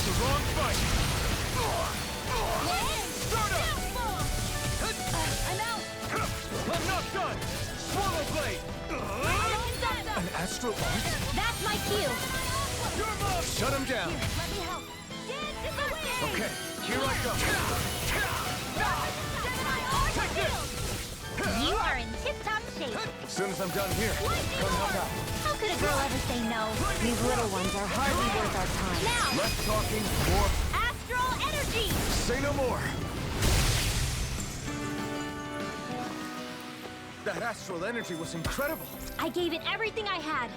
the wrong fight! Start up! I'm out! I'm not done! Swallow blade! An astral art? That's my cue! Your mom! Shut him down! Let me help! Dance is the wind! Okay, here I go! Take this! You are in tip-top shape! As soon as I'm done here, come help out. How could a girl ever say no? These little ones are hardly worth our time. Now! Less talking, more... Astral energy! Say no more! That astral energy was incredible! I gave it everything I had.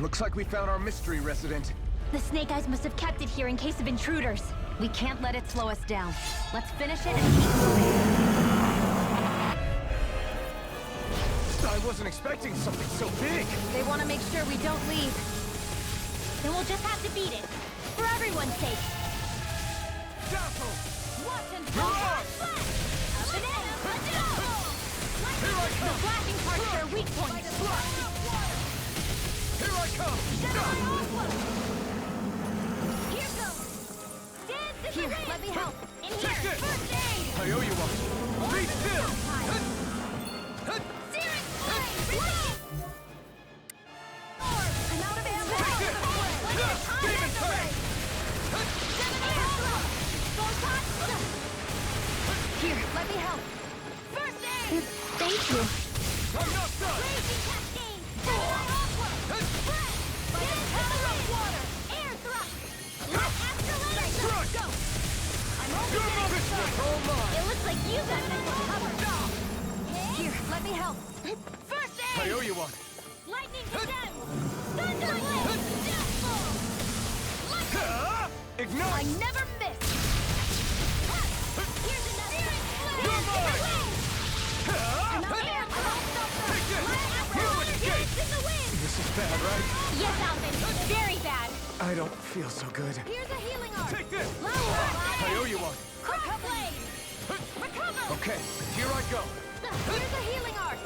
Looks like we found our mystery resident. The Snake Eyes must have kept it here in case of intruders. We can't let it slow us down. Let's finish it and keep moving. I wasn't expecting something so big! They want to make sure we don't leave. Then we'll just have to beat it. For everyone's sake. Dazzle! Watch and You're on! Up and in! Here I The come! flashing parts are weak points. Here I come! Here goes! Dance in the wind! Let me help! In here! Take this! First aid! I owe you one! Be still! Searing flame! Release! I'm out of ammo! Take this! Demon Fang! Here, let me help! First aid! Thank you! I'm not done! Raging cascade! Aqua! Breath! By the power of water! Air thrust! Let Astral energy! Go! I'm only Your getting mother's started. all mine! It looks like you got mental cover. Here, let me help. First I aid! owe you one! Lightning condemned! Thunder blade! Deathfall! I Ignite! never miss! Here's another! You're mine! I'm out there! I won't stop them! Take this! Let Astral You energy escape! in the wind! This is bad, right? Yes, Alvin! Very bad! I don't feel so good. Here's a healing art! Take this! Lower! I owe you one! Cross blade! Recover! Okay, here I go! Here's a healing art!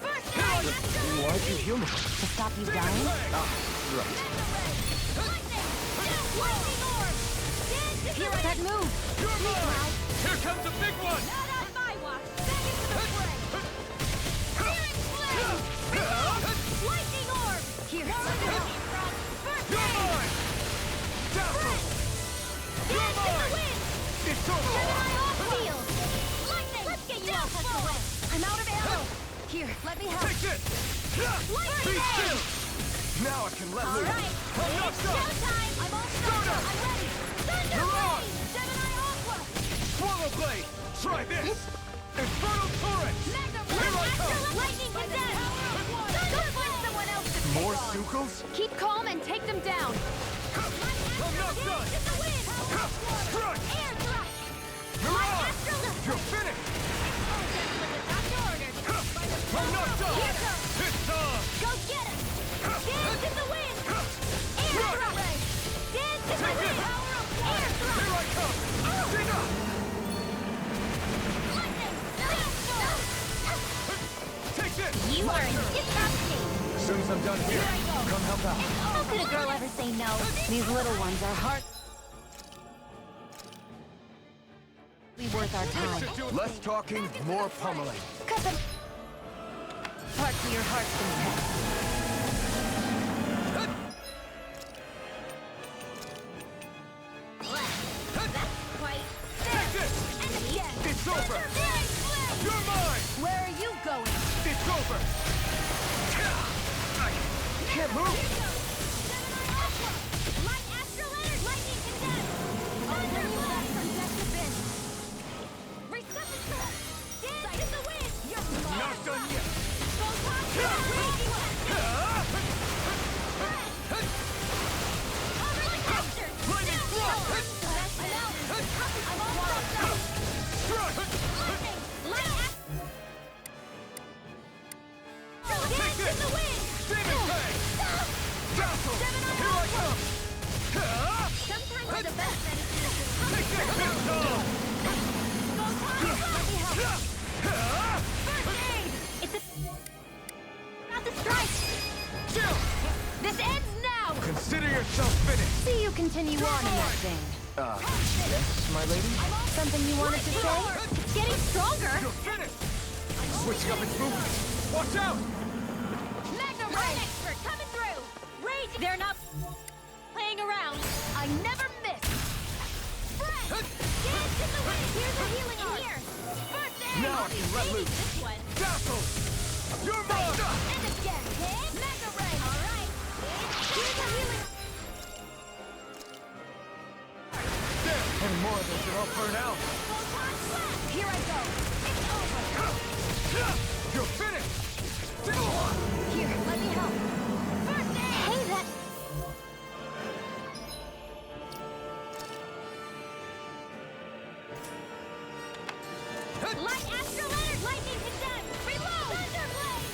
First Here I aid! go! Why'd you heal me? To stop you Demon dying? Fang! Right. Lightning! Lightning orb! Dance in the wind! That move! You're mine! Here comes the big one! Not on my watch! Back into the fray! Searing flame! Lightning orb! Here, let me help! First You're aid! mine! Dazzle! Dance in the wind! It's over! Gemini off field! Lightning! Let's get you off the way! I'm out of ammo! Here, let me help! Take this! Lightning Be aid! still! Now I can let All loose! right! I'm not It's done! showtime! I'm all Start set! up! I'm ready! Thunder You're on! blade! Gemini aqua! Swallow blade! Try this! Infernal torrent! Magnum Here I Astral come! lightning condemned! Thunder blade! Someone else to pick More on. Sukos? Keep calm and take them down! I'm not done! In the wind! Crush! Air thrust! You're My on! Astral... You're finished! Doctor orders! I'm not done! Here comes! It's on! Go get it! Dance in the wind! Air thrust! Dance in the Take wind! it! Air thrust! Here I come! Dig up! Lightning! Take this! You are in tip-top shape! As soon as I'm done here, come help out. How could a girl ever say no? These little ones are hard... Be worth our time. Less talking, more pummeling. Cut them... Parts of your heart's content. That's quite... Take this! Enemy! It's over! You're mine! Where are you going? It's over! I can't move! Light Astral energy! Lightning condemned! Thunder blast from depth abyss! Resuscitate! Dance in the wind! You're mine! Not done yet! Photon raging Cover the capture! Lightning block! I'm out! I'm on fire! you want in that thing? Yes, my lady? Something you wanted to say? It's getting stronger! You're finished! Switching up its movements! Watch out! Mega Ray! Expert coming through! Rage! They're not playing around. I never miss! Fresh! Dance in the wind! Here's a healing art! Here! First aid! Now I can let loose! This one! Dazzle! You're mine! And again! Mega Ray! Alright! Here's a healing... There! Any more of this and I'll burn out! Photon Blast! Here I go! It's over! You're finished! Here, let me help! First aid! Hey, that... Light Astral Energy! Lightning condemned! Reload! Thunder Blade!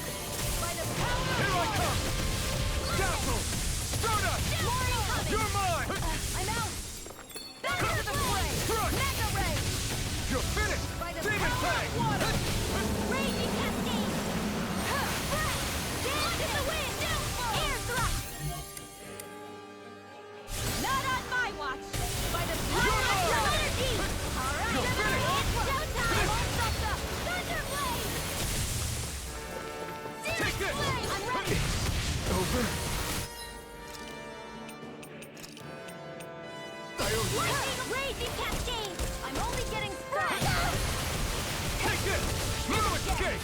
By the power of Here I Lord! come! Dazzle! Stardust! More incoming! You're mine! I'm out! Thunder the Blade! Crush! Mega Ray! You're finished! By the Demon power Fang! of water! Raging Cascade! Fresh! Dance in the wind! Air thrust! Not on my watch! By the power of Astral Energy! Alright! You're finished! It's showtime! All thumbs up! Thunder Blade! Take this! Blade! I'm ready! Over. Raging Cascade! I'm only getting started! Take this! No escape!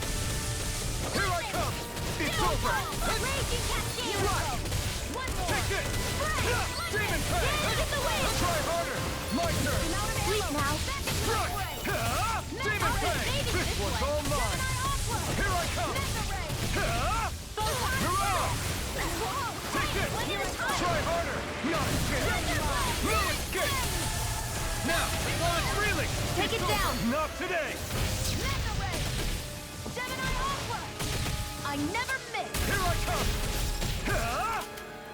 Here I come! It's over! Raging Cascade! Right. One more! Take this! Demon Fang! Dance in the wind! Try harder! My turn! Sleep now! Crush! Demon Fang! This one's all mine! Here I come! You're out! Take this! Try harder! Not a chance! No escape! Now, while it's reeling! Take it down! Not today! I never miss! Here I come!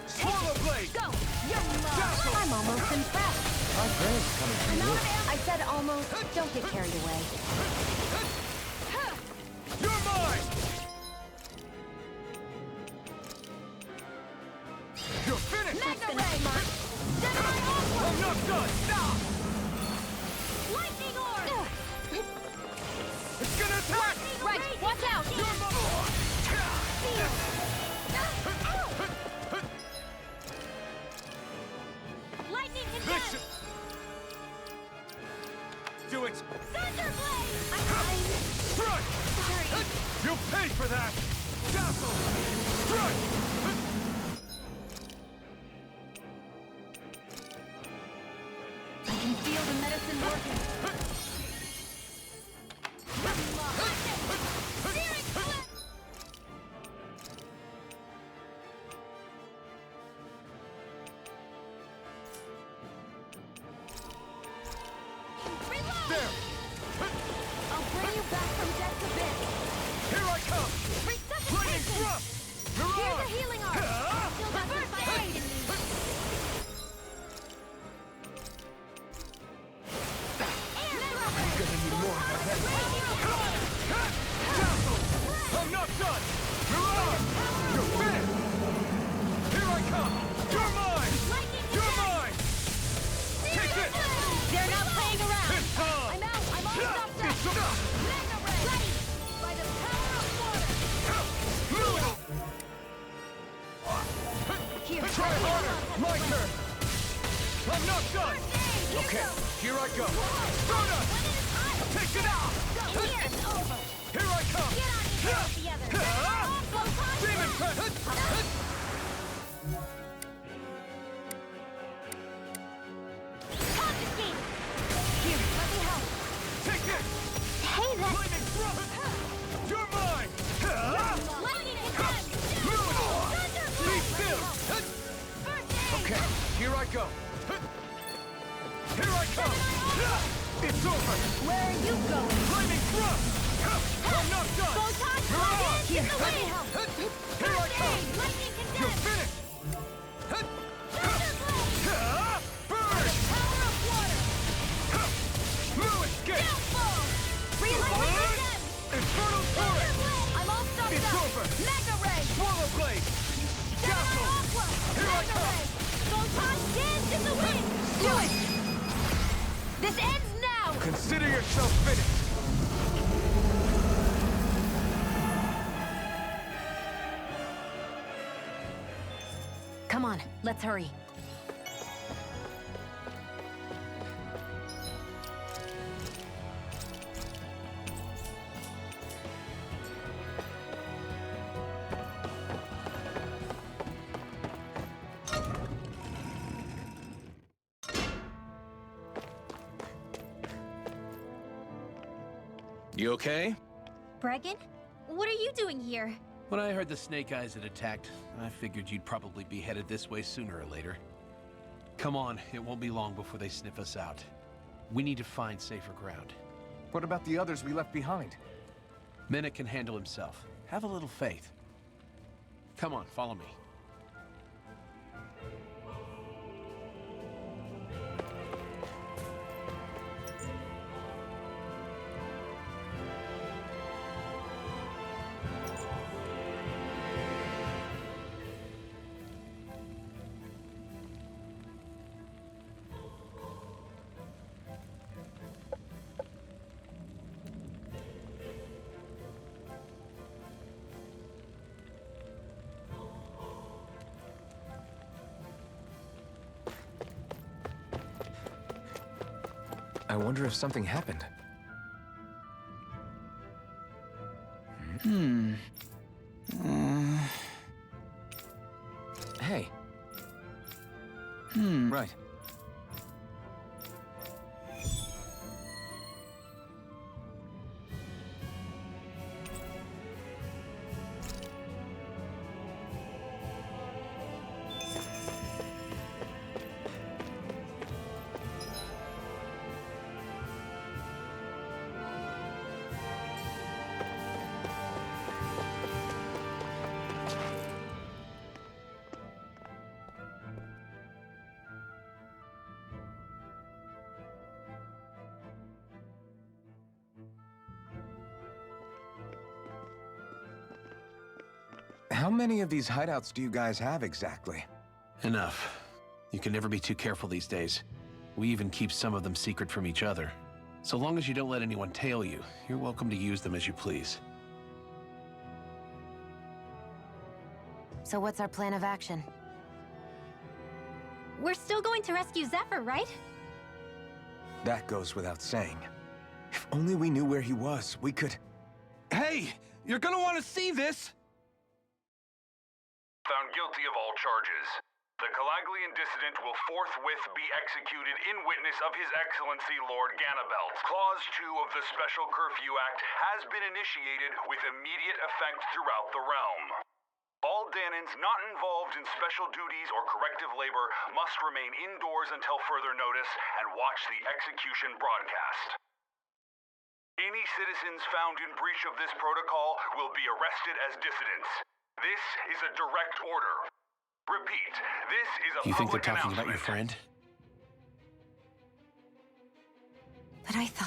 Swallow Blade! Go! You're mine! Dazzle! I'm almost impressed! My friend's coming for you. I said almost. Don't get carried away. You're mine! You're finished! Mega Ray! I'm not done! Stop! Lightning Orb! It's gonna attack! Right, watch out! You're mine! Lightning This condemned! do it! Thunder Blade! Strike! Sorry. You pay for that! Dazzle! Strike! I can feel the medicine working. Searing flip! Reload! There! I'll bring you back from death to bit. Here I come! Lightning Resuscitation! thrust! You're Here's on! a healing art. Still got some fire in me. I'm gonna need more of that. Dazzle! I'm not done! You're on! You're finished! Here I come! You're mine! You're mine! Take this! They're not playing around. It's on! I'm out. I'm all stopped up. It's on! Mega Ray. Ready. By the power of water. Here. Try harder! My turn! I'm not done! Okay, here I go! Stardust! Take it out! Go. Here. It's over. Here I come! Get on your heels together. Demon Fang! Confiscate. Here. Let me help. Take it! Hey, that. Lightning thrust! You're mine! Lightning condemned. Be still! First aid. Okay, here I go! Here I come! It's over! Where are you going? Lightning thrust! I'm not done! Photon You're on! blast. Here. Let me help. Here I come! Lightning You're condemned. finished! Thunder blade. Burn! Power of water. No escape! Downfall. Lightning condemned. Infernal Thunder torrent! blade. I'm all stopped It's up. over. Mega ray. Swallow Blade! Dazzle! Aqua. Here I Mega come. ray. Photon dance in the wind. Consider yourself finished! Come on, let's hurry. You okay? Bregan? What are you doing here? When I heard the Snake Eyes had attacked, I figured you'd probably be headed this way sooner or later. Come on, it won't be long before they sniff us out. We need to find safer ground. What about the others we left behind? Menek can handle himself. Have a little faith. Come on, follow me. I wonder if something happened. Hey. Right. How many of these hideouts do you guys have exactly? Enough. You can never be too careful these days. We even keep some of them secret from each other. So long as you don't let anyone tail you, you're welcome to use them as you please. So what's our plan of action? We're still going to rescue Zephyr, right? That goes without saying. If only we knew where he was, we could... Hey! You're gonna want to see this! Found guilty of all charges. The Calaglian dissident will forthwith be executed in witness of His Excellency Lord Ganabelt. Clause 2 of the Special Curfew Act has been initiated with immediate effect throughout the realm. All Danans not involved in special duties or corrective labor must remain indoors until further notice and watch the execution broadcast. Any citizens found in breach of this protocol will be arrested as dissidents. This is a direct order. Repeat, this is a You think they're public talking about your announcement. friend?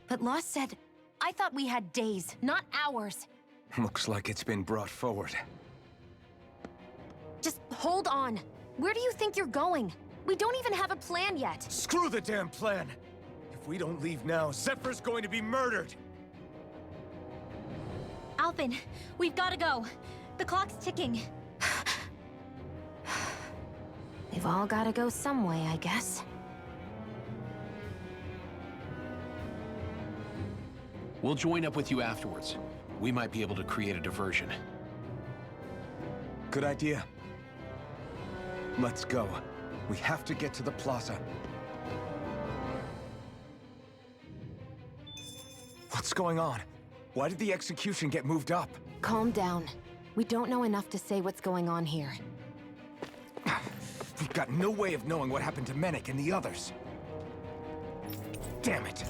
But Law said, I thought we had days, not hours. Looks like it's been brought forward. Just hold on. Where do you think you're going? We don't even have a plan yet. Screw the damn plan! If we don't leave now, Zephyr's going to be murdered! Alphen, we've got to go. The clock's ticking. We've all got to go some way, I guess. We'll join up with you afterwards. We might be able to create a diversion. Good idea. Let's go. We have to get to the plaza. What's going on? Why did the execution get moved up? Calm down. We don't know enough to say what's going on here. We've got no way of knowing what happened to Menek and the others. Damn it.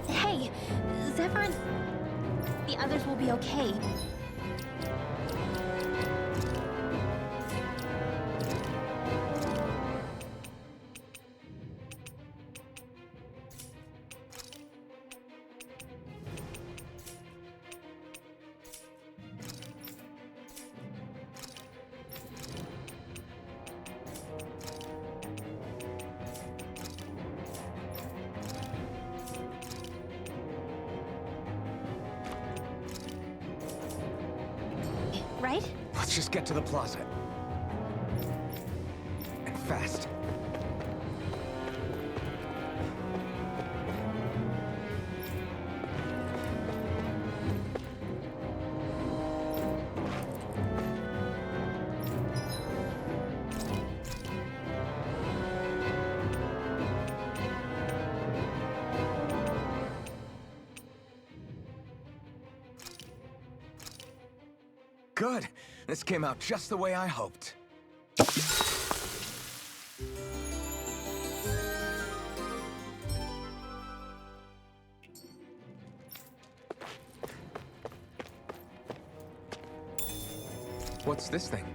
Hey, Zephyr and the others will be okay. right? Let's just get to the plaza. And fast. Good. This came out just the way I hoped. What's this thing?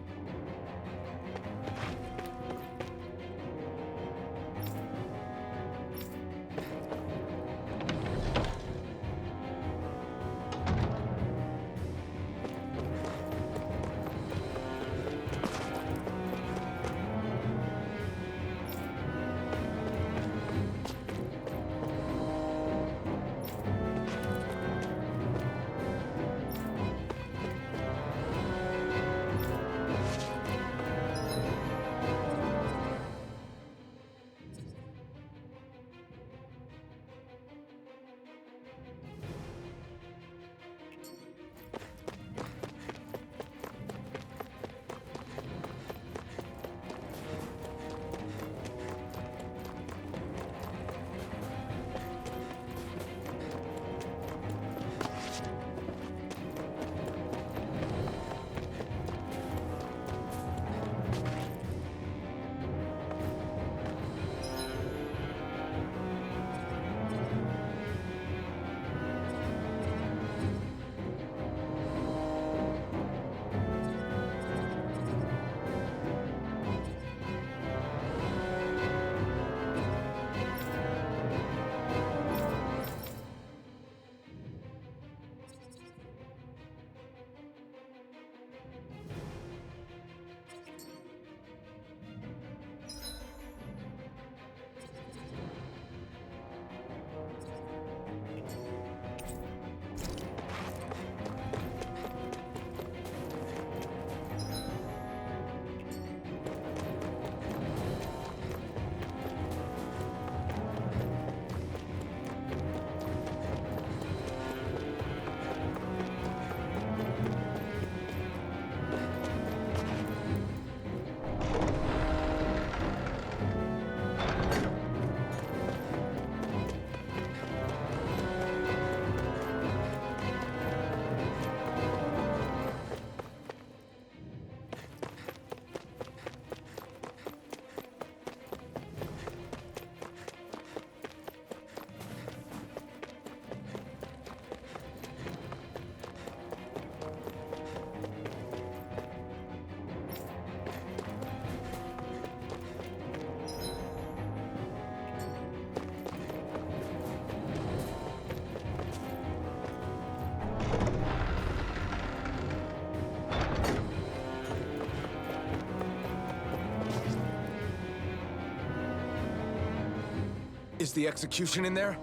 Is the execution in there?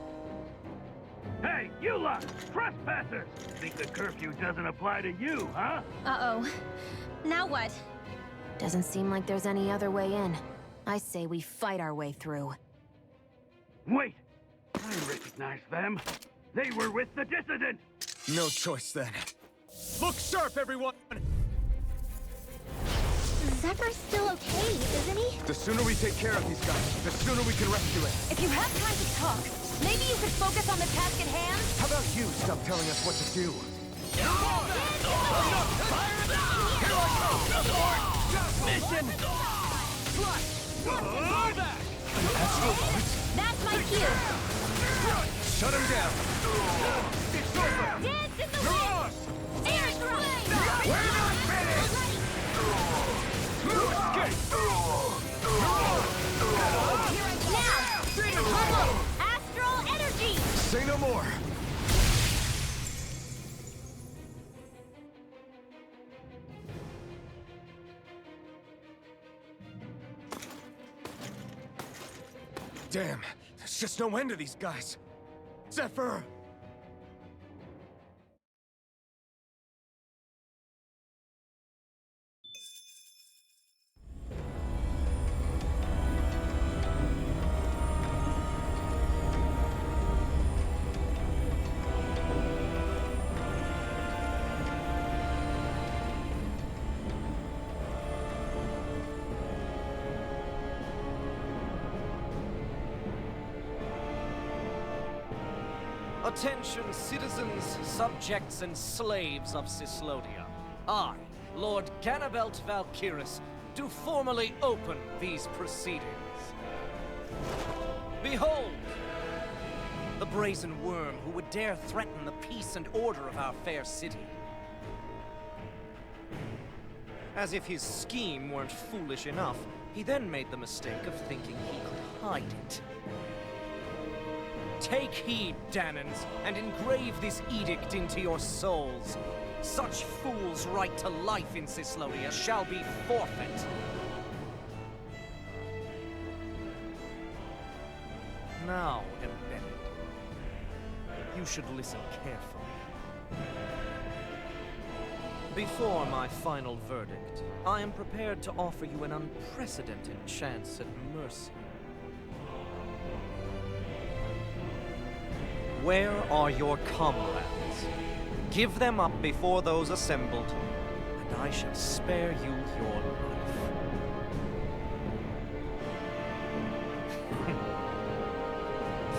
Hey, you lot! Trespassers! Think the curfew doesn't apply to you, huh? Uh-oh. Now what? Doesn't seem like there's any other way in. I say we fight our way through. Wait! I recognize them. They were with the dissident! No choice then. Look sharp, everyone! Zephyr's still okay, isn't he? The sooner we take care of these guys, the sooner we can rescue him. If you have time to talk, maybe you could focus on the task at hand? How about you stop telling us what to do? Mission! Slash! Fall back! Astral what? That's my cue! Shut him down! It's over! Dance in the Mirage! wind! Air strike! We're not finished! Escape! Now! Bubble! Astral energy! Say no more! Damn, there's just no end to these guys. Zephyr! Attention, citizens, subjects, and slaves of Cyslodia. I, Lord Ganabelt Valkyris, do formally open these proceedings. Behold! The brazen worm who would dare threaten the peace and order of our fair city. As if his scheme weren't foolish enough, he then made the mistake of thinking he could hide it. Take heed, Danans, and engrave this edict into your souls. Such fools' right to life in Cyslodia shall be forfeit. Now, Embedded, you should listen carefully. Before my final verdict, I am prepared to offer you an unprecedented chance at mercy. Where are your comrades? Give them up before those assembled, and I shall spare you your life.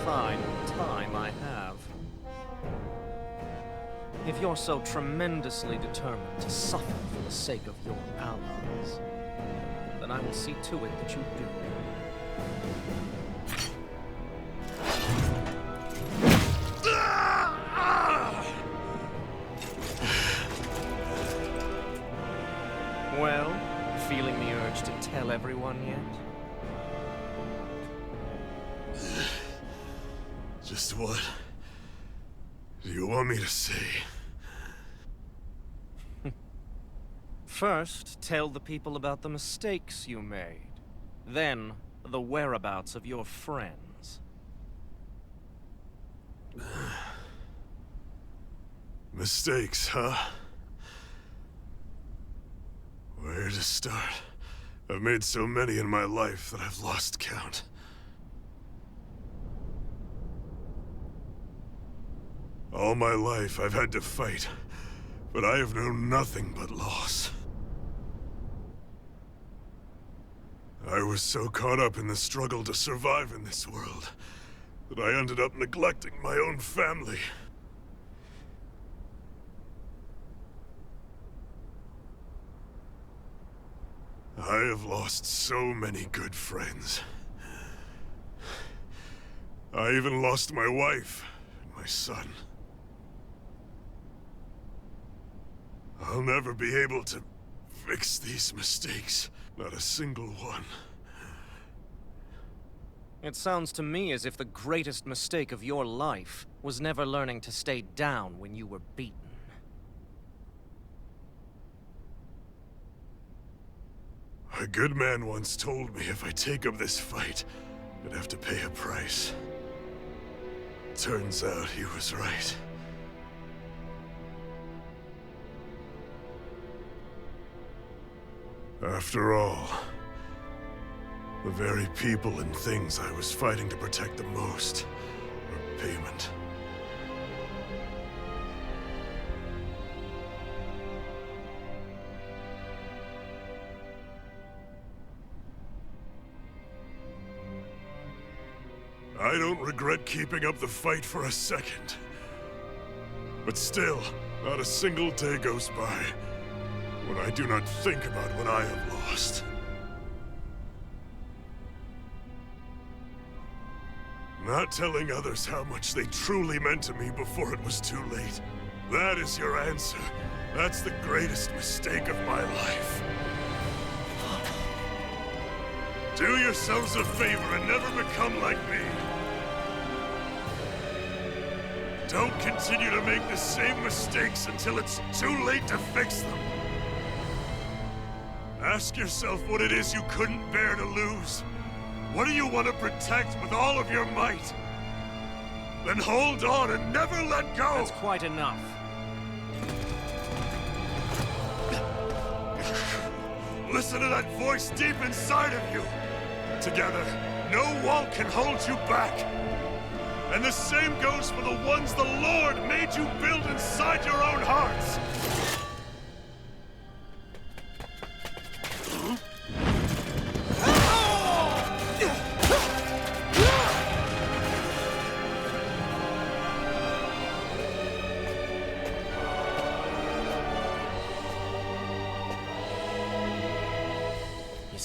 Fine time I have. If you're so tremendously determined to suffer for the sake of your allies, then I will see to it that you do. Well, feeling the urge to tell everyone yet? Just what do you want me to say? First, tell the people about the mistakes you made. Then, the whereabouts of your friends. Mistakes, huh? Where to start? I've made so many in my life that I've lost count. All my life I've had to fight, but I have known nothing but loss. I was so caught up in the struggle to survive in this world that I ended up neglecting my own family. I have lost so many good friends. I even lost my wife and my son. I'll never be able to fix these mistakes. Not a single one. It sounds to me as if the greatest mistake of your life was never learning to stay down when you were beaten. A good man once told me if I take up this fight, I'd have to pay a price. Turns out he was right. After all, the very people and things I was fighting to protect the most were payment. I don't regret keeping up the fight for a second. But still, not a single day goes by when I do not think about what I have lost. Not telling others how much they truly meant to me before it was too late. That is your answer. That's the greatest mistake of my life. Do yourselves a favor and never become like me. Don't continue to make the same mistakes until it's too late to fix them. Ask yourself what it is you couldn't bear to lose. What do you want to protect with all of your might? Then hold on and never let go! That's quite enough. Listen to that voice deep inside of you! Together, no wall can hold you back! And the same goes for the ones the Lord made you build inside your own hearts!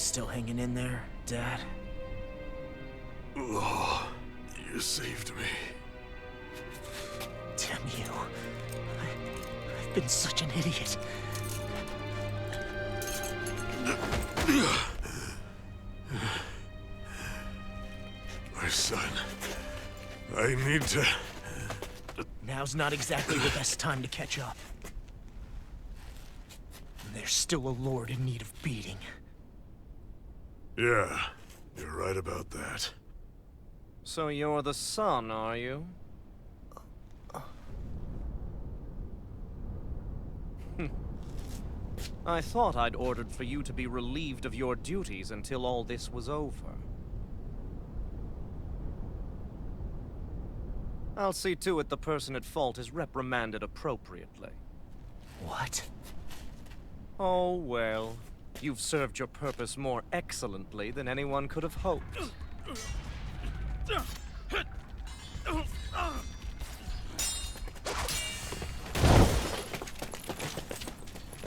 Still hanging in there, Dad? Oh, you saved me. Damn you. I've been such an idiot. My son, I need to... Now's not exactly the best time to catch up. There's still a lord in need of beating. Yeah, you're right about that. So you're the son, are you? I thought I'd ordered for you to be relieved of your duties until all this was over. I'll see to it the person at fault is reprimanded appropriately. What? Oh, well. You've served your purpose more excellently than anyone could have hoped.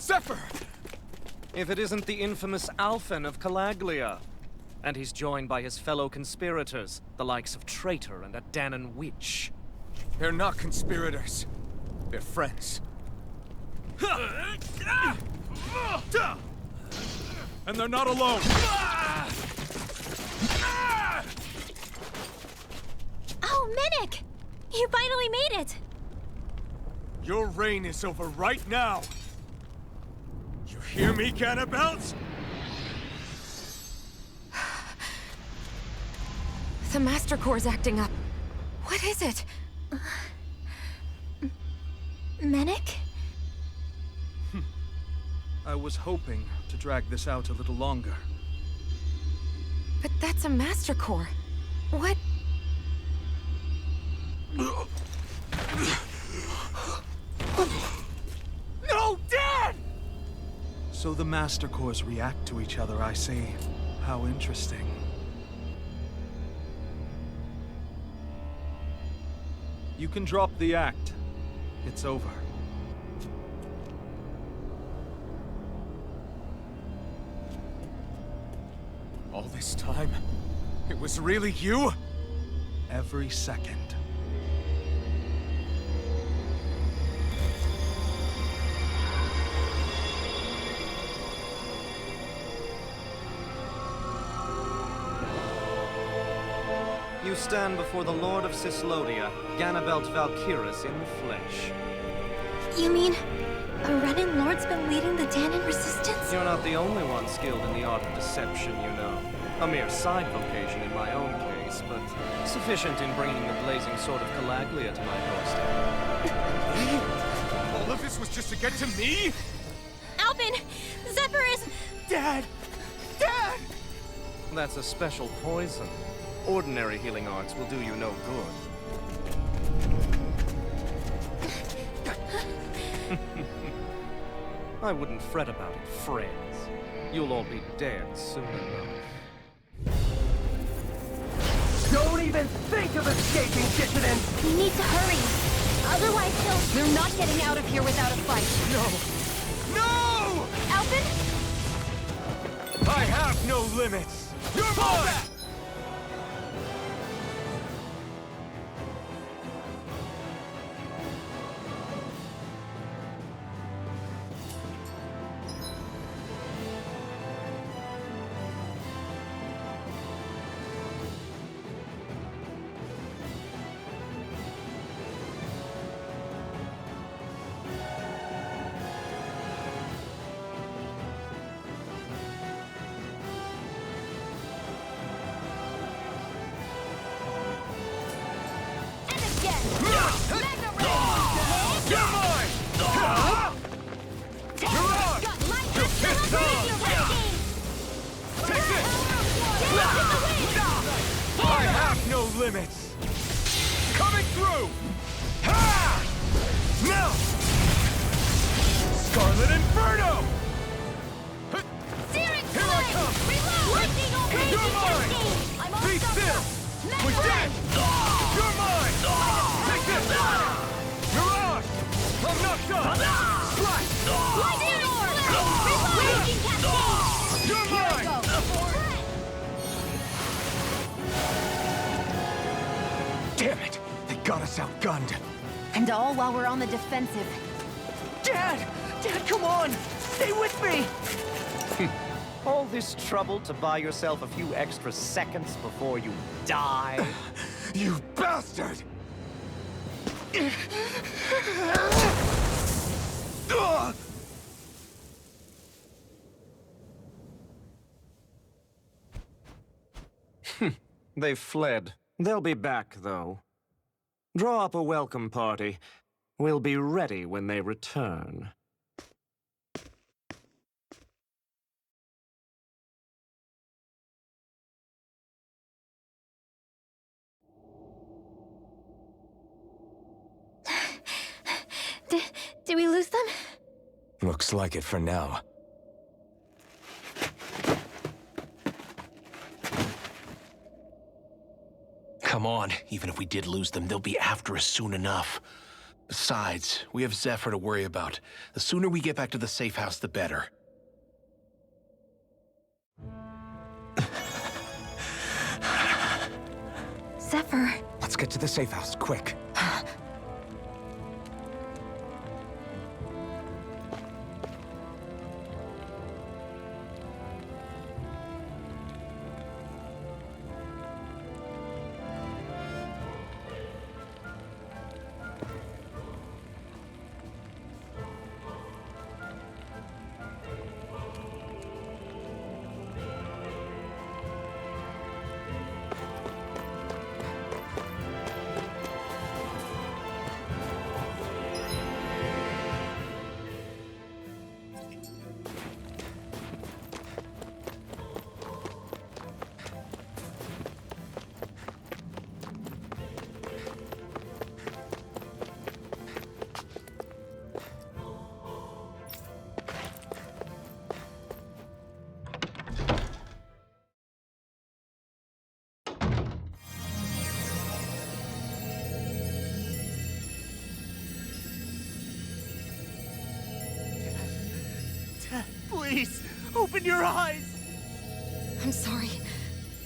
Zephyr! If it isn't the infamous Alphen of Calaglia. And he's joined by his fellow conspirators, the likes of Traitor and a Danon Witch. They're not conspirators. They're friends. And they're not alone! Oh, Minnick! You finally made it! Your reign is over right now! You hear me, Cannibals? The Master Core's acting up. What is it? Minnick? I was hoping to drag this out a little longer. But that's a Master Core. What? No, Dad! So the Master Cores react to each other, I see. How interesting. You can drop the act. It's over. All this time, it was really you? Every second. You stand before the Lord of Cyslodia, Ganabelt Valkyris in the flesh. You mean a running lord's been leading the Danon resistance? You're not the only one skilled in the art of deception, you know. A mere side vocation in my own case, but sufficient in bringing the blazing sword of Calaglia to my doorstep. All of this was just to get to me? Alphen! Zephyr is... Dad! Dad! That's a special poison. Ordinary healing arts will do you no good. I wouldn't fret about it, friends. You'll all be dead soon enough. Don't even think of escaping, dissident! We need to hurry. Otherwise he'll... We're not getting out of here without a fight. No! No! Alphen? I have no limits! You're mine! Limits! Coming through! Ha! Now! Scarlet Inferno! Here I come! You're mine! Be still! We're dead! You're mine! Take this! Mirage! I'm not done! Strike! You're mine! us outgunned. And all while we're on the defensive. Dad! Dad, come on! Stay with me! All this trouble to buy yourself a few extra seconds before you die? You bastard! They've fled. They'll be back, though. Draw up a welcome party. We'll be ready when they return. Did we lose them? Looks like it for now. Come on, even if we did lose them, they'll be after us soon enough. Besides, we have Zephyr to worry about. The sooner we get back to the safe house, the better. Zephyr. Let's get to the safe house, quick. Please, open your eyes! I'm sorry.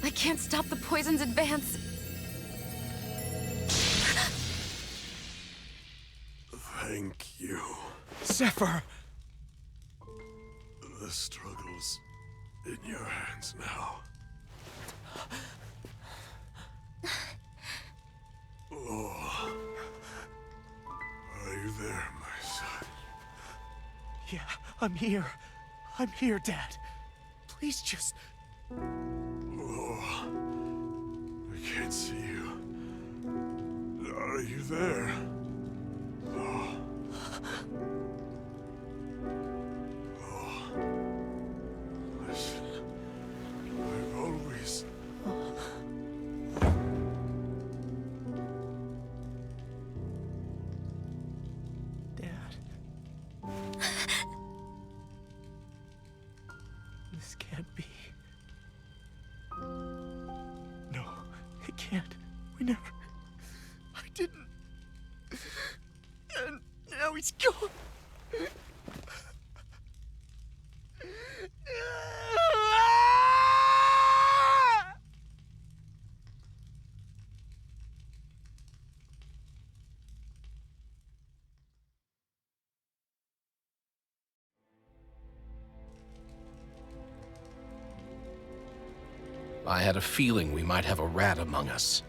I can't stop the poison's advance. Thank you. Zephyr! The struggle's in your hands now. Oh. Are you there, my son? Yeah, I'm here. I'm here, Dad. Please just... Oh. I can't see you. Are you there? Oh. Oh. Listen. I've always... Dad. This can't be. No, it can't. We never... I didn't. And now he's gone. I had a feeling we might have a rat among us.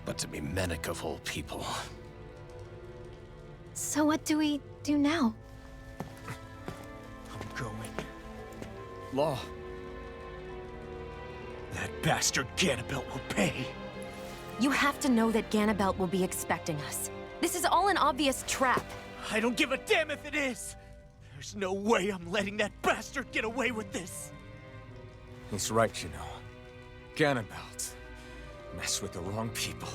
But to be Menach of all people... So what do we do now? I'm going. Law. That bastard Ganabelt will pay. You have to know that Ganabelt will be expecting us. This is all an obvious trap. I don't give a damn if it is! There's no way I'm letting that bastard get away with this! He's right, you know. Ganabelt. Mess with the wrong people.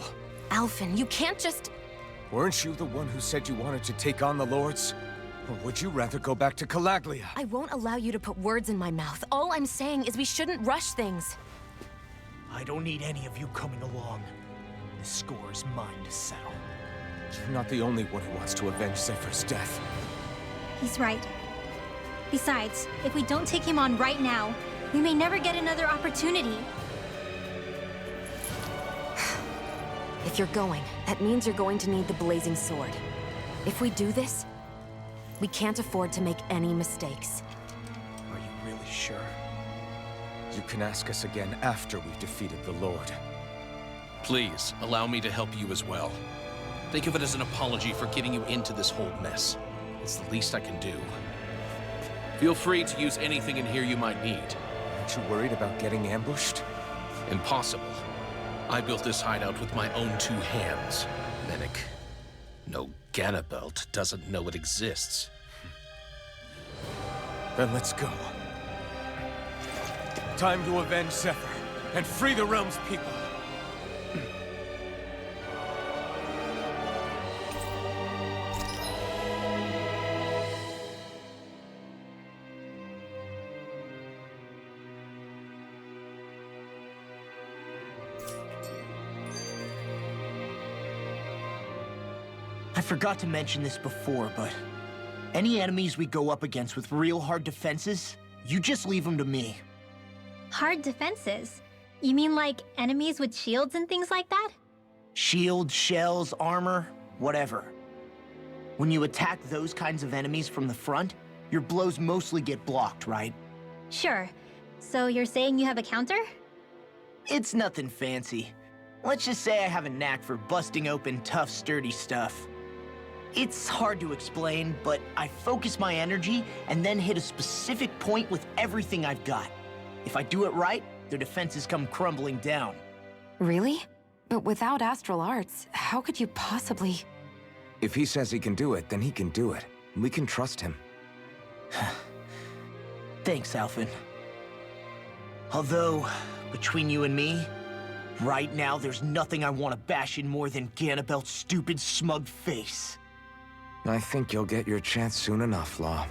Alphen, you can't just... Weren't you the one who said you wanted to take on the Lords? Or would you rather go back to Calaglia? I won't allow you to put words in my mouth. All I'm saying is we shouldn't rush things. I don't need any of you coming along. The score is mine to settle. You're not the only one who wants to avenge Zephyr's death. He's right. Besides, if we don't take him on right now, we may never get another opportunity. If you're going, that means you're going to need the blazing sword. If we do this, we can't afford to make any mistakes. Are you really sure? You can ask us again after we've defeated the Lord. Please, allow me to help you as well. Think of it as an apology for getting you into this whole mess. It's the least I can do. Feel free to use anything in here you might need. Aren't you worried about getting ambushed? Impossible. I built this hideout with my own 2 hands. Menik. No Ganabelt doesn't know it exists. Then let's go. Time to avenge Zephyr and free the realm's people. I forgot to mention this before, but any enemies we go up against with real hard defenses, you just leave them to me. Hard defenses? You mean like enemies with shields and things like that? Shields, shells, armor, whatever. When you attack those kinds of enemies from the front, your blows mostly get blocked, right? Sure. So you're saying you have a counter? It's nothing fancy. Let's just say I have a knack for busting open tough, sturdy stuff. It's hard to explain, but I focus my energy and then hit a specific point with everything I've got. If I do it right, their defenses come crumbling down. Really? But without Astral Arts, how could you possibly... If he says he can do it, then he can do it. We can trust him. Thanks, Alphen. Although, between you and me, right now there's nothing I want to bash in more than Ganabelt's stupid, smug face. I think you'll get your chance soon enough, Law.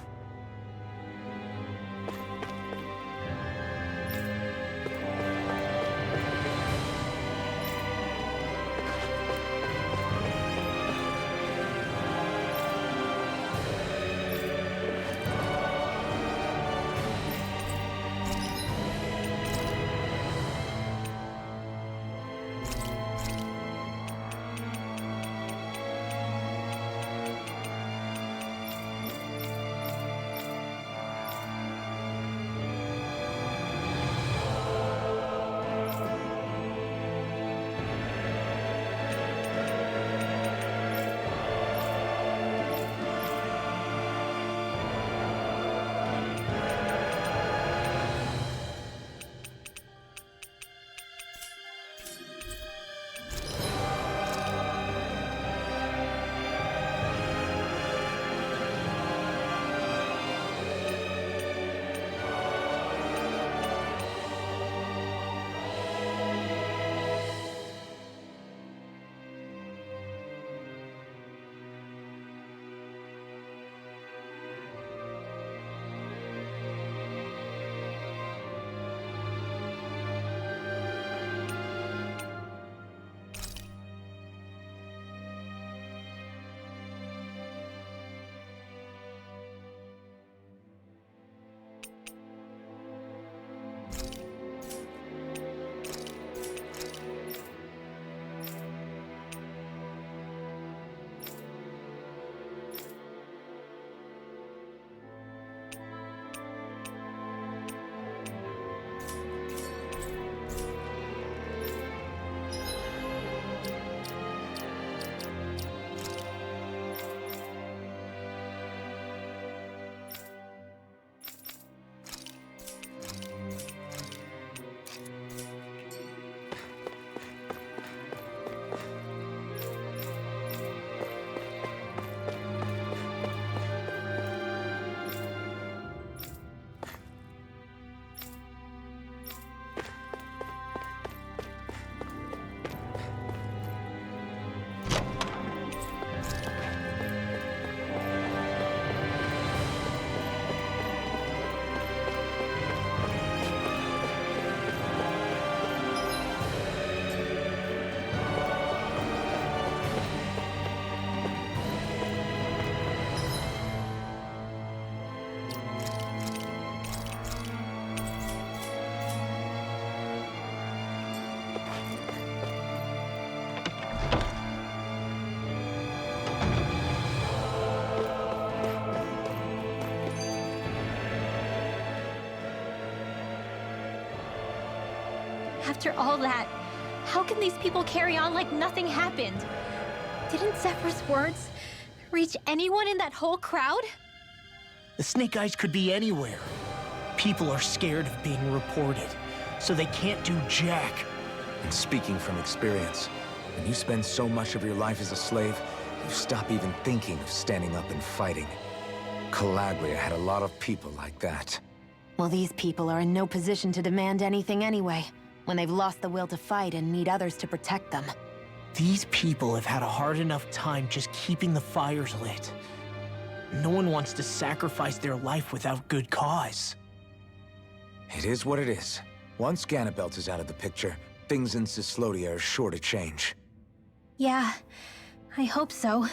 After all that, how can these people carry on like nothing happened? Didn't Zephyr's words reach anyone in that whole crowd? The Snake Eyes could be anywhere. People are scared of being reported, so they can't do jack. And speaking from experience, when you spend so much of your life as a slave, you stop even thinking of standing up and fighting. Calaglia had a lot of people like that. Well, these people are in no position to demand anything anyway, when they've lost the will to fight and need others to protect them. These people have had a hard enough time just keeping the fires lit. No one wants to sacrifice their life without good cause. It is what it is. Once Ganabelt is out of the picture, things in Cislodia are sure to change. Yeah, I hope so.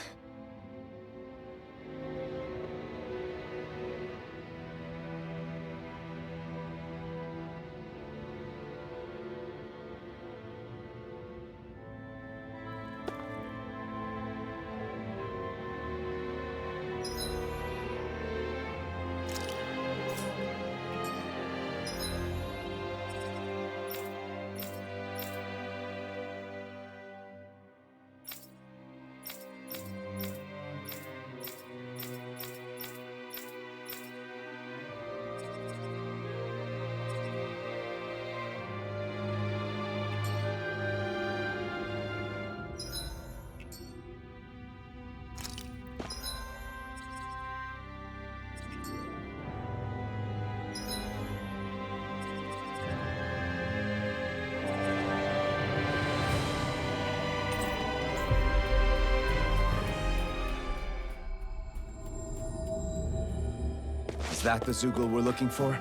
Is that the Zoogle we're looking for?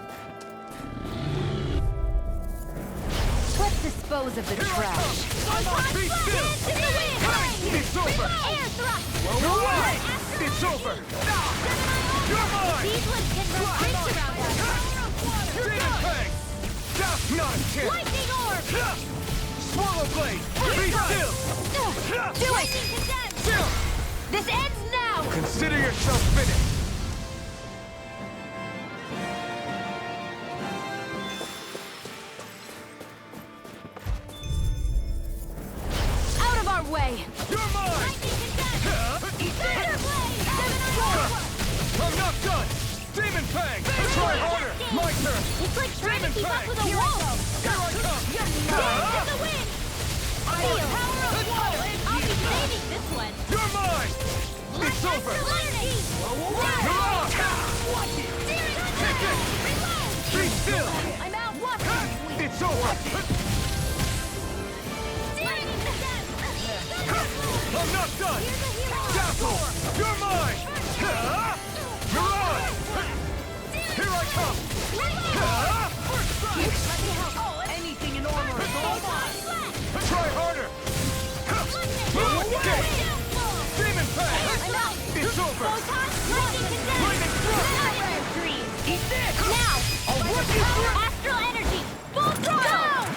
Let's dispose of the trash. Be still! It's over! Air thrust! You're right! It's over! You're mine! These ones can reach around us! Demon Fang! That's not a chance! Lightning orb! Swallow Blade! Be still! Do it! Still! This ends now! Consider yourself finished! Out of our way! You're mine! Thunder blade! I'm not done! Demon Fang! Try harder! My turn! It's like trying to keep up with a Here I wolf! come! Here I come! Dance in the wind! Feel! I'll be saving this one! You're mine! It's over! Take it! Be still! I'm out! Watch It's over! I'm not done! Dazzle! You're mine! You're on! Here I come! Anything in armor is all mine! Try harder! Okay! Demon Fang! I'm out! It's over! Lightning thrust! Eat this! Now! I'll work you through! Astral energy! Full throttle!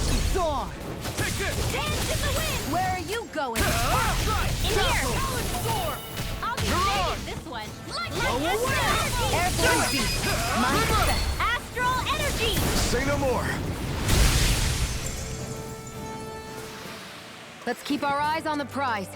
It's on! Take this! Dance in the wind! Where are you going? In here! I'll be saving this one! Air Force Beast! Mine. Astral energy! Say no more! Let's keep our eyes on the prize.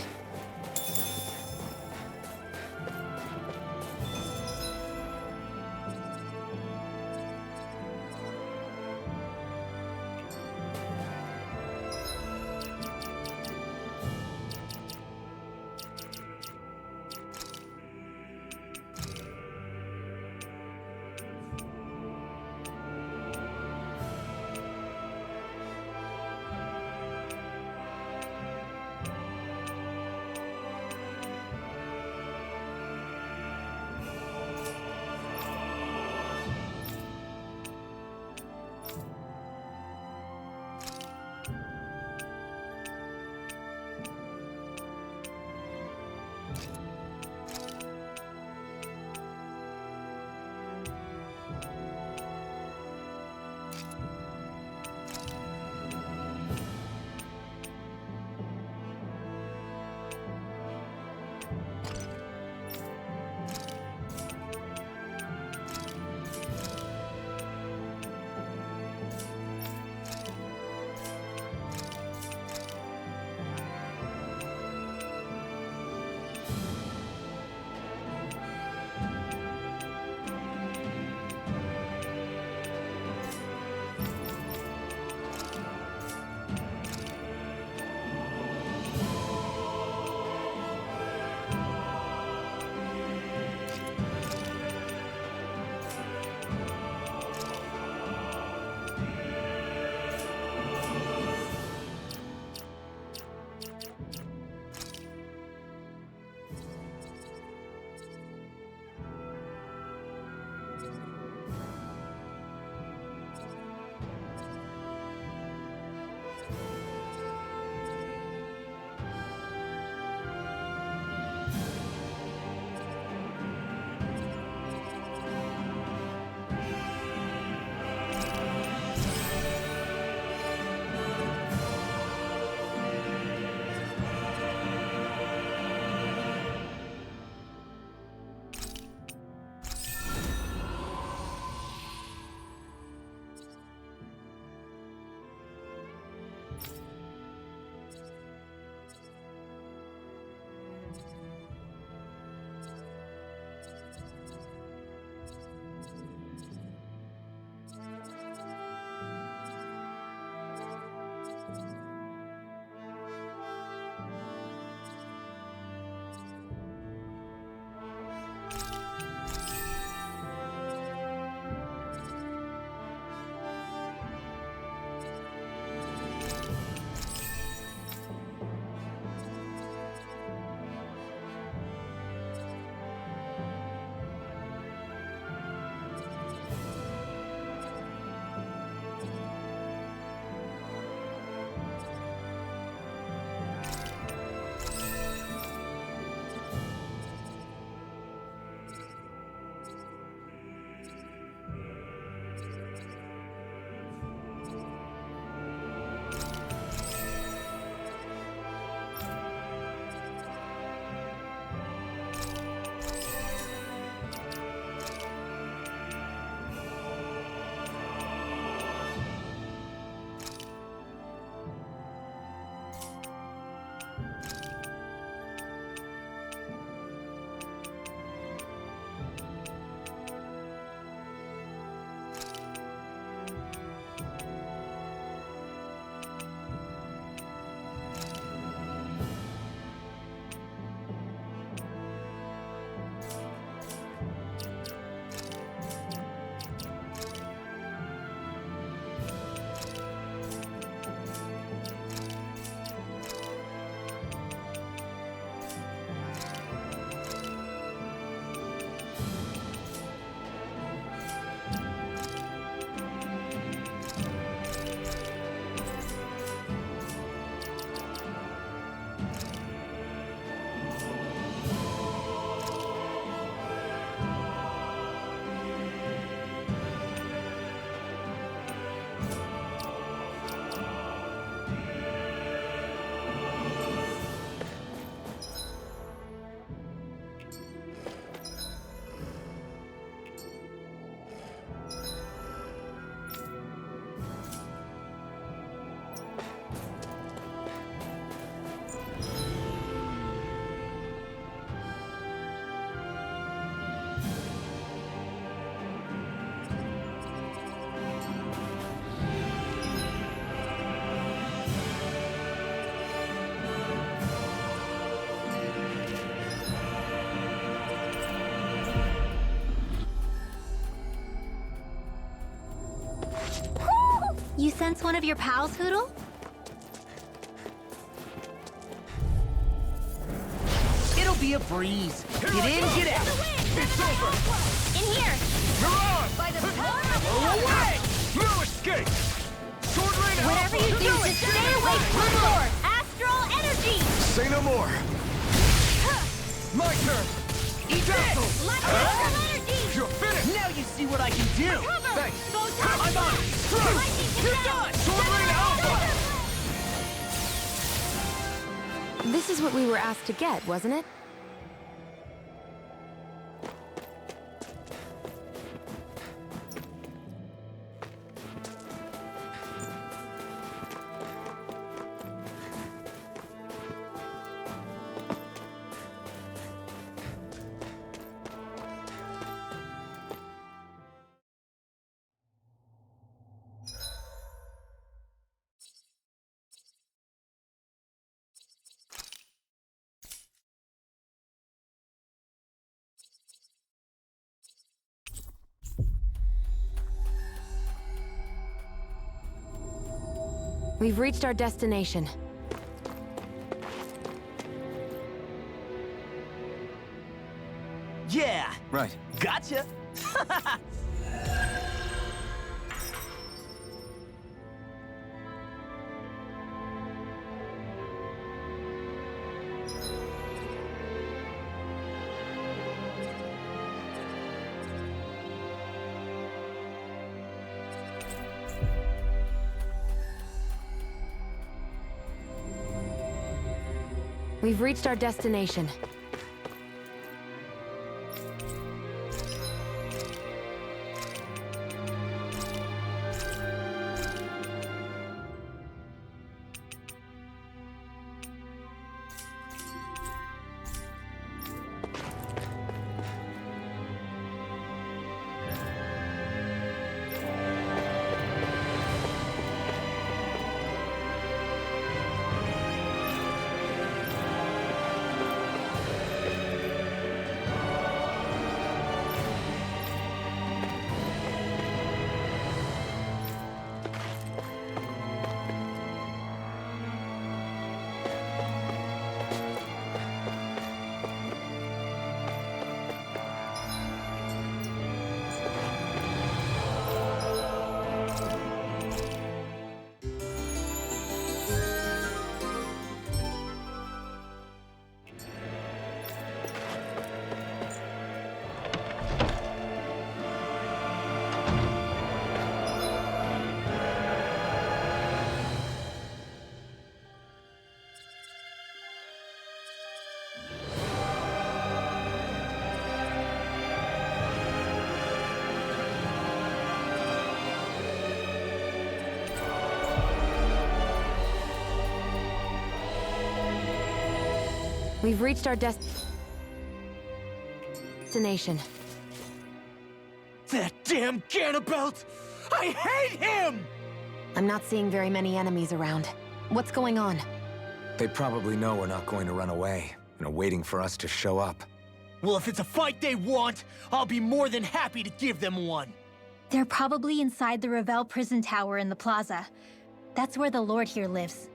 You sense one of your pals, Hoodle? It'll be a breeze. Get in, get out. It's over! In here! Mirage! By the power of Away! No escape! Sword Rain Whatever Alpha! you do, just stay away from the sword! Astral energy! Say no more. My turn! Eat this! Astral energy! You're finished! Now you see what I can do. Thanks! I'm on. You're done! Sword Rain Alpha! This is what we were asked to get, wasn't it? We've reached our destination. Yeah, Right. gotcha. We've reached our destination. We've reached our destination. That damn Ganabelt! I hate him! I'm not seeing very many enemies around. What's going on? They probably know we're not going to run away and are waiting for us to show up. Well, if it's a fight they want, I'll be more than happy to give them one. They're probably inside the Revel prison tower in the plaza. That's where the Lord here lives.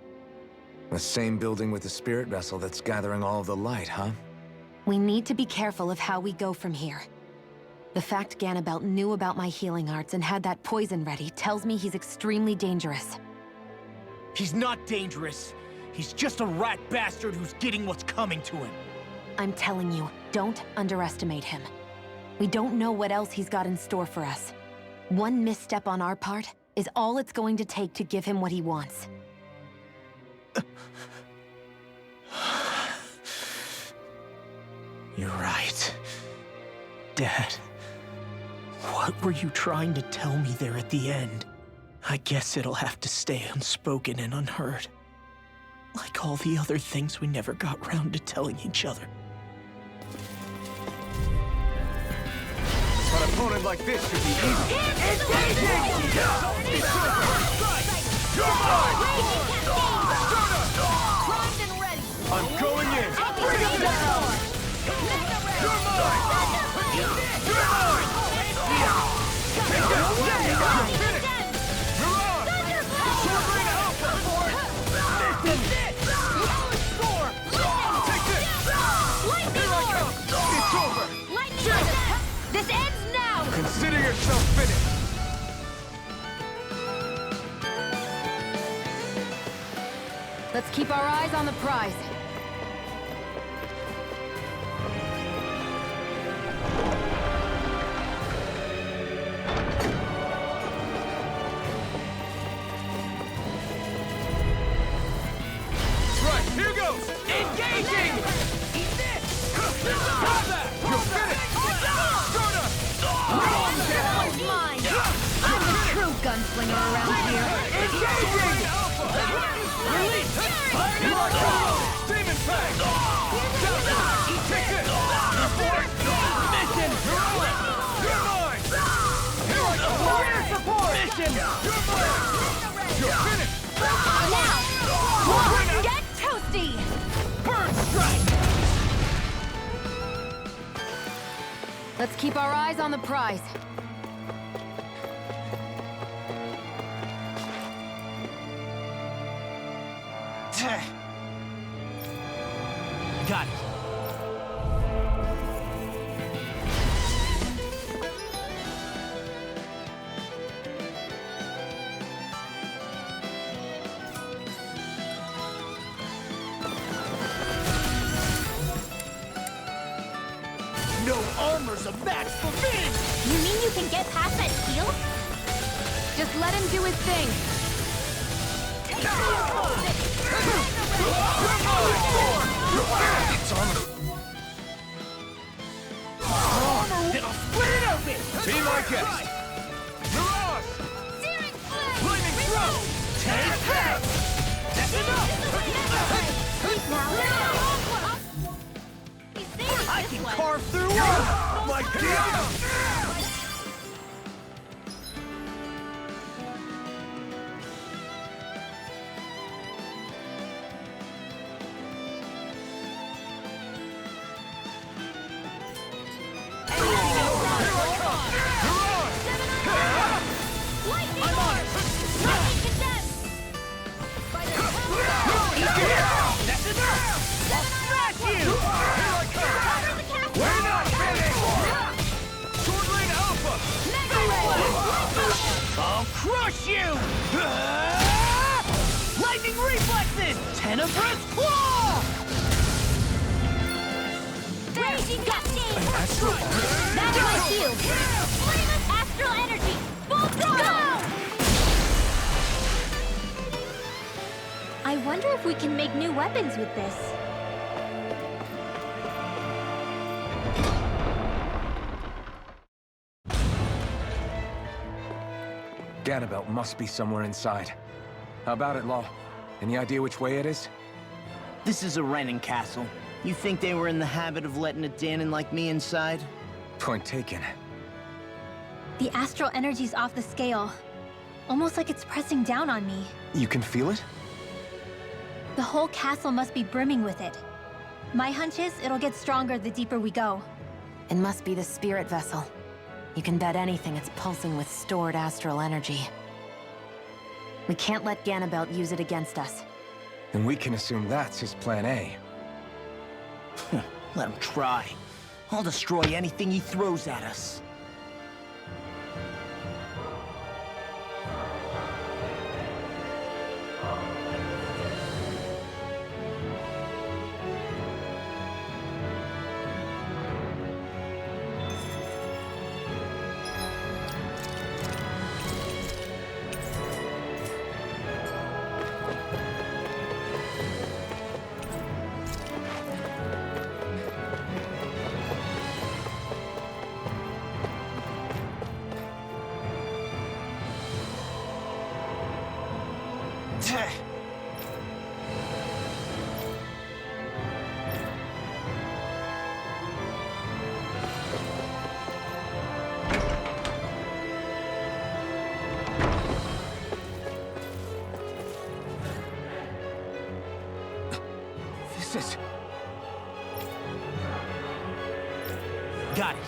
The same building with the spirit vessel that's gathering all of the light, huh? We need to be careful of how we go from here. The fact Ganabelt knew about my healing arts and had that poison ready tells me he's extremely dangerous. He's not dangerous. He's just a rat bastard who's getting what's coming to him. I'm telling you, don't underestimate him. We don't know what else he's got in store for us. One misstep on our part is all it's going to take to give him what he wants. You're right. Dad, what were you trying to tell me there at the end? I guess it'll have to stay unspoken and unheard. Like all the other things we never got round to telling each other. An opponent like this should be easy. I'm going in! Bring it down! You're mine! You're mine! You're finished! Mirage! Let's keep our eyes on the prize. Right, here goes! Engaging! Eat this! Have that! You're finished! Stardust! One's mine! I'm the true gunslinger around here. Engaging! Release! Here I come! Demon Fang! Take this! Mission! You're mine! Here I come! Warrior support! Mission! You're mine! You're finished! Now! Get toasty! Bird strike! Let's keep our eyes on the prize. Got it. No armor's a match for me! You mean you can get past that shield? Just let him do his thing. It's armor. It'll split it open! Be my guest! Mirage! Searing flame! Flaming throat! Take that! That's enough! I can carve through all! My God! Crush you! Lightning reflexes! Tenebrous claw! Raging gusting! Astral. That's my shield! Astral energy! Full throttle! I wonder if we can make new weapons with this. Ganabelt must be somewhere inside. How about it, Law? Any idea which way it is? This is a Renin castle. You think they were in the habit of letting a Danon like me inside? Point taken. The astral energy's off the scale. Almost like it's pressing down on me. You can feel it? The whole castle must be brimming with it. My hunch is it'll get stronger the deeper we go. It must be the spirit vessel. You can bet anything it's pulsing with stored astral energy. We can't let Ganabelt use it against us. And we can assume that's his plan A. Let him try. I'll destroy anything he throws at us. This is... Got it.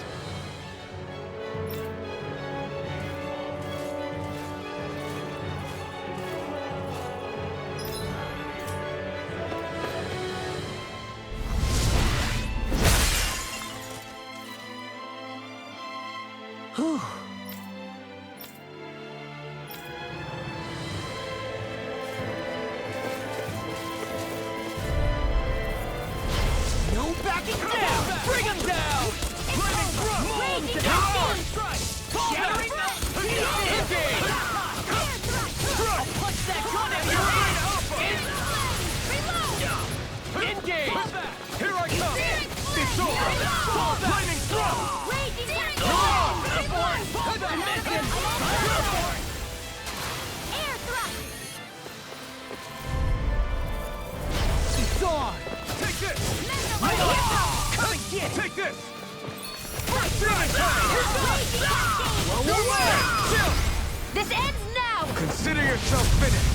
yourself finished!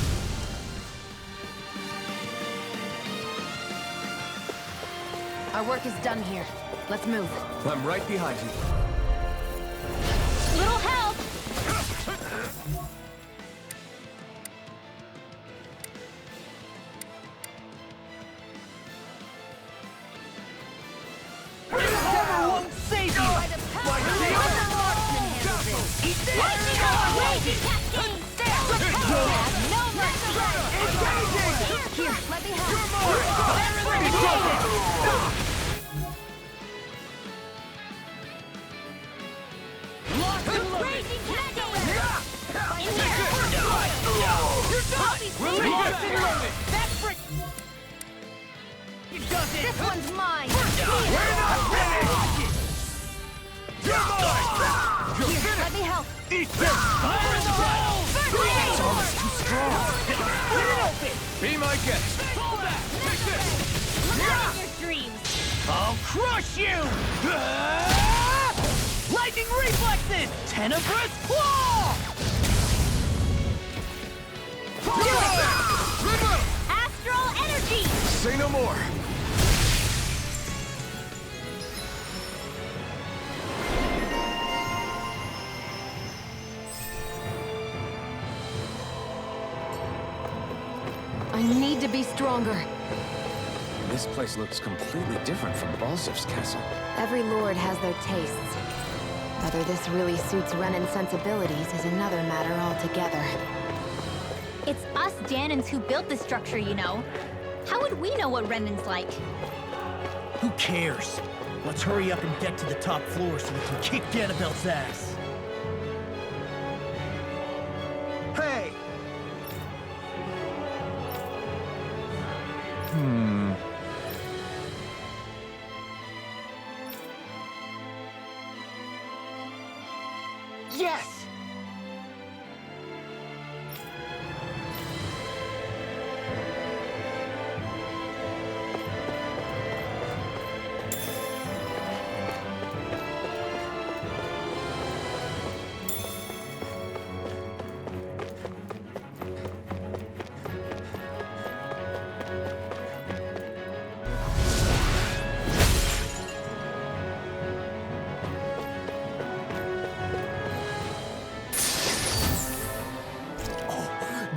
Our work is done here. Let's move. I'm right behind you. Little help! Never won't save you! Like the other marksman handles it. Eat this! Raging cascade! No mercy! Here, let me help. Raging cascade! You're done! That's for... This one's mine! We're not finished! You're mine! You're Here, finished! let me help. Eat this! Fire in the hole! It's almost too strong! Split it open! Be my guest! Hold that! Take this! Living your dreams! I'll crush you! Lightning reflexes! Tenebrous claw! Astral energy! Say no more! I need to be stronger. This place looks completely different from Balzer's castle. Every lord has their tastes. Whether this really suits Renan's sensibilities is another matter altogether. It's us Danans who built this structure, you know. How would we know what Renan's like? Who cares? Let's hurry up and get to the top floor so we can kick Ganabel's ass. Hey! Yes!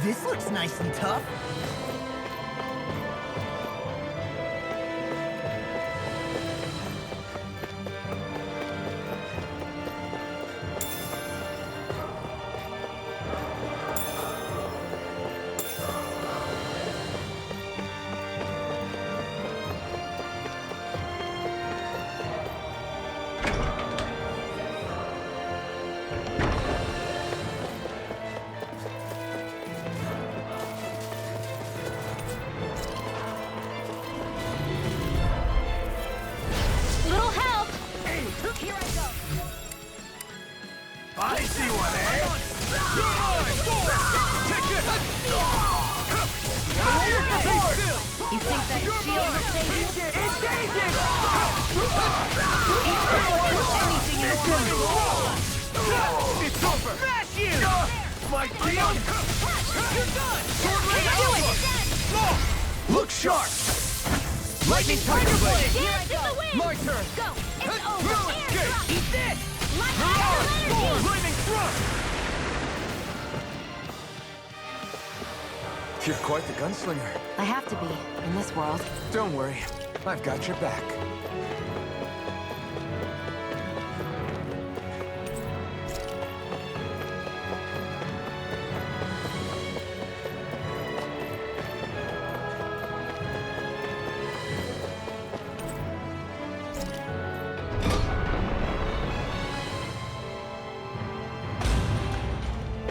This looks nice and tough. Little help! Here I go! I see one, eh? You're mine! Take it! You think that shield will save you? Engage it! Anything you want! It's over! Smash you! My deal! You're done! Do it! Look sharp! Lightning Tiger Blade! Here I go! My turn! Go! It's over! Escape! Air Eat this! Lightning energy! Lightning thrust! You're quite the gunslinger. I have to be, in this world. Don't worry, I've got your back.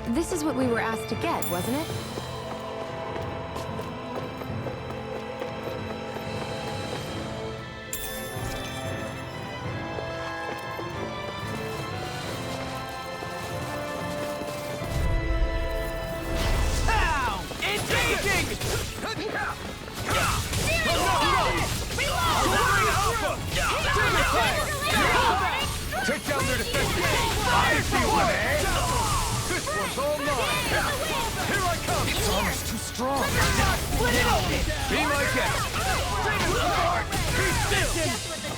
This is what we were asked to get, wasn't it? Take down their defenses! I see one, eh? This one's all mine! Here I strong. Split it open! Be my guest! Be still!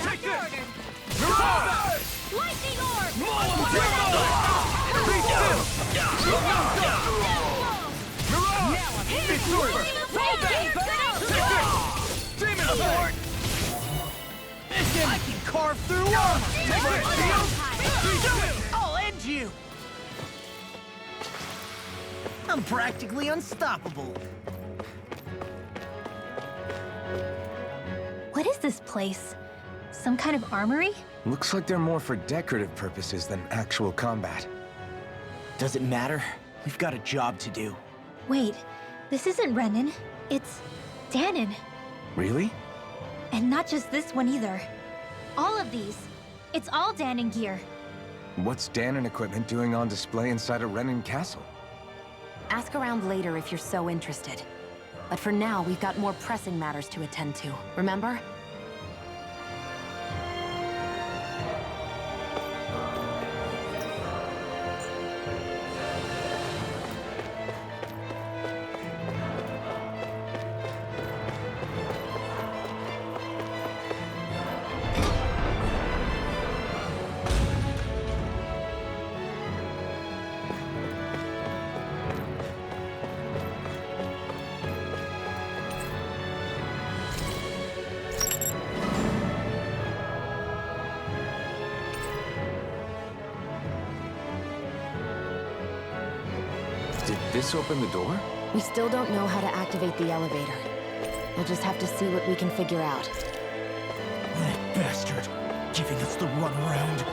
Take this! Mirage! Lightning orb! Be still! Mirage! Be super! Demon Sword! I can carve through armor! Take this! Be still! I'll end you! I'm practically unstoppable. What is this place? Some kind of armory? Looks like they're more for decorative purposes than actual combat. Does it matter? We've got a job to do. Wait, this isn't Renan. It's Danon. Really? And not just this one either. All of these. It's all Danon gear. What's Danon equipment doing on display inside a Renan castle? Ask around later if you're so interested. But for now, we've got more pressing matters to attend to, remember? Did this open the door? We still don't know how to activate the elevator. We'll just have to see what we can figure out. That bastard, giving us the runaround.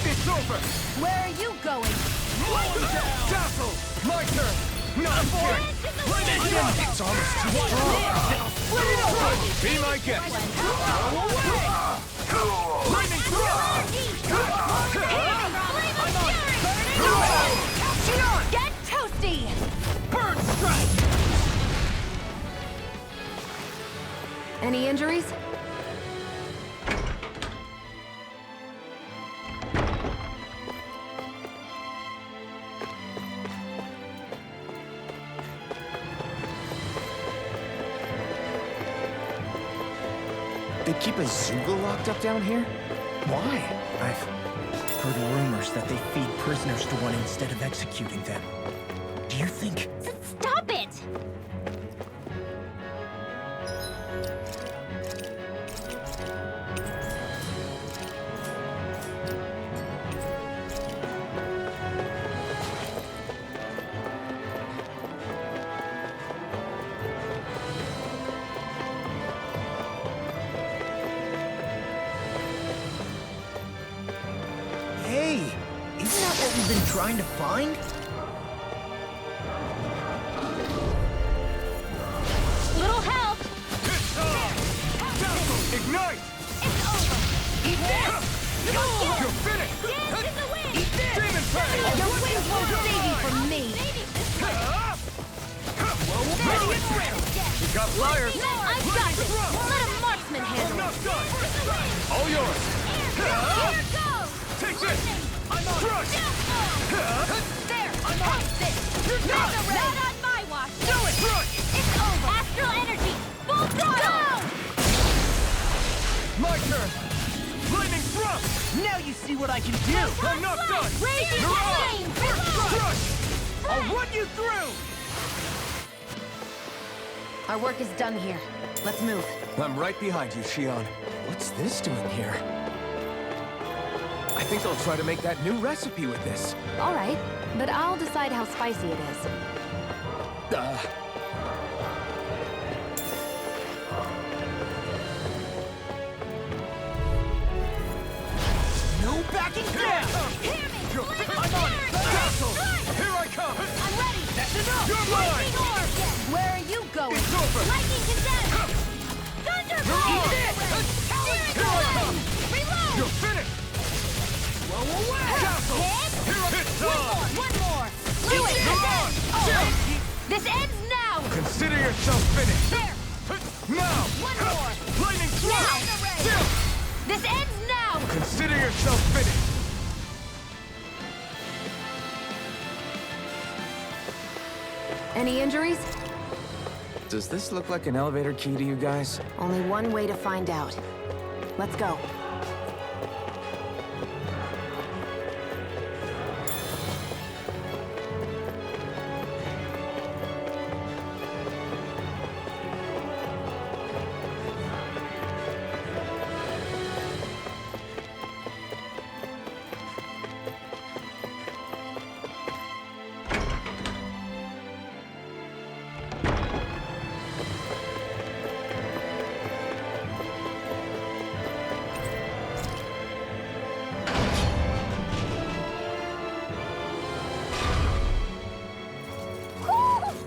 It's over! Where are you going? Castle! My turn! Not again! It's almost too strong. Be my guest! Lightning thrust! Get toasty! Bird strike! Any injuries? They keep a Zoogle locked up down here? Why? I've heard rumors that they feed prisoners to one instead of executing them. Do you think... Stop it! Hey, isn't that what we've been trying to find? Little help! It's on! Ignite! It's over! Eat this! You're finished! Dance in the wind! Eat this! Demon Prey! Your wings won't save you from me! Ready and ready! You got liars! I've got this! Let a marksman handle it! Not done! All yours! Here goes! Take this! I'm on! Crush! There! Post this! Not on my watch! Do it! Crush! It's over! Astral energy! Full throttle! My turn! Lightning thrust! Now you see what I can do! I'm not done! Raging flame! Crush! I'll run you through! Our work is done here. Let's move. I'm right behind you, Shion. What's this doing here? I think I'll try to make that new recipe with this. All right, but I'll decide how spicy it is. No backing down! Hear me! You're Flame I'm on it! of Castle! Strike! Here I come! I'm ready! That's enough! You're mine! Lightning orb! Where are you going? It's over! Lightning condensed! Thunderbolt! Eat it! Here I come! Reload! You're finished! Blow away! Castle! Here I It's on! One more! You're on! Chill! This ends now! Consider yourself finished! There! Now! One more! Lightning strike! Now! Chill! This ends now! Consider yourself finished! Any injuries? Does this look like an elevator key to you guys? Only one way to find out. Let's go.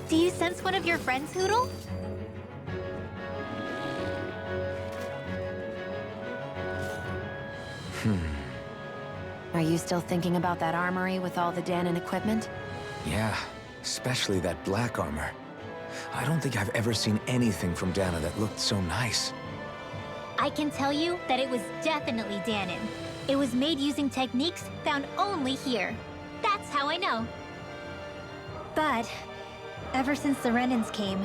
Do you sense one of your friends, Hoodle? Are you still thinking about that armory with all the Danon equipment? Yeah, especially that black armor. I don't think I've ever seen anything from Dana that looked so nice. I can tell you that it was definitely Danon. It was made using techniques found only here. That's how I know. But ever since the Renans came,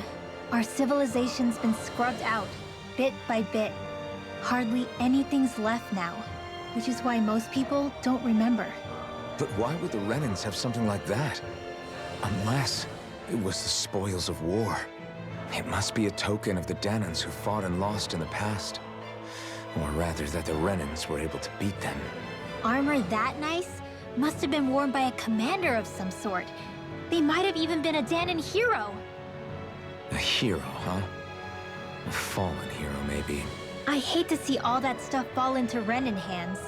our civilization's been scrubbed out, bit by bit. Hardly anything's left now, which is why most people don't remember. But why would the Renans have something like that? Unless it was the spoils of war. It must be a token of the Danans who fought and lost in the past. Or rather, that the Renans were able to beat them. Armor that nice must have been worn by a commander of some sort. They might have even been a Danon hero. A hero, huh? A fallen hero, maybe. I hate to see all that stuff fall into Renan hands,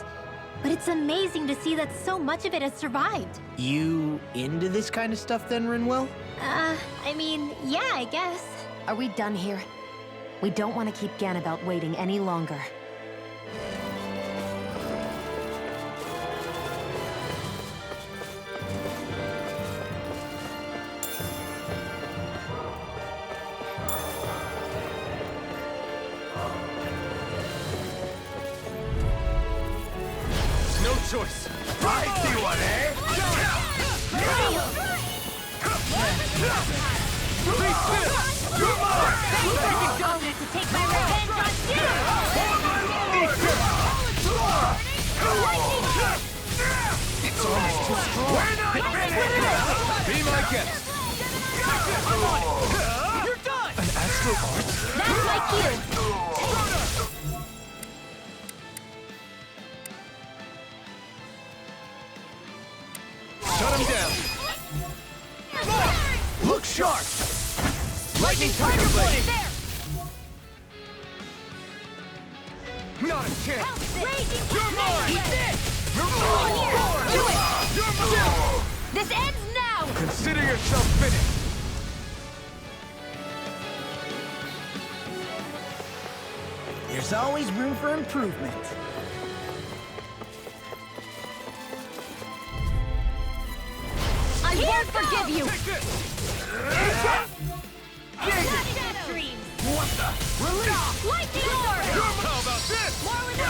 but it's amazing to see that so much of it has survived. You into this kind of stuff then, Rinwell? I mean, yeah, I guess. Are we done here? We don't want to keep Ganabelt waiting any longer. No choice! I see one, eh? Be still! You're mine! I'm confident to take my revenge on you! It's almost too strong. We're not finished! Be my guest! You're done! An astral art? That's my cue. Shut him down! Look sharp! Lightning Tiger Blade! Not a chance! You're mine! You're mine! This ends now! Consider yourself finished! There's always room for improvement. I won't forgive you! What the? Release! Lightning orb! How about this? More with the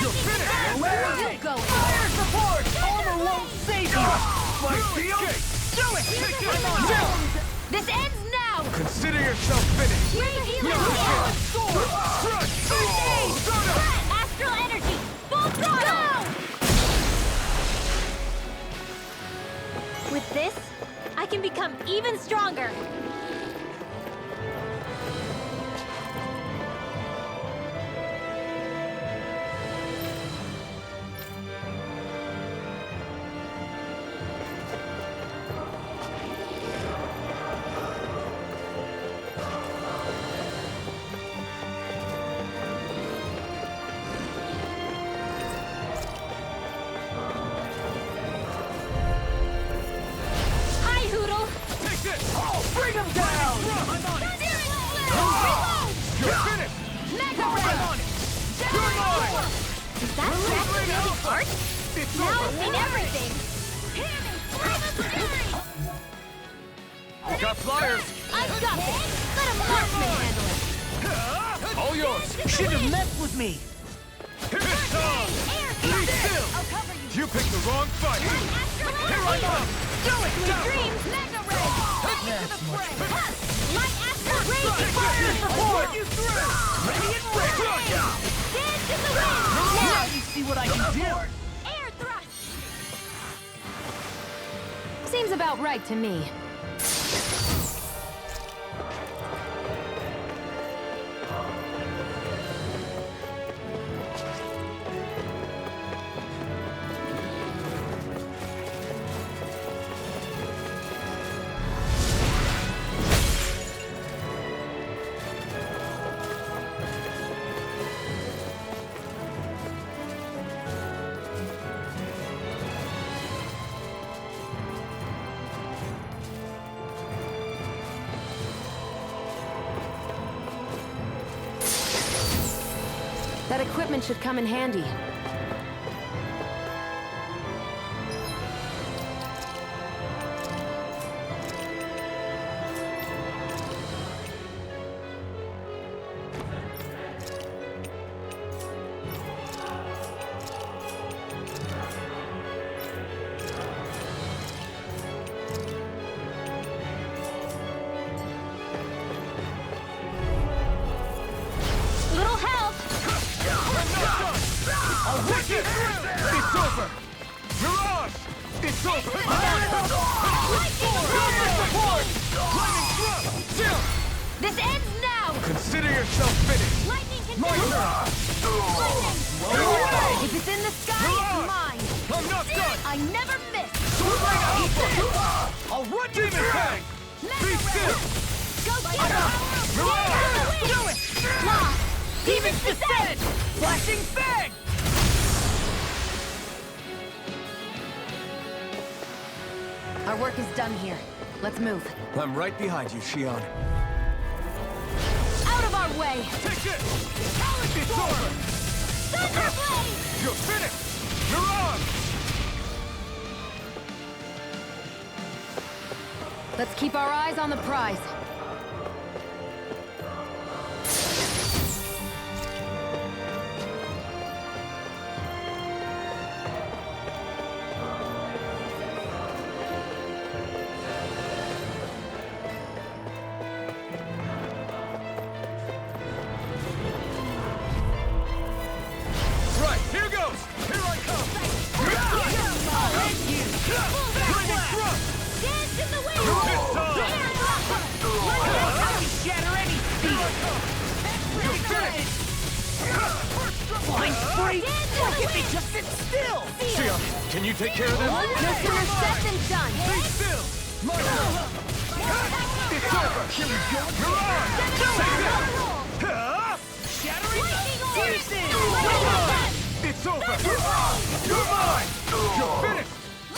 You're finished! Where are you going? Fire support! Armor won't save you! My deal? Do it! I'm on down! This ends now! Consider yourself finished! Astral energy! Full throttle! With this, I can become even stronger. It's Now over! I've seen everything! Hear me! Flame of fury! Got flyers! I've got this! Let a marksman handle it! All yours! Should have messed with me. It's time! Air Be thrust! still! I'll cover you! You picked the wrong fight! Astral Here I come! Do it! Sweet dreams! Mega ray! That's much better. Light astral rage! Fire support! You through! Ready and ready. Dance in the wind! Now you see what I can do. Air thrust! Seems about right to me. That equipment should come in handy. Little help! I'll wreck it! It's over! Mirage! It's over! Lightning thrust! Chill! This ends now! Consider yourself finished! Lightning can My turn! Lightning! If it's in the sky, it's mine! I'm not done! I never miss! Sword Alpha! I'll run Demon Fang! Be still! Go get her! Mirage! Do it! Lost! Demons descend! Flashing fang. Our work is done here. Let's move. I'm right behind you, Shion. Out of our way! Take this! It's over! Thunderblade! You're finished! Mirage! Let's keep our eyes on the prize. Right, here goes! Here I come! Lightning thrust! Dance in the wind! It's time! Shatter any speed. You're finished! Flying spree. Look at me, just sit still. Shion, can you take care of them? No sooner said than done. Be still! My turn! It's over! Here we go! Mirage! Take that! Shattering piercing. It's over! You're mine! You're finished!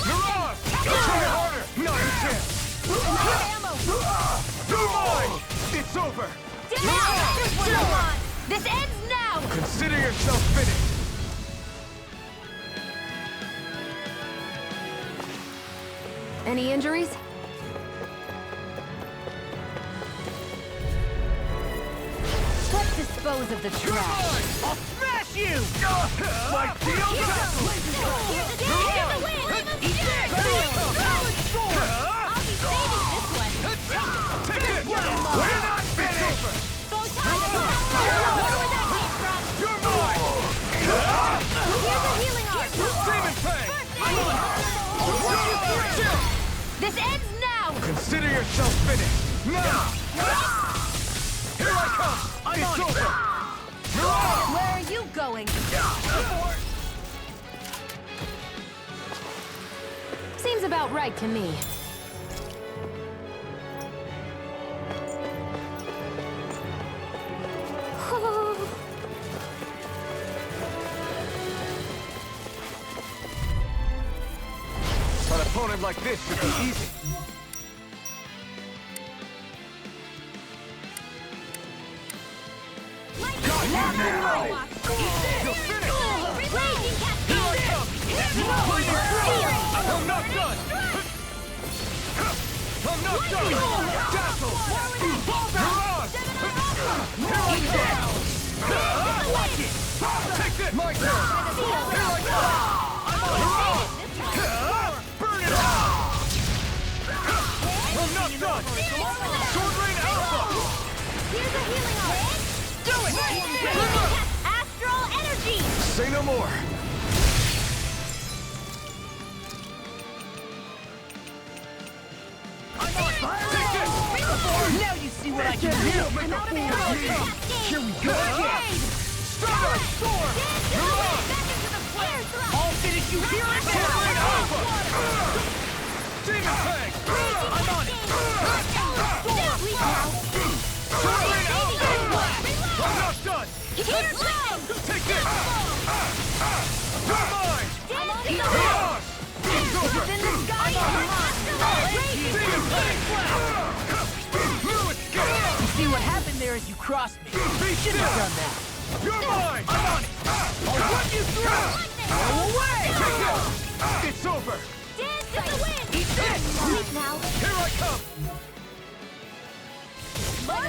Mirage! Try harder! Not a chance! You're mine! It's over! This ends now! Consider yourself finished! Any injuries? Let's dispose of the trash. I'll smash you. My deal tackle! Take it! We're not finished! You're mine! Demon Fang! This ends now! Consider yourself finished! Now! Here I come! It's over! Mirage! Where are you going? Seems about right to me. An opponent like this should be easy. You're finished! Raging Cascade! I'm not done! I'm not done! Dazzle! Mirage! Here I come! Watch it! Take this! My turn! Here I come! Mirage! Burn it out! I'm not done! Sword Rain Alpha! Here's a healing art. Do it! Astral energy. Say no more! I'm on fire! Take this! Now you see what I can do! I'm out of ammo. Here we go again! Starlight Storm! Mirage! I'll finish you here and Sword now! Rain Alpha! Demon Tank! I'm on it! Sword Rain Alpha! I'm not done! Take this! You're mine! Mirage! It's over! Demon Tank! Blue escape! You see what happened there as you crossed me? Shouldn't have done that! You're mine! I'm on it! I'll run you through! Go away! Take this! It's over! Dance in the wind. Eat this! Leave now. Here I come!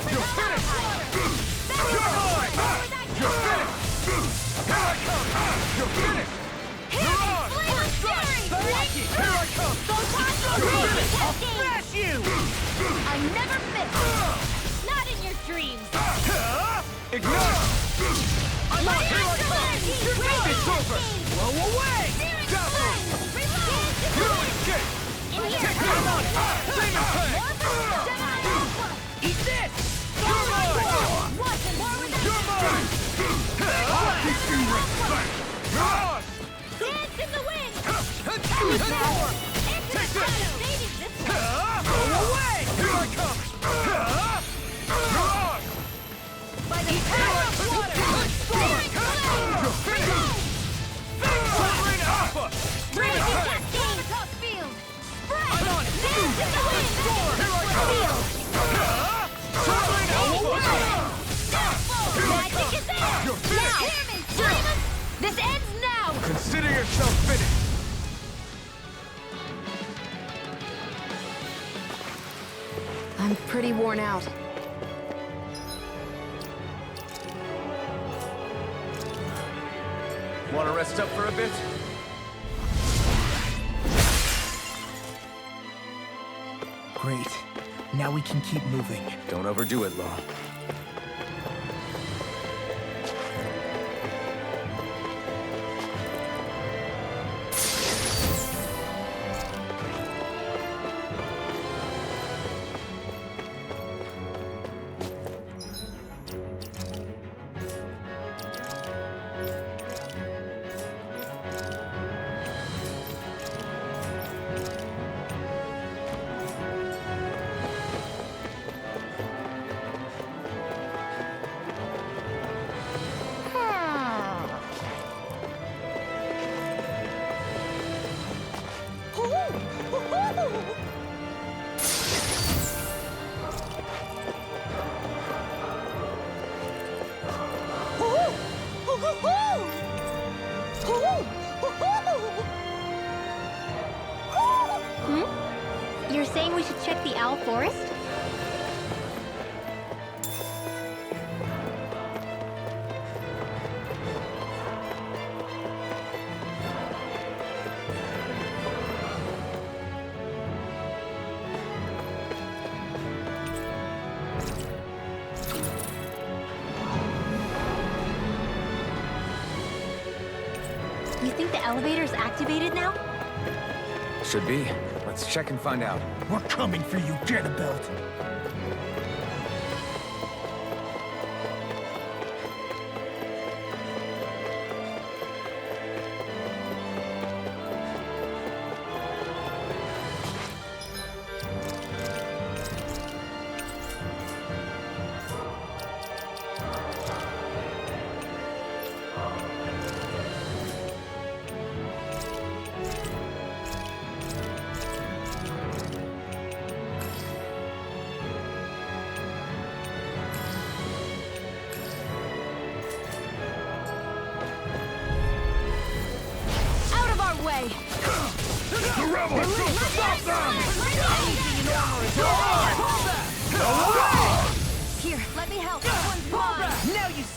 You're finished! You're mine! You're finished! Here I come! You're finished! Mirage! Here I come! You're finished! I'll smash you! I never miss. Not in your dreams. Ignite! I'm on! Here I come! It's over! Blow away! Dazzle! You escape! Take this! Demon Tank! Eat this! You're mine! You're mine! Mirage! Dance in the wind. Take this! Go away! Here I come! Mirage! By the power of water. You're finished! Sword Rain Alpha! Demon Tank! Field. I'm on it! Dance in the wind. Here I come! Sword Rain Alpha! Magic is there. You're finished! Hear me, Dreamers. This ends now. Consider yourself finished! I'm pretty worn out. Want to rest up for a bit? Great. Now we can keep moving. Don't overdo it, Law. You're saying we should check the Owl Forest? You think the elevator's activated now? Should be. Let's check and find out. We're coming for you, Janabelt.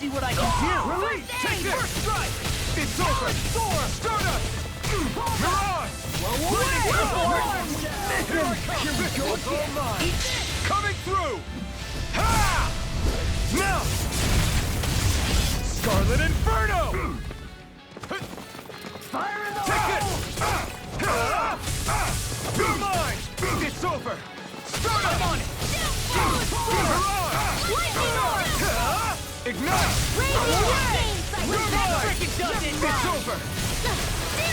see what I can do! Release! Take it! First strike! It's over! Storm! Stardust! Mirage! Here we go again! Coming through! Ha! Now! Scarlet Inferno! Fire in the Take it! You're mine! It's over! Start up on it! Mirage! Ignite! You're mine! It's over!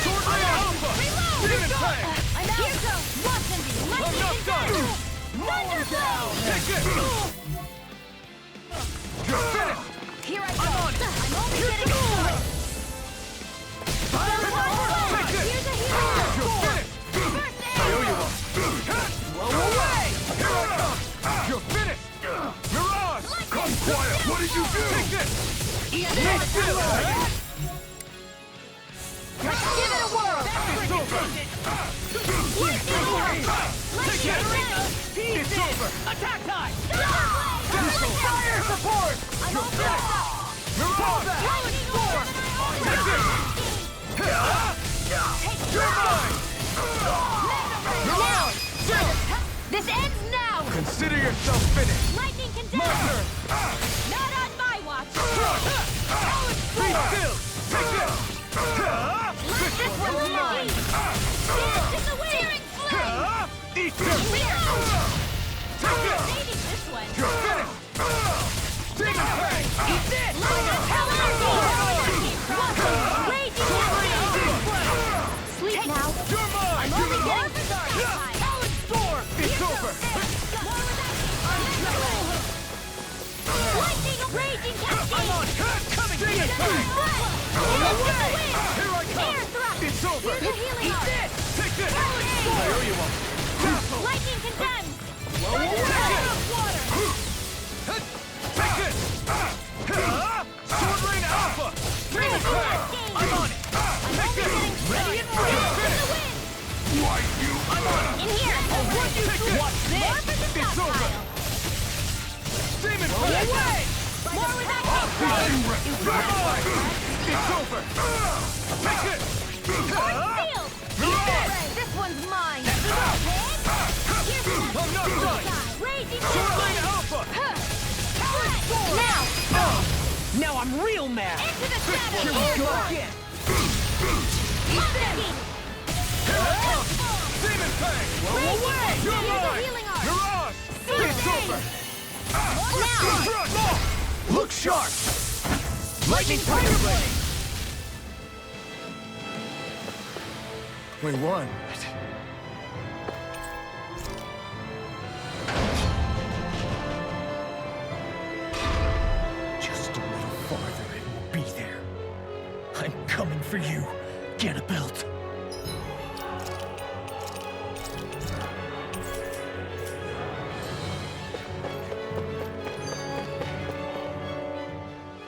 Sword Ray Alpha! Demon Fang! Here goes! Watson! I'm not done! Thunderbolt! Take it! You're finished! Here I go! I'm only getting started! Fire in the heart! Take it! Here's a hero! You're finished! First I owe you one! Blow away! Here I come! You're finished! Mirage! Come quiet! What did you do? Take it! Stay still! Give it a whirl! It's over! Take it! It's over! Attack time! Fire support! You're finished! Mirage! Take it! You're mine! Mirage! This ends now! Consider yourself finished! Lightning My condemned! turn! Not on my watch! Be still! Take it! This one's mine! Dance in the wind! Searing flame! Eat this! Take it! Saving this one! You're finished! Demon Fang! Eat this! Sleep now! You're mine! I'm only getting started! Talon Storm! It's over! Lightning raging cascade! I'm on it! Coming! Demon Fang! Away! Here I come! Air thrust! It's over! Here's a healing Eat art. this! Take this! I owe you one! Castle! Lightning condemned! Take it! Water! Take it! Sword Rain Alpha! Demon Fang! I'm on it! Take this! Ready and ready! Why you? I'm on it! In here! Take it! What's this? It's over! Demon Fang! Away! More with that It's over! Take it! field! This one's mine! I'm not done! Raging Sword Lane Alpha! Now! Now I'm real mad! Into the shadows! Here we go again! Demon Fang! Away! You're Here's a mine! healing art! Mirage! It's over! Now! Look sharp! Lightning Tiger Blade! We won. Just a little farther and we'll be there. I'm coming for you. Get a belt.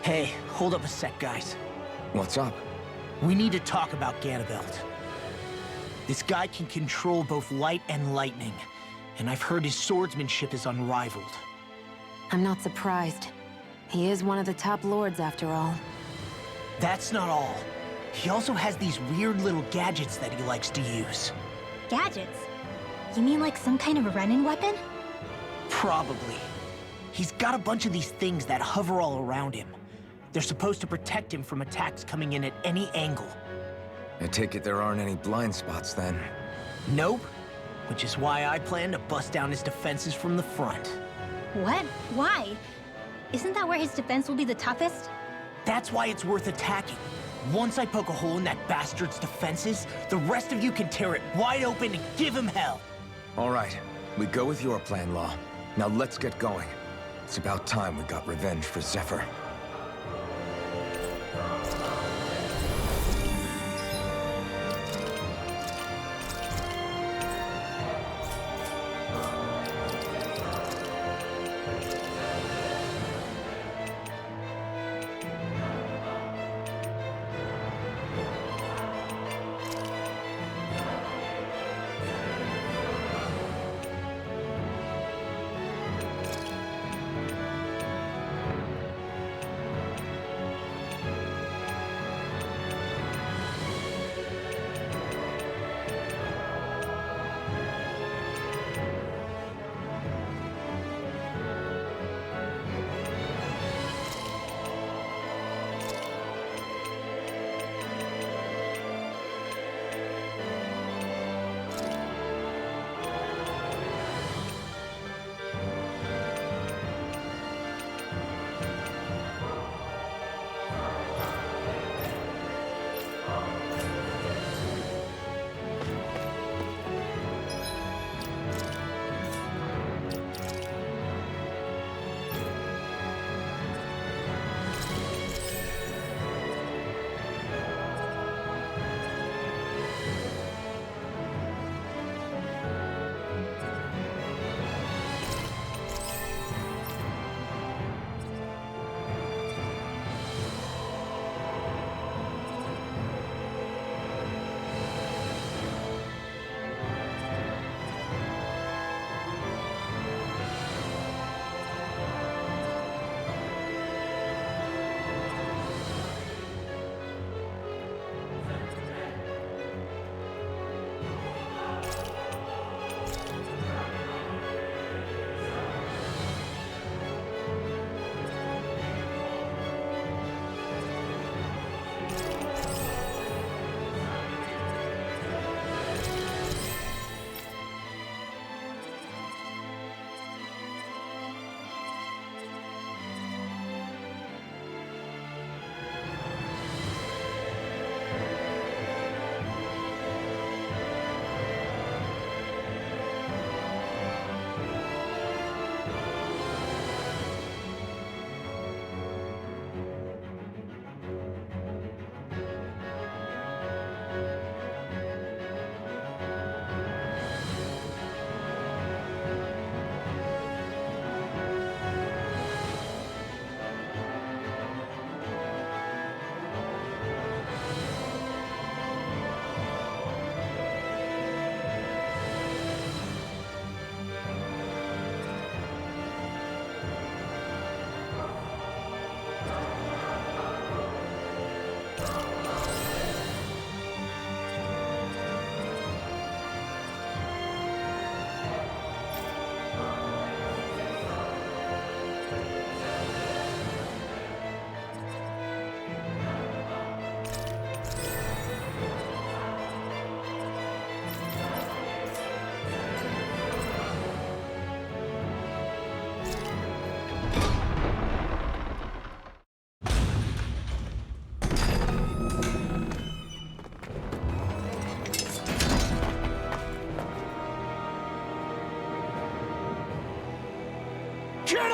Hey, hold up a sec, guys. What's up? We need to talk about Ganabelt. This guy can control both light and lightning, and I've heard his swordsmanship is unrivaled. I'm not surprised. He is one of the top lords, after all. That's not all. He also has these weird little gadgets that he likes to use. Gadgets? You mean like some kind of a run-in weapon? Probably. He's got a bunch of these things that hover all around him. They're supposed to protect him from attacks coming in at any angle. I take it there aren't any blind spots then. Nope. Which is why I plan to bust down his defenses from the front. What? Why? Isn't that where his defense will be the toughest? That's why it's worth attacking. Once I poke a hole in that bastard's defenses, the rest of you can tear it wide open and give him hell. All right, we go with your plan, Law. Now let's get going. It's about time we got revenge for Zephyr.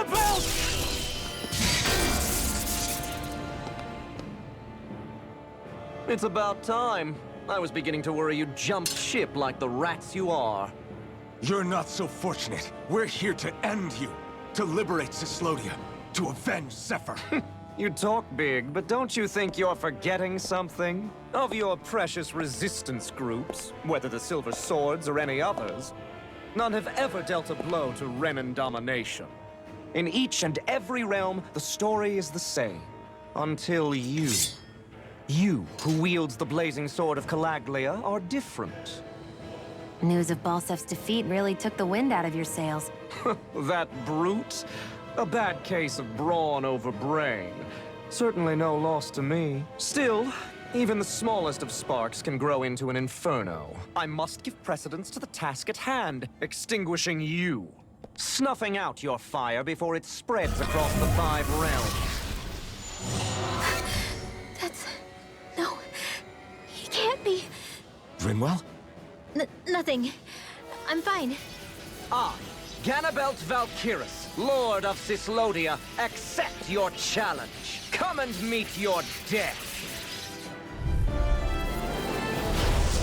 Ganabelt! It's about time. I was beginning to worry you'd jumped ship like the rats you are. You're not so fortunate. We're here to end you. To liberate Cyslodia. To avenge Zephyr. You talk big, but don't you think you're forgetting something? Of your precious resistance groups, whether the Silver Swords or any others, none have ever dealt a blow to Renan domination. In each and every realm, the story is the same. Until you. You, who wields the blazing sword of Calaglia, are different. News of Balsef's defeat really took the wind out of your sails. That brute? A bad case of brawn over brain. Certainly no loss to me. Still, even the smallest of sparks can grow into an inferno. I must give precedence to the task at hand, extinguishing you. Snuffing out your fire before it spreads across the 5 realms. No. He can't be. Rinwell? Nothing. I'm fine. I, Ganabelt Valkyrus, Lord of Cyslodia, accept your challenge. Come and meet your death.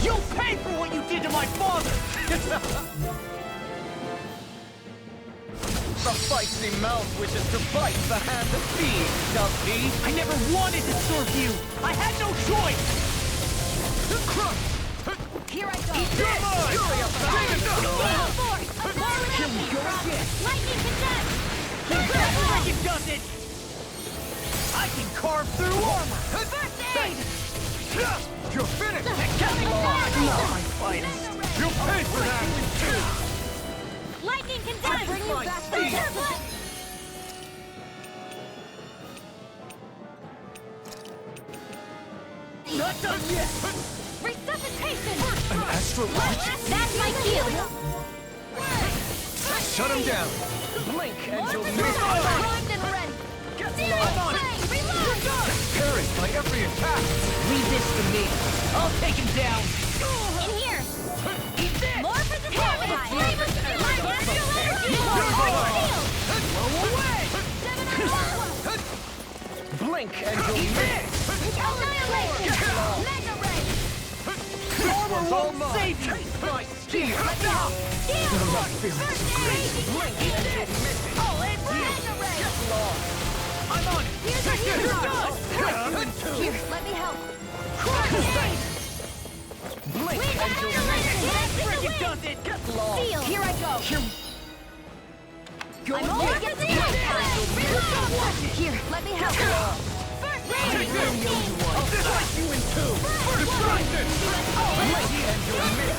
You'll pay for what you did to my father! The feisty mouth wishes to bite the hand that feeds, does he? I never wanted to serve you! I had no choice! Here I go. You're mine! Here we go again. Lightning condemned. That's like it does it! I can carve through armor! First aid. You're finished! Not my finest! You'll pay for that! Lightning condemned. Bring you back to the Not done yet! resuscitation. An astral watch? That's my cue. Shut him down! Blink and you'll miss. Primed and ready. I'm on it! Reload. Parried by every attack! Leave this to me! I'll take him down! In here. Eat this! More for the sacrifice. Flame of steel. Blow away! Blink and you'll miss. Annihilation. Mega ray. Armor won't save you! My steel. I'm not feeling so great. Blink and you'll miss it. I'll aim for you! Mega ray. I'm on it! Here's a healing arm. Here, let me help. Blink and you'll miss. Frickin' does it! Get lost! Steel. Here I go. Go I'm over again! the Reload. Here, let me help. First aid. I'll slice you in two! Surprise it! Blink and you'll miss.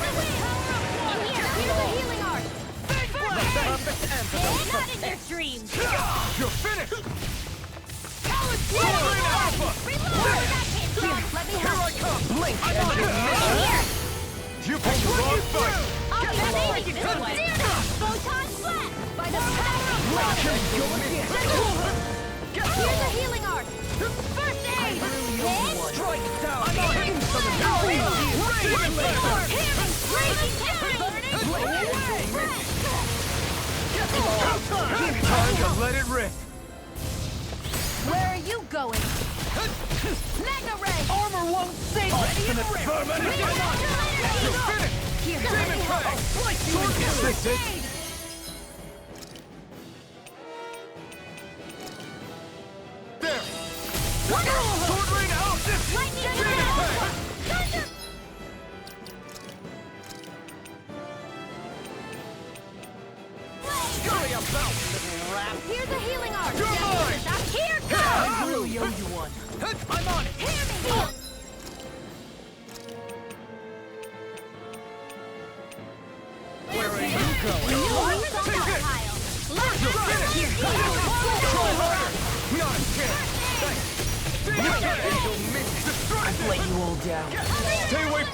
In here, here's a healing art. Perfect antidote. Not in your dreams. You're finished! Reload. Here, let me help. Blink and you'll miss. Here. You picked the wrong fight! I'll be saving this one. Photon flat. By the power of Blink water. and you'll miss. Here's a healing art. First aid. Hit. Strike down. Raging Time to let it rip! Where are you going? Mega ray. Armor won't save you! Here, let me help. Slice you in two! That's it! There! Sword rain out! Lightning thunder. Scurry about, little rat. Here's a healing art. You're mine. Here goes. I really owe you one. I'm on it! Hear me. Where are you going? Take it! Here. Try harder! Not a chance! Blink and you'll miss. Distracted! Let you all down. Stay away!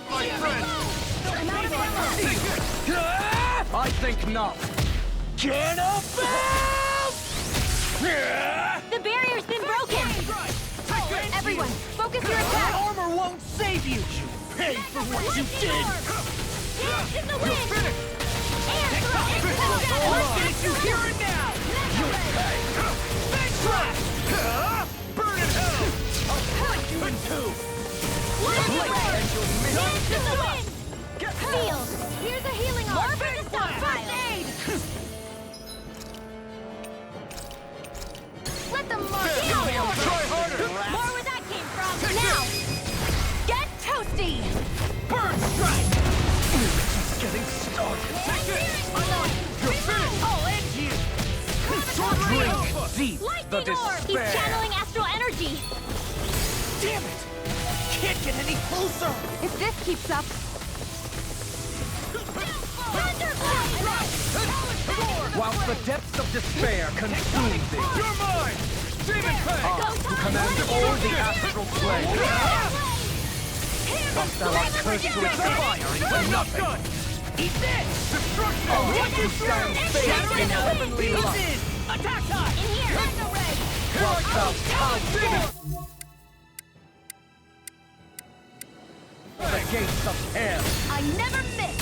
My friend! I think not. The barrier's been broken. Everyone, focus your attack. Armor won't save you! You pay for what you did! Dance in the wind. Let's you here and now! Burn in hell! I'll cut you in two! Feel! Here's a healing arm! More for the stockpile! Let them mark! Try harder! More where that came from! Now! Get toasty! Burn strike! Just getting started! Take this! I'm on! You're finished! I'll end you! Drink deep the Lightning orb! despair! He's channeling astral energy! Damn it! Can't get any closer! If this keeps up... Whilst the depths of despair consume thee, You're mine! Demon Fang! who command all the astral plane, once thou art cursed with fire into nothing, Eat this! Destruction! I'll let you stand faded in heavenly light. Attack time! In here! Whilst thou Demon! the gates of hell. I never miss!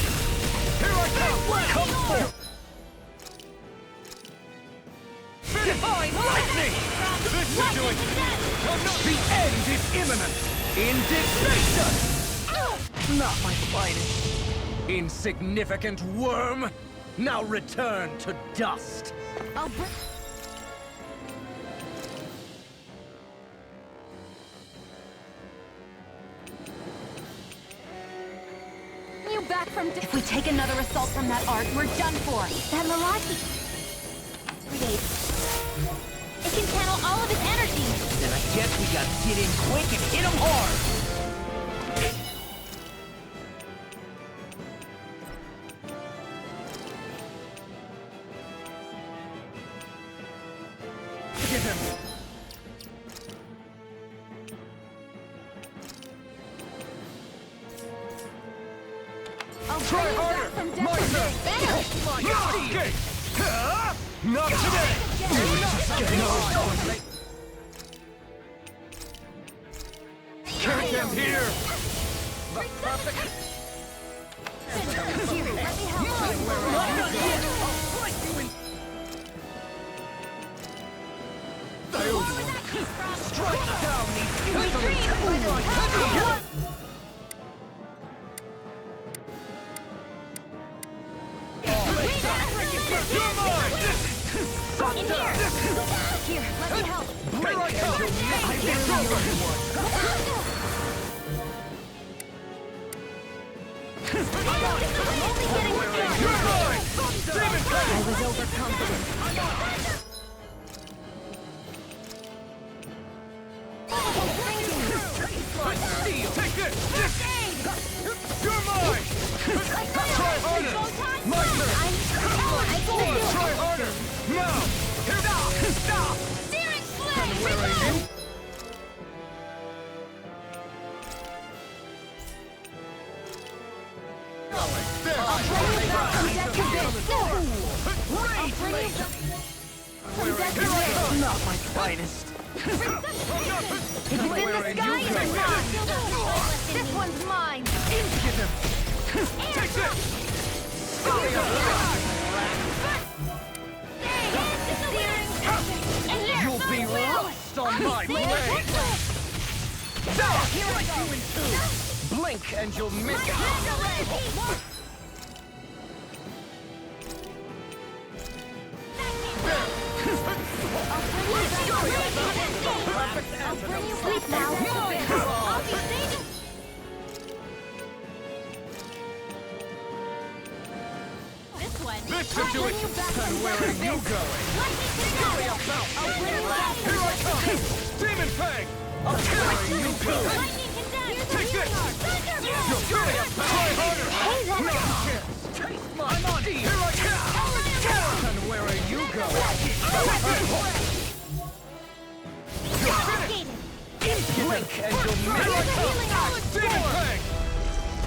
Here I come! Come forth! Divine lightning! This is doing... The end is imminent! Indignation! Not my finest. Insignificant worm! Now return to dust! I'll bring... You back from... If we take another assault from that art, we're done for. That Milwaukee... It can channel all of his energy! Then I guess we gotta get in quick and hit him hard! Get him! I'll Try bring you harder! back from death My from turn! better! Okay! Not today! Can't get here! Here, let me help Strike down these You're mine! In here! Here, let me help! Here I come! It's over! You're mine! Demon I was overconfident. Take this! You're mine! Try harder! My turn! Try harder! Now! Stop! Steering flame! Where are you? Not my finest. Is it in the sky or not? This one's mine! Take this! You'll be rust on my blade! Here I go in two! Blink and you'll miss it! Sleep now! I'll be safe! This one! This should do it! And where are you going? Here I come! Demon Fang! I'll kill you too! Take this! You're finished! Try harder! I'm on Here I come! And where are you going? You're finished! Blink and you'll miss it! Demon Fang!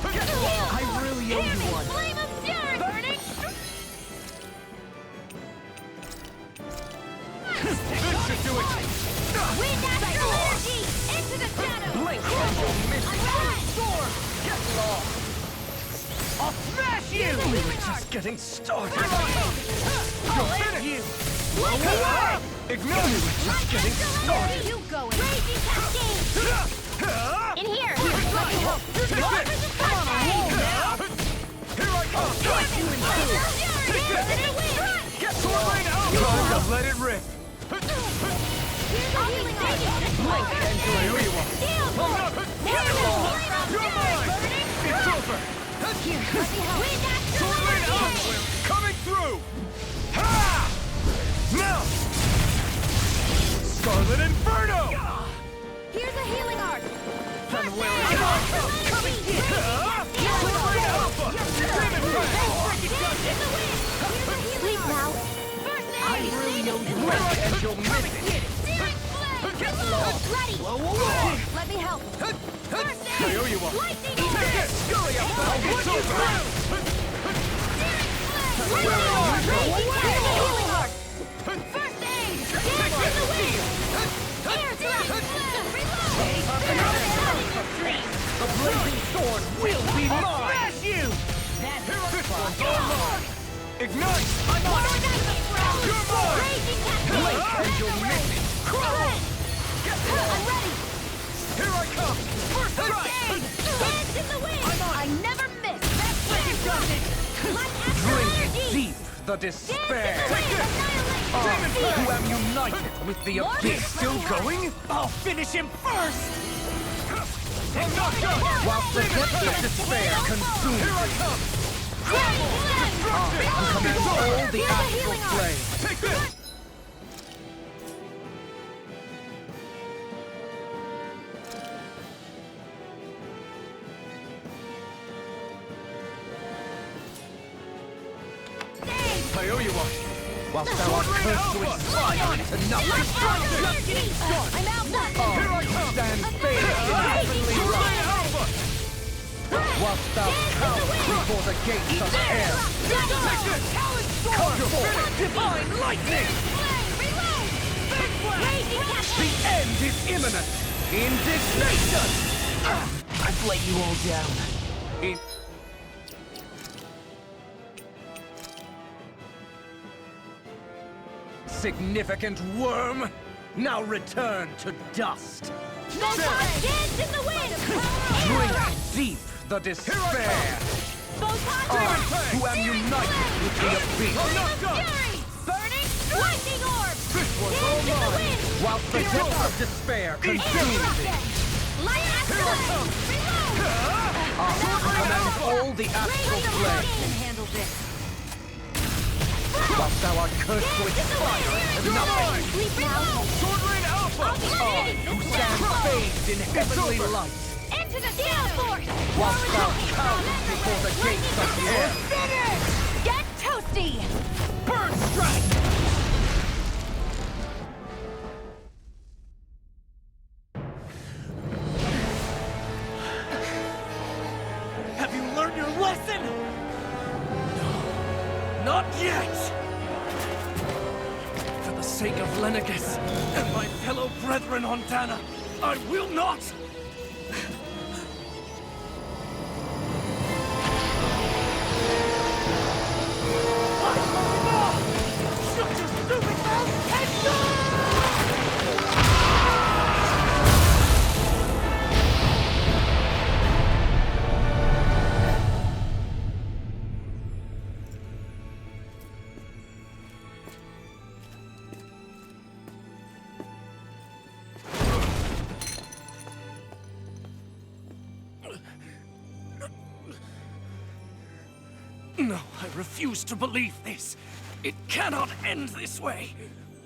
I really owe you one. Flame of fury! Burning! This should do it! Wind astral energy! Into the shadow! Blink and you'll miss it! Alright! Sword! I'll smash you! only we're just getting started. You're finished! Ignore me, we're just getting started. You going? Raging cascade! In here! Let me help! Come on, now! Here I come! Get sword rain out! Time to let it rip. Here's a healing arm! Blink and enjoy who you are. You're mine! It's over! Here, let me help! Sword rain out! Coming through! Ha! Now! Scarlet Inferno! Here's a healing arc! From where it coming here! Sword rain alpha! Demon Sleep now! I really know you well, and you'll miss it! Get lost! Ready! Let me help! I owe you one! Lightning Eat this! Scurry up! I'll get you! Healing arc! First aid! Dance in the wind! Air thrust! The blazing sword will be mine! Smash you! Ignite! I'm on! You're mine! Raging cascade! Blink and you'll miss it! Get I'm ready! Here I come! First strike! Dance in the wind! I never miss! That's Like you got it! like Astral Drink energy! deep the despair. Annihilate! I, who am united with the abyss, still going? I'll finish him first! I'm not done! Whilst the depths of despair consume Here I come! I command all the astral flame. Take this! I owe you one. Whilst thou art cursed to expire into nothing. I'm out! Here I come! Stand faded in heavenly Sword light. rain alpha! Whilst thou cowers before the gates of hell. Take this! Come forth, divine lightning! The end is imminent! Indignation! I've let you all down. In significant worm, now return to dust. Dance in the wind! Drink deep the despair. I, who am united with the abyss. I'm not done! Burning lightning orb! This one's all Dance in the mine! wind! Whilst the depths of despair consume thee. Light Astral! I command all the astral flame. Handle this. Whilst thou art cursed to expire into nothing. Sleep now! Sword rain alpha! I, who stand bathed in heavenly light. Into the gale force! Whilst thou cowers before the gates of hell. Finish! Get toasty! Burn strike! Have you learned your lesson? No, not yet! For the sake of Lenegis and my fellow brethren on Dana, I will not! Shut your stupid mouth and go! No, I refuse to believe this. It cannot end this way.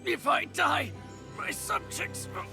If I die, my subjects will...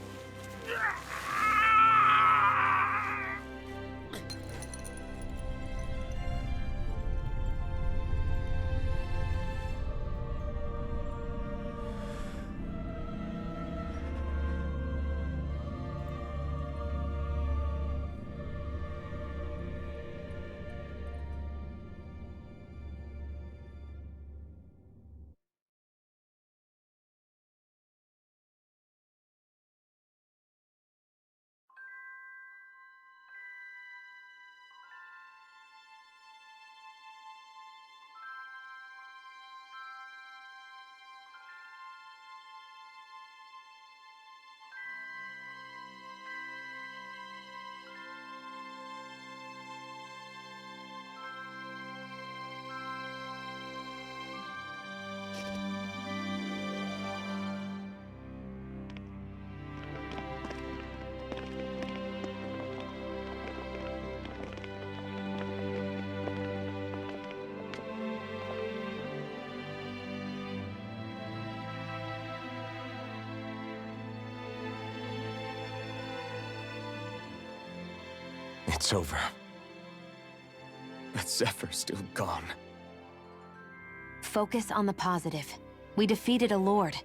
It's over. But Zephyr's still gone. Focus on the positive. We defeated a lord,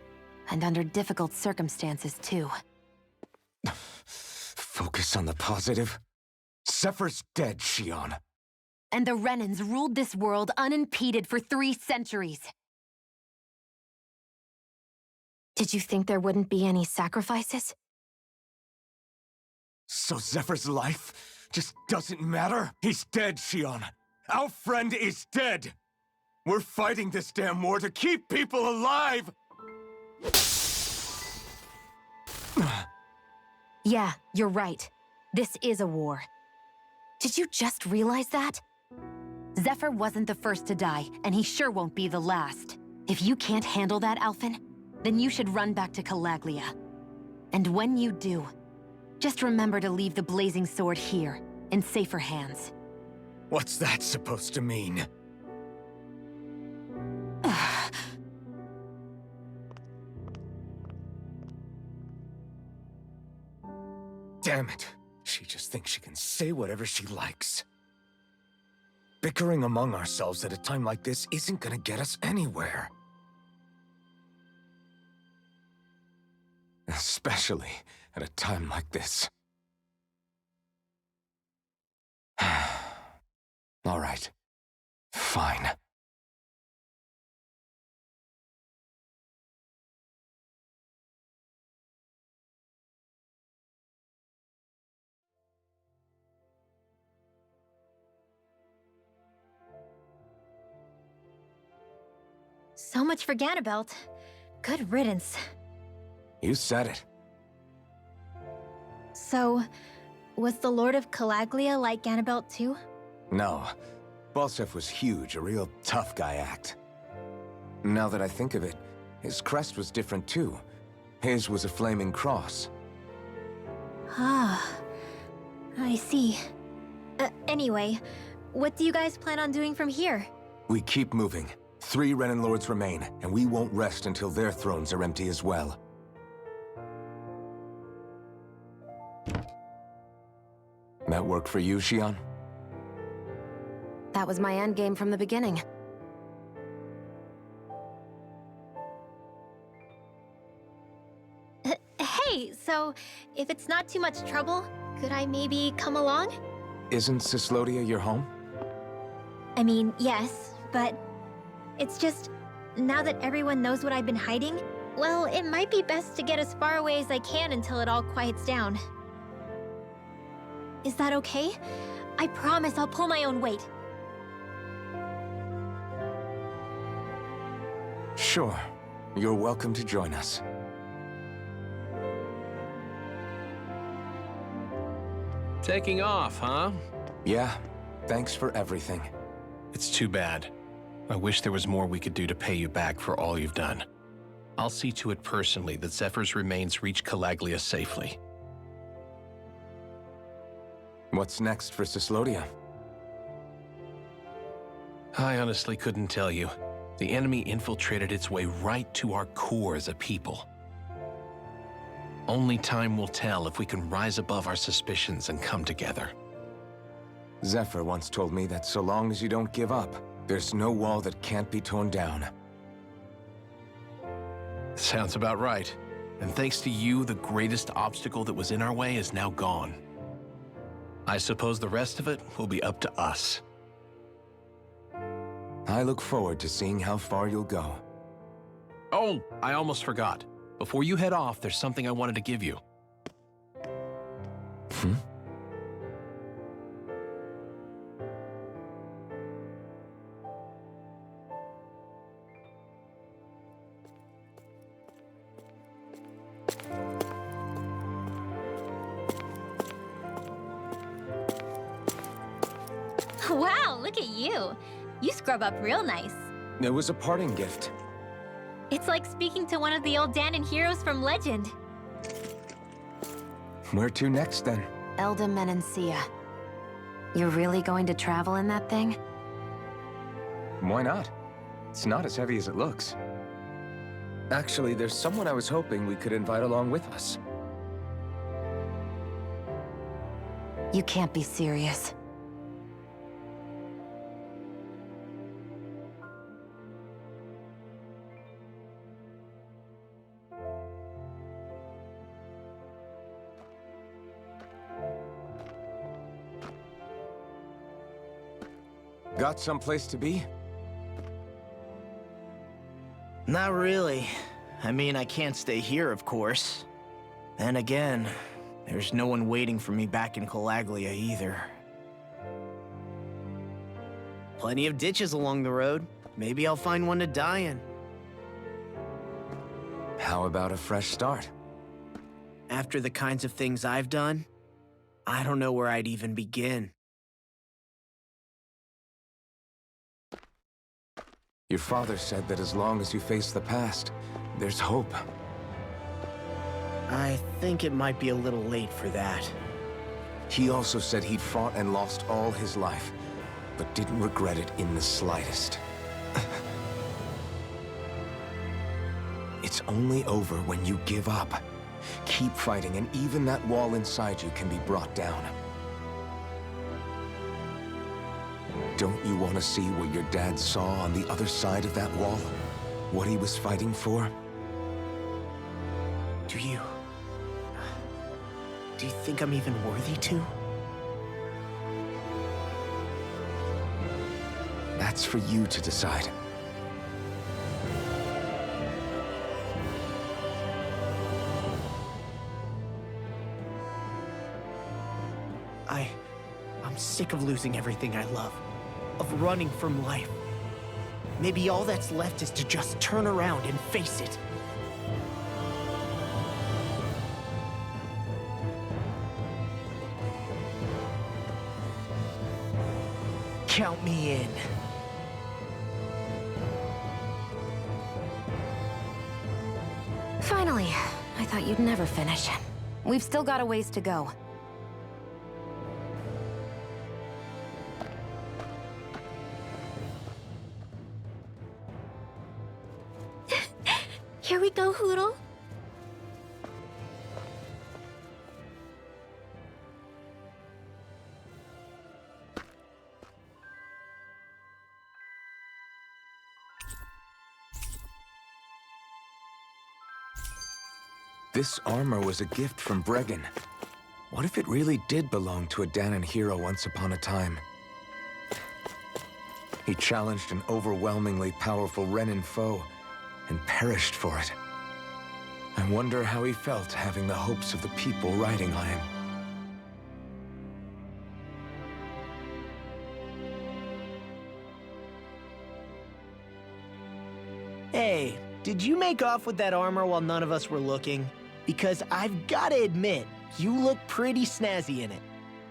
and under difficult circumstances, too. Focus on the positive? Zephyr's dead, Shion. And the Renans ruled this world unimpeded for 3 centuries. Did you think there wouldn't be any sacrifices? So Zephyr's life just doesn't matter? He's dead, Shion. Our friend is dead. We're fighting this damn war to keep people alive! Yeah, you're right. This is a war. Did you just realize that? Zephyr wasn't the first to die, and he sure won't be the last. If you can't handle that, Alphen, then you should run back to Calaglia. And when you do, just remember to leave the blazing sword here, in safer hands. What's that supposed to mean? Damn it. She just thinks she can say whatever she likes. Bickering among ourselves at a time like this isn't gonna get us anywhere. Especially at a time like this. All right. Fine. So much for Ganabelt. Good riddance. You said it. So, was the Lord of Calaglia like Ganabelt too? No. Balsef was huge, a real tough guy act. Now that I think of it, his crest was different too. His was a flaming cross. Ah, I see. Anyway, what do you guys plan on doing from here? We keep moving. 3 Renan Lords remain, and we won't rest until their thrones are empty as well. That work for you, Shion? That was my endgame from the beginning. Hey, so if it's not too much trouble, could I maybe come along? Isn't Cyslodia your home? I mean, yes, but it's just, now that everyone knows what I've been hiding, well, it might be best to get as far away as I can until it all quiets down. Is that okay? I promise I'll pull my own weight. Sure. You're welcome to join us. Taking off, huh? Yeah. Thanks for everything. It's too bad. I wish there was more we could do to pay you back for all you've done. I'll see to it personally that Zephyr's remains reach Calaglia safely. What's next for Cyslodia? I honestly couldn't tell you. The enemy infiltrated its way right to our core as a people. Only time will tell if we can rise above our suspicions and come together. Zephyr once told me that so long as you don't give up, there's no wall that can't be torn down. Sounds about right. And thanks to you, the greatest obstacle that was in our way is now gone. I suppose the rest of it will be up to us. I look forward to seeing how far you'll go. Oh, I almost forgot. Before you head off, there's something I wanted to give you. Wow, look at you. You scrub up real nice. It was a parting gift. It's like speaking to one of the old Danon heroes from legend. Where to next, then? Elda Menancia. You're really going to travel in that thing? Why not? It's not as heavy as it looks. Actually, there's someone I was hoping we could invite along with us. You can't be serious. Got someplace to be? Not really. I mean, I can't stay here, of course. Then again, there's no one waiting for me back in Calaglia either. Plenty of ditches along the road. Maybe I'll find one to die in. How about a fresh start? After the kinds of things I've done, I don't know where I'd even begin. Your father said that as long as you face the past, there's hope. I think it might be a little late for that. He also said he'd fought and lost all his life, but didn't regret it in the slightest. It's only over when you give up. Keep fighting, and even that wall inside you can be brought down. Don't you want to see what your dad saw on the other side of that wall? What he was fighting for? Do you think I'm even worthy to? That's for you to decide. I'm sick of losing everything I love. Of running from life. Maybe all that's left is to just turn around and face it. Count me in. Finally. I thought you'd never finish. We've still got a ways to go. Here we go, Hoodle. This armor was a gift from Bregan. What if it really did belong to a Danon hero once upon a time? He challenged an overwhelmingly powerful Renin foe, and perished for it. I wonder how he felt having the hopes of the people riding on him. Hey, did you make off with that armor while none of us were looking? Because I've gotta admit, you look pretty snazzy in it.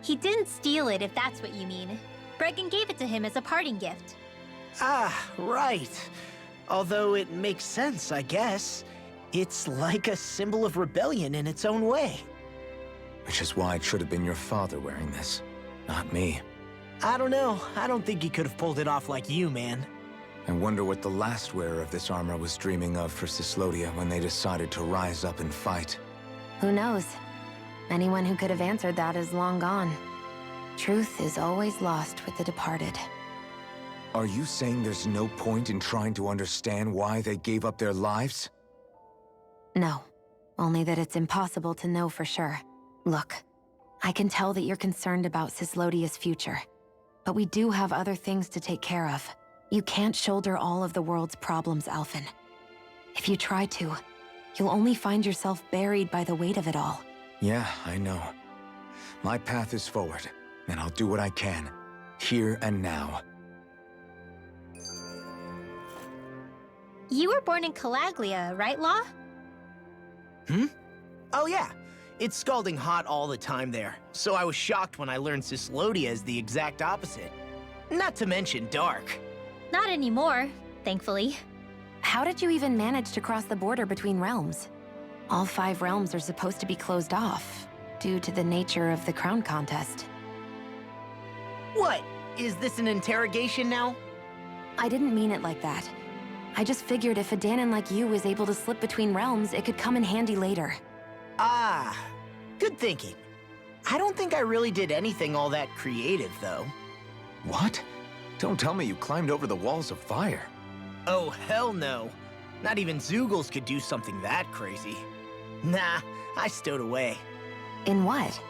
He didn't steal it, if that's what you mean. Bregan gave it to him as a parting gift. Ah, right. Although it makes sense, I guess. It's like a symbol of rebellion in its own way. Which is why it should have been your father wearing this, not me. I don't know. I don't think he could have pulled it off like you, man. I wonder what the last wearer of this armor was dreaming of for Cyslodia when they decided to rise up and fight. Who knows? Anyone who could have answered that is long gone. Truth is always lost with the departed. Are you saying there's no point in trying to understand why they gave up their lives? No. Only that it's impossible to know for sure. Look, I can tell that you're concerned about Cyslodia's future. But we do have other things to take care of. You can't shoulder all of the world's problems, Alphen. If you try to, you'll only find yourself buried by the weight of it all. Yeah, I know. My path is forward, and I'll do what I can, here and now. You were born in Calaglia, right, Law? Oh yeah. It's scalding hot all the time there, so I was shocked when I learned Cyslodia is the exact opposite. Not to mention dark. Not anymore, thankfully. How did you even manage to cross the border between realms? All 5 realms are supposed to be closed off, due to the nature of the crown contest. What? Is this an interrogation now? I didn't mean it like that. I just figured if a Danon like you was able to slip between realms, it could come in handy later. Ah, good thinking. I don't think I really did anything all that creative, though. What? Don't tell me you climbed over the walls of fire. Oh, hell no. Not even Zoogles could do something that crazy. Nah, I stowed away. In what?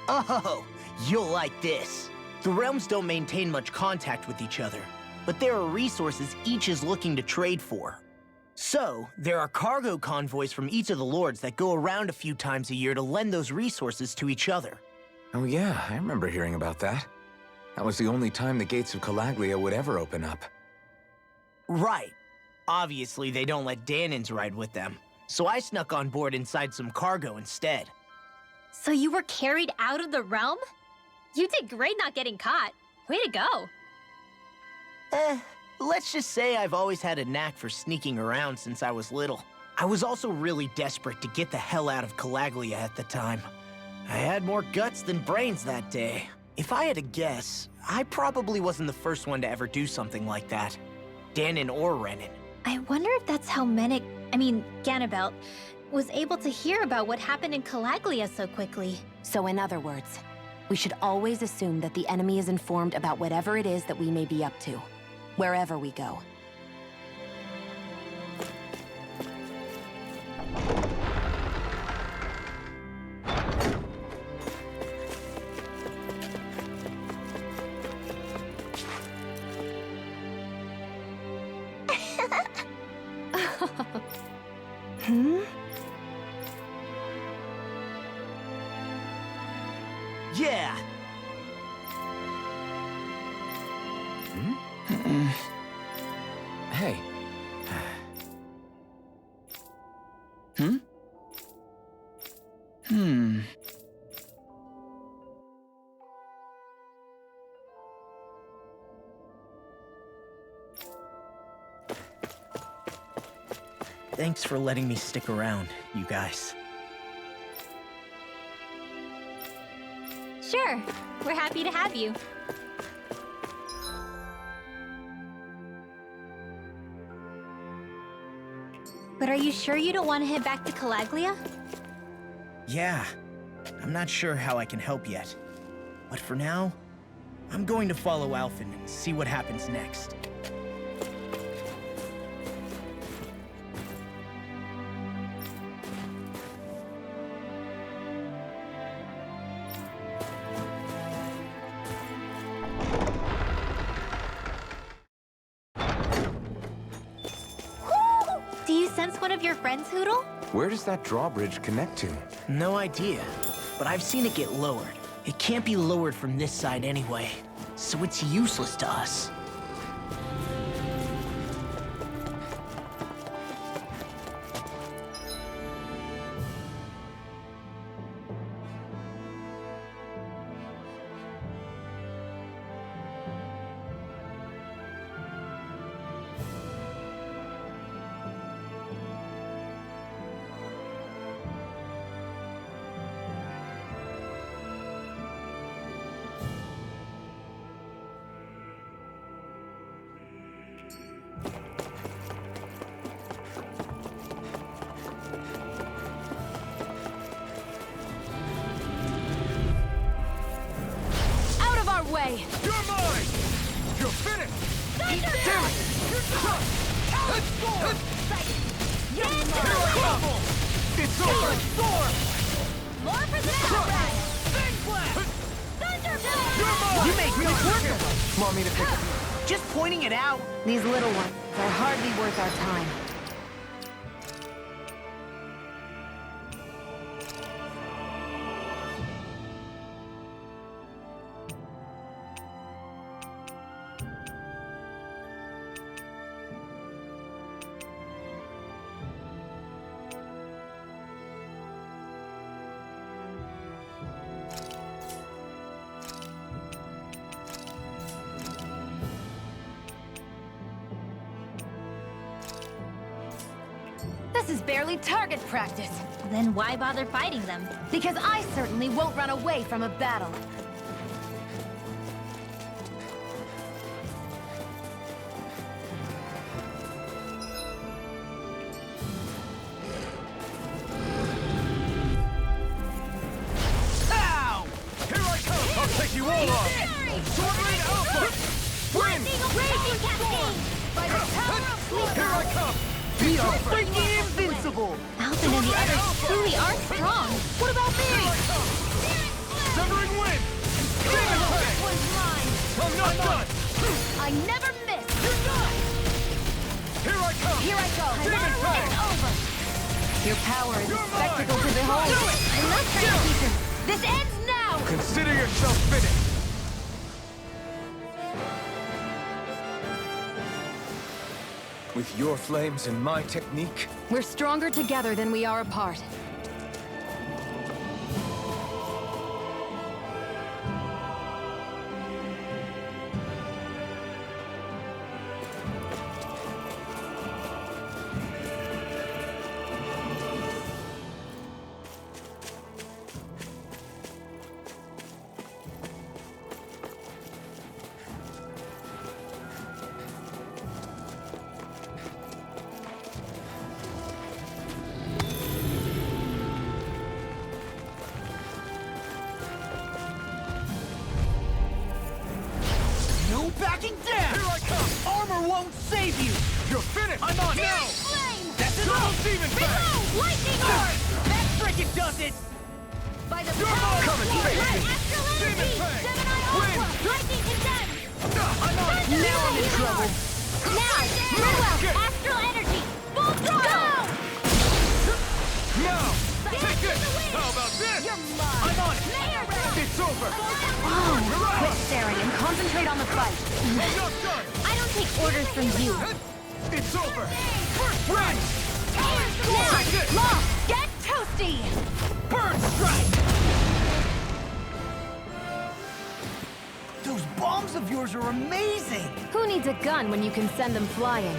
Oh, you'll like this. The realms don't maintain much contact with each other, but there are resources each is looking to trade for. So, there are cargo convoys from each of the lords that go around a few times a year to lend those resources to each other. Oh yeah, I remember hearing about that. That was the only time the gates of Calaglia would ever open up. Right. Obviously, they don't let Danins ride with them, so I snuck on board inside some cargo instead. So you were carried out of the realm? You did great not getting caught. Way to go. Let's just say I've always had a knack for sneaking around since I was little. I was also really desperate to get the hell out of Calaglia at the time. I had more guts than brains that day. If I had to guess, I probably wasn't the first one to ever do something like that. Danin or Renin. I wonder if that's how Ganabelt, was able to hear about what happened in Calaglia so quickly. So in other words, we should always assume that the enemy is informed about whatever it is that we may be up to, wherever we go. Yeah! Hey. Thanks for letting me stick around, you guys. Sure, we're happy to have you. But are you sure you don't want to head back to Calaglia? Yeah, I'm not sure how I can help yet. But for now, I'm going to follow Alphen and see what happens next. Do you sense one of your friends, Hootle? Where does that drawbridge connect to? No idea, but I've seen it get lowered. It can't be lowered from this side anyway, so it's useless to us. Way. You're mine! You're finished! Damn it! Let's go! It's over! More for that! Big blast! Thunderblast! You're mine! You make quick work of them! Want me to pick up? Just pointing it out. These little ones are hardly worth our time. This is barely target practice. Then why bother fighting them? Because I certainly won't run away from a battle. Ah! We are freaking invincible! Alvin and the others truly are strong. What about me? Severing wind! Demon Fang! One's mine. I'm not done! I never miss. You're done! Here I come! Here I go. Demon Fang! It's over. Your power is a You're spectacle mine! to behold. Do it! I'm not trying to keep this. This ends now. Consider yourself finished! With your flames and my technique, We're stronger together than we are apart. No backing down! Here I come! Armor won't save you! You're finished! I'm on now! Flame. That's Double enough! Demon Fang! Reload. Lightning orb. That frickin' does it! By the You're power mine. of Come and Lord, face me. Astral Demon energy. Fang. Gemini Wind. Ultra. Lightning condemned. I'm on it! Now I'm in trouble. Now, very well. Get. Astral energy. Full throttle. Now! Take Take this! the wind. How about this? You're mine. I'm on it! Mayor Red. It's over! Quit staring and concentrate on the fight. Not done! I don't take orders from you. It's over! First right! Now, Take this! Lost. Get toasty. Bird strike! Those bombs of yours are amazing! Who needs a gun when you can send them flying?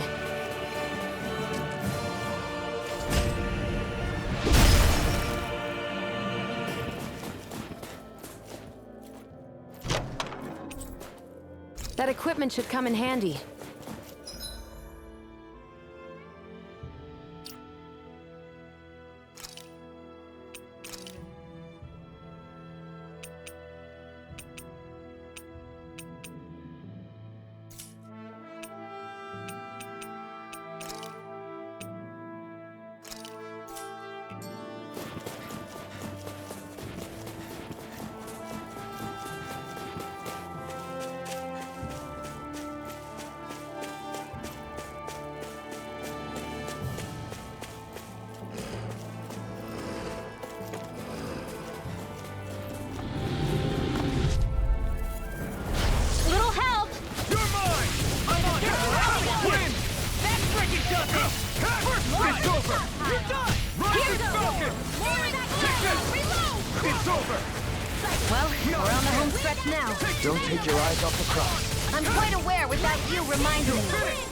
That equipment should come in handy. Little help. You're mine! I'm on it! Win! That frickin' does it! It's over! You're done. Rising Falcon! Take this! Reload. It's over! Well, we're on the home stretch now. don't take your eyes off the cross. I'm quite aware without you reminding me.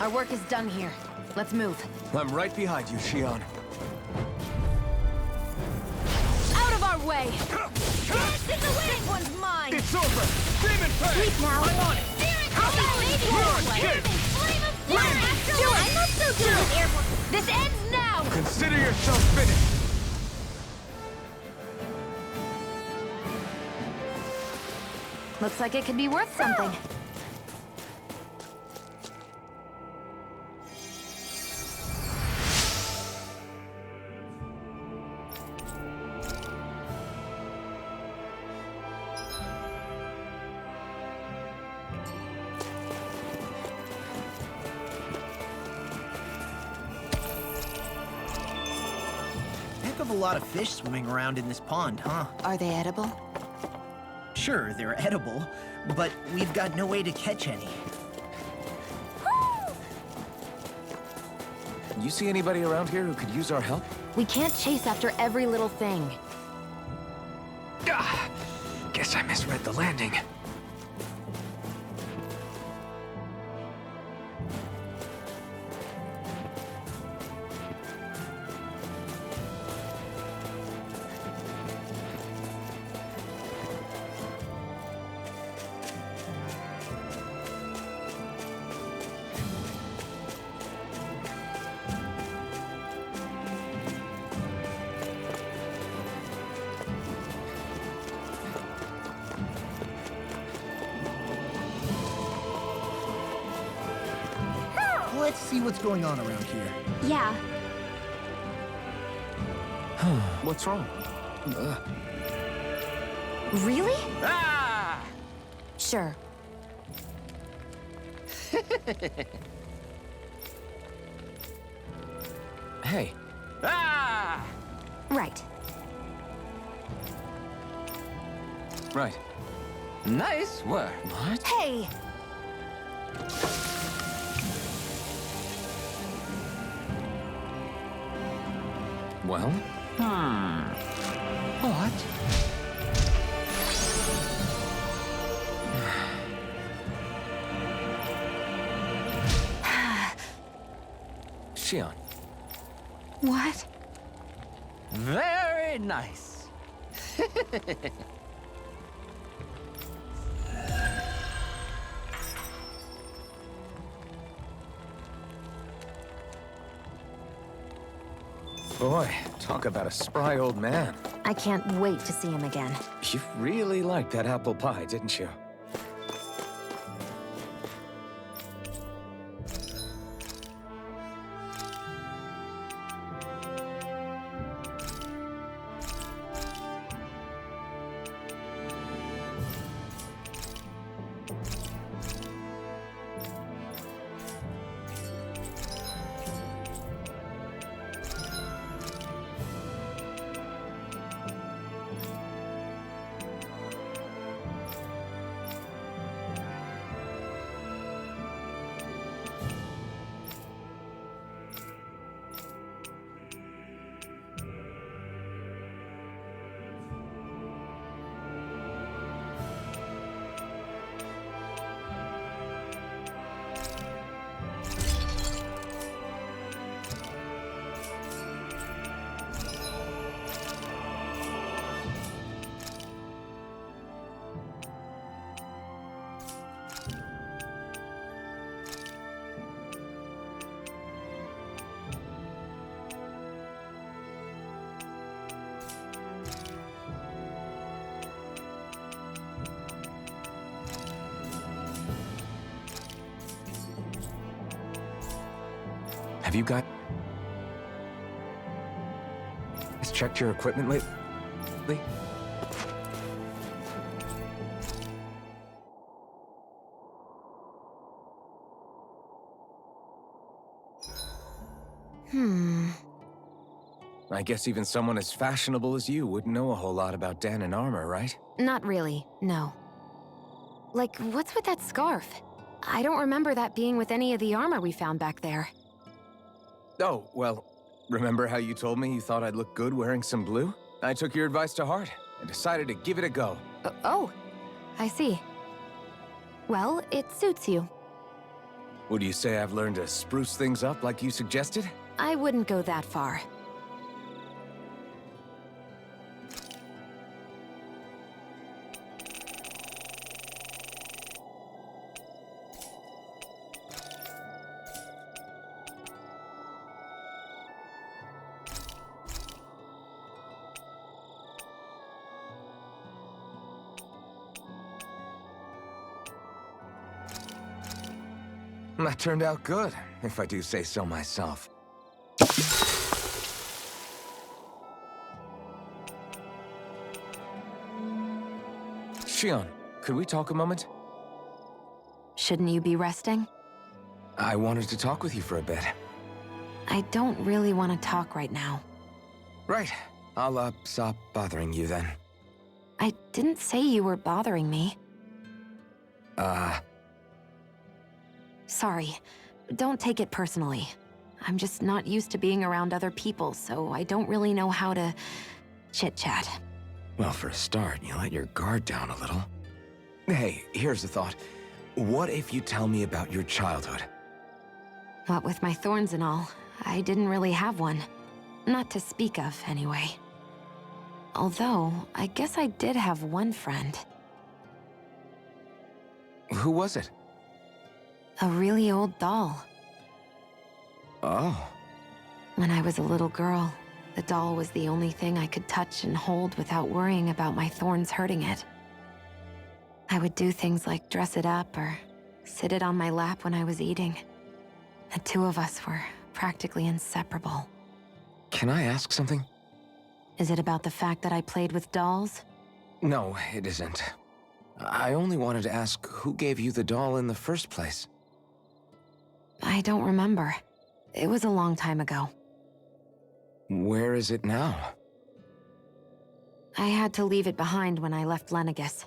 Our work is done here. Let's move. I'm right behind you, Shion. Out of our way. Dance in the wind. This one's mine. It's over! Demon Fang! Sleep now. I'm on it! How about maybe You're one? kidding. Flame of fire. Astral. I'm not so good with airborne. This ends now. Consider yourself finished! Looks like it could be worth something. Heck of a lot of fish swimming around in this pond, huh? Are they edible? Sure, they're edible, but we've got no way to catch any. You see anybody around here who could use our help? We can't chase after every little thing. Ah, guess I misread the landing. Let's see what's going on around here. Yeah. What's wrong? Really? Ah! Sure. Hey. Ah! Right. Right. Nice work. What? Hey! Well? What? Shion. What? Very nice. Boy, talk about a spry old man. I can't wait to see him again. You really liked that apple pie, didn't you? Have you got... Has checked your equipment lately? I guess even someone as fashionable as you wouldn't know a whole lot about Danon armor, right? Not really, no. Like, what's with that scarf? I don't remember that being with any of the armor we found back there. Oh, well, remember how you told me you thought I'd look good wearing some blue? I took your advice to heart and decided to give it a go. Oh, I see. Well, it suits you. Would you say I've learned to spruce things up like you suggested? I wouldn't go that far. That turned out good, if I do say so myself. Shion, could we talk a moment? Shouldn't you be resting? I wanted to talk with you for a bit. I don't really want to talk right now. Right. I'll, stop bothering you then. I didn't say you were bothering me. Sorry. Don't take it personally. I'm just not used to being around other people, so I don't really know how to chit-chat. Well, for a start, you let your guard down a little. Hey, here's a thought. What if you tell me about your childhood? What with my thorns and all, I didn't really have one. Not to speak of, anyway. Although, I guess I did have one friend. Who was it? A really old doll. Oh. When I was a little girl, the doll was the only thing I could touch and hold without worrying about my thorns hurting it. I would do things like dress it up or sit it on my lap when I was eating. The two of us were practically inseparable. Can I ask something? Is it about the fact that I played with dolls? No, it isn't. I only wanted to ask who gave you the doll in the first place. I don't remember. It was a long time ago. Where is it now? I had to leave it behind when I left Lenegus.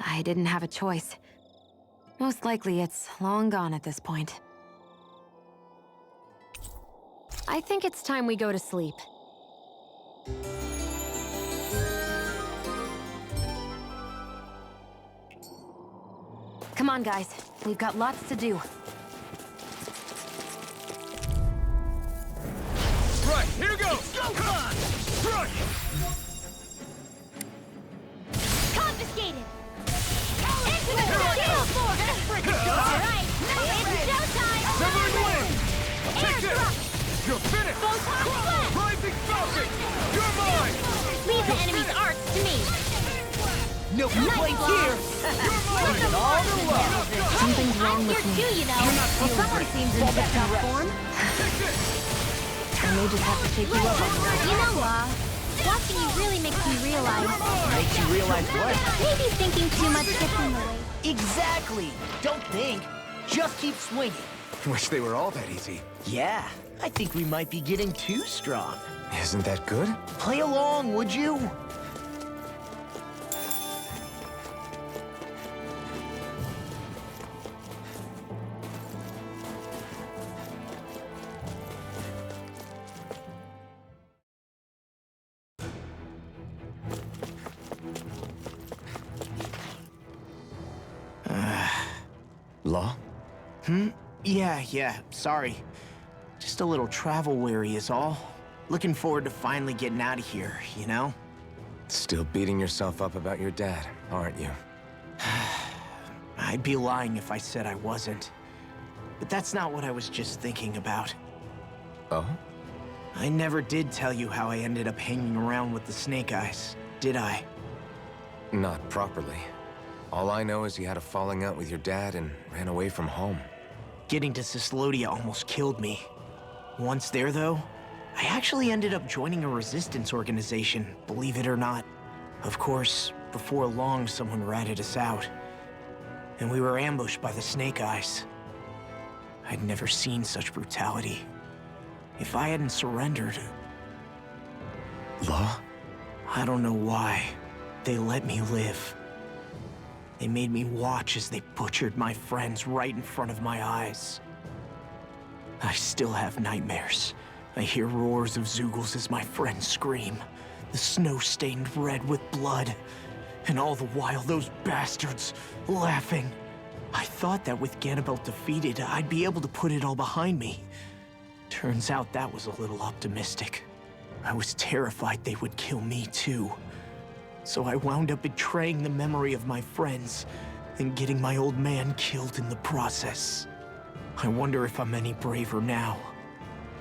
I didn't have a choice. Most likely it's long gone at this point. I think it's time we go to sleep. Come on, guys. We've got lots to do. Right, here goes! Go, on! Run! Confiscated! Into the kill force! Alright, it's showtime! Severing wind! Take this! Airdrop! You're finished! Photon blast! Rising Falcon! You're mine! Leave the enemy's arts to me! No complaints here! You're mine! All the love! Something's wrong I'm with here me. too, you know! Well, someone seems in tip-top form. Take this! I may just have to take you up on that. You know, Law, watching you really makes me realize Makes you realize what? maybe thinking too much gets in the way. Exactly! Don't think. Just keep swinging. Wish they were all that easy. Yeah, I think we might be getting too strong. Isn't that good? Play along, would you? Law? Yeah, sorry. Just a little travel weary is all. Looking forward to finally getting out of here, you know? Still beating yourself up about your dad, aren't you? I'd be lying if I said I wasn't. But that's not what I was just thinking about. Oh? I never did tell you how I ended up hanging around with the Snake Eyes, did I? Not properly. All I know is you had a falling out with your dad and ran away from home. Getting to Cyslodia almost killed me. Once there, though, I actually ended up joining a resistance organization, believe it or not. Of course, before long, someone ratted us out. And we were ambushed by the Snake Eyes. I'd never seen such brutality. If I hadn't surrendered... Law? I don't know why. They let me live. They made me watch as they butchered my friends right in front of my eyes. I still have nightmares. I hear roars of Zeugles as my friends scream. The snow stained red with blood. And all the while, those bastards laughing. I thought that with Ganabelt defeated, I'd be able to put it all behind me. Turns out that was a little optimistic. I was terrified they would kill me too. So I wound up betraying the memory of my friends and getting my old man killed in the process. I wonder if I'm any braver now.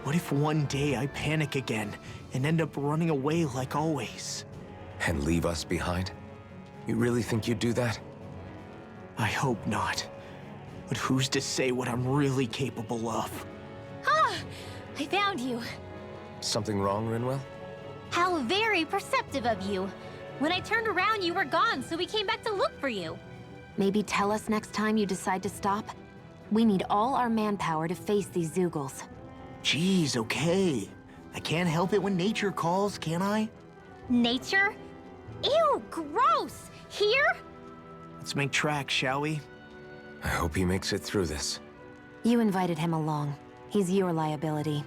What if one day I panic again and end up running away like always? And leave us behind? You really think you'd do that? I hope not. But who's to say what I'm really capable of? Ah! I found you. Something wrong, Rinwell? How very perceptive of you. When I turned around, you were gone, so we came back to look for you. Maybe tell us next time you decide to stop? We need all our manpower to face these Zeugles. Geez, okay. I can't help it when nature calls, can I? Nature? Ew, gross! Here? Let's make tracks, shall we? I hope he makes it through this. You invited him along. He's your liability.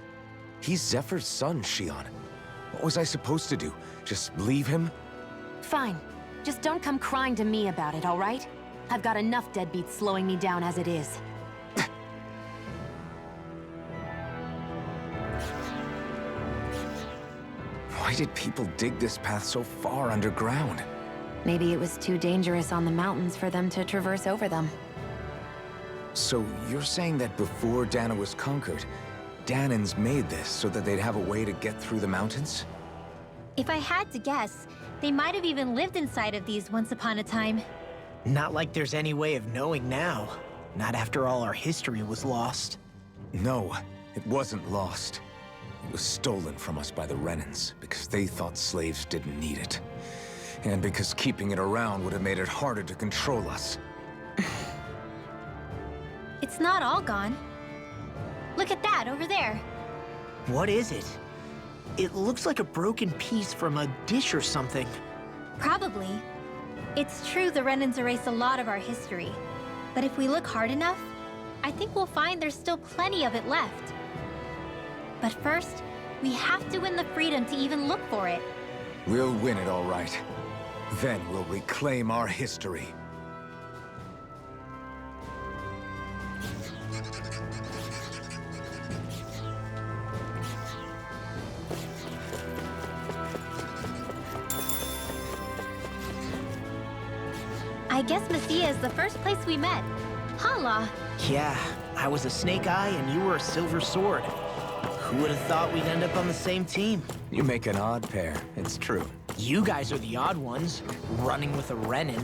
He's Zephyr's son, Shion. What was I supposed to do? Just leave him? Fine. Just don't come crying to me about it, all right? I've got enough deadbeats slowing me down as it is. Why did people dig this path so far underground? Maybe it was too dangerous on the mountains for them to traverse over them. So you're saying that before Dana was conquered, Danans made this so that they'd have a way to get through the mountains? If I had to guess, they might have even lived inside of these once upon a time. Not like there's any way of knowing now. Not after all our history was lost. No, it wasn't lost. It was stolen from us by the Renans because they thought slaves didn't need it. And because keeping it around would have made it harder to control us. It's not all gone. Look at that over there. What is it? It looks like a broken piece from a dish or something. Probably. It's true the Renans erased a lot of our history. But if we look hard enough, I think we'll find there's still plenty of it left. But first, we have to win the freedom to even look for it. We'll win it all right. Then we'll reclaim our history. I guess Messia is the first place we met. Hala. Yeah, I was a Snake Eye and you were a Silver Sword. Who would have thought we'd end up on the same team? You make an odd pair, it's true. You guys are the odd ones, running with a Renin.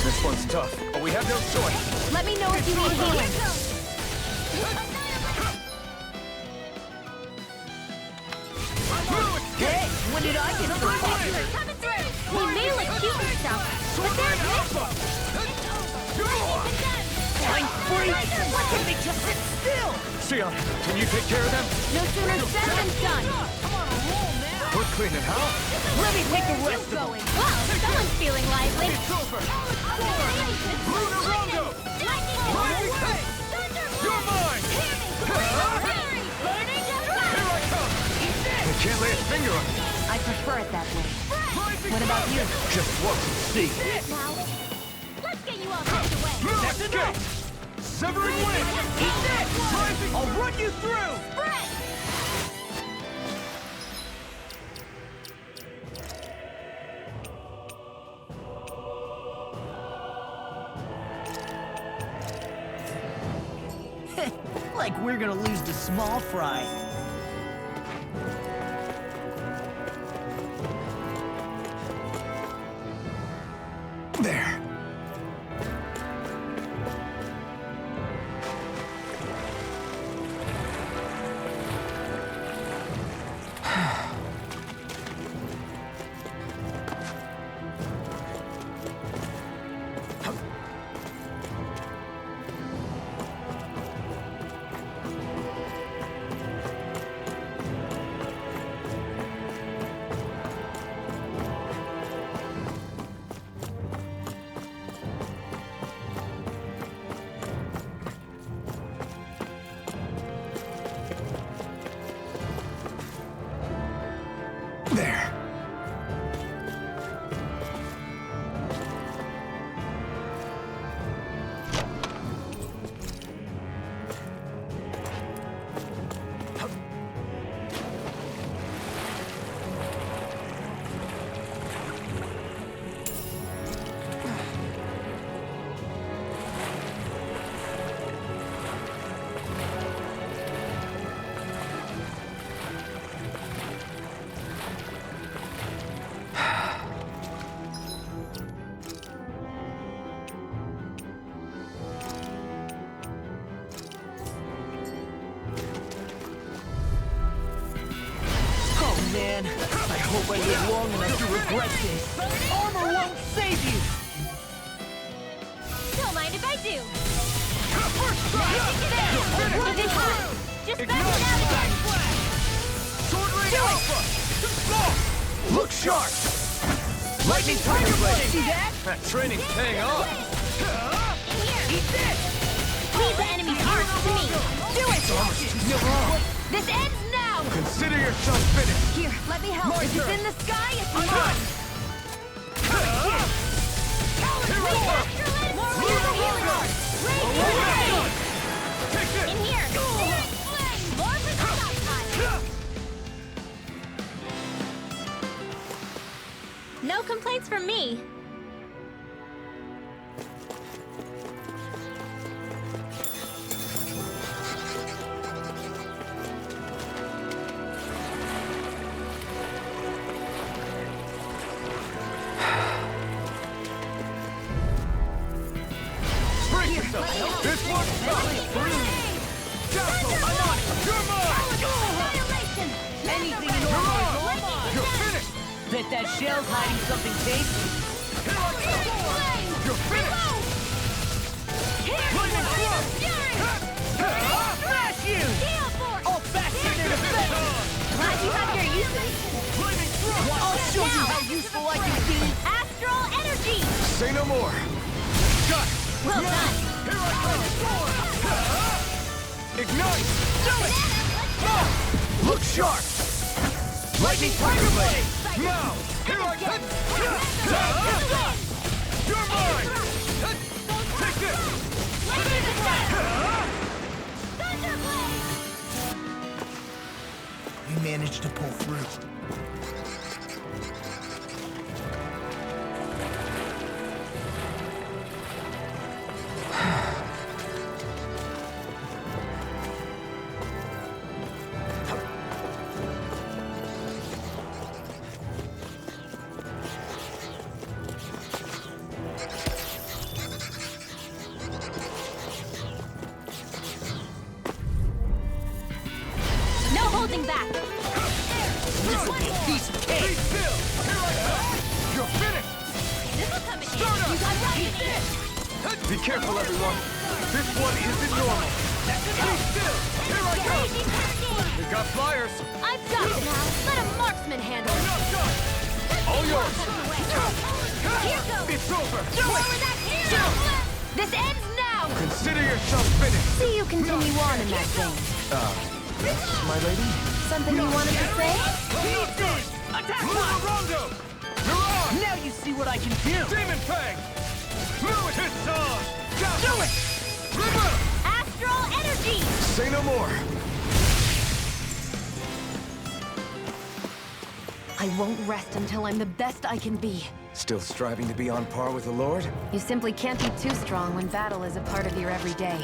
This one's tough, but we have no choice. Let me know if you need healing. Hey, when did I get so popular? Coming through! He may look cute and stuff, but there's mission. Flying freaks! Why can't they just sit still? Sion, can you take care of them? No sooner said than done. We're cleaning house. Let me take the rest of them. Wow, someone's feeling lively. You're mine! They can't lay a finger on me. I prefer it that way. What about you? Just watch and see. Now, let's get you all tucked away. That's enough! Severing wind! Eat this! I'll run you through! Spread! Like we're gonna lose to Small Fry. There. There. Oh man, I hope I live long enough to regret this. Armor won't save you! Don't mind if I do. Is it hot? Just back it out again. Look sharp! Lightning Tiger Blade! See that? That training's paying off! Eat this! Leave the enemy's arms to me. Do it! This ends now! Consider yourself finished! Here, let me help. If it's in the sky, it's mine! In here. More for the top time. complaints from me. This one's Astral, I'm on it! You're mine! Anything in order is all mine! You're finished! Bet that shell's hiding something tasty. Here I come! You're finished! Lightning thrust! Smash you! I'll fasten in effect! Glad you have your uses. Lightning thrust! I'll show you how useful I can be! Astral energy! Say no more. Got it! Well done! Here I come! Ignite! Do it! Look sharp. Lightning Tiger Blade! Now! Here I come! You're mine! Take this! We managed to pull through. No holding back! This'll be a piece of Be cake! still! Here I come! You're finished! This'll come in Start handy. up! You got right. Be careful, everyone. This one isn't normal. Be still! Here I come! Crazy turkey! We got flyers. I've got it now. Let a marksman handle it. Enough done! All yours. Here goes! It's over. More with that hero! This ends now! Consider yourself finished. See you continue on in that vein. Yes, my lady? Something you wanted to say? Not good! Attack Move mine! Rondo! You're on! Now you see what I can do! Demon Fang! Move it! It's on! Do it! River! Astral energy! Say no more. I won't rest until I'm the best I can be. Still striving to be on par with the Lord? You simply can't be too strong when battle is a part of your everyday.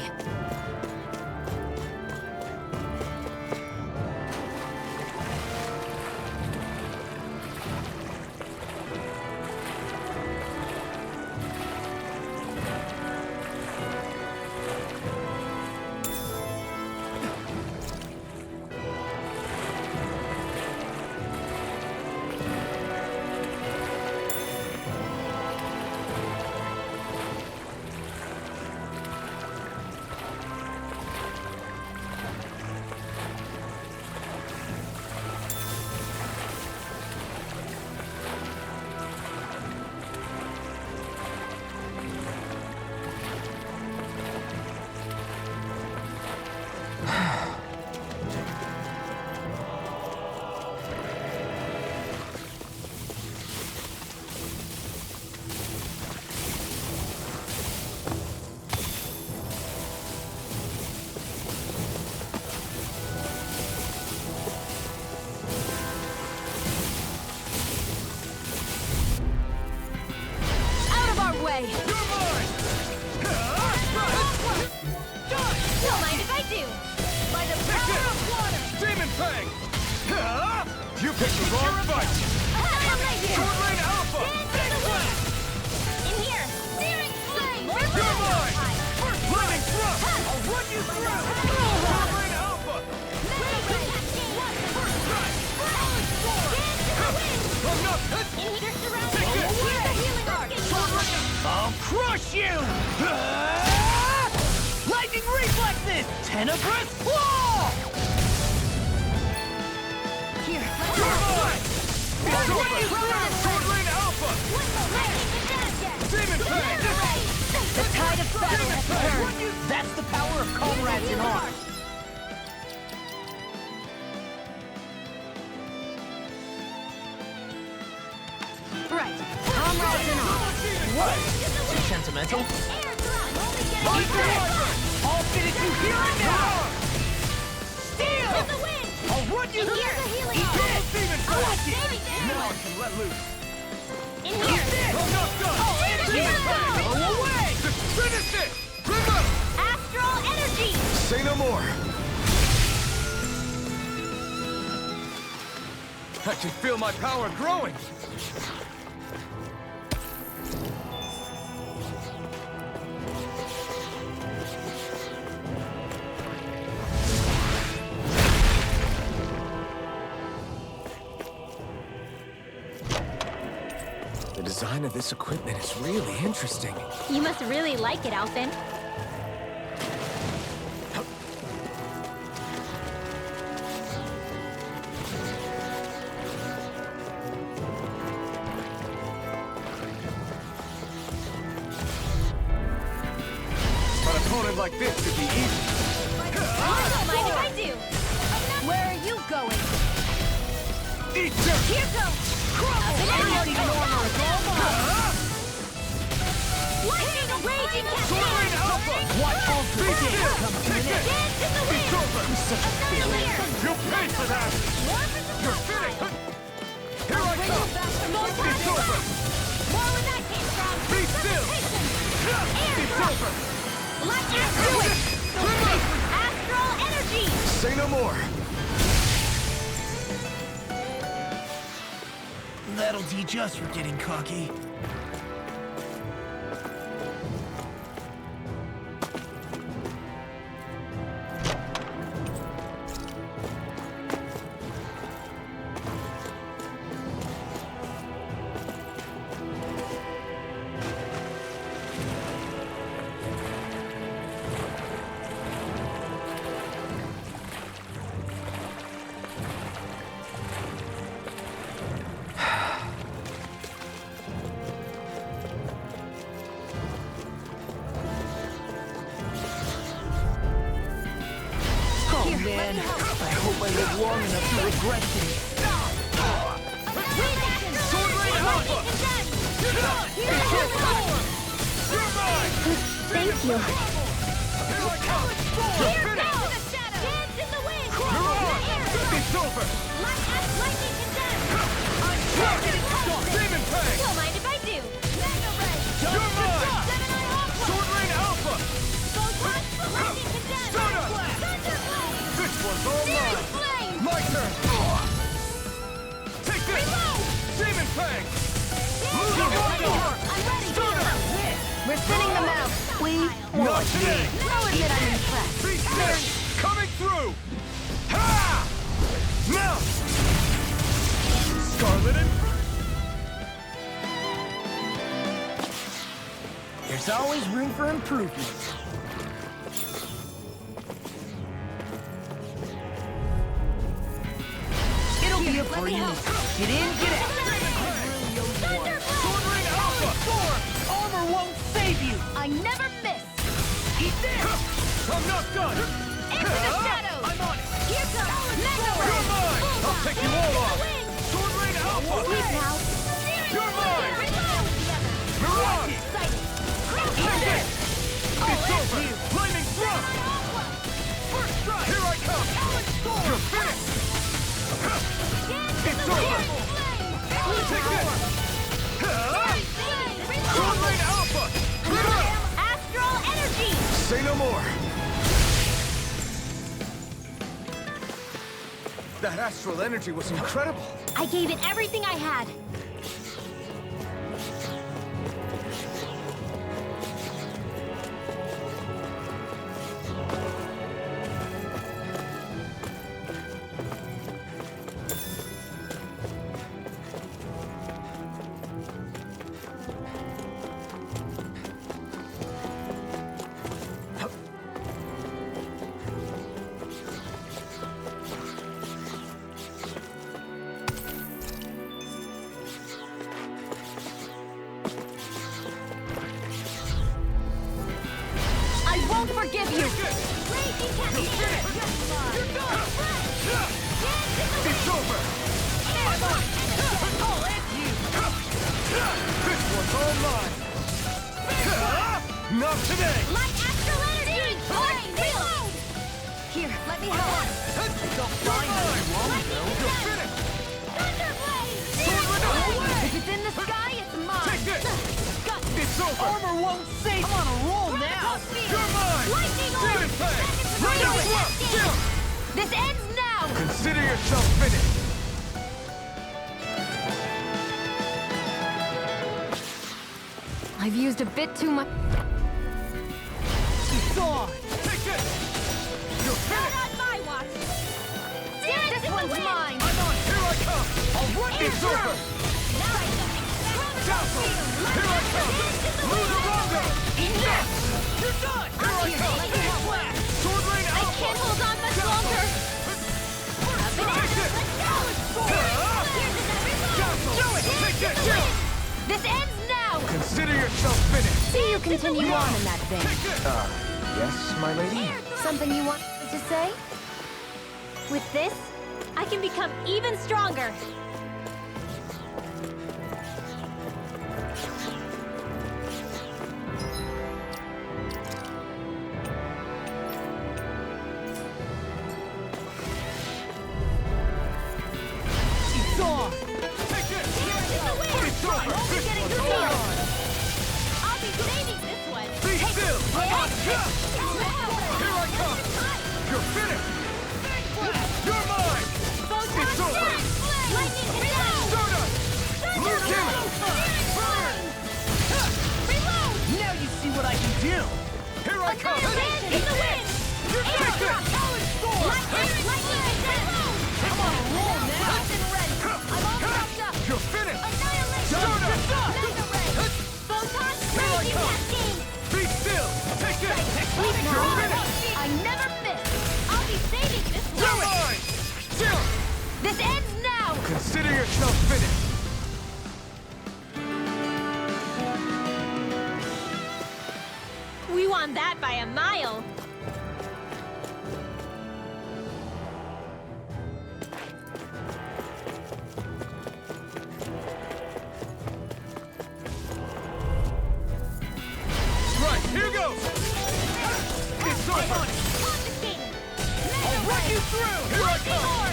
way! You're mine! Don't mind if I do! By the power of water! Demon Fang! You picked the wrong fight! Annihilation! Short Rain Alpha! Dance to the wind! In here! Searing flame! You're mine! Flaming Thrust! I'll run you through! Short Rain Alpha! I'm not hit! In here, surrounded! Take this! Here's the healing art! I'll crush you! Lightning reflexes! Tenebrous claw! Here, You're mine! It's over! Short Rain Alpha! Demon Fang! the tide of battle has turned! That's the power of comrades in arms! Right. Comrades in arms. What? Too sentimental? I'll finish you here and now! Steel! I'll run you Here's here! the healing Eat art! this! Demon I'll Fang! save it! Now I can let loose! In in here! I'm not done! Oh, energy! Go away! Finish it! Remote! Astral energy! Say no more. I can feel my power growing! The design of this equipment is really interesting. You must really like it, Alphen. An opponent like this could be easy. I don't mind if I do! Where are you going? Eat dirt! Here goes! Raging armor is all mine! Lightning raging Soaring cascade! Alpha! What ultra Be damage still! comes to an end? Dance in the wind! It's over! Another layer! You'll pay for that! More for the You're top finished! time! Here I come! It's over! More where that came from! Be still! It's over! Like Astral! Astral energy! Say no more. That'll teach us for getting cocky. Man, I hope I live long enough to regret this. Sword Rain Alpha! You're done! You're mine! Thank you. Here I come! Here You're finished! goes the shadow! Dance in the wind! You're on! It's over! Lightning condensed! Demon Fang! Don't mind if I do! Mega Ray! You're mine! Gemini Aqua! Sword Rain Alpha! Photon! Lightning condensed! Soda! Thunder Blade! This one's all mine! Searing Flame! My turn! Take this! Demon Fang! Move I'm over! ready! Soda! We're thinning them out. We Not today! I'll admit I'm impressed. Be still! Coming through! Ha! Now! Scarlet and... There's always room for improvement. It'll be a breeze. Get in, get out. Sword Ring Alpha! Armor won't save you. I never miss! Eat this. I'm not done! Into the shadows! I'm on it! Here comes Mega Ray! You're mine! I'll Bullseye! take you all Dance in off! the wind! Sword Ring Alpha! Sweep now! You're mine! Reload! You're on! Exciting! Take this! It's over! Flaming Thrust! First strike! Here I come! You're finished! It's over! Take this! Sword Ring Alpha! Astral energy! Say no more. That astral energy was incredible! I gave it everything I had. forgive you! Raging Cascade! You're done! It's over! Oh, it's you! This one's all mine! Not today! Light Astral Energy! Reload! Here, let me help. Don't find that long ago! You're finished! Thunderblade! Sword Renault! If it's in the sky, it's Take this! Got It's over! Armor won't save. I'm on a roll now. You're mine! Lightning Demon orb! Fang! Back Right into up! Chill! This ends now! Consider yourself finished! I've used a bit too much. It's on! Take this! You're Not finished! on my watch! This one's mine! I'm on! Here I come! I'll run you through! Now I know! Dazzle! Here I come! Lunarongo! Yes! You're done! Here I come! Big blast! Sword Rain I Alpha! can't hold on much longer! Take this! Here's another Dazzle! Do it! Take this! Chill! This ends now! Consider yourself finished! See you continue on in that vein. Take this! Yes, my lady? Something you want to say? With this, I can become even stronger. It's on! Take this! It's over! This one's all on! I'll be saving this one! Be still! I'm on! Here I come! You're finished! You're mine! It's over! Lightning down! Stardust! Lieutenant! Burn! Reload! Now you see what I can do. Here I come! Annihilation in the wind! You're Air finished! drop! Lightning down! I'm on a roll now. Locked and ready! I'm all propped up! You're finished! Annihilation! Stardust! Mega ray! Photon Here I raging come! cascade! Be still! Take this! Please You're no! finished! I never miss! I'll be saving this You're one! mine! Chill! This ends now! Consider yourself finished! We won that by a mile. Right, here goes! It's over! Confiscated! I'll run you through! Here I come!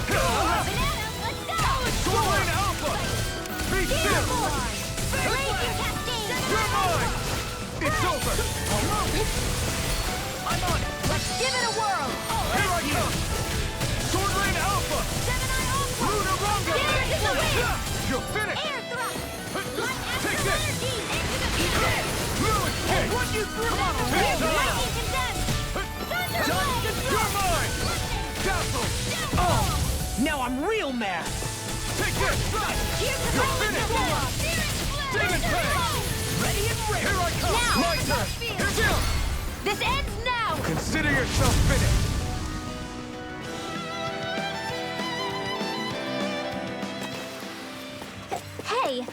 Banana, let's go! Sword Rain Alpha! Be still! Raging cascade! You're mine! It's over! I'm on it! Let's give it a whirl! Here I come! Sword Rain Alpha! Gemini Ultra! Lunarongo! Dares in the wind! You're finished! Air thrust! Light Take astral this! energy into the future! Fluid kick! Run you through. Come on, Lightning condensed! Thunder You're mine! Dazzle! Oh, now I'm real mad. Take this! Here's the You're finished! Demon Fang! Ready and ready. Here I come! Now! My turn! Here's you! This ends now! Consider yourself finished! Hey,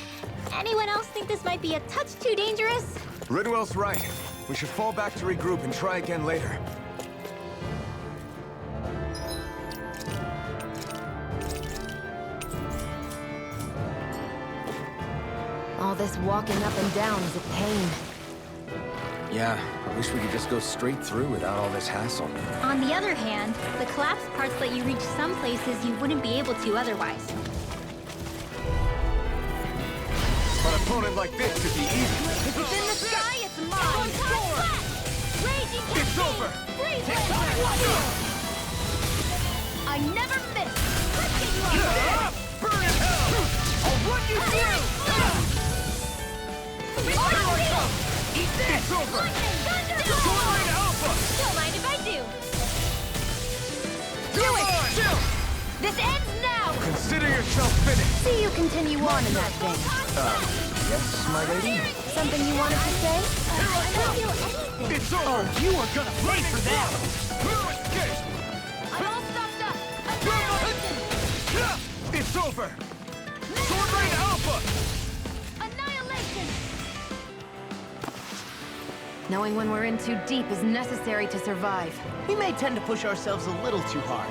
anyone else think this might be a touch too dangerous? Ridwell's right. We should fall back to regroup and try again later. All this walking up and down is a pain. Yeah, I wish we could just go straight through without all this hassle. On the other hand, the collapsed parts let you reach some places you wouldn't be able to otherwise. An opponent like this should be easy. If it's in the sky, it's mine! Raging cascade! It's over! Freeze laser! I never miss! Burn in hell! I'll run you through! Here I come! Eat this! It's over! Thunder! Sword Rain Alpha! Don't mind if I do! You're mine! Chill! This ends now! Consider yourself finished! See you continue on in that vein. Yes, my lady? Something you wanted to say? I don't feel anything! It's over! You are gonna pay for that. Fluid kick! I'm all stuffed up! You're Annihilation! mine! It's over! Sword Rain Alpha! Annihilation! Knowing when we're in too deep is necessary to survive. We may tend to push ourselves a little too hard.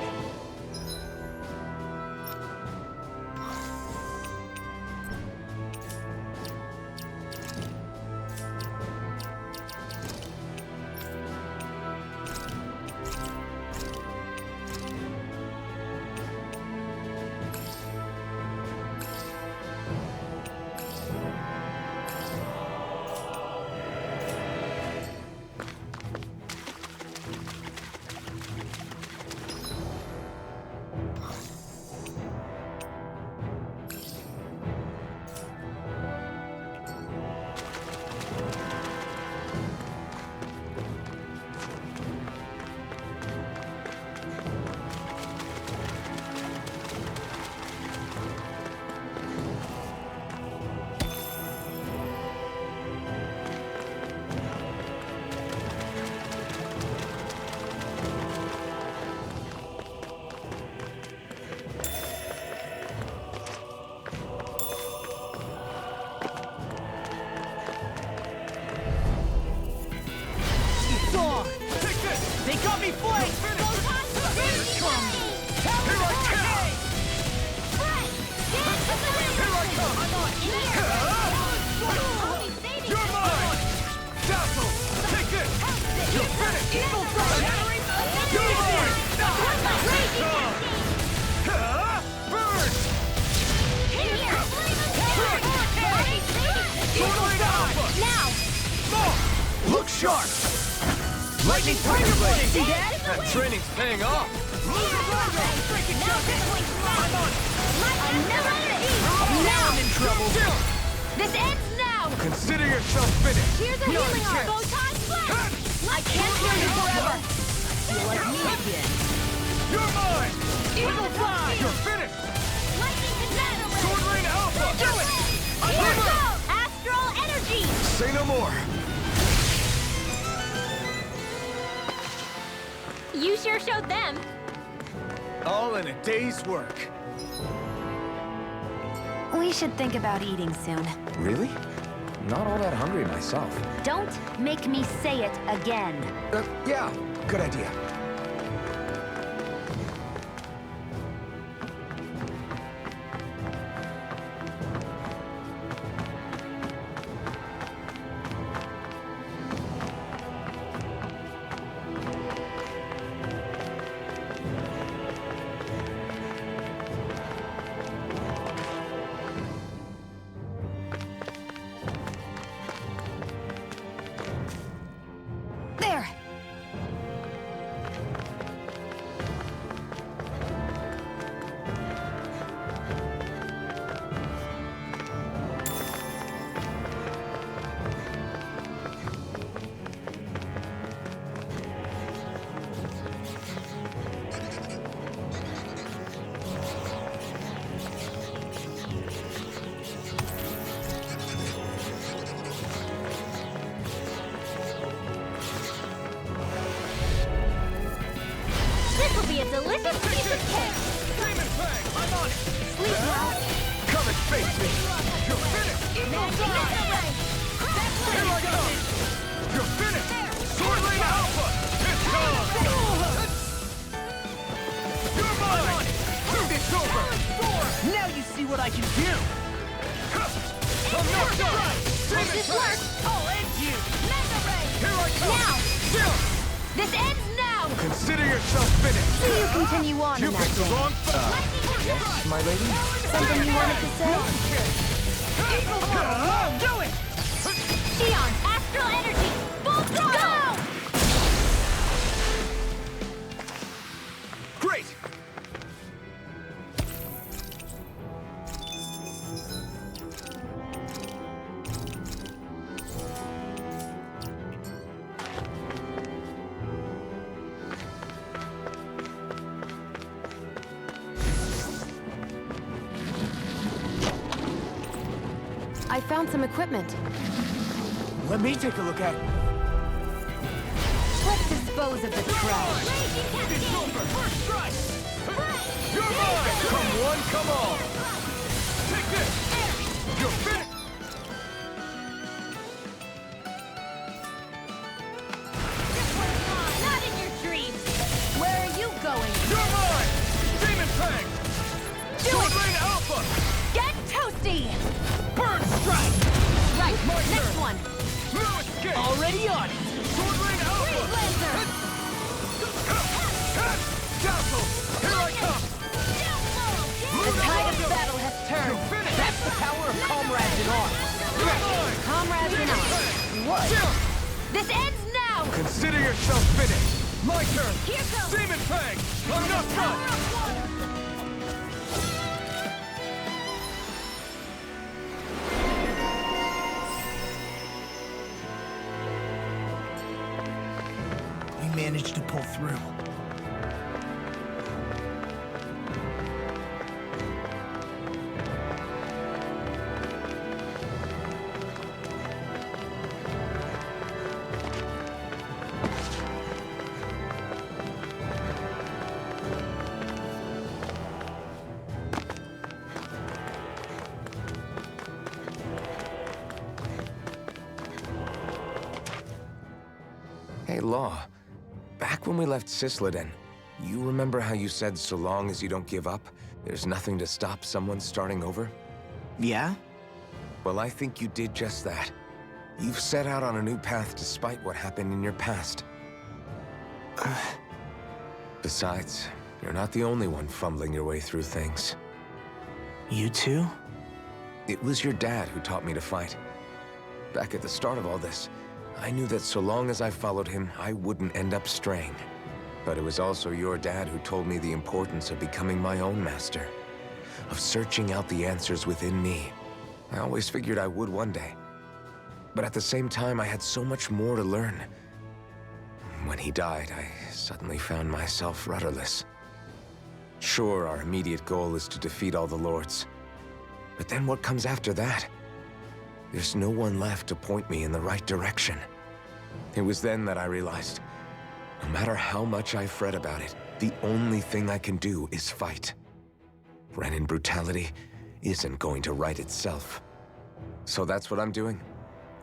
Enemy flank! Here I come! Here I come! I'm on! You're mine! Dazzle! Take this! You're finished! Evil Flash! You're mine! Burn! Now! Look sharp! Lightning Tiger Blade! See that? That training's paying off. Now I'm in trouble! This ends now! Consider yourself finished. Here's a healing art! Photon Splash! I can't hear you forever! Feel like me again. You're mine! Evil Fly! You're finished! Lightning Canal! Sword Rain Alpha! Do it! Here goes! Astral Energy! Say no more. You sure showed them. All in a day's work. We should think about eating soon. Really? Not all that hungry myself. Don't make me say it again. Yeah, good idea. There! This will be a delicious piece of cake. Demon Fang! I'm on it! Sleep well. Come and face me! You're finished! Here I come! You're finished! Sword Rain Alpha! It's gone! You're mine! It's over! Now you see what I can do! I'm not done! Demon Fang! I'll end you! Here I come! Now! This ends now! Consider yourself finished. Do you continue on You in that picked the vein? wrong. Yes, my lady? Something you wanted to say? Do it! Xion, Astral Energy. Full throttle. Great. I found some equipment. Let me take a look at it. Let's dispose of the trash. It's over! First strike! You're mine! Come one, come all. Take this! You're finished! Not in your dreams! Where are you going? You're mine! Demon Fang! Sword Rain Alpha! Get toasty! Burn Strike! Right, My next turn. one! No escape! Already on it! Sword Rain Alpha! Lancer! Dazzle! Here I come! The tide of battle has turned. That's the power of comrades in arms! You're mine! Comrades in arms. What? This ends now! Consider yourself finished. My turn! Here goes! Demon Fang! I'm not done! We managed to pull through. Hey, Law. Back Back when we left Cisleden, you remember how you said so long as you don't give up, there's nothing to stop someone starting over? Yeah? Well, I think you did just that. You've set out on a new path despite what happened in your past. Besides, you're not the only one fumbling your way through things. You too? It was your dad who taught me to fight. Back at the start of all this, I knew that so long as I followed him, I wouldn't end up straying. But it was also your dad who told me the importance of becoming my own master, of searching out the answers within me. I always figured I would one day. But at the same time, I had so much more to learn. When he died, I suddenly found myself rudderless. Sure, our immediate goal is to defeat all the lords. But then what comes after that? There's no one left to point me in the right direction. It was then that I realized, no matter how much I fret about it, the only thing I can do is fight. Renin brutality isn't going to right itself. So that's what I'm doing.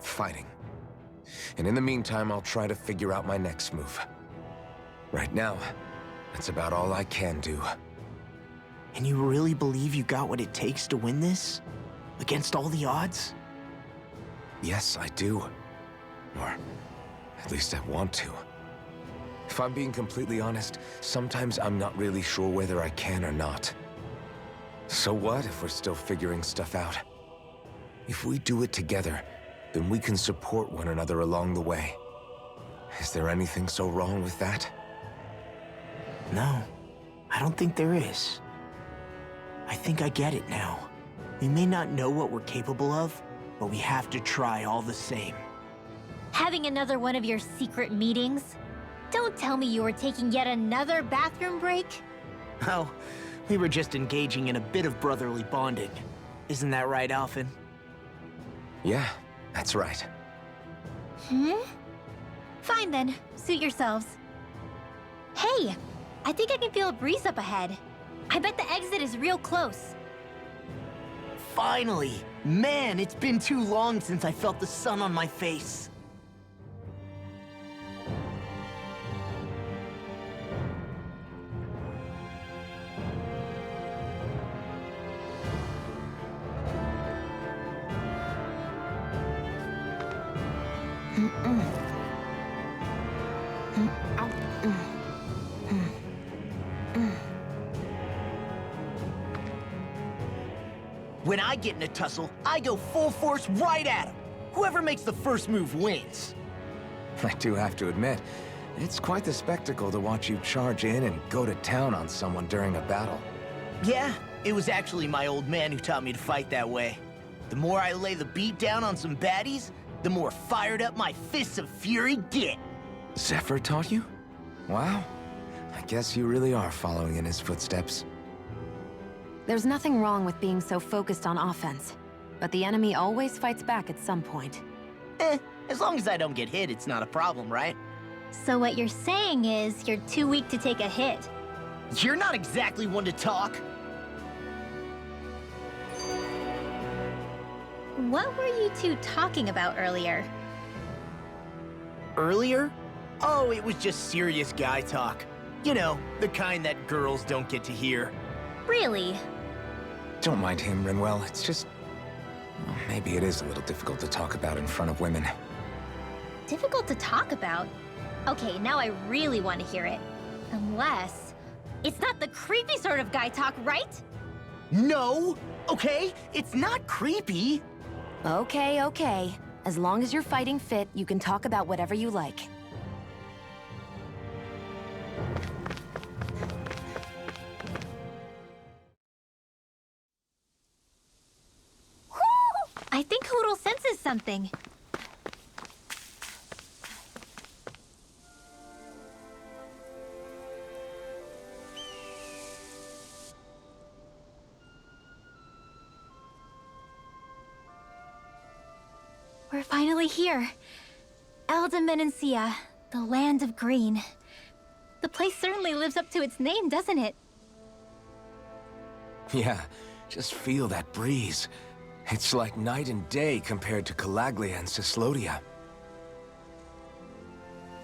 Fighting. And in the meantime, I'll try to figure out my next move. Right now, that's about all I can do. And you really believe you got what it takes to win this? Against all the odds? Yes, I do. Or at least I want to. If I'm being completely honest, sometimes I'm not really sure whether I can or not. So what if we're still figuring stuff out? If we do it together, then we can support one another along the way. Is there anything so wrong with that? No, I don't think there is. I think I get it now. We may not know what we're capable of, but we have to try all the same. Having another one of your secret meetings? Don't tell me you were taking yet another bathroom break? Oh, we were just engaging in a bit of brotherly bonding. Isn't that right, Alphen? Yeah, that's right. Fine then, suit yourselves. Hey, I think I can feel a breeze up ahead. I bet the exit is real close. Finally! Man, it's been too long since I felt the sun on my face. When I get in a tussle, I go full force right at him. Whoever makes the first move wins. I do have to admit, it's quite the spectacle to watch you charge in and go to town on someone during a battle. Yeah, it was actually my old man who taught me to fight that way. The more I lay the beat down on some baddies, the more fired up my fists of fury get. Zephyr taught you? Wow. I guess you really are following in his footsteps. There's nothing wrong with being so focused on offense, but the enemy always fights back at some point. As long as I don't get hit, it's not a problem, right? So what you're saying is you're too weak to take a hit. You're not exactly one to talk. What were you two talking about earlier? Earlier? Oh, it was just serious guy talk. You know, the kind that girls don't get to hear. Really? Don't mind him, Rinwell. It's just... well, maybe it is a little difficult to talk about in front of women. Difficult to talk about? Okay, now I really want to hear it. Unless... it's not the creepy sort of guy talk, right? No! Okay, it's not creepy. Okay, okay. As long as you're fighting fit, you can talk about whatever you like. I think Hootle senses something. We're finally here. Elda Menancia, the land of green. The place certainly lives up to its name, doesn't it? Yeah, just feel that breeze. It's like night and day compared to Calaglia and Cyslodia.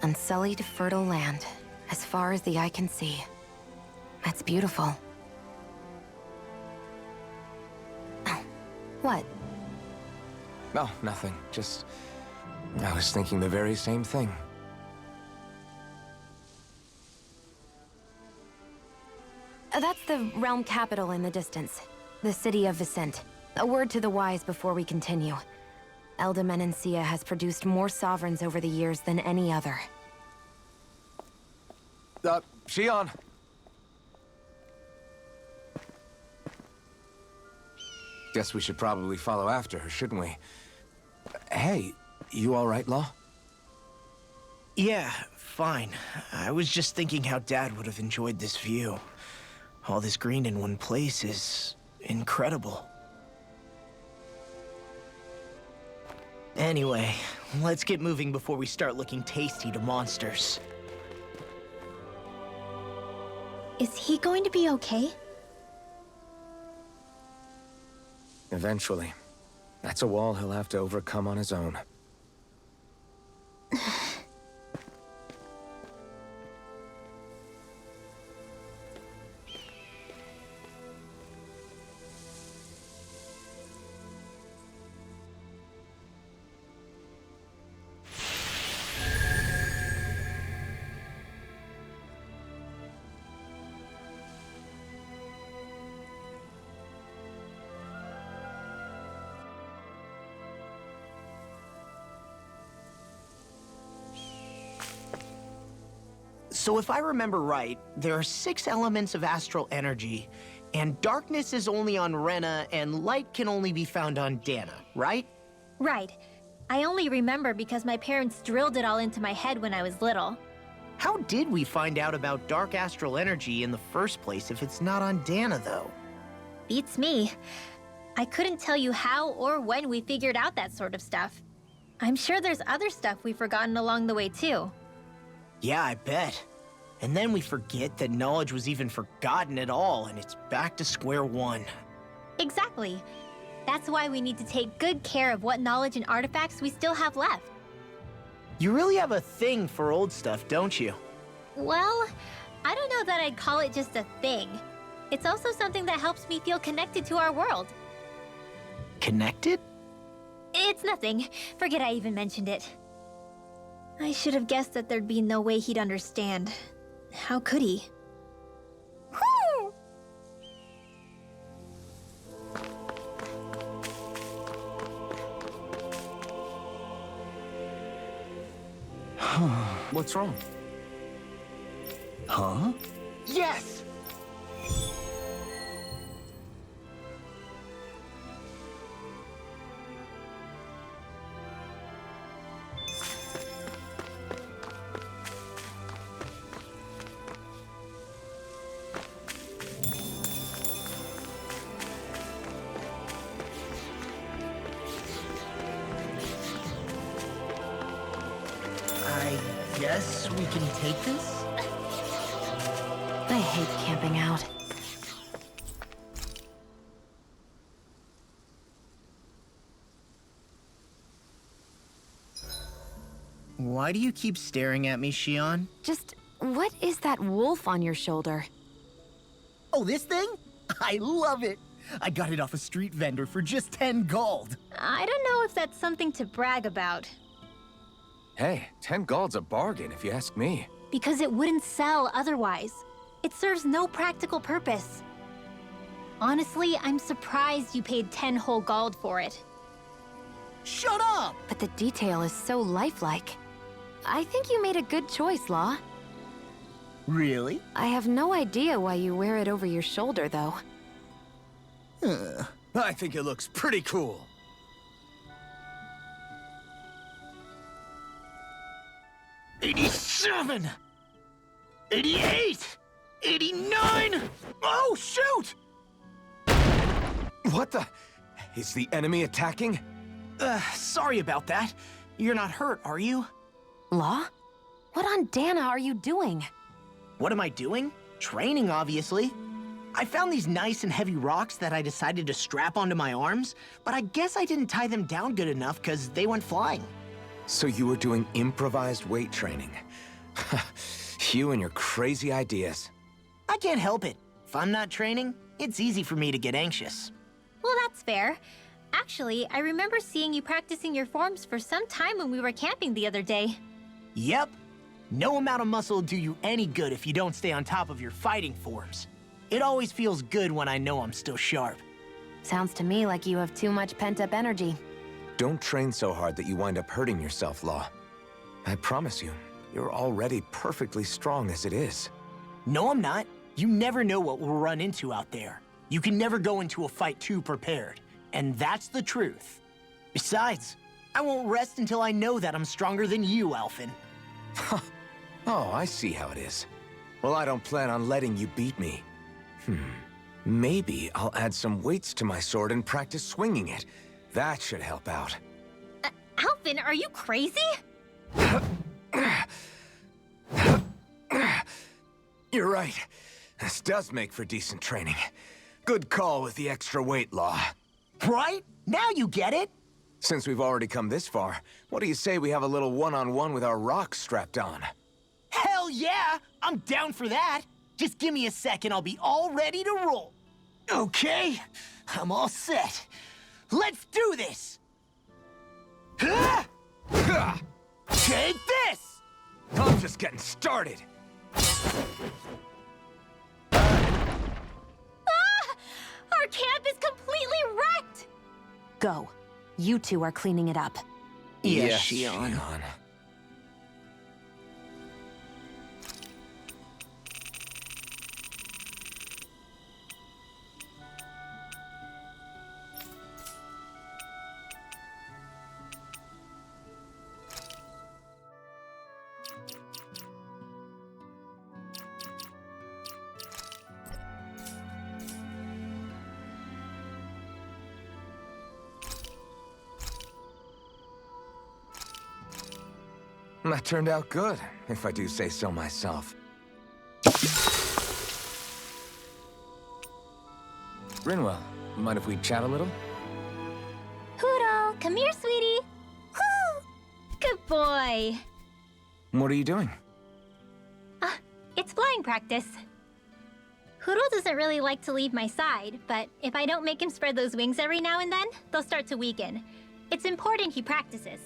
Unsullied, fertile land. As far as the eye can see. That's beautiful. Oh, what? Oh, nothing. Just... I was thinking the very same thing. That's the realm capital in the distance. The city of Vicent. A word to the wise before we continue. Elda Menancia has produced more sovereigns over the years than any other. Shion! Guess we should probably follow after her, shouldn't we? Hey, you all right, Law? Yeah, fine. I was just thinking how Dad would have enjoyed this view. All this green in one place is incredible. Anyway, let's get moving before we start looking tasty to monsters. Is he going to be okay? Eventually. That's a wall he'll have to overcome on his own. So if I remember right, there are 6 elements of astral energy, and darkness is only on Rena, and light can only be found on Dana, right? Right. I only remember because my parents drilled it all into my head when I was little. How did we find out about dark astral energy in the first place if it's not on Dana, though? Beats me. I couldn't tell you how or when we figured out that sort of stuff. I'm sure there's other stuff we've forgotten along the way, too. Yeah, I bet. And then we forget that knowledge was even forgotten at all, and it's back to square one. Exactly. That's why we need to take good care of what knowledge and artifacts we still have left. You really have a thing for old stuff, don't you? Well, I don't know that I'd call it just a thing. It's also something that helps me feel connected to our world. Connected? It's nothing. Forget I even mentioned it. I should have guessed that there'd be no way he'd understand. How could he? What's wrong? Huh? Yes! I guess we can take this? I hate camping out. Why do you keep staring at me, Shion? Just, what is that wolf on your shoulder? Oh, this thing? I love it! I got it off a street vendor for just 10 gold. I don't know if that's something to brag about. Hey, 10 gold's a bargain if you ask me. Because it wouldn't sell otherwise. It serves no practical purpose. Honestly, I'm surprised you paid 10 whole gold for it. Shut up! But the detail is so lifelike. I think you made a good choice, Law. Really? I have no idea why you wear it over your shoulder, though. I think it looks pretty cool. '87! 88! 89! Oh, shoot! What the? Is the enemy attacking? Sorry about that. You're not hurt, are you? Law? What on Dana are you doing? What am I doing? Training, obviously. I found these nice and heavy rocks that I decided to strap onto my arms, but I guess I didn't tie them down good enough because they went flying. So you were doing improvised weight training. You and your crazy ideas. I can't help it. If I'm not training, it's easy for me to get anxious. Well, that's fair. Actually, I remember seeing you practicing your forms for some time when we were camping the other day. Yep. No amount of muscle will do you any good if you don't stay on top of your fighting forms. It always feels good when I know I'm still sharp. Sounds to me like you have too much pent-up energy. Don't train so hard that you wind up hurting yourself, Law. I promise you, you're already perfectly strong as it is. No, I'm not. You never know what we'll run into out there. You can never go into a fight too prepared. And that's the truth. Besides, I won't rest until I know that I'm stronger than you, Alphen. Oh, I see how it is. Well, I don't plan on letting you beat me. Maybe I'll add some weights to my sword and practice swinging it. That should help out. Alphen, are you crazy? You're right. This does make for decent training. Good call with the extra weight, Law. Right? Now you get it? Since we've already come this far, what do you say we have a little one-on-one with our rocks strapped on? Hell yeah! I'm down for that! Just give me a second, I'll be all ready to roll. Okay, I'm all set. Let's do this! Take this! I'm just getting started. Our camp is completely wrecked! Go. You two are cleaning it up. Yes, Shion. That turned out good, if I do say so myself. Rinwell, mind if we chat a little? Huro, come here, sweetie. Woo! Good boy. What are you doing? It's flying practice. Huro doesn't really like to leave my side, but if I don't make him spread those wings every now and then, they'll start to weaken. It's important he practices.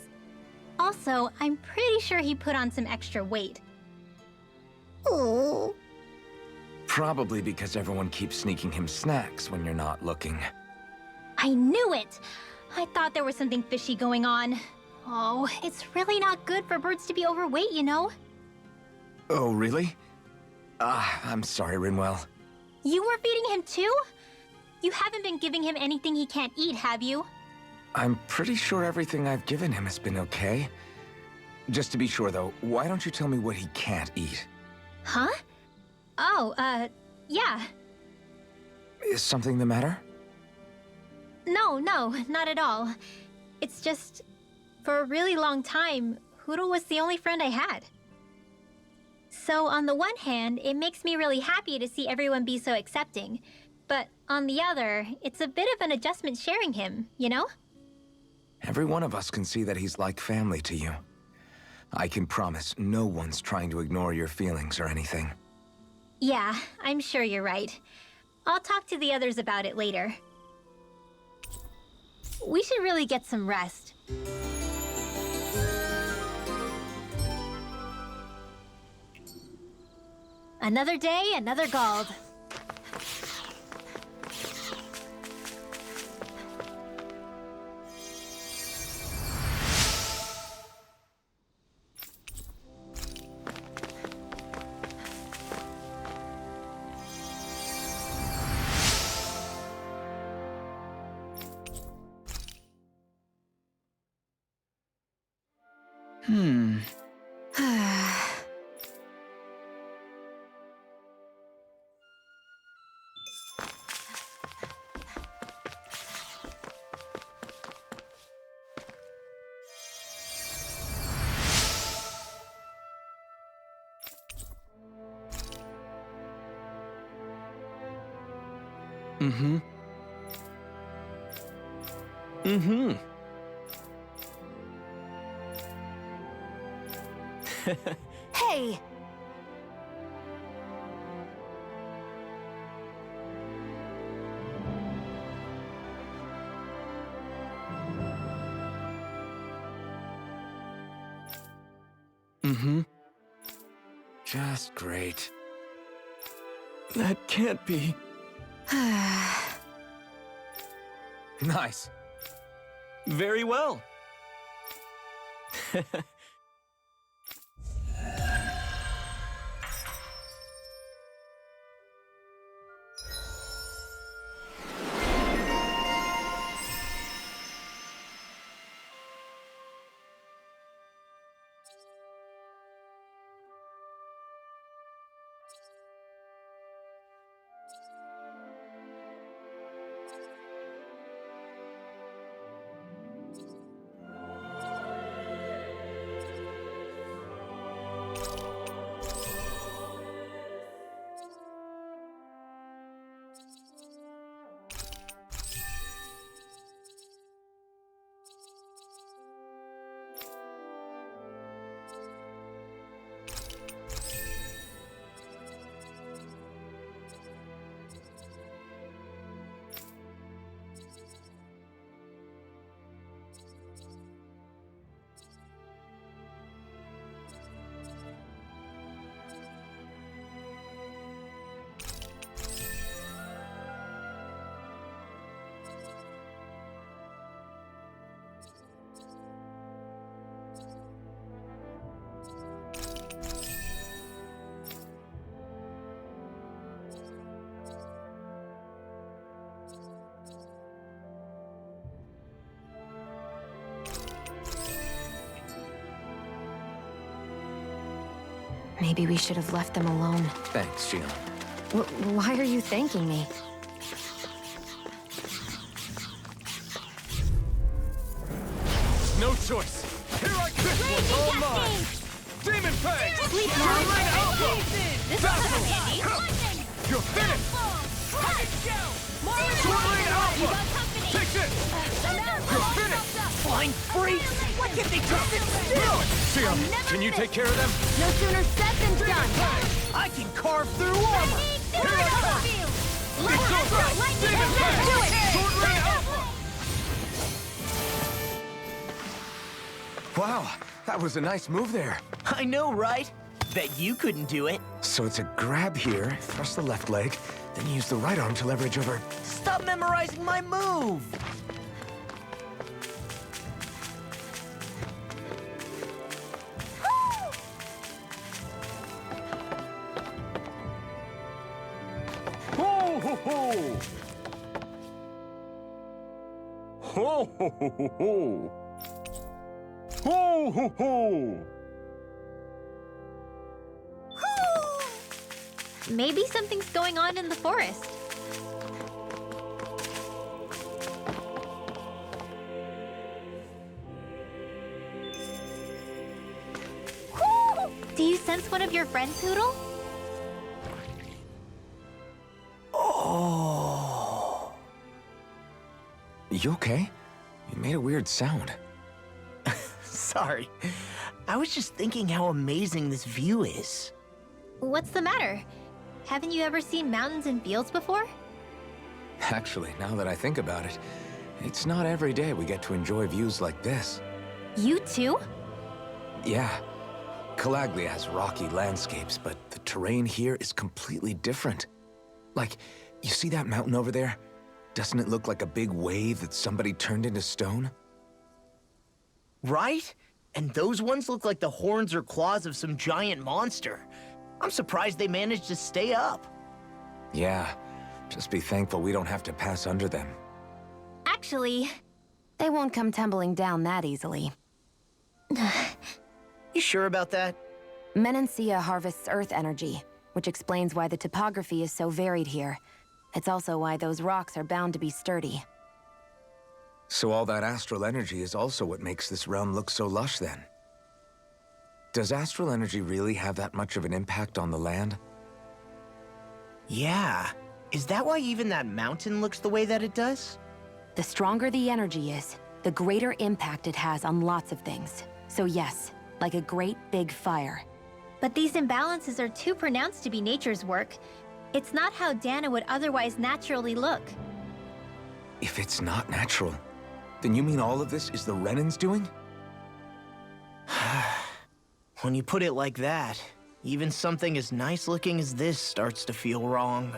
Also, I'm pretty sure he put on some extra weight. Oh. Probably because everyone keeps sneaking him snacks when you're not looking. I knew it! I thought there was something fishy going on. Oh, it's really not good for birds to be overweight, you know? Oh, really? I'm sorry, Rinwell. You were feeding him too? You haven't been giving him anything he can't eat, have you? I'm pretty sure everything I've given him has been okay. Just to be sure, though, why don't you tell me what he can't eat? Huh? Oh, yeah. Is something the matter? No, not at all. It's just, for a really long time, Huro was the only friend I had. So on the one hand, it makes me really happy to see everyone be so accepting. But on the other, it's a bit of an adjustment sharing him, you know? Every one of us can see that he's like family to you. I can promise no one's trying to ignore your feelings or anything. Yeah, I'm sure you're right. I'll talk to the others about it later. We should really get some rest. Another day, another Gald. Hey! Mm-hmm. Just great. That can't be. Nice. Very well. Maybe we should have left them alone. Thanks, Gina. Why are you thanking me? No choice. Here I come. This one's all mine. Demon Fang! Sleep Turn now. right alpha! This Battle! is handy. You're finished! Sword Lane Alpha! Take this! You're finished! Flying free? Why can't they just sit still? Siam, can you take care of them? No sooner said than done. I can carve through armor. Here I come! It's over! Demon Fang! Do it! Sword Lane Alpha! Wow, that was a nice move there. I know, right? Bet you couldn't do it. So it's a grab here, thrust the left leg, then use the right arm to leverage over. Stop memorizing my move. Ho ho ho! Ho ho ho ho ho! Ho ho ho! Maybe something's going on in the forest. Do you sense one of your friends, Hoodle? Oh. You okay? You made a weird sound. Sorry. I was just thinking how amazing this view is. What's the matter? Haven't you ever seen mountains and fields before? Actually, now that I think about it, it's not every day we get to enjoy views like this. You too? Yeah. Calaglia has rocky landscapes, but the terrain here is completely different. Like, you see that mountain over there? Doesn't it look like a big wave that somebody turned into stone? Right? And those ones look like the horns or claws of some giant monster. I'm surprised they managed to stay up. Yeah. Just be thankful we don't have to pass under them. Actually, They won't come tumbling down that easily. You sure about that? Menancia harvests earth energy, which explains why the topography is so varied here. It's also why those rocks are bound to be sturdy. So all that astral energy is also what makes this realm look so lush then? Does astral energy really have that much of an impact on the land? Yeah. Is that why even that mountain looks the way that it does? The stronger the energy is, the greater impact it has on lots of things. So yes, like a great big fire. but these imbalances are too pronounced to be nature's work. It's not how Dana would otherwise naturally look. If it's not natural, then you mean all of this is the Renan's doing? When you put it like that, even something as nice looking as this starts to feel wrong.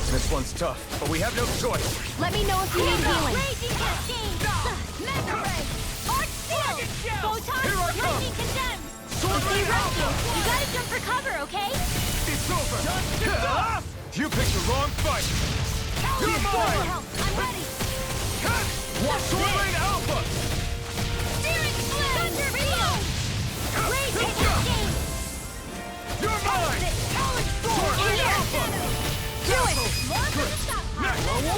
This one's tough, but we have no choice. Let me know if you need healing. Raging Cascade! Mega Ray! Arc Steel! Photon! Lightning Condemned! Stay rescue! You gotta jump for cover, okay? It's over! You picked the wrong fight! You're mine! I'm ready! Sword Rain Alpha! Steering Flame! Thunder Reload! Raging Cascade! You're mine! Sword Rain Alpha! Do it!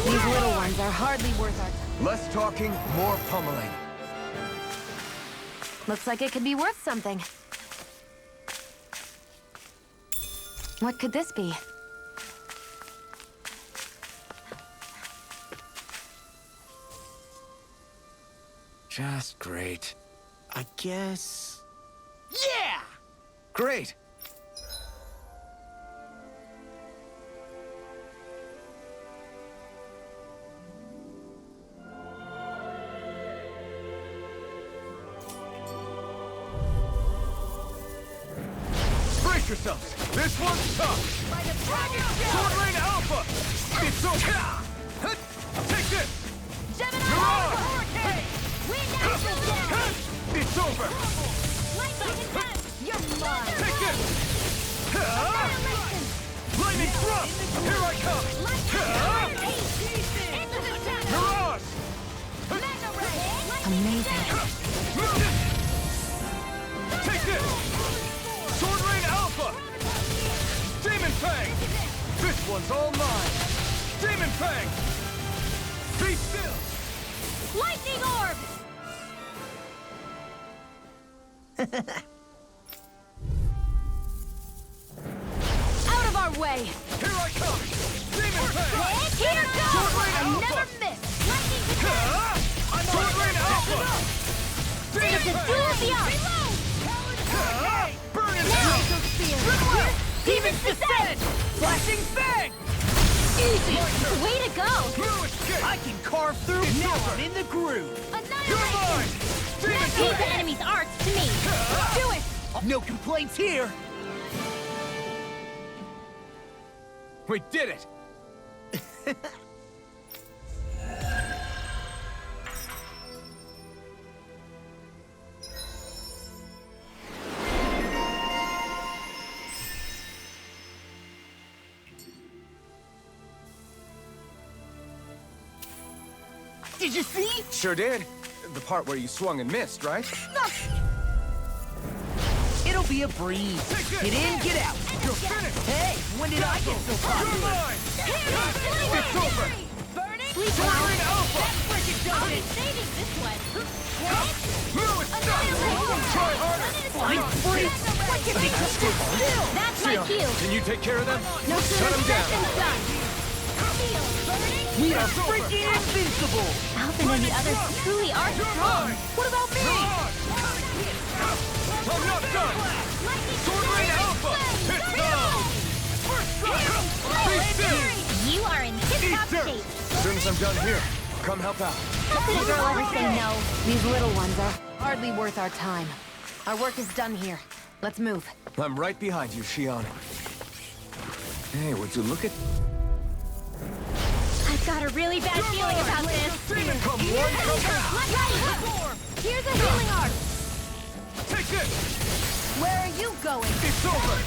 These little ones are hardly worth our time. Less talking, more pummeling. Looks like it could be worth something. What could this be? Just great. I guess... Yeah! Great! Brace yourselves! This one's tough! By the Dragon Sword Rain Alpha! It's over! Take this! Gemini Mirage! Hurricane! Wind Astral Blast! It's over! Lightning Condemned! You're mine! Take this! Annihilation! Lightning Thrust! Here I come! Lightning Into the shadow! Mirage! Mega Ray! Amazing. Take this! Sword Rain Alpha! Demon Fang! This one's all mine! Demon Fang! Be still! Lightning Orb! Out of our way! Here I come! Demon Fang! Here goes! Sword Rain I Alpha! never miss! Lightning Condemned! Sword Rain Alpha! Demon It's a Fang! duel of the arts! Burn it Now! down! Spear! Demon's Descent! Flashing Fang! Easy! Way to go! Blue escape! I can carve through now. I'm in the groove. You're Annihilation! mine! Demon Leave the Fang! enemy's arts to me. Do it! No complaints here. We did it! Did you see? Sure did. The part where you swung and missed, right? It'll be a breeze. Get in, get out. You're finished! Hey, when did I get so You're popular? mine! It's over! Burning! Sword Rain Alpha! I'll be saving this one! Blue is done! Try harder! I'm free. Why can't they just stay still? That's my cue. Can you take care of them? No Shut sooner them said down! than done! Feel burning! We are freaking invincible. Alvin and the others truly are strong. What about me? I'm not done! Sword Rain Alpha! It's down! Be still! You are in tip-top dirt. shape. As soon as I'm done here, come help out. How could a girl ever say no? These little ones are hardly worth our time. Our work is done here. Let's move. I'm right behind you, Shion. Hey, would you look at... I've got a really bad feeling about this. Come one, come back! Here's a healing arc! Take this! Where are you going? It's over!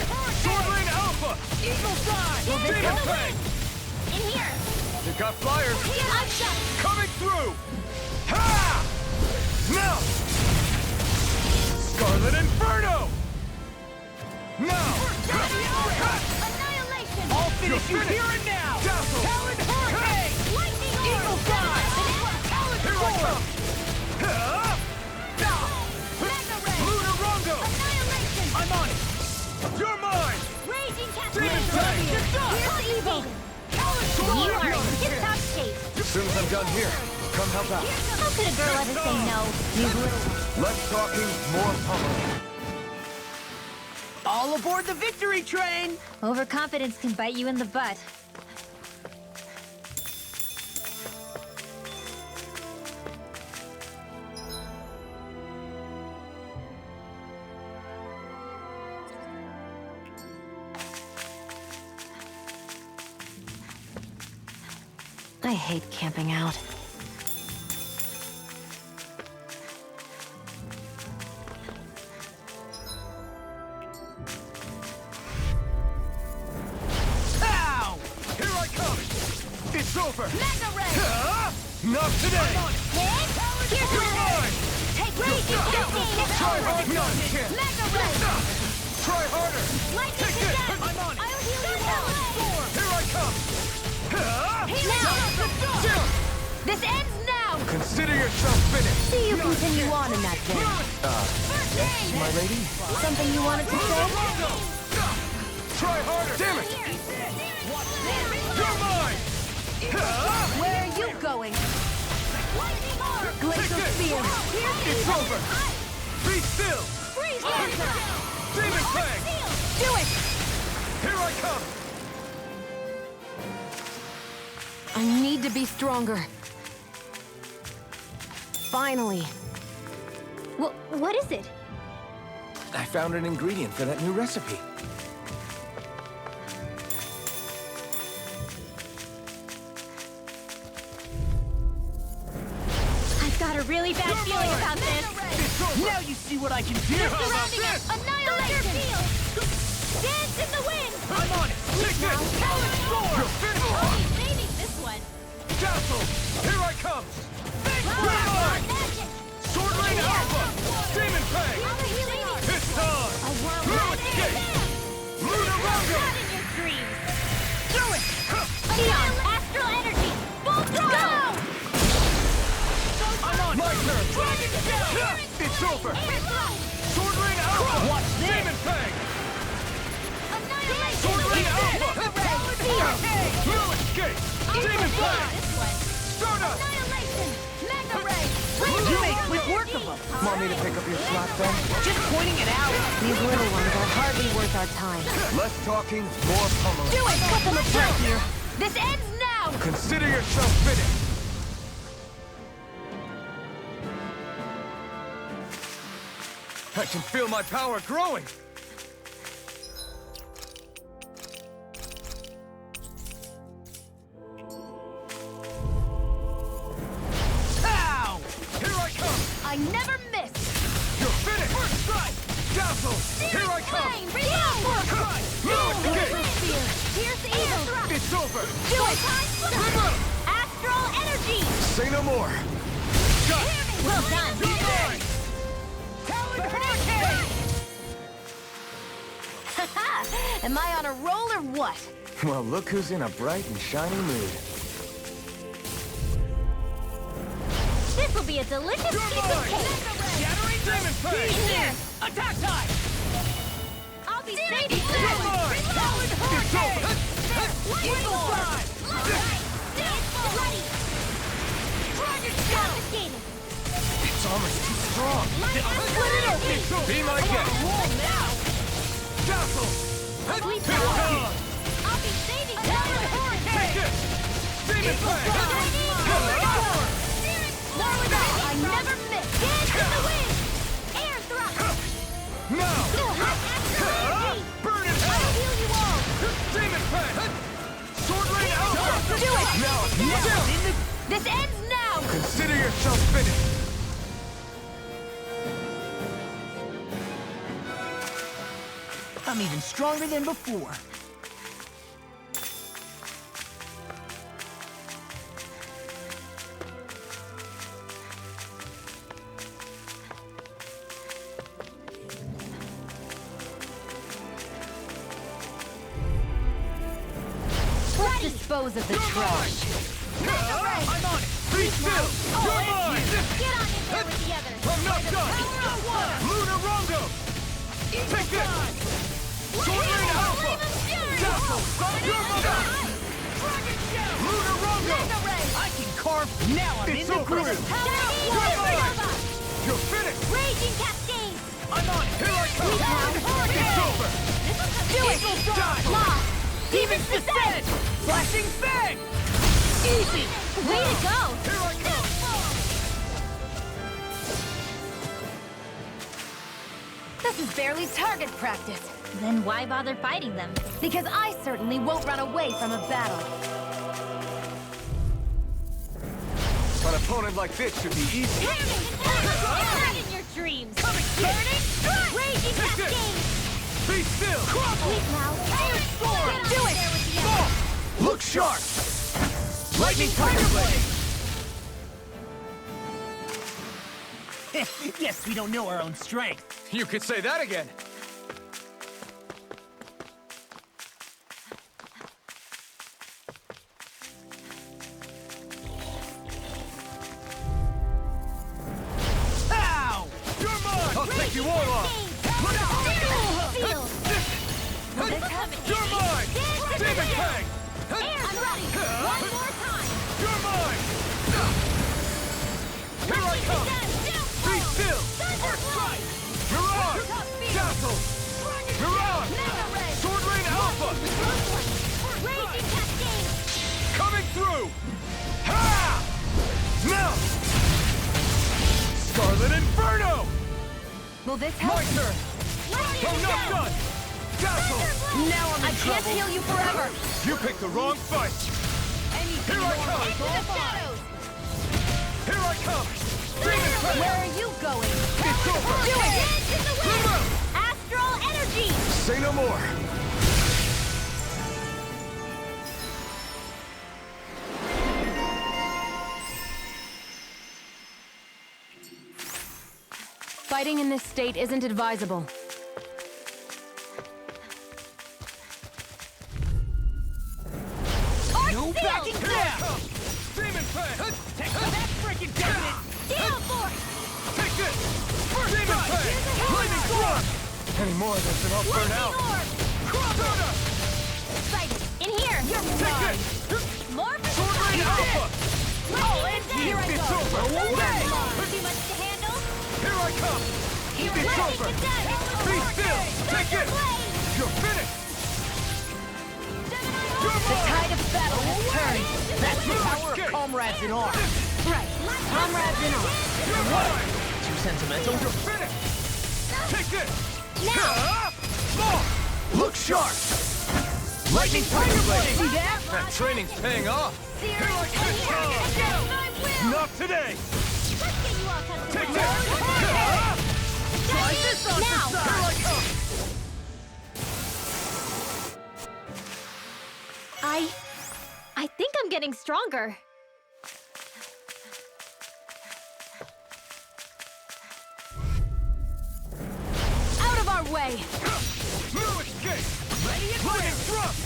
Sword Rain Alpha! Eagle Fly! Demon Fang! In here. You got flyers! I'm shot! Coming through! Ha! Now! Scarlet Inferno! Now! Annihilation! I'll finish you finished. here and now. Dazzle! Talon Hurricane! Lightning Eagle Orb! Fly! Talon Here I Sword! come! Ha! Mega Ray! Lunar Rondo! Annihilation! I'm on it. You're mine! Raging Demon Cascade! Fang! Here's evil! You are in tip-top shape. As soon as I'm done here, come help out. How could a girl ever say no? These little Less talking, more pummeling. All aboard the victory train. Overconfidence can bite you in the butt. I hate camping out. Ow! Here I come! It's over! Mega Ray! Not today! Here's You're mine! Take raging cascade! Try hard, no, you can't! Mega Ray! Try harder! Lightning Take this! condemned! I'm on it! I'll heal you all! Here I come! Now! This ends now! Consider yourself finished! See you continue on in that vein. Yes, my lady? Something you wanted to say? Try harder! Damn it! You're mine! Where are you going? Glacial Spear! It's over! Be still! Freeze Dancer! Demon Fang! Do it! Here I come! I need to be stronger. Finally. What is it? I found an ingredient for that new recipe. I've got a really bad feeling about this. Now you see what I can do! Surrounding us! Annihilation! Dance in the wind! I'm on it! Take this! You're finished! I'll be saving this one! Castle! Here I come! You're mine! Sword Rain Alpha! Demon Fang! It's time! Ruin Gate! Lunar Rondo! Not in your dreams! Do it! Neon! Astral energy! Full throttle! I'm on! My turn! It's over! Sword Rain Alpha! Watch this! Demon Fang! Annihilation! Sword Rain Alpha! Ruin Gate! Demon Fang! Stardust! Annihilation! Mega Ray! You make quick work of them! Want me to pick up your slack then? Just pointing it out! These little ones are hardly worth our time. Less talking, more pummeling. Do it! Cut them apart here! This ends now! Consider yourself finished! I can feel my power growing! Ow! Here I come! I never miss! You're finished! First strike! Dazzle! Here I come! Flame! Reload! Ruin Gate! Here's the evil! It's over! Do it! Astral energy! Say no more! Got it! Well done! You're mine! Talon Hurricane! Am I on a roll or what? Well, look who's in a bright and shiny mood. This will be a delicious piece of cake. Shattering Demon Fang! Here! Attack time! I'll be saving You're this one! mine! It's over! Eagle Slide! Ready! Dragon Confiscated! It's almost too strong. Split it open! Be my guest! Dazzle! Sweet Here power! comes! I'll be saving this! Take it! Demon Fang! I never miss! Dance in the wind! Air thrust! Now! Burn it I'll out! heal you all! Demon Fang! Sword Rain Alpha! Do it! Now! This ends now! Consider yourself finished! I'm even stronger than before. Let's dispose of the trash. I'm on it! Be still! You're mine! Get on in there with the others! I'm not done! Power of water! Lunar Rondo! Take this! Sword Rain Alpha! Dazzle! You're mine! Lunar Rondo! I can carve now. I'm It's in the over! groove. You're mine! You're finished! Raging cascades! I'm on it! Here I come! It's over! Do it! Die! Demons descend! Flashing Fang! Easy! Way to go! Here I come! This is barely target practice. Then why bother fighting them? Because I certainly won't run away from a battle. opponent like this should be easy. Not in your dreams. Burning strike. Raging cascade. Be still! Sleep now. Firestorm. Do it. Look sharp! Lightning Tiger Blade! Guess we don't know our own strength. You could say that again. Ow! You're mine! I'll take you all on! Feel. You're mine! Demon Fang! I'm ready. One more time. You're mine! Here I come! Be still! First strike. You're on! Castle! You're on! Sword Rain Alpha! Raging cascade. Coming through! Ha! Now! Scarlet Inferno! Will this help? My turn! I'm not done! Castle! Now I can't heal you forever. You picked the wrong fight! Here I come! Into the shadows. Here I come! Demon Fang! Where are you going? It's over! Do it. Dance in the wind. Come out! Astral energy. Say no more! Fighting in this state isn't advisable. No backing down. Demon Fang! Take that freaking damage! Gale force. Take this! Demon Fang! Lightning Storm! Any more of this and I'll burn Lightning out! orb. Soda! Excited. In here. Take this! More for Sword Rain Alpha! Here I It's go. over! Away! Too much to handle. Here I come! It's over! Be still! Take it! You're finished! You're The mine! tide of battle has turned. That's the power of Escape. comrades in arms. Right. Comrades in arms. You're mine! Too sentimental? You're finished! Take this! Now. Look sharp! Lightning Tiger Blade! See that? That training's paying off! Not today! Let's get you all come Take together. this! Try this on now. Here I come! I think I'm getting stronger. Out of our way. No escape! Ready and lightning thrust!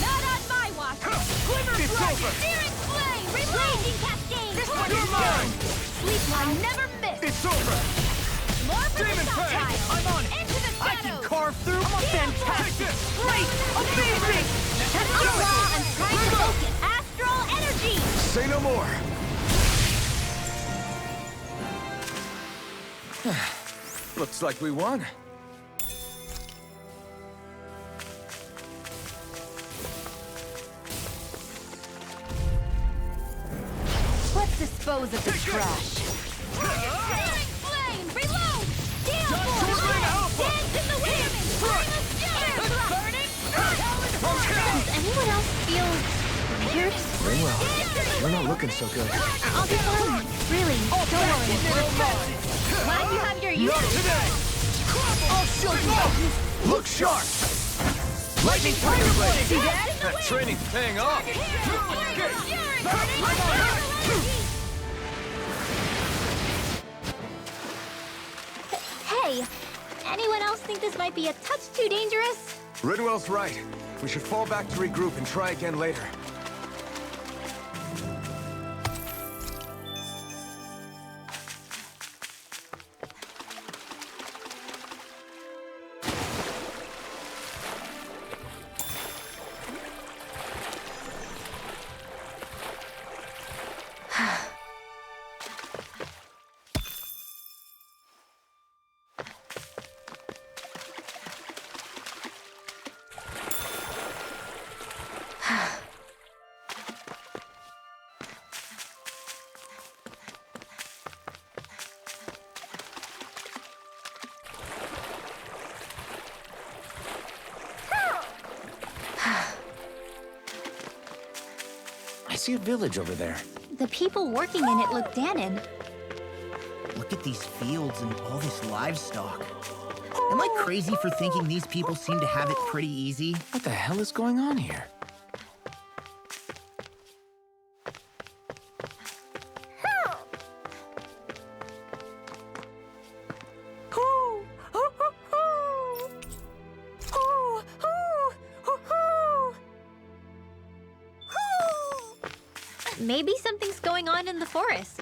Not on my watch. Glimmer It's strike. over. Searing flame. Raging cascade. This one You're mine! Sleep I never miss. It's over! More for Demon the Fang. tide. I'm on it. Into the I can shadows. carve through. Take this! Great! Amazing! I'm trying to focus. Astral energy. Say no more! Looks like we won. Let's dispose of the trash. Searing flame. Reload. Gale force. Sword Alpha. Dance in the wind. Burning. Does anyone else feel weird? Very well. You're not looking so good. I'll be fine. Really, don't worry. Glad you have your Not use. today! I'll show you! Look sharp! Lightning Tiger Blade! See that? That training's paying off! Hey, anyone else think this might be a touch too dangerous? Ridwell's right. We should fall back to regroup and try again later. I see a village over there. the people working in it look Danon. Look at these fields and all this livestock. Am I crazy for thinking these people seem to have it pretty easy? What the hell is going on here? Maybe something's going on in the forest.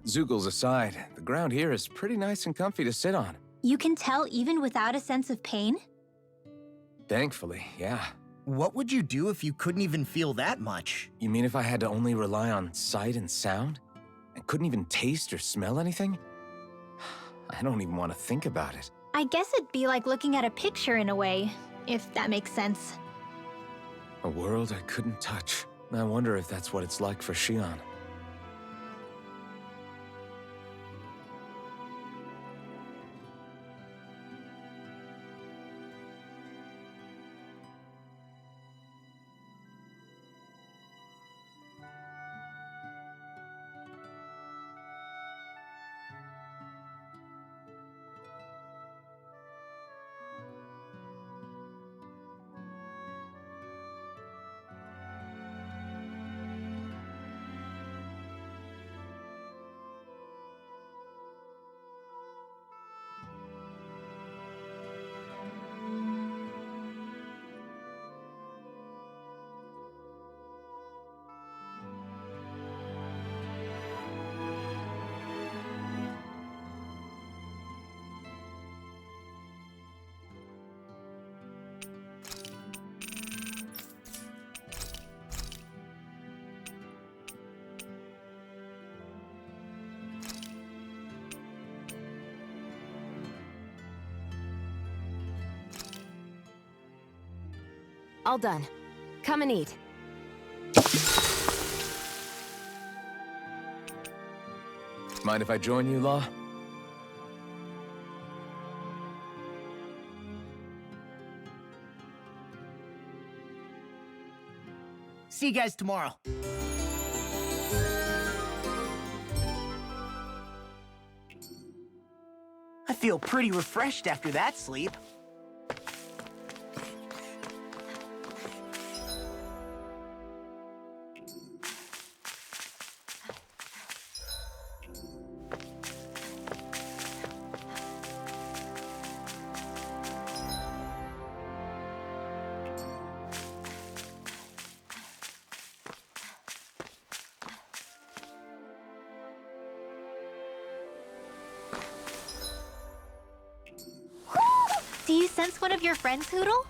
Zoogles aside, the ground here is pretty nice and comfy to sit on. You can tell even without a sense of pain? Thankfully, yeah. What would you do if you couldn't even feel that much? You mean if I had to only rely on sight and sound? And couldn't even taste or smell anything? I don't even want to think about it. I guess it'd be like looking at a picture in a way, if that makes sense. A world I couldn't touch. I wonder if that's what it's like for Xion. All done. Come and eat. Mind if I join you, Law? See you guys tomorrow. I feel pretty refreshed after that sleep. Do you sense one of your friends, Hoodle?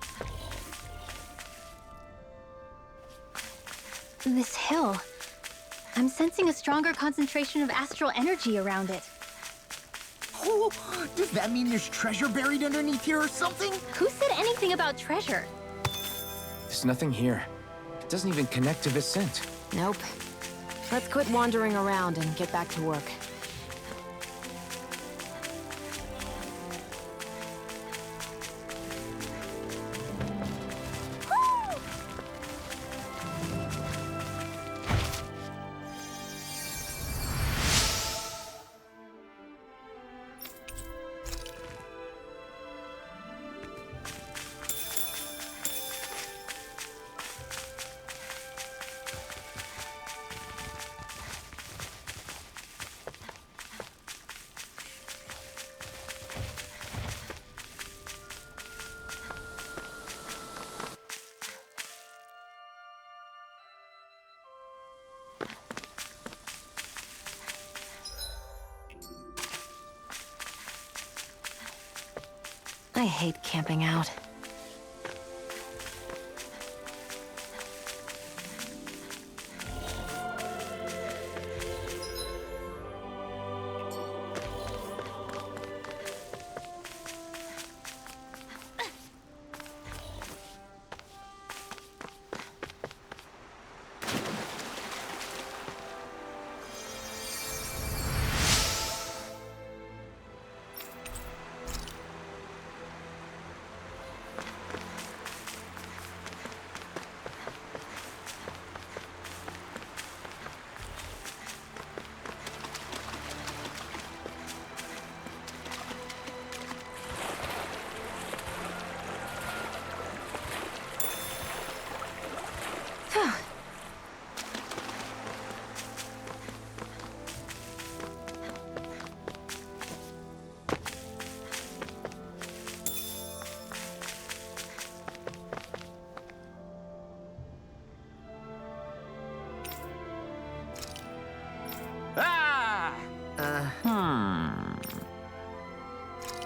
This hill. I'm sensing a stronger concentration of astral energy around it. Oh, does that mean there's treasure buried underneath here or something? Who said anything about treasure? There's nothing here. It doesn't even connect to Vicent. Nope. Let's quit wandering around and get back to work. I hate camping out.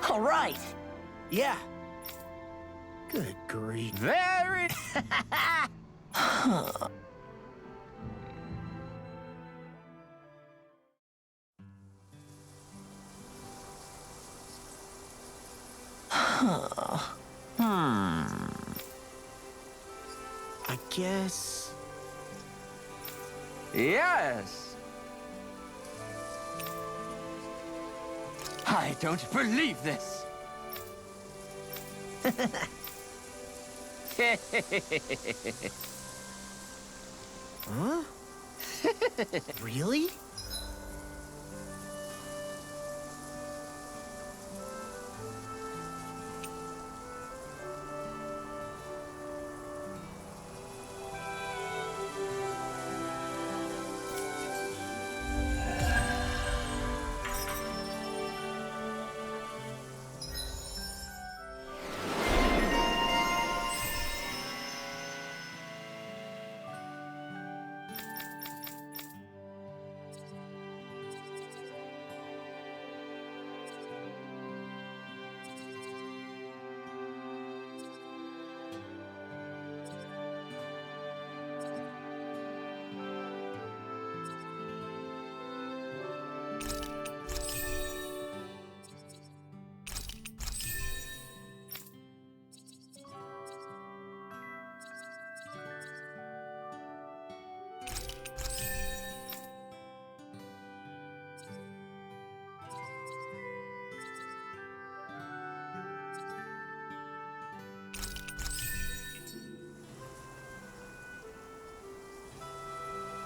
All right. Yeah. Good grief. Very... I guess... Yes. I don't believe this. Huh? Really?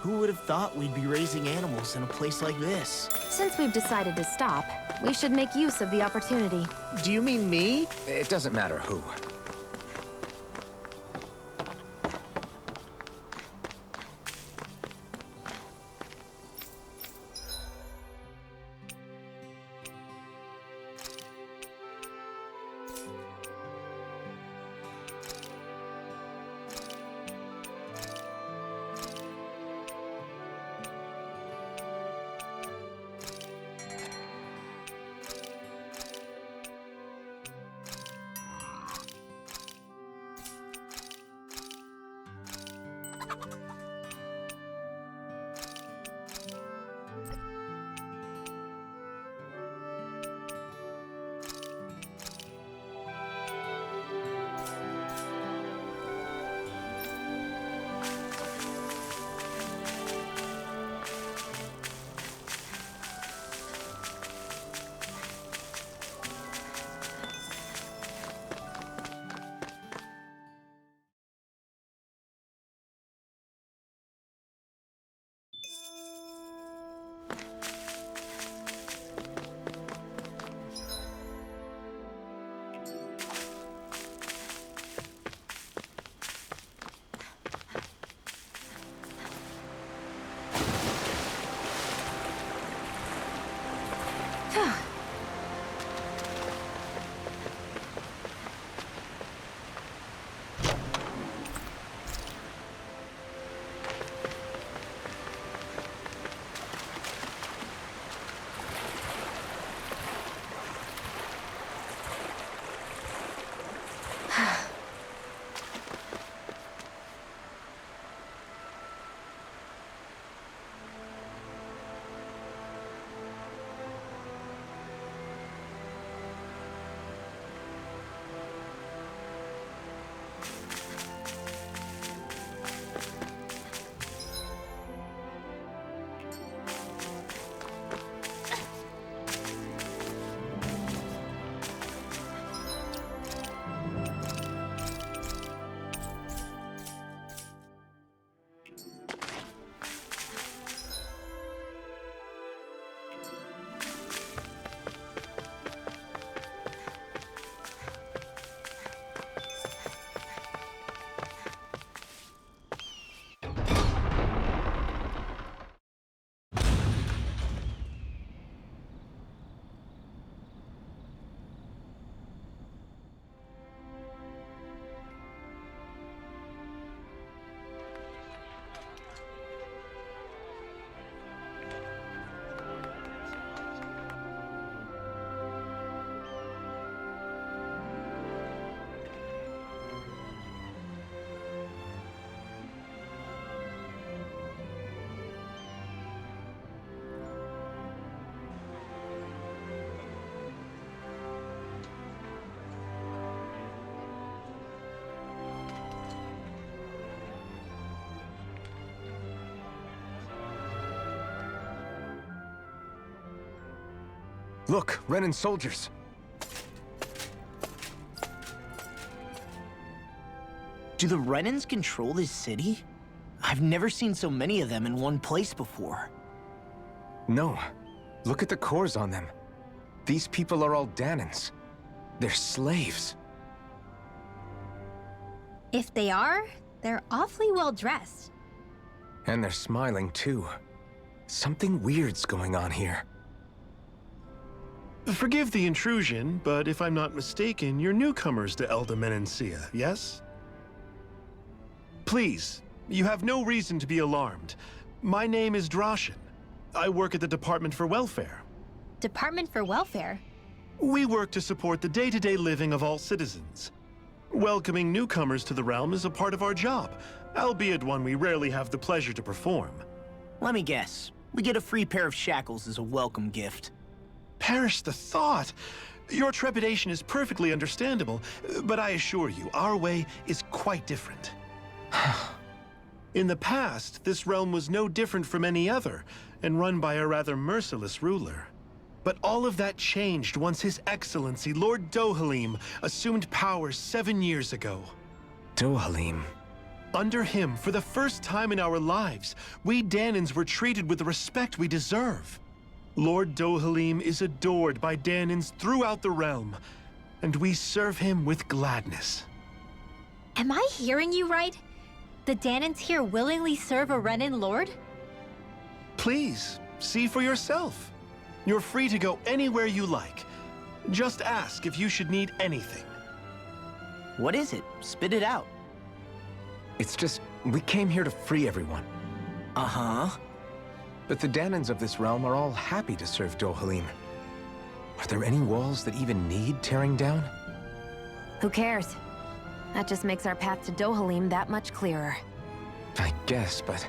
Who would have thought we'd be raising animals in a place like this? Since we've decided to stop, we should make use of the opportunity. Do you mean me? It doesn't matter who. Look, Renan soldiers. Do the Renans control this city? I've never seen so many of them in one place before. No. Look at the cores on them. These people are all Danans. They're slaves. If they are, they're awfully well dressed. And they're smiling, too. Something weird's going on here. Forgive the intrusion, but if I'm not mistaken, you're newcomers to Elda Menencia, yes? Please, you have no reason to be alarmed. My name is Droshin. I work at the Department for Welfare. Department for Welfare? We work to support the day-to-day living of all citizens. Welcoming newcomers to the realm is a part of our job, albeit one we rarely have the pleasure to perform. Let me guess. We get a free pair of shackles as a welcome gift. Perish the thought! Your trepidation is perfectly understandable, but I assure you, our way is quite different. In the past, this realm was no different from any other, and run by a rather merciless ruler. But all of that changed once His Excellency, Lord Dohalim, assumed power 7 years ago. Dohalim? Under him, for the first time in our lives, we Danans were treated with the respect we deserve. Lord Dohalim is adored by Danans throughout the realm, and we serve him with gladness. Am I hearing you right? The Danans here willingly serve a Renan lord? Please, see for yourself. You're free to go anywhere you like. Just ask if you should need anything. What is it? Spit it out. It's just, we came here to free everyone. Uh-huh. But the Danans of this realm are all happy to serve Dohalim. Are there any walls that even need tearing down? Who cares? That just makes our path to Dohalim that much clearer. I guess, but...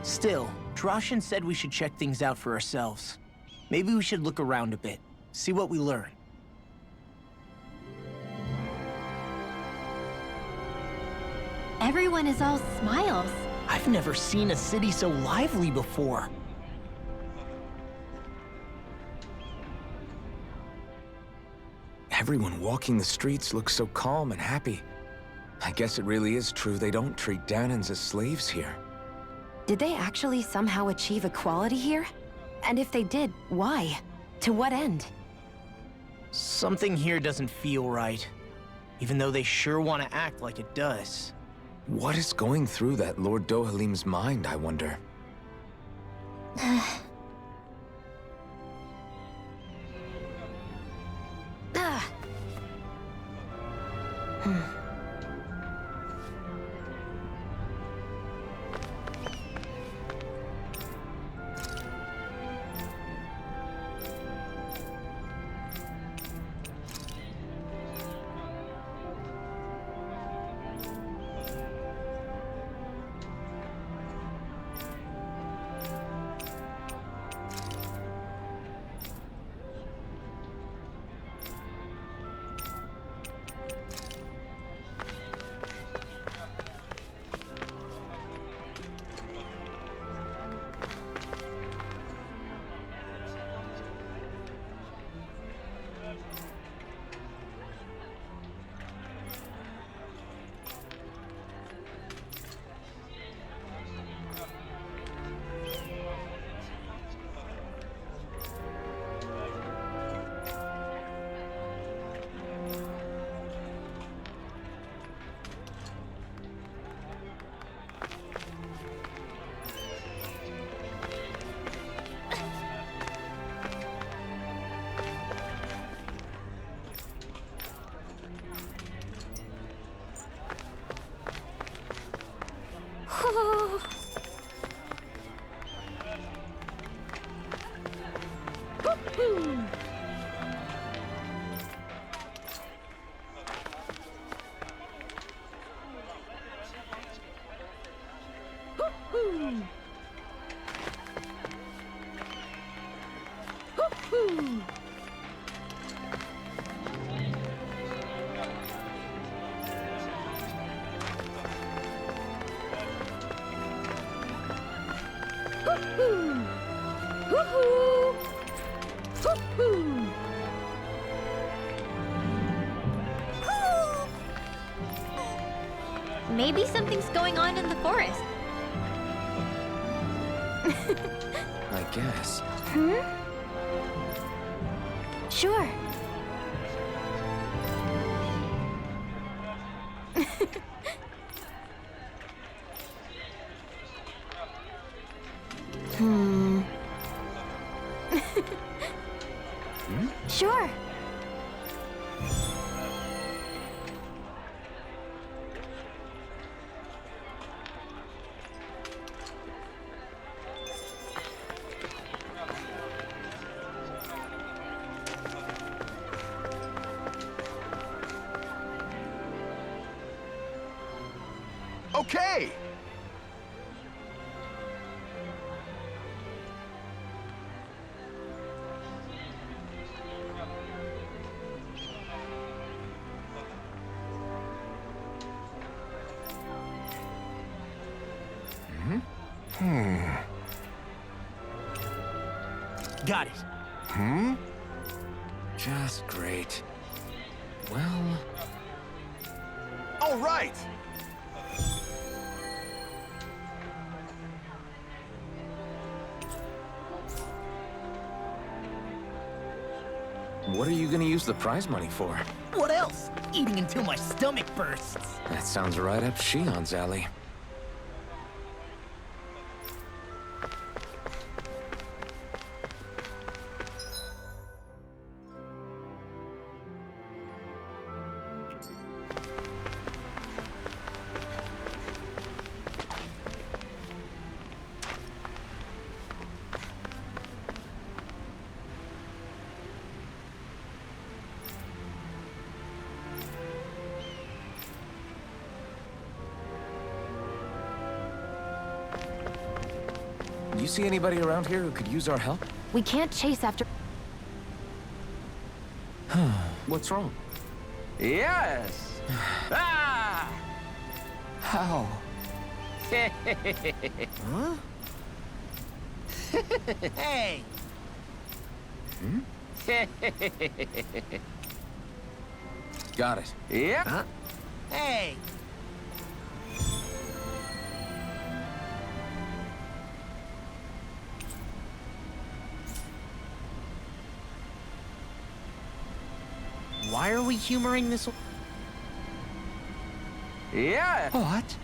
Still, Droshin said we should check things out for ourselves. Maybe we should look around a bit, see what we learn. Everyone is all smiles. I've never seen a city so lively before. Everyone walking the streets looks so calm and happy. I guess it really is true they don't treat Danans as slaves here. Did they actually somehow achieve equality here? And if they did, why? To what end? Something here doesn't feel right, even though they sure want to act like it does. What is going through that Lord Dohalim's mind, I wonder? Maybe something's going on in the forest. I guess. Sure. Sure. Okay! Got it. Just great. Well... All right! What are you gonna use the prize money for? What else? Eating until my stomach bursts. That sounds right up Shion's alley. You see anybody around here who could use our help? We can't chase after... What's wrong? Yes! Ah! How? Huh? Hey! Got it. Yeah. Huh? Hey! Why are we humoring this? Yeah. What?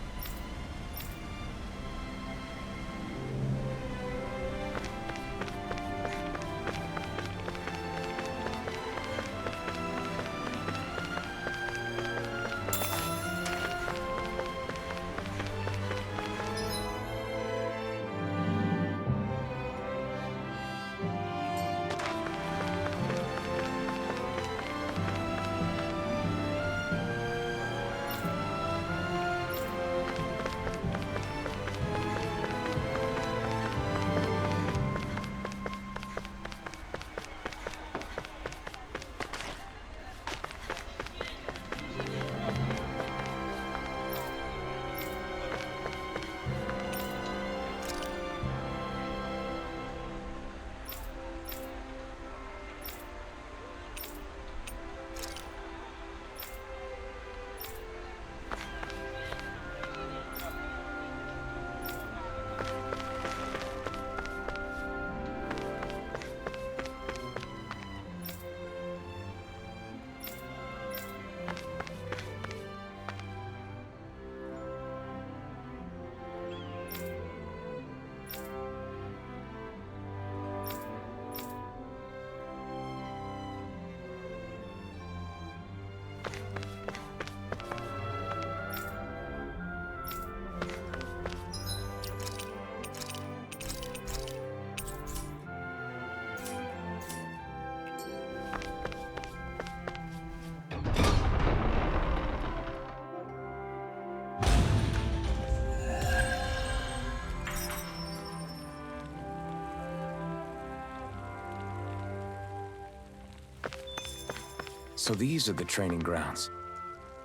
So these are the training grounds.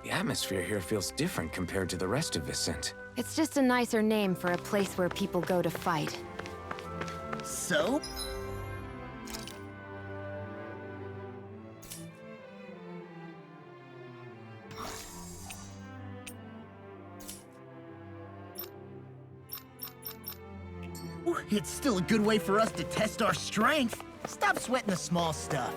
The atmosphere here feels different compared to the rest of Vicent. It's just a nicer name for a place where people go to fight. So? It's still a good way for us to test our strength. Stop sweating the small stuff.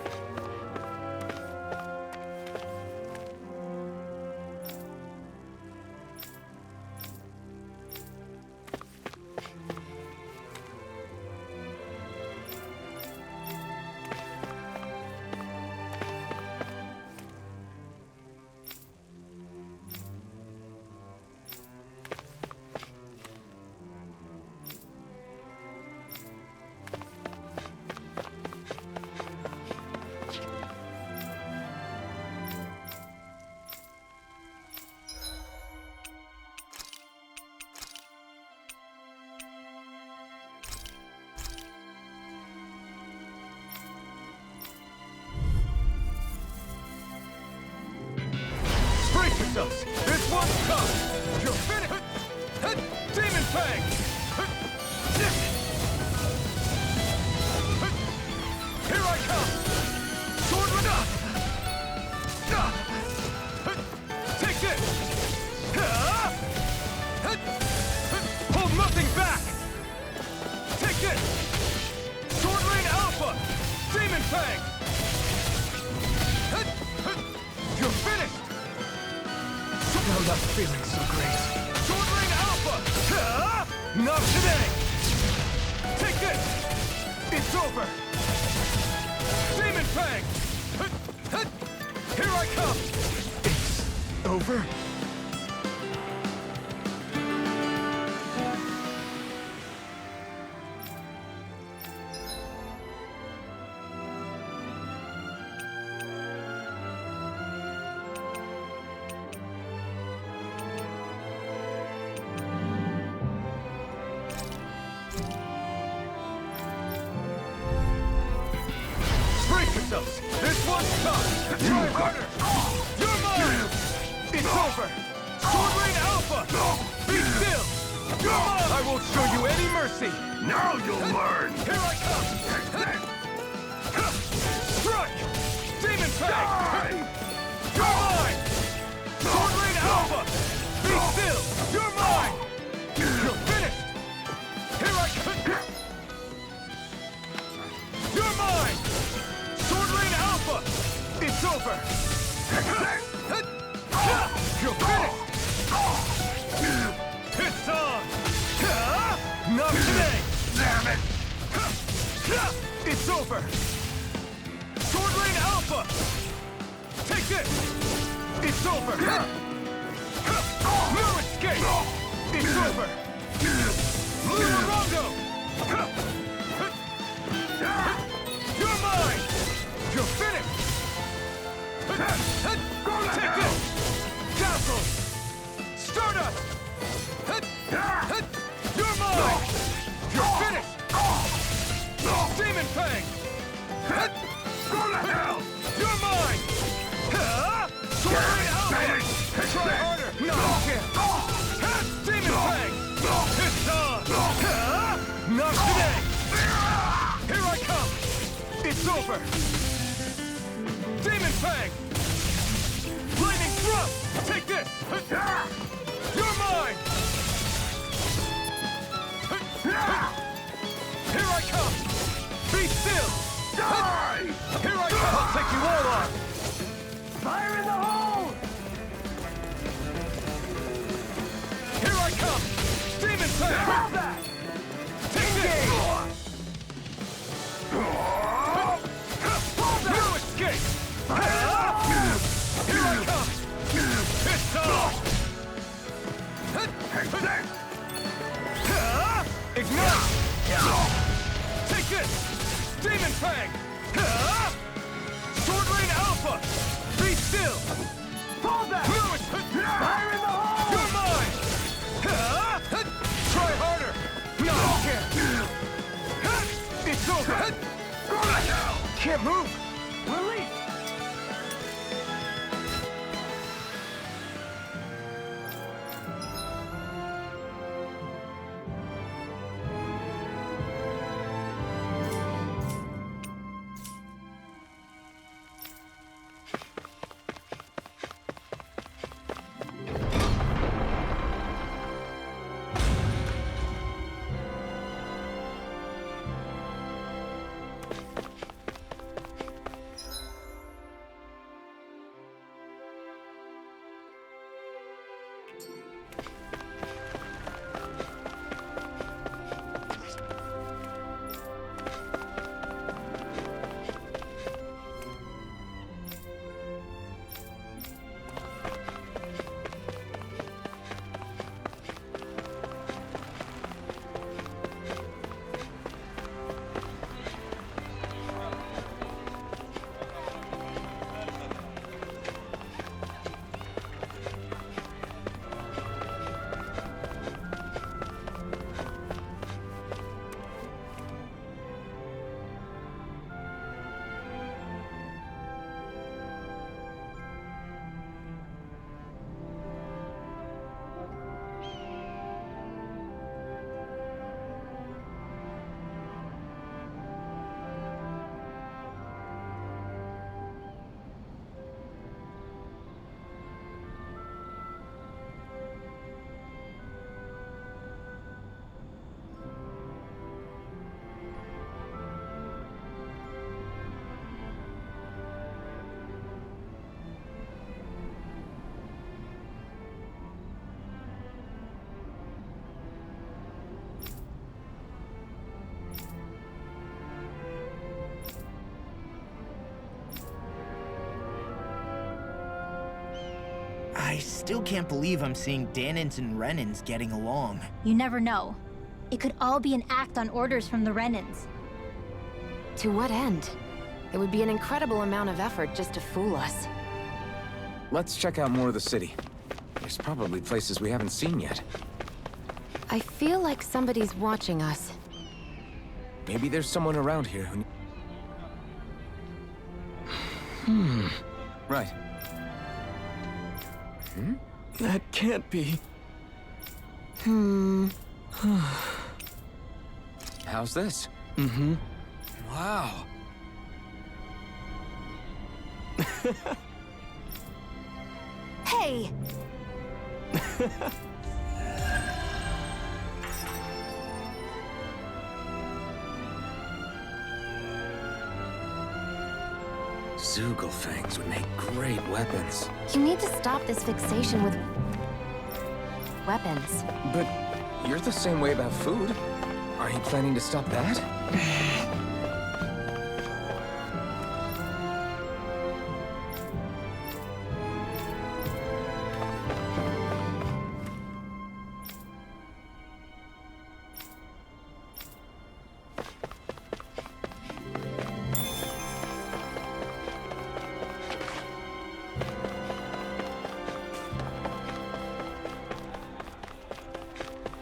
This one's tough! You're finished! Demon Fang! Here I come! Sword take this! Hold nothing back! Take this! Sword Rain Alpha! Demon Fang! You're finished! I'm not feeling so great. Sword Rain Alpha! Not today! Take this! It's over! Demon Fang! Here I come! It's over? This one's tough! Try harder! You're mine! It's over! Sword Rain Alpha! Be still! You're mine! I won't show you any mercy! Now you'll learn! Here I come! Strike! Demon Fang! You're mine! Sword Rain Alpha! Be still! You're mine! You're finished! Here I come! You're mine! Sword Rain Alpha! It's over! You're finished! It's on! Not today! Damn it! It's over! Sword Rain Alpha! Take this! It's over! No escape! It's over! Luarongo! You're mine! You're finished! Take this! Dazzle! Stardust! You're mine! You're finished! Demon Fang! Go to hell! You're mine! Sword Rain Alpha! Try harder! No, you can't! Demon Fang! It's on! Not today! Here I come! It's over! Demon Fang! Lightning Thrust! Take this! You're mine! Here I come! Be still! Die! Here I come! I'll take you all on! Fire in the hole! Here I come! Demon Fang! Grab that! Take this! No escape! Here I come! It's on! Ignite! Take this! Demon Fang! Sword Rain Alpha! Be still! Hold that! No escape! Fire in the hole! You're mine! Try harder! No, you can't! It's over! Go to hell! Can't move! Release! I still can't believe I'm seeing Danins and Renins getting along. You never know. It could all be an act on orders from the Renins. To what end? It would be an incredible amount of effort just to fool us. Let's check out more of the city. There's probably places we haven't seen yet. I feel like somebody's watching us. Maybe there's someone around here who... Right. That can't be. How's this? Wow. Hey! Zoogle fangs would make great weapons. You need to stop this fixation with... weapons. But you're the same way about food. Are you planning to stop that?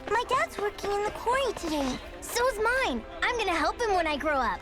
My dad's working in the quarry today. So's mine. I'm gonna help him when I grow up.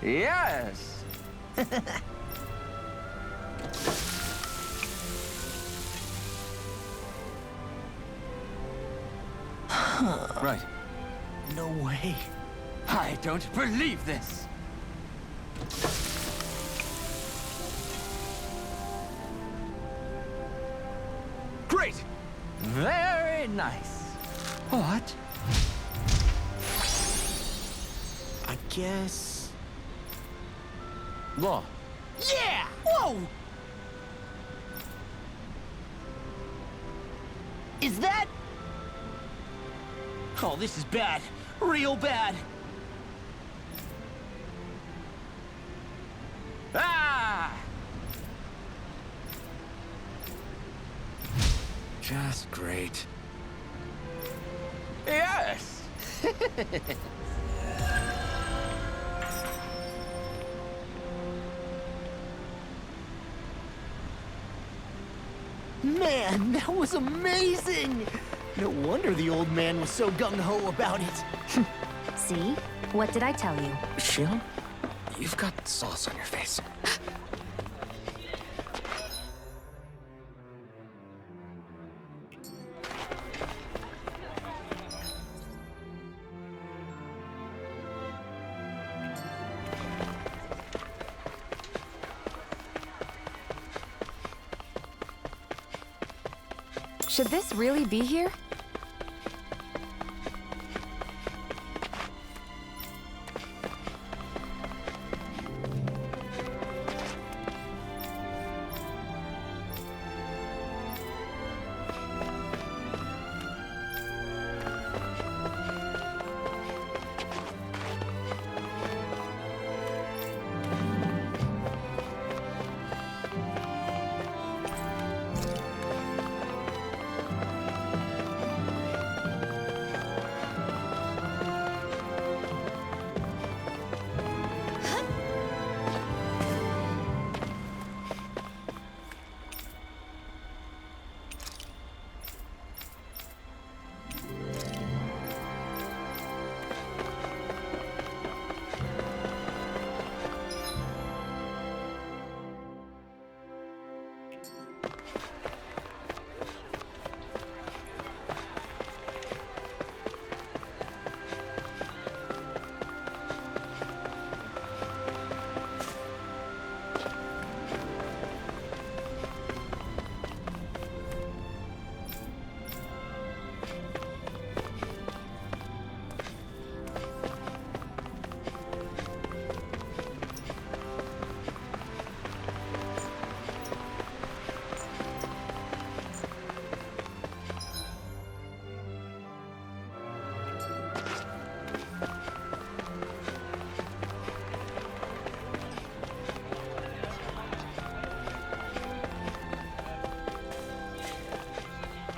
Yes! Right. No way. I don't believe this! Great! Very nice. What? I guess... Law. Yeah! Whoa! Is that... Oh, this is bad. Real bad. Ah! Just great. Yes! Man, that was amazing! No wonder the old man was so gung-ho about it. See? What did I tell you? Shion? You've got sauce on your face. Should this really be here?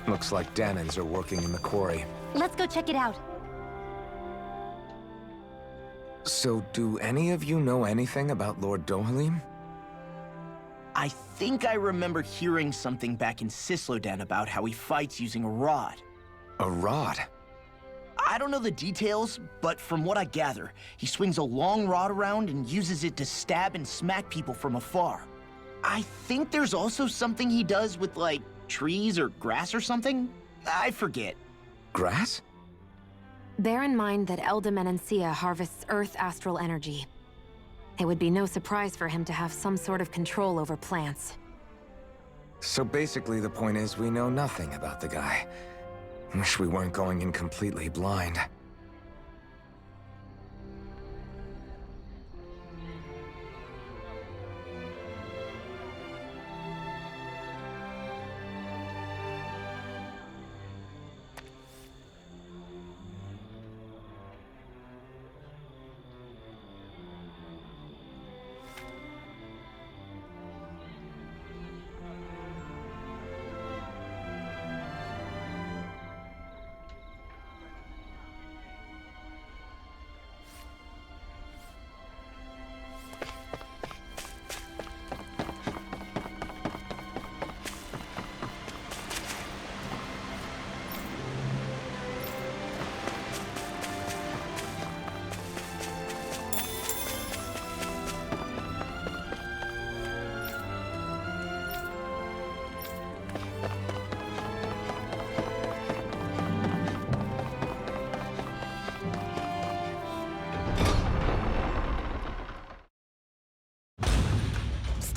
Looks like Danans are working in the quarry. Let's go check it out. So, do any of you know anything about Lord Dohalim? I think I remember hearing something back in Sisloden about how he fights using a rod. A rod? I don't know the details, but from what I gather, he swings a long rod around and uses it to stab and smack people from afar. I think there's also something he does with, like, trees or grass or something? I forget. Grass? Bear in mind that Elda harvests Earth astral energy. It would be no surprise for him to have some sort of control over plants. So basically the point is we know nothing about the guy. Wish we weren't going in completely blind.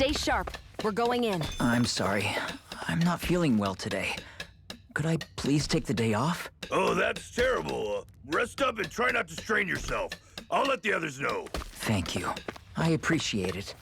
Stay sharp. We're going in. I'm sorry. I'm not feeling well today. Could I please take the day off? Oh, that's terrible. Rest up and try not to strain yourself. I'll let the others know. Thank you. I appreciate it.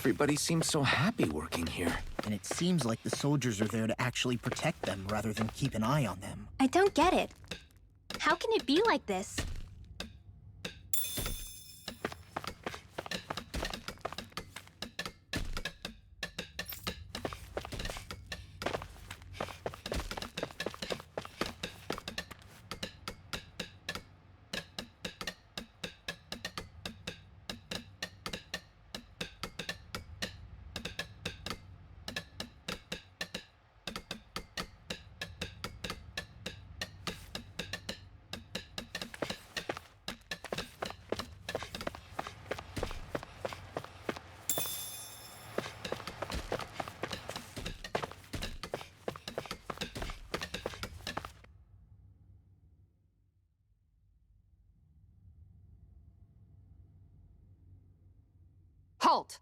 Everybody seems so happy working here. And it seems like the soldiers are there to actually protect them rather than keep an eye on them. I don't get it. How can it be like this? Halt!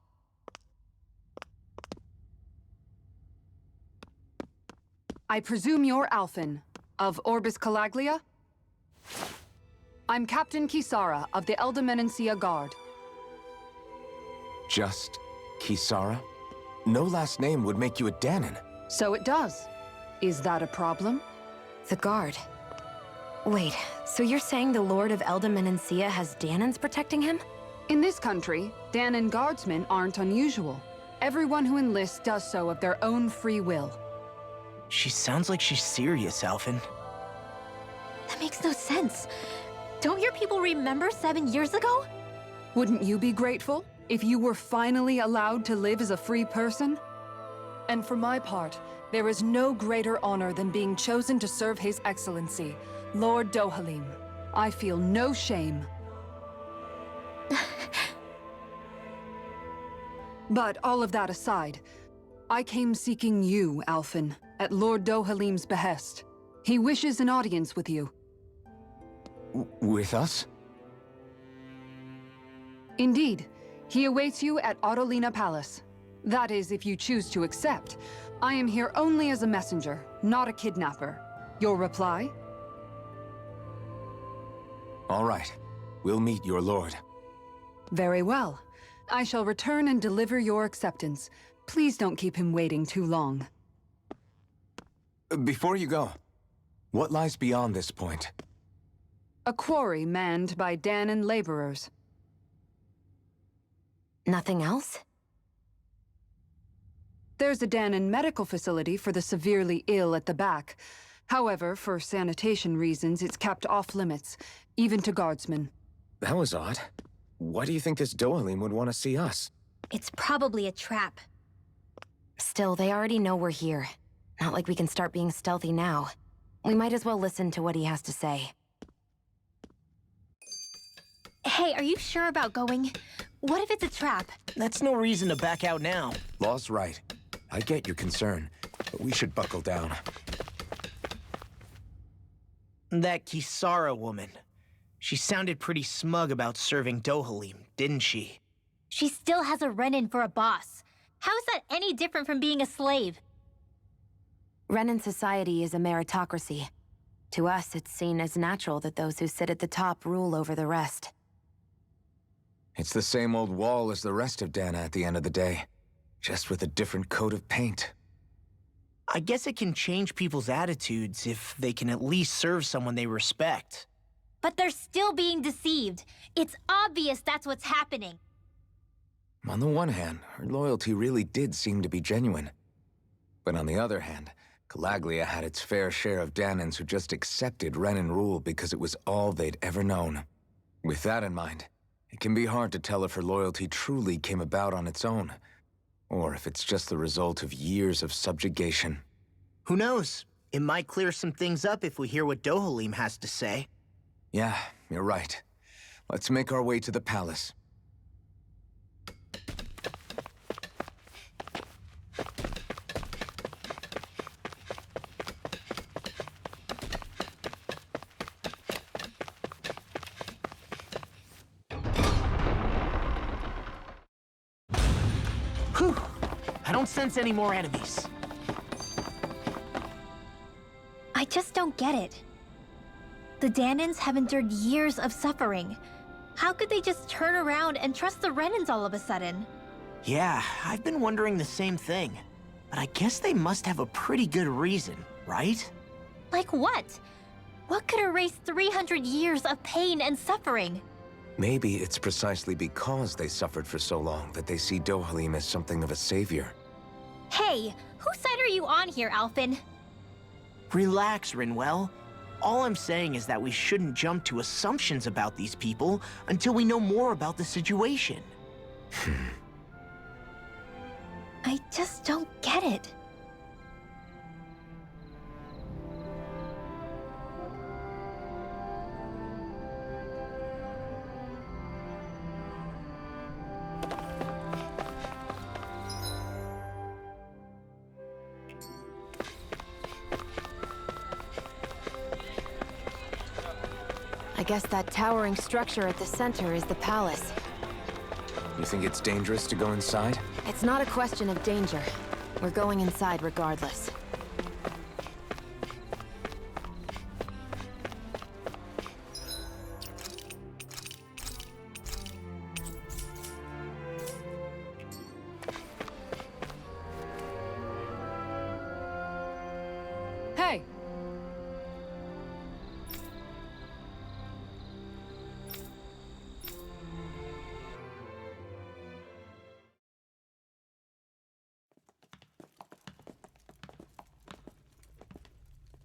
I presume you're Alphen, of Orbis Calaglia? I'm Captain Kisara of the Eldemenencia Guard. Just Kisara? No last name would make you a Danon. So it does. Is that a problem? The Guard. Wait, so you're saying the Lord of Eldemenencia has Danons protecting him? In this country, Danon guardsmen aren't unusual. Everyone who enlists does so of their own free will. She sounds like she's serious, Alphen. That makes no sense. Don't your people remember 7 years ago? Wouldn't you be grateful if you were finally allowed to live as a free person? And for my part, there is no greater honor than being chosen to serve His Excellency, Lord Dohalim. I feel no shame. But all of that aside, I came seeking you, Alphen, at Lord Dohalim's behest. He wishes an audience with you. With us? Indeed. He awaits you at Autolina Palace. That is, if you choose to accept. I am here only as a messenger, not a kidnapper. Your reply? All right. We'll meet your lord. Very well. I shall return and deliver your acceptance. Please don't keep him waiting too long. Before you go, what lies beyond this point? A quarry manned by Danon laborers. Nothing else? There's a Danon medical facility for the severely ill at the back. However, for sanitation reasons, it's kept off limits, even to guardsmen. That was odd. Why do you think this Dohalim would want to see us? It's probably a trap. Still, they already know we're here. Not like we can start being stealthy now. We might as well listen to what he has to say. Hey, are you sure about going? What if it's a trap? That's no reason to back out now. Law's right. I get your concern, but we should buckle down. That Kisara woman. She sounded pretty smug about serving Dohalim, didn't she? She still has a Renin for a boss. How is that any different from being a slave? Renin society is a meritocracy. To us, it's seen as natural that those who sit at the top rule over the rest. It's the same old wall as the rest of Dana at the end of the day, just with a different coat of paint. I guess it can change people's attitudes if they can at least serve someone they respect. But they're still being deceived. It's obvious that's what's happening. On the one hand, her loyalty really did seem to be genuine. But on the other hand, Calaglia had its fair share of Danons who just accepted Renin rule because it was all they'd ever known. With that in mind, it can be hard to tell if her loyalty truly came about on its own, or if it's just the result of years of subjugation. Who knows? It might clear some things up if we hear what Dohalim has to say. Yeah, you're right. Let's make our way to the palace. Whew! I don't sense any more enemies. I just don't get it. The Danons have endured years of suffering. How could they just turn around and trust the Renins all of a sudden? Yeah, I've been wondering the same thing. But I guess they must have a pretty good reason, right? Like what? What could erase 300 years of pain and suffering? Maybe it's precisely because they suffered for so long that they see Dohalim as something of a savior. Hey, whose side are you on here, Alphen? Relax, Rinwell. All I'm saying is that we shouldn't jump to assumptions about these people until we know more about the situation. I just don't get it. I guess that towering structure at the center is the palace. You think it's dangerous to go inside? It's not a question of danger. We're going inside regardless. Hey!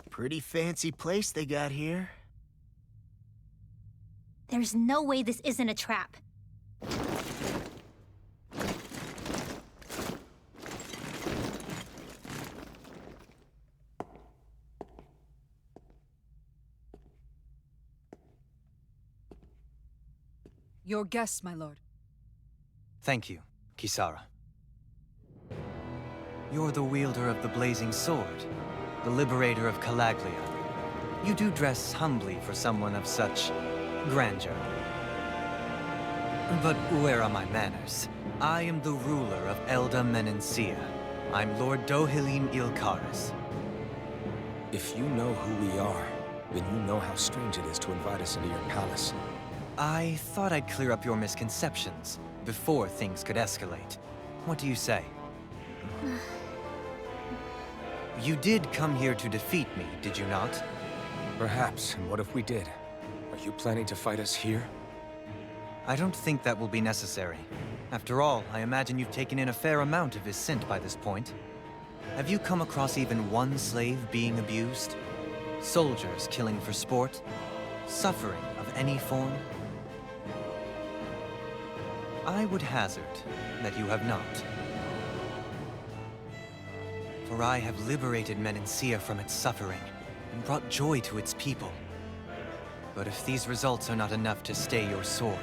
Pretty fancy place they got here. There's no way this isn't a trap. Your guests, my lord. Thank you, Kisara. You're the wielder of the blazing sword, the liberator of Calaglia. You do dress humbly for someone of such grandeur. But where are my manners? I am the ruler of Elda Menencia. I'm Lord Dohalim Ilkaris. If you know who we are, then you know how strange it is to invite us into your palace. I thought I'd clear up your misconceptions before things could escalate. What do you say? You did come here to defeat me, did you not? Perhaps, and what if we did? Are you planning to fight us here? I don't think that will be necessary. After all, I imagine you've taken in a fair amount of his scent by this point. Have you come across even one slave being abused? Soldiers killing for sport? Suffering of any form? I would hazard that you have not. For I have liberated Menencia from its suffering and brought joy to its people. But if these results are not enough to stay your sword...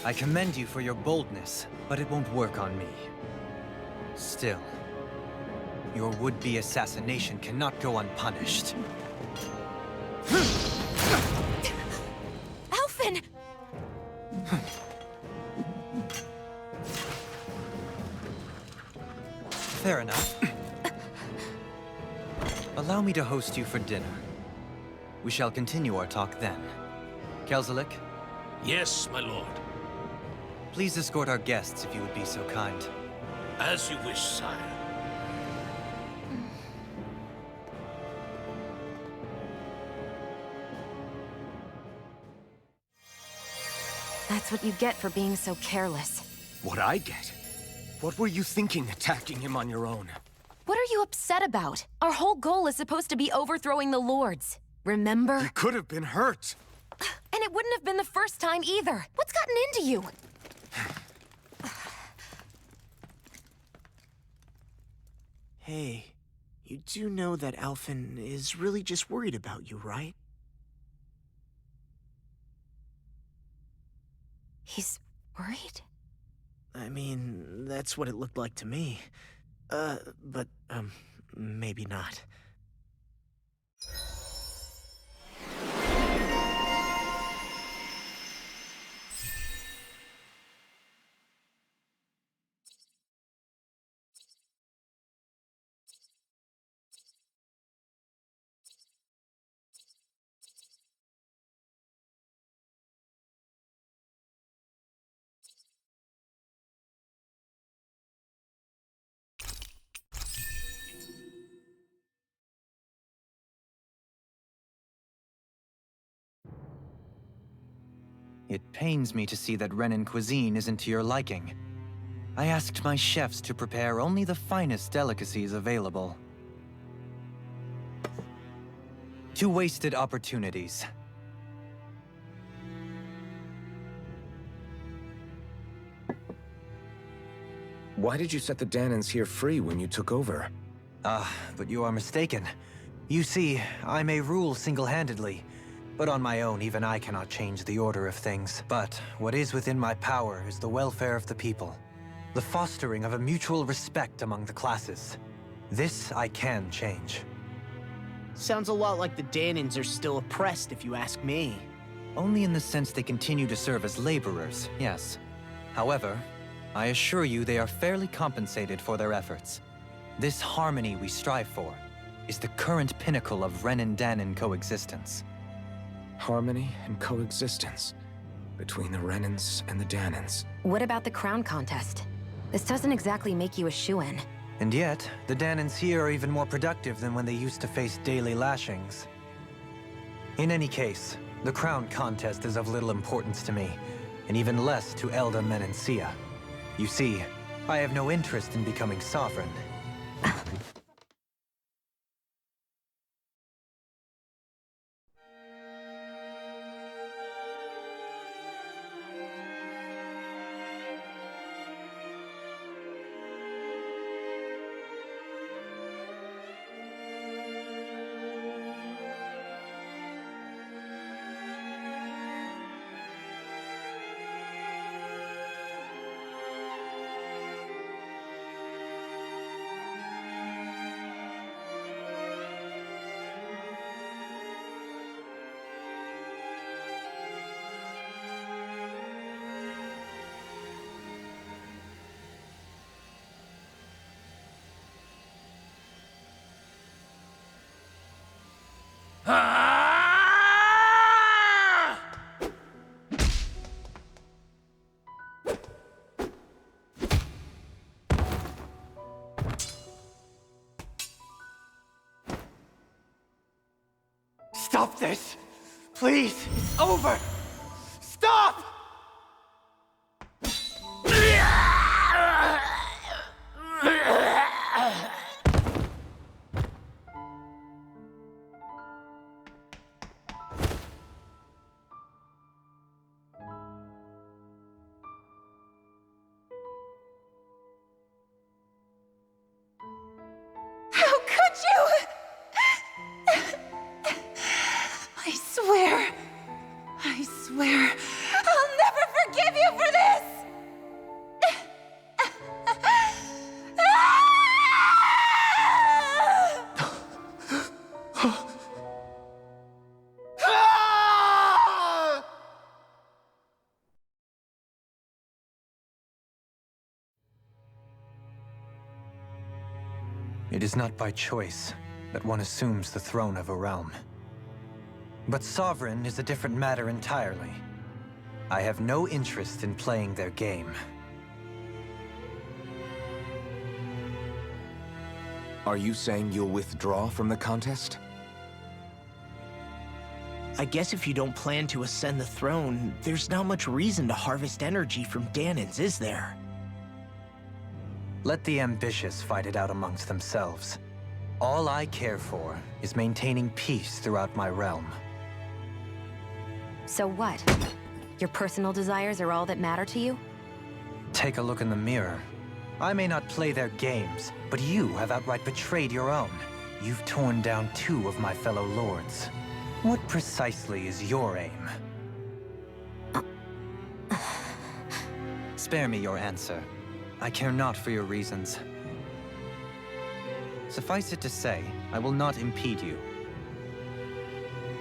I commend you for your boldness, but it won't work on me. Still, your would-be assassination cannot go unpunished. Alphen! Fair enough. Allow me to host you for dinner. We shall continue our talk then. Kelzelik? Yes, my lord. Please escort our guests if you would be so kind. As you wish, sire. That's what you get for being so careless. What I get? What were you thinking attacking him on your own? What are you upset about? Our whole goal is supposed to be overthrowing the Lords. Remember? He could have been hurt. And it wouldn't have been the first time either. What's gotten into you? Hey, you do know that Alphen is really just worried about you, right? He's worried? I mean, that's what it looked like to me. But maybe not. It pains me to see that Renin cuisine isn't to your liking. I asked my chefs to prepare only the finest delicacies available. 2 wasted opportunities. Why did you set the Danans here free when you took over? But you are mistaken. You see, I may rule single-handedly, but on my own, even I cannot change the order of things. But what is within my power is the welfare of the people, the fostering of a mutual respect among the classes. This I can change. Sounds a lot like the Danans are still oppressed, if you ask me. Only in the sense they continue to serve as laborers, yes. However, I assure you they are fairly compensated for their efforts. This harmony we strive for is the current pinnacle of Renin-Danan coexistence. Harmony and coexistence between the Renins and the Danans. What about the crown contest? This doesn't exactly make you a shoo-in. And yet, the Danans here are even more productive than when they used to face daily lashings. In any case, the crown contest is of little importance to me, and even less to Elda Menencia. You see, I have no interest in becoming sovereign. Stop this! Please! It's over! Stop! How could you? I swear, I'll never forgive you for this! It is not by choice that one assumes the throne of a realm. But sovereign is a different matter entirely. I have no interest in playing their game. Are you saying you'll withdraw from the contest? I guess if you don't plan to ascend the throne, there's not much reason to harvest energy from Danans, is there? Let the ambitious fight it out amongst themselves. All I care for is maintaining peace throughout my realm. So what? Your personal desires are all that matter to you? Take a look in the mirror. I may not play their games, but you have outright betrayed your own. You've torn down 2 of my fellow lords. What precisely is your aim? Spare me your answer. I care not for your reasons. Suffice it to say, I will not impede you.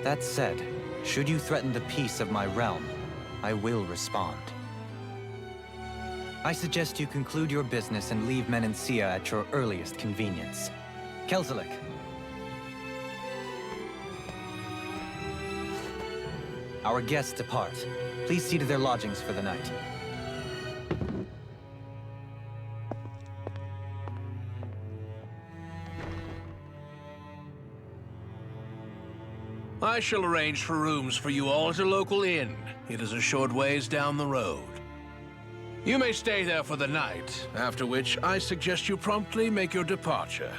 That said, should you threaten the peace of my realm, I will respond. I suggest you conclude your business and leave Menencia at your earliest convenience. Kelzelik. Our guests depart. Please see to their lodgings for the night. I shall arrange for rooms for you all at a local inn. It is a short ways down the road. You may stay there for the night, after which I suggest you promptly make your departure.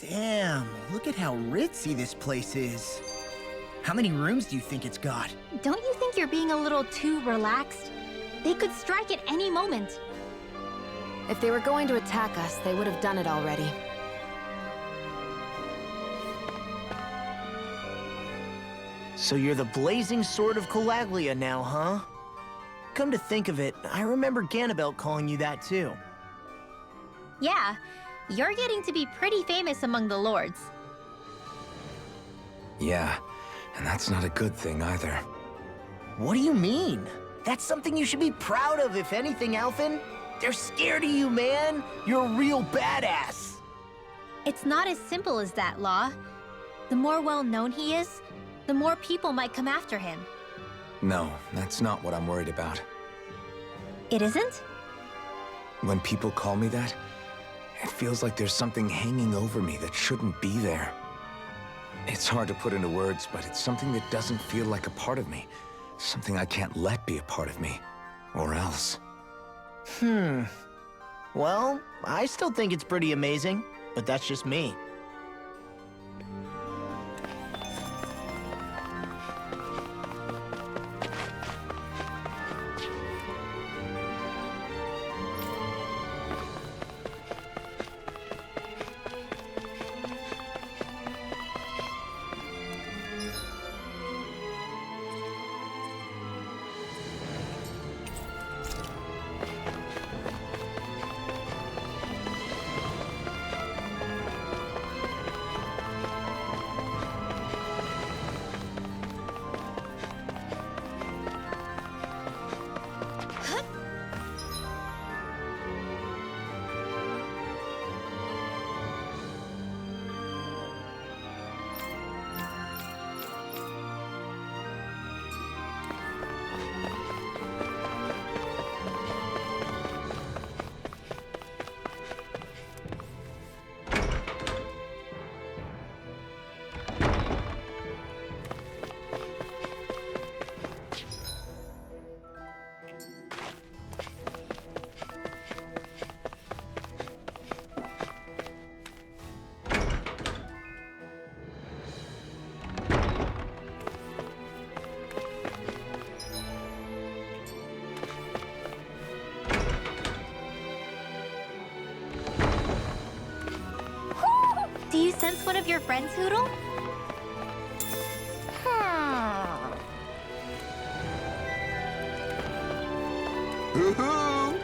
Damn, look at how ritzy this place is. How many rooms do you think it's got? Don't you think you're being a little too relaxed? They could strike at any moment. If they were going to attack us, they would have done it already. So you're the blazing sword of Calaglia now, huh? Come to think of it, I remember Ganabelt calling you that too. Yeah, you're getting to be pretty famous among the lords. Yeah, and that's not a good thing either. What do you mean? That's something you should be proud of, if anything, Alphen. They're scared of you, man. You're a real badass. It's not as simple as that, Law. The more well-known he is, the more people might come after him. No, that's not what I'm worried about. It isn't? When people call me that, it feels like there's something hanging over me that shouldn't be there. It's hard to put into words, but it's something that doesn't feel like a part of me. Something I can't let be a part of me. Or else. Well, I still think it's pretty amazing, but that's just me. Do you sense one of your friends, Hoodle? Hoo-hoo!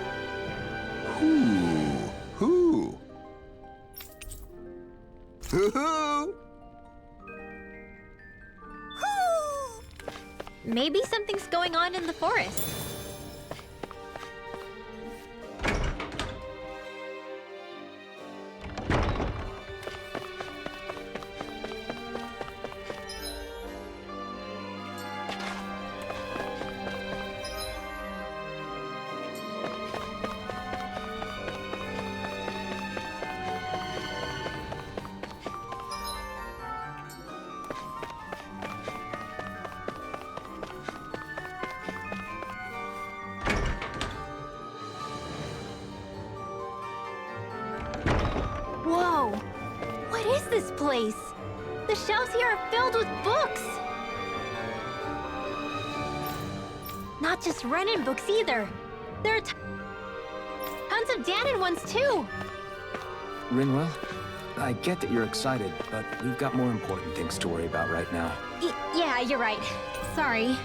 Hoo-hoo! Hoo-hoo! Maybe something's going on in the forest. Whoa! What is this place? The shelves here are filled with books! Not just Renin books either. There are tons of Danon ones too! Rinwell, I get that you're excited, but we've got more important things to worry about right now. Yeah, you're right. Sorry.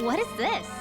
What is this?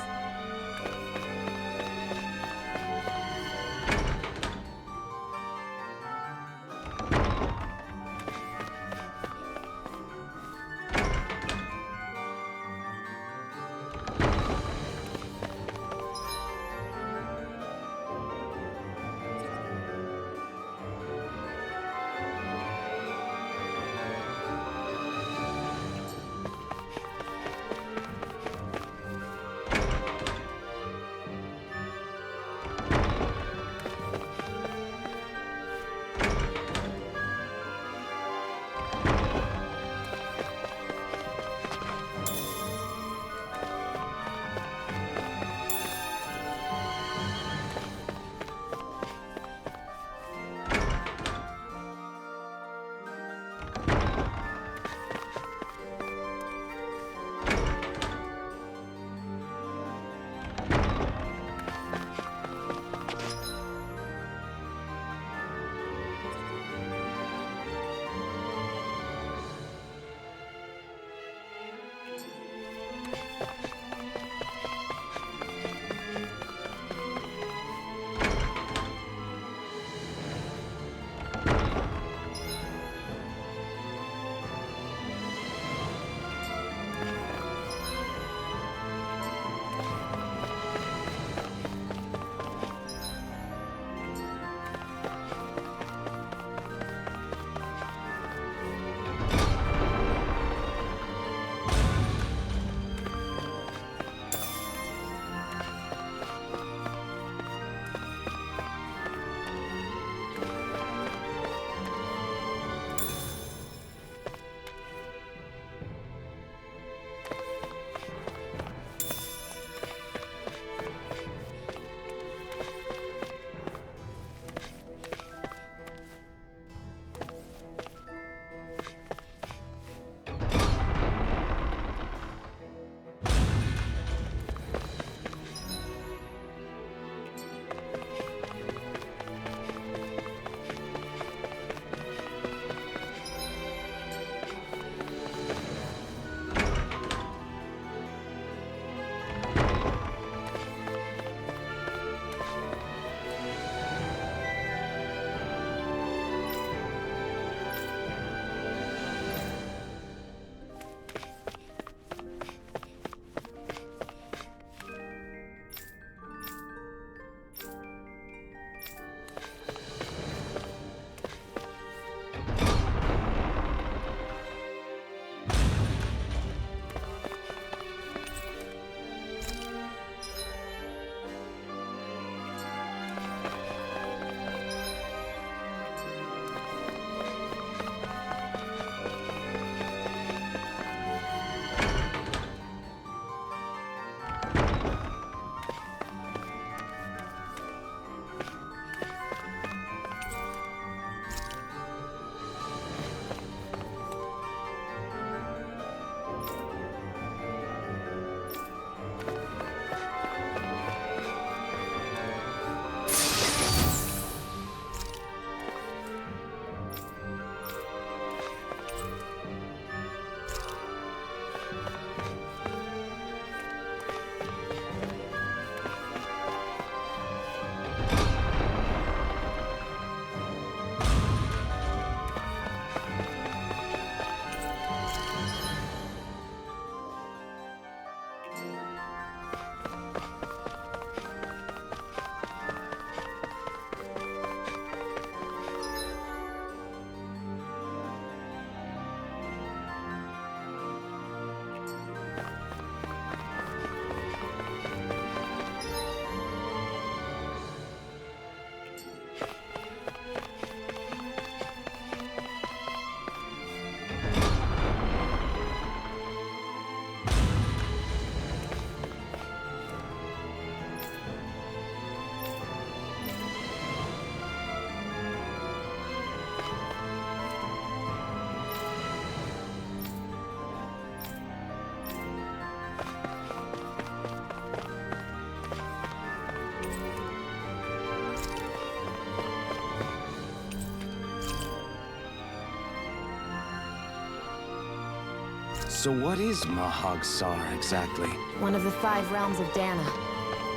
So what is Mahag Sar exactly? One of the 5 realms of Dana.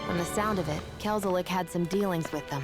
From the sound of it, Kelzelik had some dealings with them.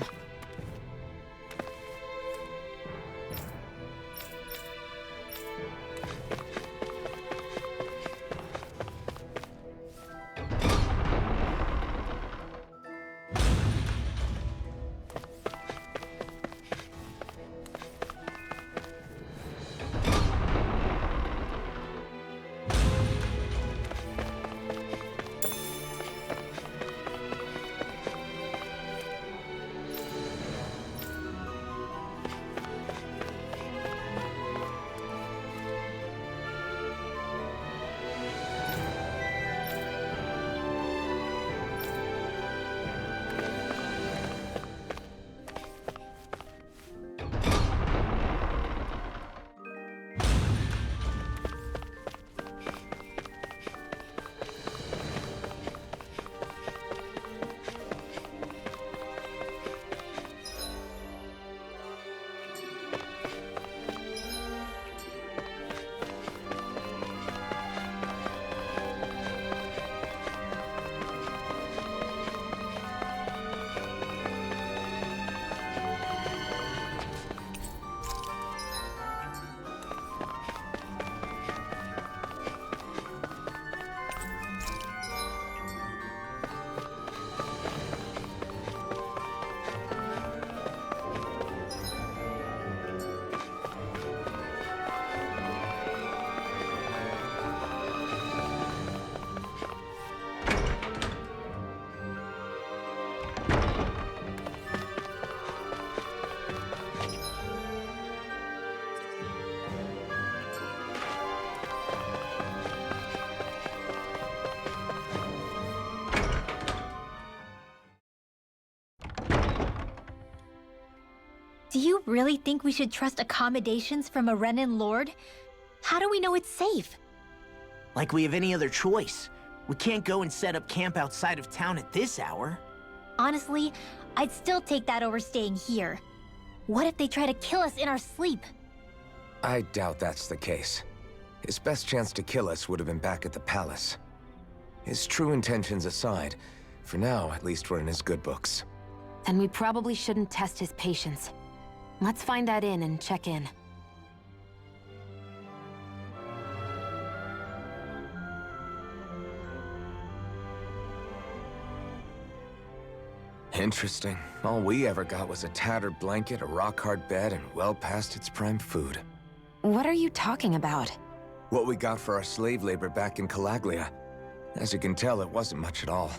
Do you really think we should trust accommodations from a Renin Lord? How do we know it's safe? Like we have any other choice. We can't go and set up camp outside of town at this hour. Honestly, I'd still take that over staying here. What if they try to kill us in our sleep? I doubt that's the case. His best chance to kill us would have been back at the palace. His true intentions aside, for now, at least we're in his good books. Then we probably shouldn't test his patience. Let's find that inn and check in. Interesting. All we ever got was a tattered blanket, a rock-hard bed, and well past its prime food. What are you talking about? What we got for our slave labor back in Calaglia. As you can tell, it wasn't much at all.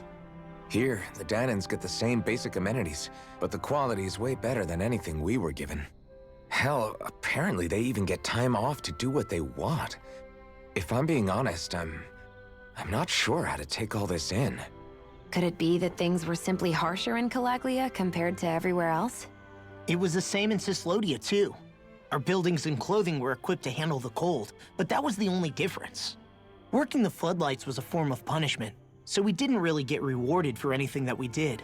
Here, the Danans get the same basic amenities, but the quality is way better than anything we were given. Hell, apparently they even get time off to do what they want. If I'm being honest, I'm not sure how to take all this in. Could it be that things were simply harsher in Calaglia compared to everywhere else? It was the same in Cislodia, too. Our buildings and clothing were equipped to handle the cold, but that was the only difference. Working the floodlights was a form of punishment, so we didn't really get rewarded for anything that we did.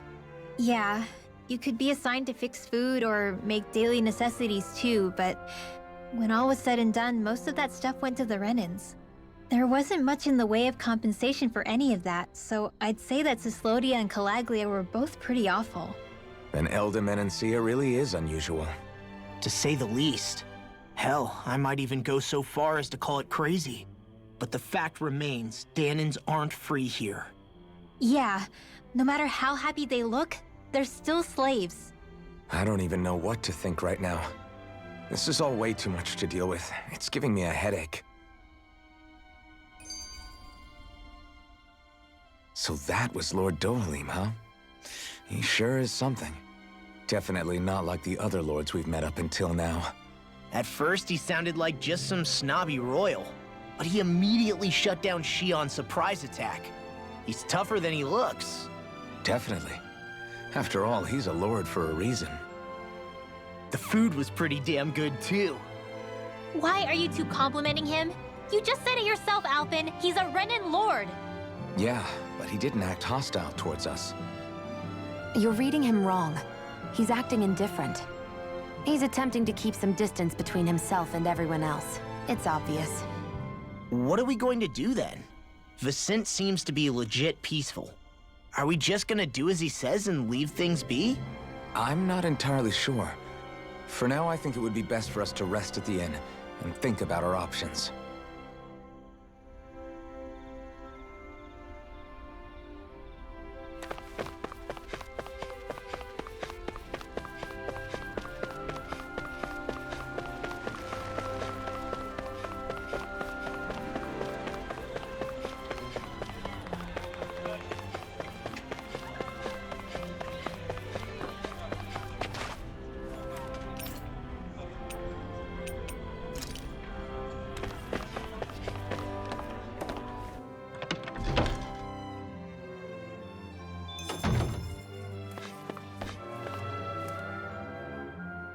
Yeah, you could be assigned to fix food or make daily necessities too, but when all was said and done, most of that stuff went to the Renins. There wasn't much in the way of compensation for any of that, so I'd say that Cislodia and Calaglia were both pretty awful. And Elda really is unusual. To say the least. Hell, I might even go so far as to call it crazy. But the fact remains, Danans aren't free here. Yeah, no matter how happy they look, they're still slaves. I don't even know what to think right now. This is all way too much to deal with. It's giving me a headache. So that was Lord Dohalim, huh? He sure is something. Definitely not like the other lords we've met up until now. At first, he sounded like just some snobby royal. But he immediately shut down Shion's surprise attack. He's tougher than he looks. Definitely. After all, he's a lord for a reason. The food was pretty damn good, too. Why are you two complimenting him? You just said it yourself, Alphen. He's a Renin Lord. Yeah, but he didn't act hostile towards us. You're reading him wrong. He's acting indifferent. He's attempting to keep some distance between himself and everyone else. It's obvious. What are we going to do then? Vicent seems to be legit peaceful. Are we just gonna do as he says and leave things be? I'm not entirely sure. For now, I think it would be best for us to rest at the inn and think about our options.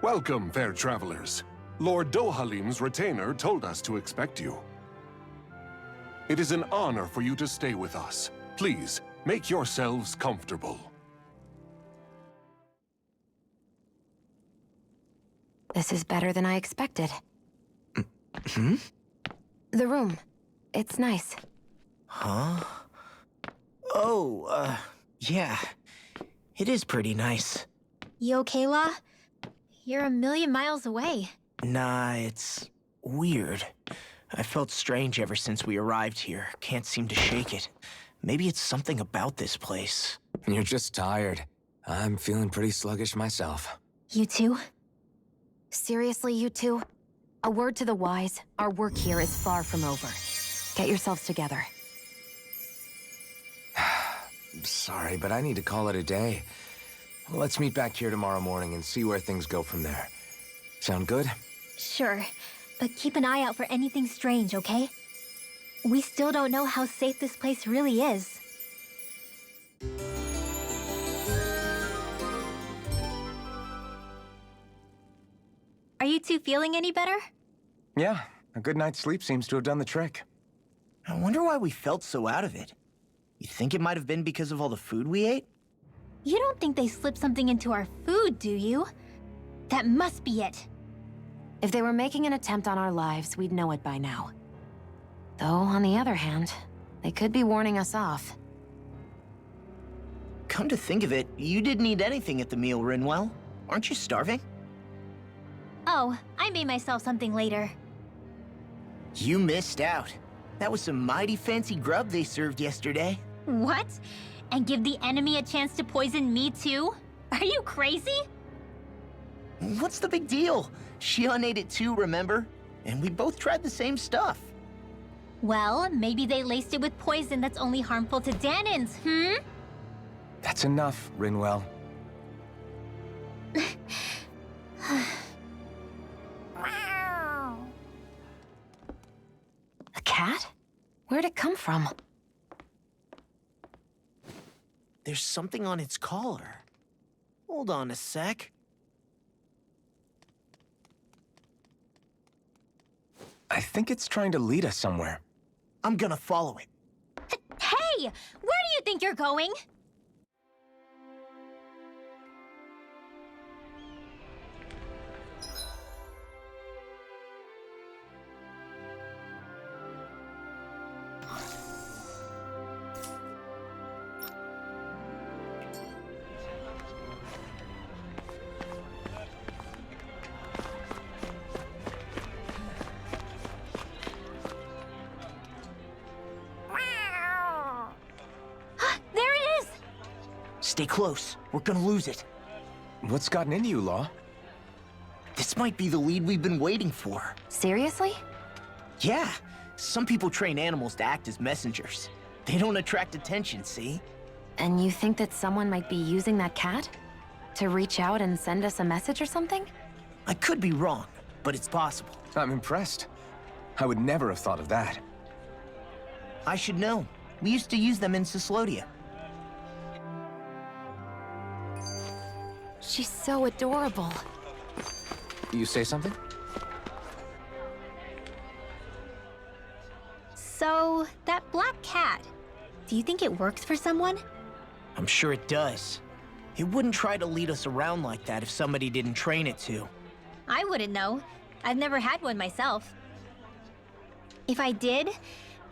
Welcome, fair travelers. Lord Dohalim's retainer told us to expect you. It is an honor for you to stay with us. Please, make yourselves comfortable. This is better than I expected. The room. It's nice. Huh? Oh, yeah. It is pretty nice. You okay, La? You're a million miles away. Nah, it's weird. I felt strange ever since we arrived here. Can't seem to shake it. Maybe it's something about this place. You're just tired. I'm feeling pretty sluggish myself. You too? Seriously, you two? A word to the wise, our work here is far from over. Get yourselves together. Sorry, but I need to call it a day. Let's meet back here tomorrow morning and see where things go from there. Sound good? Sure, but keep an eye out for anything strange, okay? We still don't know how safe this place really is. Are you two feeling any better? Yeah, a good night's sleep seems to have done the trick. I wonder why we felt so out of it. You think it might have been because of all the food we ate? You don't think they slipped something into our food, do you? That must be it. If they were making an attempt on our lives, we'd know it by now. Though, on the other hand, they could be warning us off. Come to think of it, you didn't eat anything at the meal, Rinwell. Aren't you starving? Oh, I made myself something later. You missed out. That was some mighty fancy grub they served yesterday. What? And give the enemy a chance to poison me too? Are you crazy? What's the big deal? Shion ate it too, remember? And we both tried the same stuff. Well, maybe they laced it with poison that's only harmful to Danins, That's enough, Rinwell. A cat? Where'd it come from? There's something on its collar. Hold on a sec. I think it's trying to lead us somewhere. I'm gonna follow it. Hey! Where do you think you're going? Stay close. We're gonna lose it. What's gotten into you, Law? This might be the lead we've been waiting for. Seriously? Yeah. Some people train animals to act as messengers. They don't attract attention, see? And you think that someone might be using that cat? To reach out and send us a message or something? I could be wrong, but it's possible. I'm impressed. I would never have thought of that. I should know. We used to use them in Cyslodia. She's so adorable. You say something? So, that black cat, do you think it works for someone? I'm sure it does. It wouldn't try to lead us around like that if somebody didn't train it to. I wouldn't know. I've never had one myself. If I did,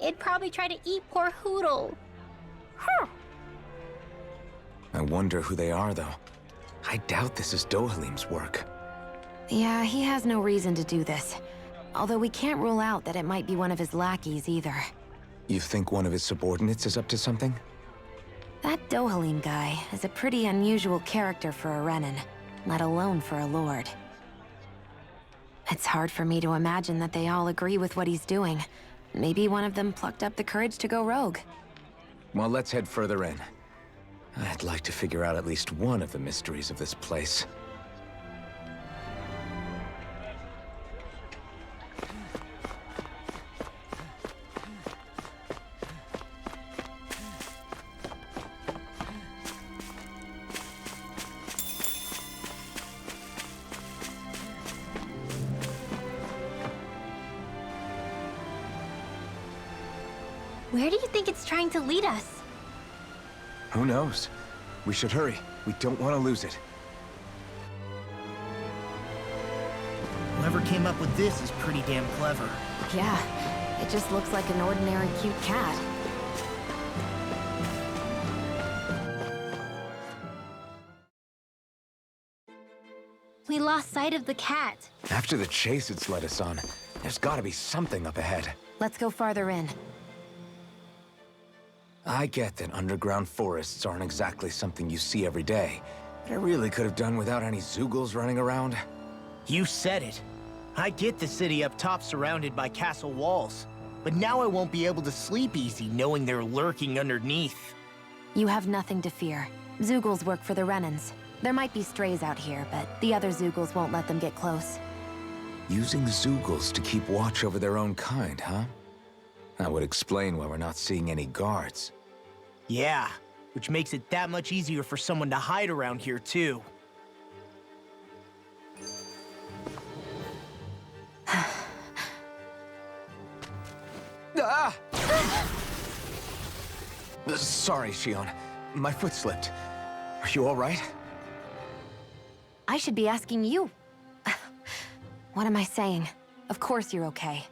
it'd probably try to eat poor Hootle. I wonder who they are, though. I doubt this is Dohalim's work. Yeah, he has no reason to do this. Although we can't rule out that it might be one of his lackeys either. You think one of his subordinates is up to something? That Dohalim guy is a pretty unusual character for a Renin, let alone for a lord. It's hard for me to imagine that they all agree with what he's doing. Maybe one of them plucked up the courage to go rogue. Well, let's head further in. I'd like to figure out at least one of the mysteries of this place. Where do you think it's trying to lead us? Who knows? We should hurry. We don't want to lose it. Whoever came up with this is pretty damn clever. Yeah, it just looks like an ordinary cute cat. We lost sight of the cat. After the chase it's led us on, there's gotta be something up ahead. Let's go farther in. I get that underground forests aren't exactly something you see every day, but I really could have done without any Zeugles running around. You said it. I get the city up top surrounded by castle walls, but now I won't be able to sleep easy knowing they're lurking underneath. You have nothing to fear. Zeugles work for the Renins. There might be strays out here, but the other Zeugles won't let them get close. Using Zeugles to keep watch over their own kind, huh? That would explain why we're not seeing any guards. Yeah, which makes it that much easier for someone to hide around here, too. Ah! Sorry, Shion. My foot slipped. Are you all right? I should be asking you. What am I saying? Of course you're okay.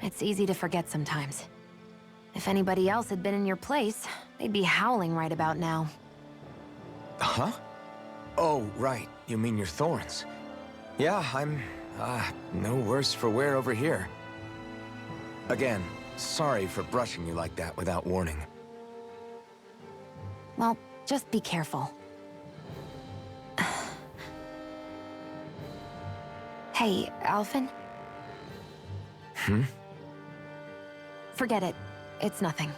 It's easy to forget sometimes. If anybody else had been in your place, they'd be howling right about now. Huh? Oh, right. You mean your thorns. Yeah, I'm, no worse for wear over here. Again, sorry for brushing you like that without warning. Well, just be careful. Hey, Alphen? Hmm? Forget it. It's nothing.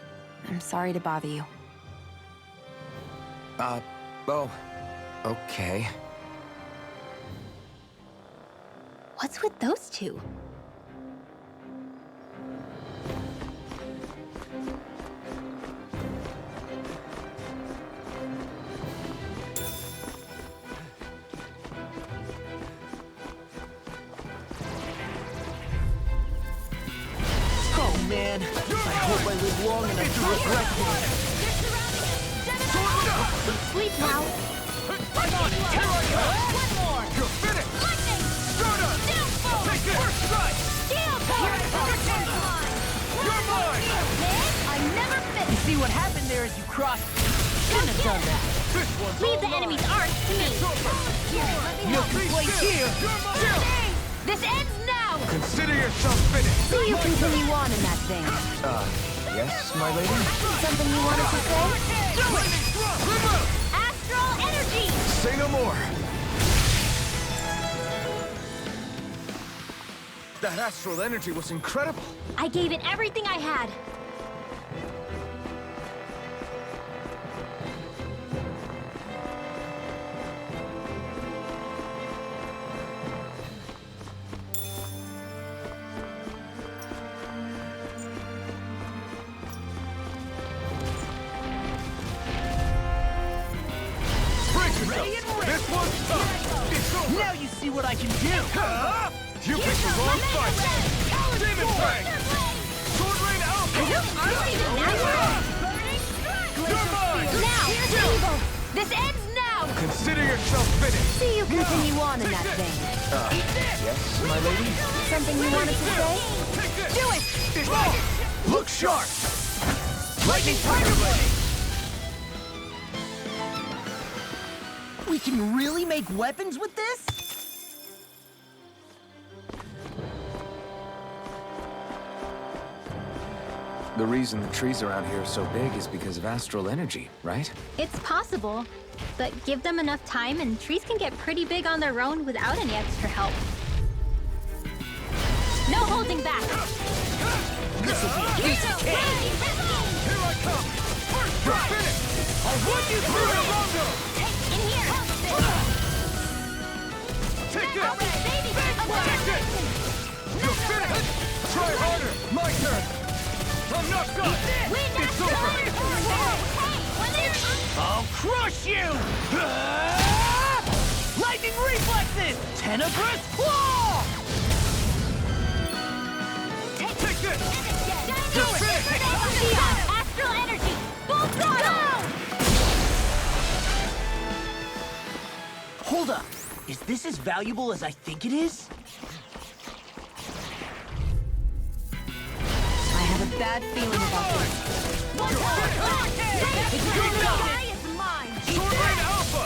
I'm sorry to bother you. Oh, okay. What's with those two? Oh man, I hope I live long enough to regret this. Sleep now. I'm on it! Here I go! One more! You're finished! Lightning! Soda! Downfall! Take this! First strike! Steel power! You're mine! I never miss! You see what happened there as you crossed? Shouldn't have done that. This one's Leave all the mine. enemy's art to me. No complaint here. This ends now! Consider yourself finished! See you continue on in that thing. Yes, my lady? Something you wanted to say? Astral energy! Say no more! That astral energy was incredible! I gave it everything I had. This one's tough! It's over! Now you see what I can do. You picked the wrong fight! Demon Fang! Sword Rain Alpha! You're mine! Now, here's evil! This ends now! Consider yourself finished! See you continue on in that vein. Yes, my lady? Something you wanted to say? Do it! Look sharp! Lightning Tiger Blade! We can really make weapons with this? The reason the trees around here are so big is because of astral energy, right? It's possible, but give them enough time and trees can get pretty big on their own without any extra help. No holding back! This'll be a piece of cake! Here I come! First try! I'll run you through the rondo! In here! Take this! Take this! You're finished! Try harder! My turn! I'm not done! It's over! I'll crush you! Lightning reflexes! Tenebrous claw! Take this! Do it! Astral energy! Full throttle! Hold up. Is this as valuable as I think it is? I have a bad feeling about this. Sword Rain Alpha!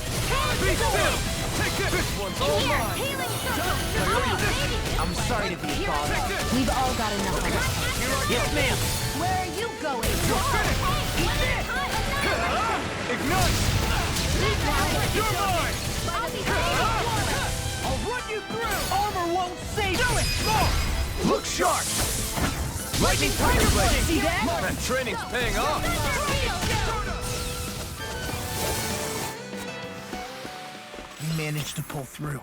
Be still! Take this! This one's all mine! I'm sorry to be a bother. We've all got enough of it. Yes, ma'am. Where are you going? Ignite! You're mine! I'll run you through! Armor won't save Do it! More! Look sharp! Lightning Tiger Blade! See that? That training's paying off! We managed to pull through.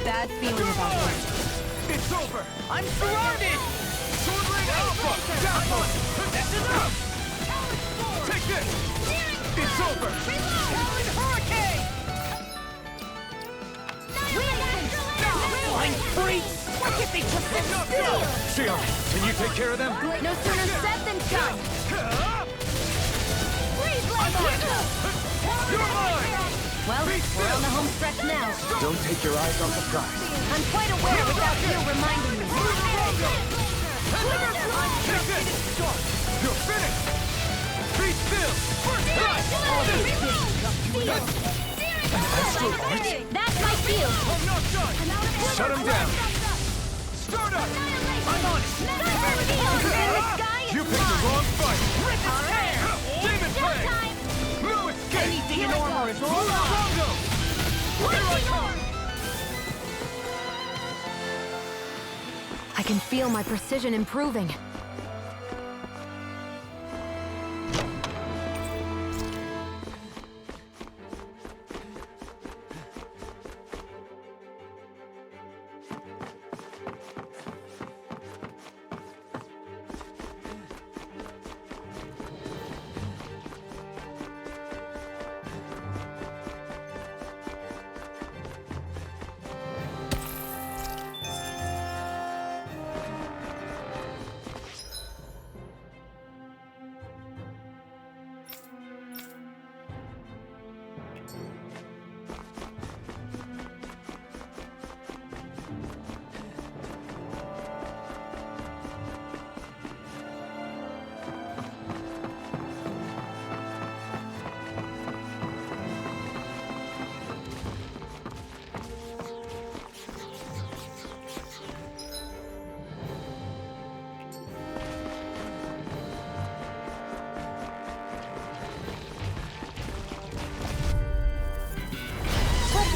Bad feeling about this. It's over! I'm surrounded! Sword Rain Alpha! Down on it! That's enough! Take this! It's over! Hurricane! Flying freaks! Why can't they just sit still? Shield, can you take care of them? No sooner said than done. You're mine! Well, we're on the home stretch now. Don't take your eyes off the prize. I'm quite aware without you reminding me. Take this! You're finished! Be still! Astral art? That's my field! I'm not done! Shut him down! Start up! I'm on it! You picked the wrong fight! Demon Play! No escape! Anything in armor is all mine! Here I come! I can feel my precision improving.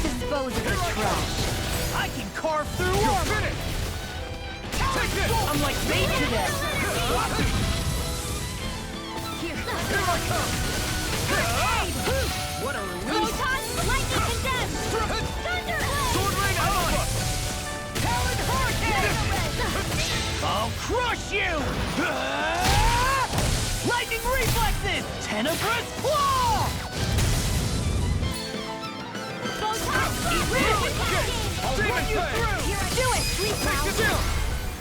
Dispose of the trash. I can carve through armor! Take this! I'm like made to this! Here I come! What a relief! Photon, lightning condemned! Thunder! Sword Rain Alpha! Talon Hurricane! I'll crush you! Lightning reflexes! Tenebrous claw! I'll run you through! Do it, please, now!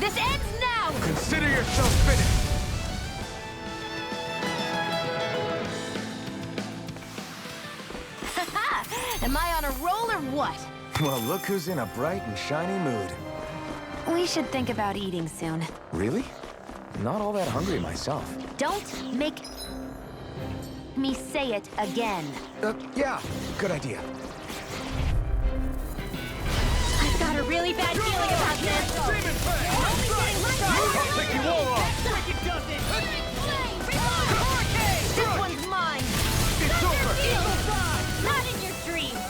This ends now! Consider yourself finished! Am I on a roll or what? Well, look who's in a bright and shiny mood. We should think about eating soon. Really? Not all that hungry myself. Don't make me say it again. Yeah, good idea. I've got a really bad feeling about this. I'll take you all off! This one's mine. It's over! Not in your dreams.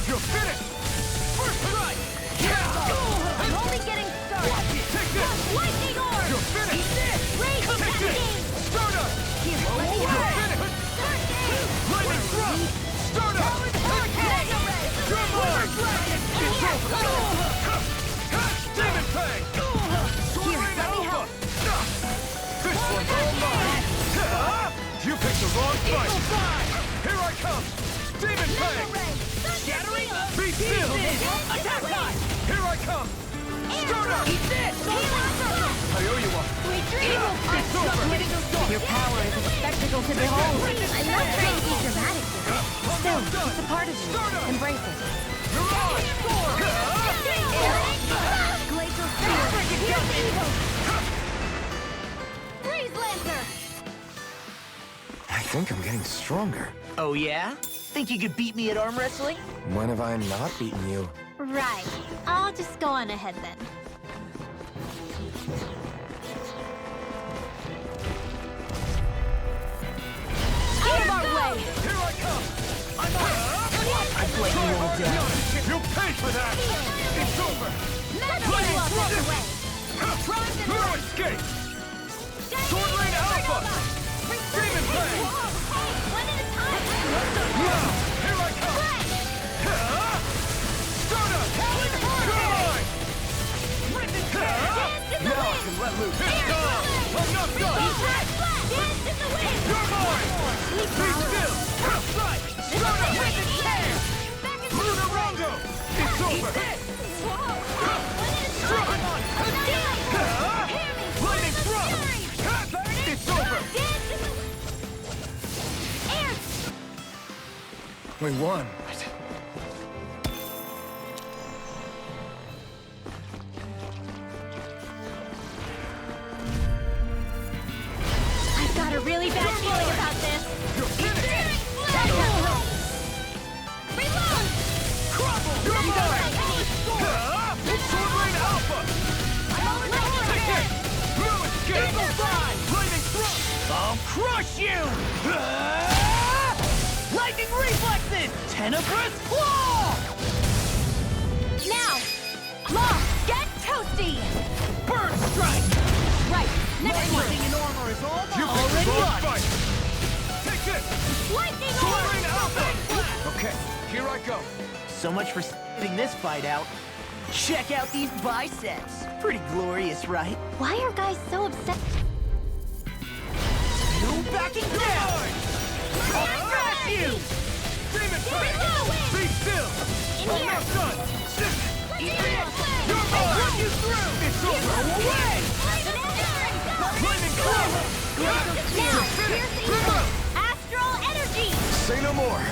You're finished! First strike! I'm only getting started. Take this! Lightning orb! You're finished! Rage Take this! attacking! Stardust! Here, let me You're have it. finished! Lightning thrust! Stardust! Hurricane! You're mine! It's over! Demon Fang! Here, let me help. This one's all mine! You picked the wrong fight! Here I come! Demon Fang! Shattering! Be still! Attack time! Here I come! Stardust! Eat this! I owe you one! It's over! Your power is a spectacle to behold. I'm not trying to be dramatic with it. Still, it's a part of you. Embrace it. You're on! Glacial Spear! Here's evil! Freeze Lancer! I think I'm getting stronger. Oh yeah? Think you could beat me at arm wrestling? When have I not beaten you? Right. I'll just go on ahead then. Out of our way! Here I come! I'm on! I've let you all down. You'll pay for that! It's over! Lightning way! No escape! Sword Rain Alpha! Demon Fang! One at a time! Now! Here I come! Stardust! You're mine! Now I can let loose! I'm not done! Dance in the wind! You're mine! Be still! Strike! Stardust! Luna Rondo! It's over! Lightning thrust! It's over! We won. I've got a really bad feeling about this. You're finished! Reload! Crumble! You're mine! It's Sword Rain Alpha! Take it! No escape! Lightning thrust! I'll crush you! Lightning reflexes! Tenebrous claw! Now! Lock! Get toasty! Bird strike! Right! Next one! Lightning in armor is all You picked the wrong fight! Take this! Lightning Sword orb! Rain Alpha! Okay, here I go. So much for sitting this fight out. Check out these biceps. Pretty glorious, right? Why are guys so upset? No backing down! I'll crush you! Demon Fang! Be still! In I'm here! not done! Eat this! You're mine! Run you through! It's over! Go away! Lightning Claw! Now! Here's the evil! Astral energy! Say no more!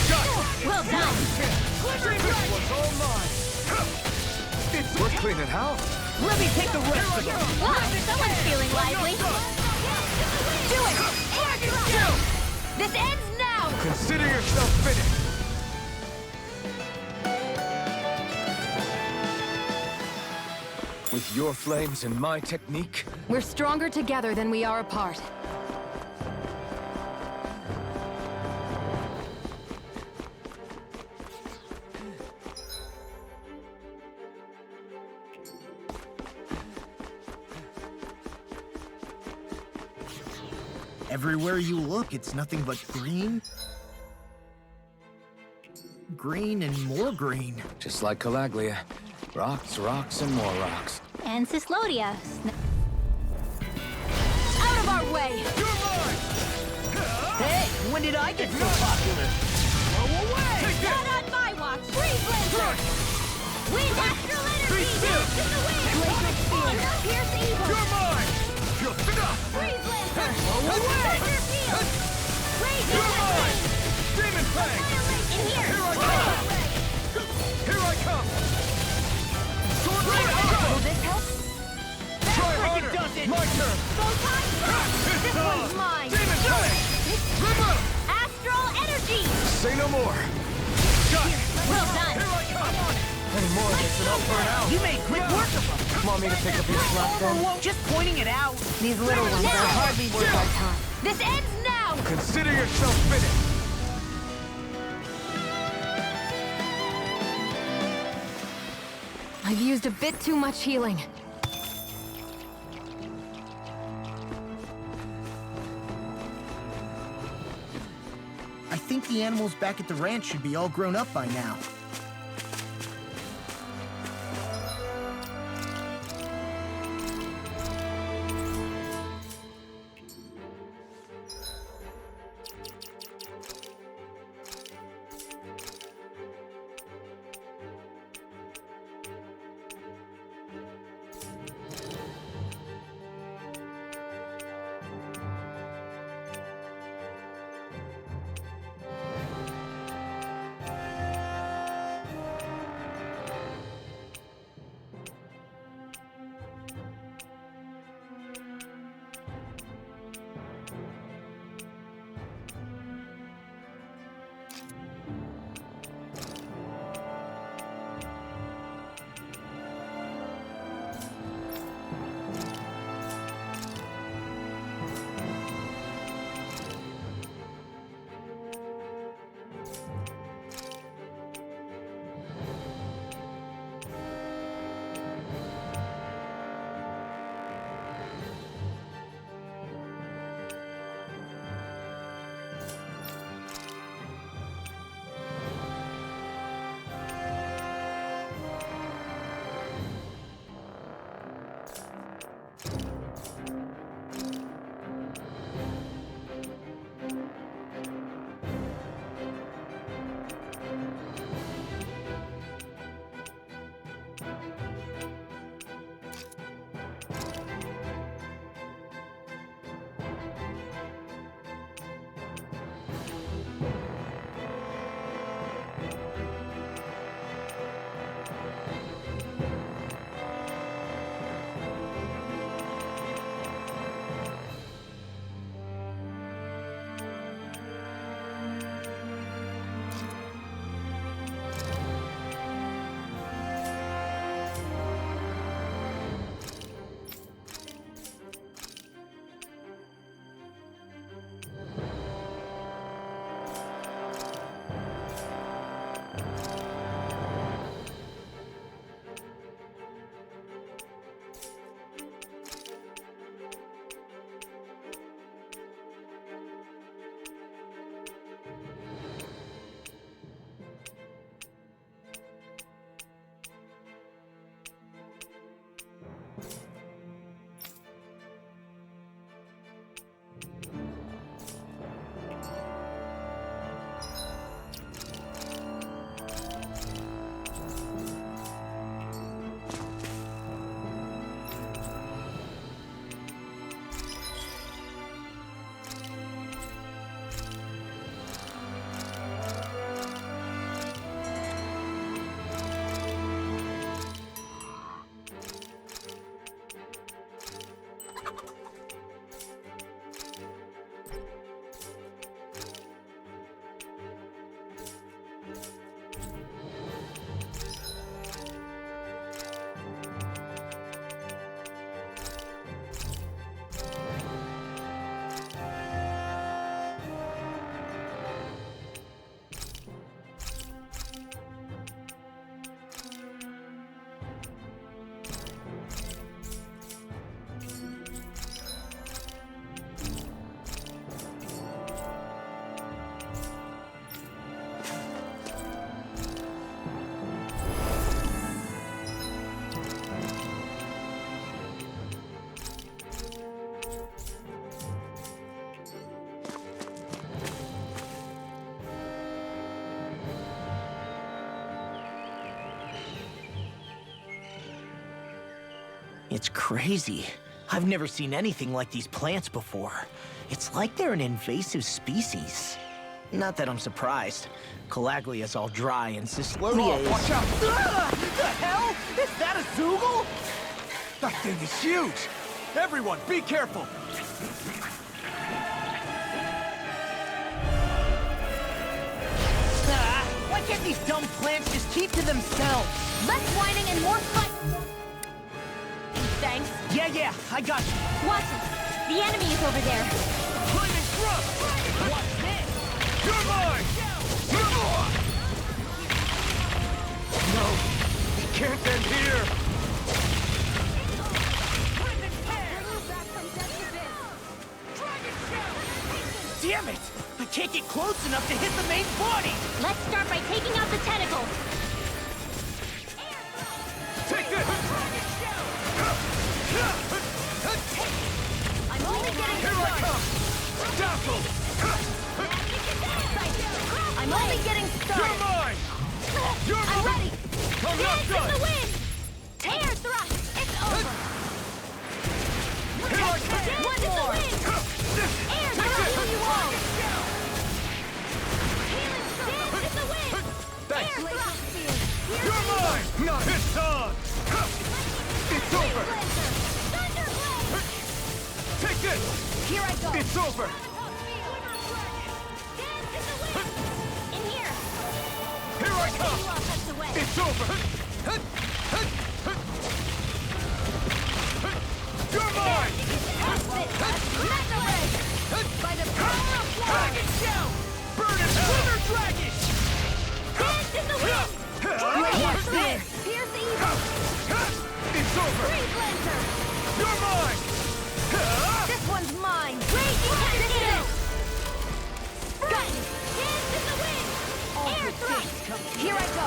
Got it! Well done! This was all mine! We're cleaning house. Let me take the rest of them! Wow, someone's feeling lively! Do it! This ends now! Consider yourself finished! With your flames and my technique, We're stronger together than we are apart. Everywhere you look, it's nothing but green. Green and more green. just like Calaglia. Rocks, rocks, and more rocks. And Cyslodia. Out of our way! Hey, when did I get so popular? Go away! Not on my watch! Freeze Blazer! Wind Astral Energy! Dance in the wind! Electric Field! Pierce Evil! You're mine! Freeze Lancer! Away! Thunder Field! Rage You're mine! Insect Demon Fang! In here! Here I come! Here I come! Sword Blade out! Will this help? Try harder! My turn! Photon Burst! This one's mine! Demon Fang! Remove! Astral Energy! Say no more! Got it! Well done! Here I come! Any more of this and I'll burn out! You made quick work of them. Want me to pick up your slack then? Just pointing it out. These little ones are hardly worth our time. This ends now! Consider yourself finished! I've used a bit too much healing. I think the animals back at the ranch should be all grown up by now. It's crazy. I've never seen anything like these plants before. It's like they're an invasive species. Not that I'm surprised. Calaglia's all dry and Cyslodia is... Watch out! Ah! The hell? Is that a Zoogle? That thing is huge! Everyone, be careful! Why can't these dumb plants just keep to themselves? Less whining and more fight. Thanks. Yeah, I got you. Watch it. The enemy is over there. Flaming thrust! What's this? You're mine! No, it can't end here! Damn it! I can't get close enough to hit the main body! Let's start by taking out the tentacles. Take this! I'm only getting Here I come! Dazzle! I'm only getting started. You're mine! You're I'm ready. I'm not Dance done! in the wind. Air thrust. It's over. Here I come! One more. Air thrust. Heal you all. Healing circle. Dance in the wind. Thanks. Air thrust. You're mine! Not this time! It's over! Take this! Here I go. It's over! In here. Here I come! It's over! You're mine! By the power of Dragon Shout! Burn it! Quiver Dragon! Dance in the wind! What's this? Pierce the evil! It's over! Freeze Lancer! You're mine! This one's mine! Raging Tempest! Got it! Dance in the wind! Air thrust! Here I go!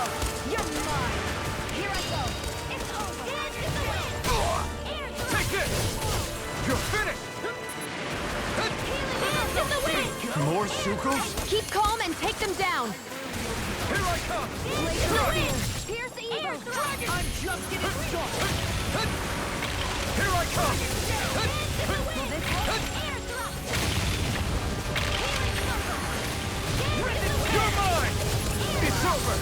You're mine! Here I go! It's over! Dance in the wind! Air thrust! Take this! You're finished! Dance in the wind! More Zuugles? Keep calm and take them down! Here I come! Dance in the wind! Pierce the evil! Dragon! I'm just getting started! Here I come! You're mine! It's over!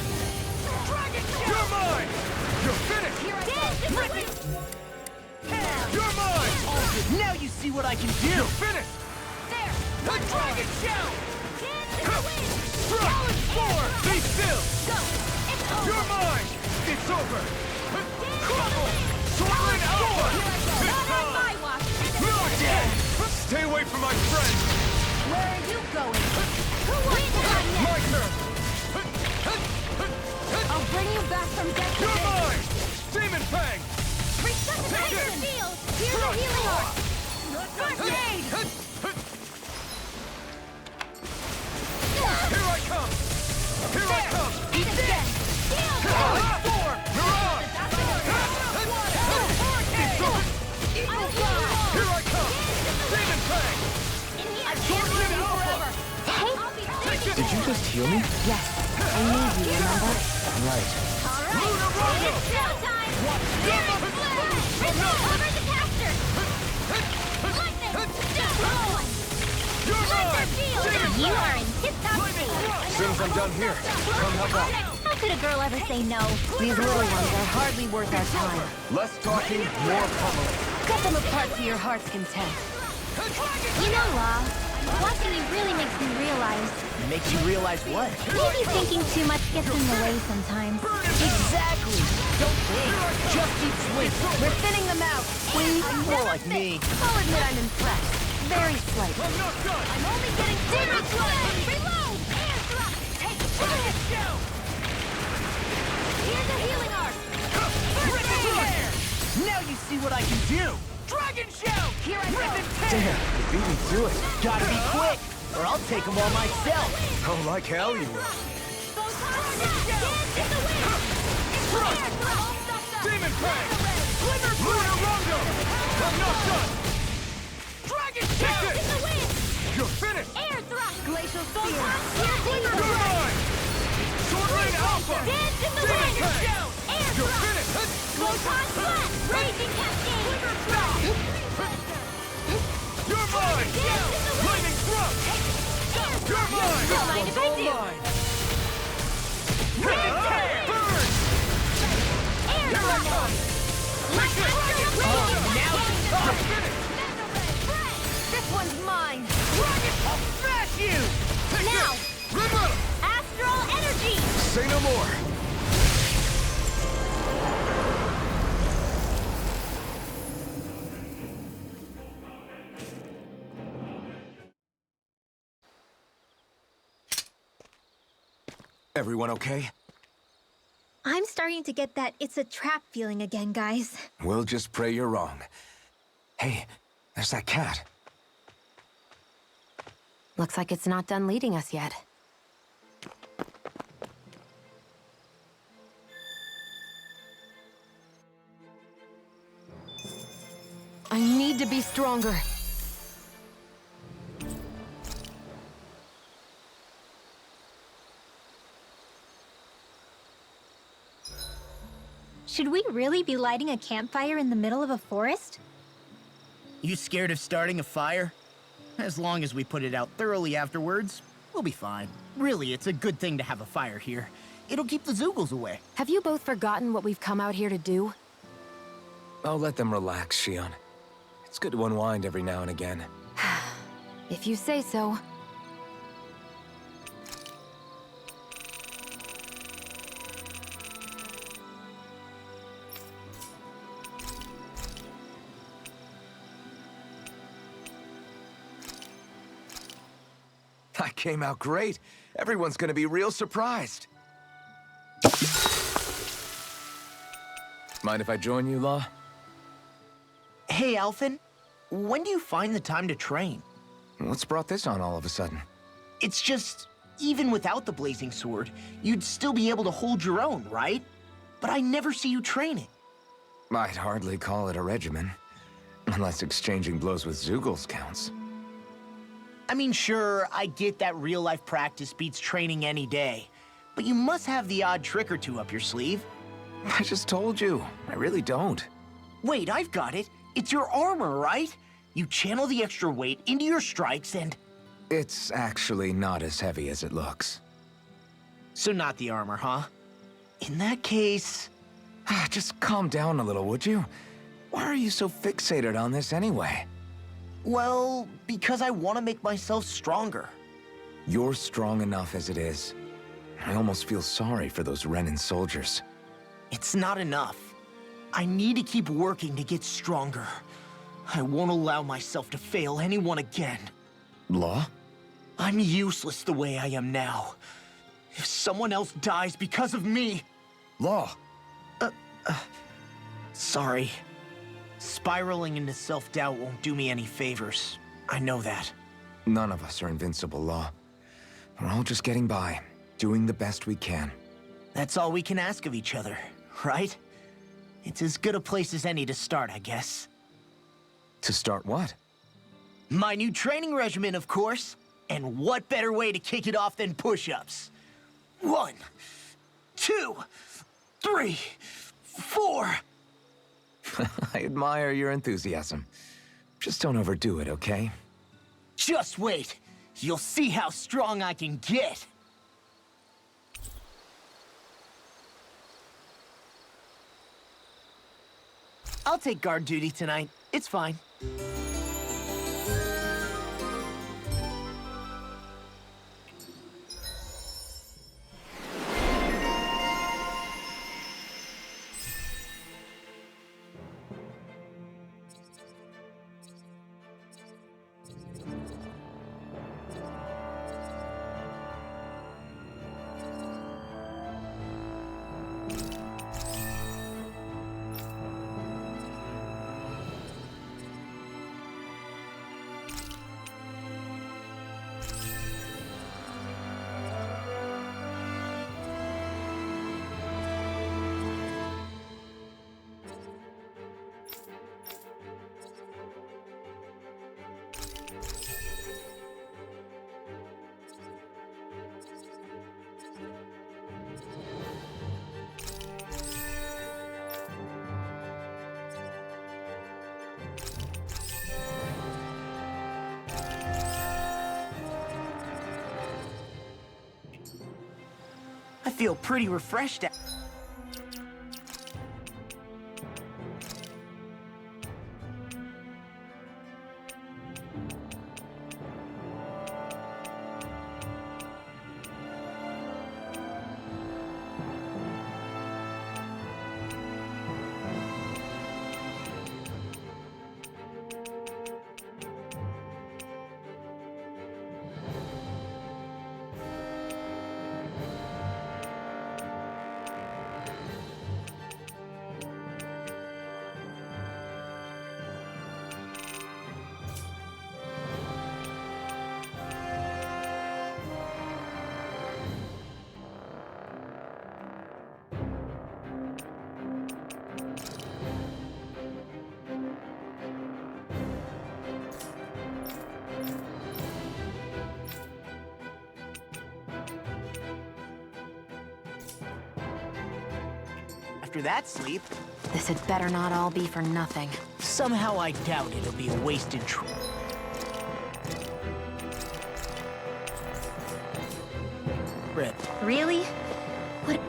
You're mine! You're finished! You're mine! Now you see what I can do! You're finished! There! The Dragon Shout! Dance in the wind! Strike! Forward! Be still! Go! It's over! You're mine! It's over! Crumble! Swirling Alpha! Not on my watch! No! Stay away from my friend! Where are you going? Who wants to run next? My turn! I'll bring you back from death to You're this. mine! Demon Fang! Resuscitate your field! Here's a healing art! First aid! Here I come! Here I come! Eat again! Heal! Form! Mirage! It's over! Here I come! Demon Fang! I can't live forever! Did you just heal me? Yes, I need you, remember? Right. Lunar Rondo! It's showtime! Fury Blast! Cover the caster! Lightning! Roll! You're mine! You are in tip-top shape! Since I'm done here, come help out. How could a girl ever say no? These little ones are hardly worth our time. Less talking, more pummeling. Cut them apart to your heart's content. You know, Law, watching you really makes me realize. Makes you realize what? Maybe thinking too much gets in the way sometimes. Exactly! Don't think! Just keep swinging! We're thinning them out. More like me. I'll admit I'm impressed. Very slightly. I'm not done! I'm only getting damage left! Reload! Air thrust! Take it! Here's a healing arc! Now you see what I can do! Dragon Shout! Here I go! Damn, you beat me to it. Gotta be quick, or I'll take them all myself! Oh, like hell you will. Demon Fang! Lunar Rondo! I'm not done! Dragon Shout! You're finished! Air thrust! Glacial spear! You're mine! Sword Rain Alpha! Dance in the Demon wind! Fang! Air You're thrust! finished! Photon Blast! Raging Cascade! You're mine! Lightning thrust! You're mine! Don't mind if I do! Burn! Air Blast! Now This one's mine! I'll smash you! Now! Red Metal! Astral Energy! Say no more! Everyone okay? I'm starting to get that it's a trap feeling again, guys. We'll just pray you're wrong. Hey, there's that cat. Looks like it's not done leading us yet. I need to be stronger. Should we really be lighting a campfire in the middle of a forest? You scared of starting a fire? As long as we put it out thoroughly afterwards, we'll be fine. Really, it's a good thing to have a fire here. It'll keep the Zoogles away. Have you both forgotten what we've come out here to do? I'll let them relax, Shion. It's good to unwind every now and again. If you say so. That came out great. Everyone's gonna be real surprised. Mind if I join you, Law? Hey, Alphen. When do you find the time to train? What's brought this on all of a sudden? It's just, even without the blazing sword, you'd still be able to hold your own, right? But I never see you training. I'd hardly call it a regimen. Unless exchanging blows with Zoogles counts. I mean, sure, I get that real-life practice beats training any day. But you must have the odd trick or two up your sleeve. I just told you. I really don't. Wait, I've got it. It's your armor, right? You channel the extra weight into your strikes and... It's actually not as heavy as it looks. So not the armor, huh? In that case... Just calm down a little, would you? Why are you so fixated on this anyway? Well, because I want to make myself stronger. You're strong enough as it is. I almost feel sorry for those Renin soldiers. It's not enough. I need to keep working to get stronger. I won't allow myself to fail anyone again. Law? I'm useless the way I am now. If someone else dies because of me... Law! Sorry. Spiraling into self-doubt won't do me any favors. I know that. None of us are invincible, Law. We're all just getting by, doing the best we can. That's all we can ask of each other, right? It's as good a place as any to start, I guess. To start what? My new training regimen, of course. And what better way to kick it off than push-ups? 1, 2, 3, 4... I admire your enthusiasm. Just don't overdo it, okay? Just wait. You'll see how strong I can get. I'll take guard duty tonight. It's fine. feel pretty refreshed. After that sleep... This had better not all be for nothing. Somehow I doubt it'll be a wasted trip. Really? What?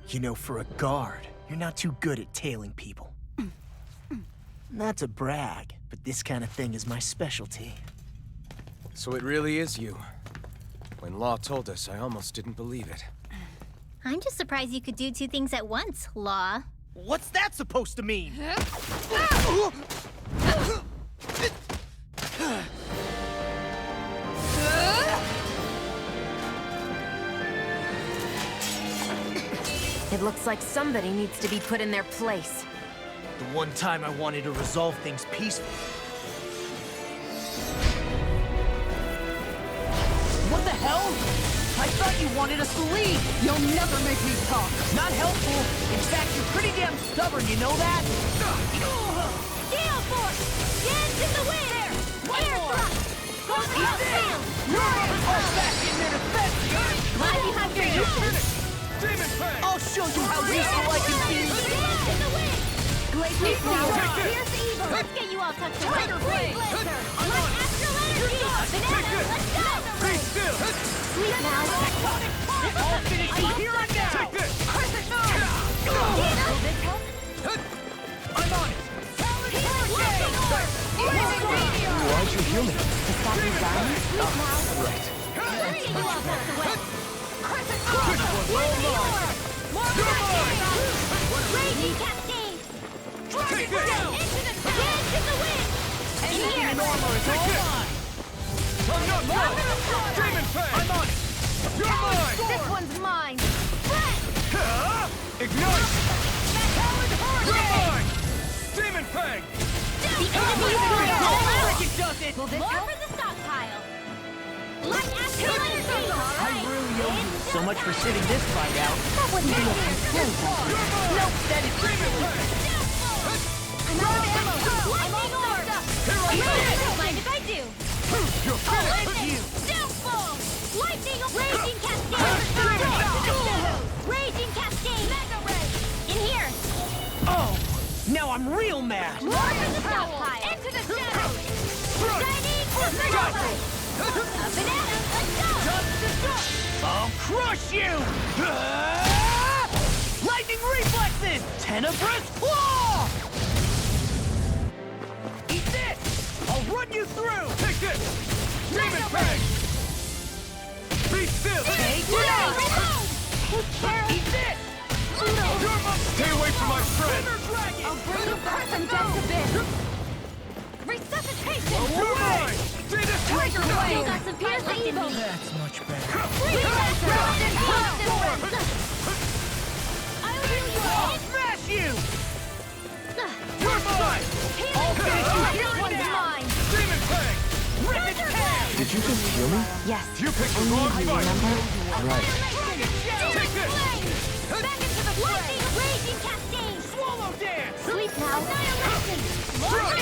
You know, for a guard, you're not too good at tailing people. Not to brag, but this kind of thing is my specialty. So it really is you. When Law told us, I almost didn't believe it. I'm just surprised you could do two things at once, Law. What's that supposed to mean? It looks like somebody needs to be put in their place. The one time I wanted to resolve things peacefully. What the hell? I thought you wanted us to leave! You'll never make me talk! Not helpful! In fact, you're pretty damn stubborn, you know that? Gale Force! Dance in the wind! There! Air thrust! Eat this! You're all back in there to defend me! Glad you have your uses! Demon Fang! I'll show you how useful I can be! Dance in the wind! Glacial power! Here's evil! Let's get you all tucked away! Tiger Blade! Blaster! Like Astral energy! Banana, let's go! Be still! Sleep now! It's all finished here and now! Take this! Perfect! Will this help? I'm on it! Why'd you heal me? To stop his violence? Sleep now! Right. Let's get you all tucked away! Raging Cascade! Take this! Into the dance in the wind! And here! I'm not done! Demon Fang! I'm on it! You're mine! This one's mine! Ignite! You're mine! Demon Fang! The enemy is going all out! Will this More help? for the stockpile! Like Astral energy! I really owe you so much for sitting this fight out. That wouldn't be a complaint, Nope, that is I'm out of ammo! Lightning orb! Don't mind if I do! You're finished! Downfall! Lightning Raging Cascade! Raging Cascade! Mega Ray! In here! Oh, now I'm real mad. More for the stockpile! Into the shadows! Shining Supernova! A banana, let's go! I'll crush you! Lightning reflexes! Tenebrous claw! Eat this! I'll run you through! Take this! Demon Fang! Be still! Take Take care! Eat this! Stay away from my friend! I'll bring you back from death to bit! Resuscitation! You're mine! See this Tiger Blade! Still got some fierce evil! That's much better. I'll heal you all! I'll smash you! You're mine! I'll finish you This here and one's now! mine! Demon Fang! Rip its tail! Did you just heal me? Yes. You picked the I wrong need you, fight! remember? Right. Take this! Back into the lightning raging cascade! Swallow dance! Sleep now! Annihilation! Strike!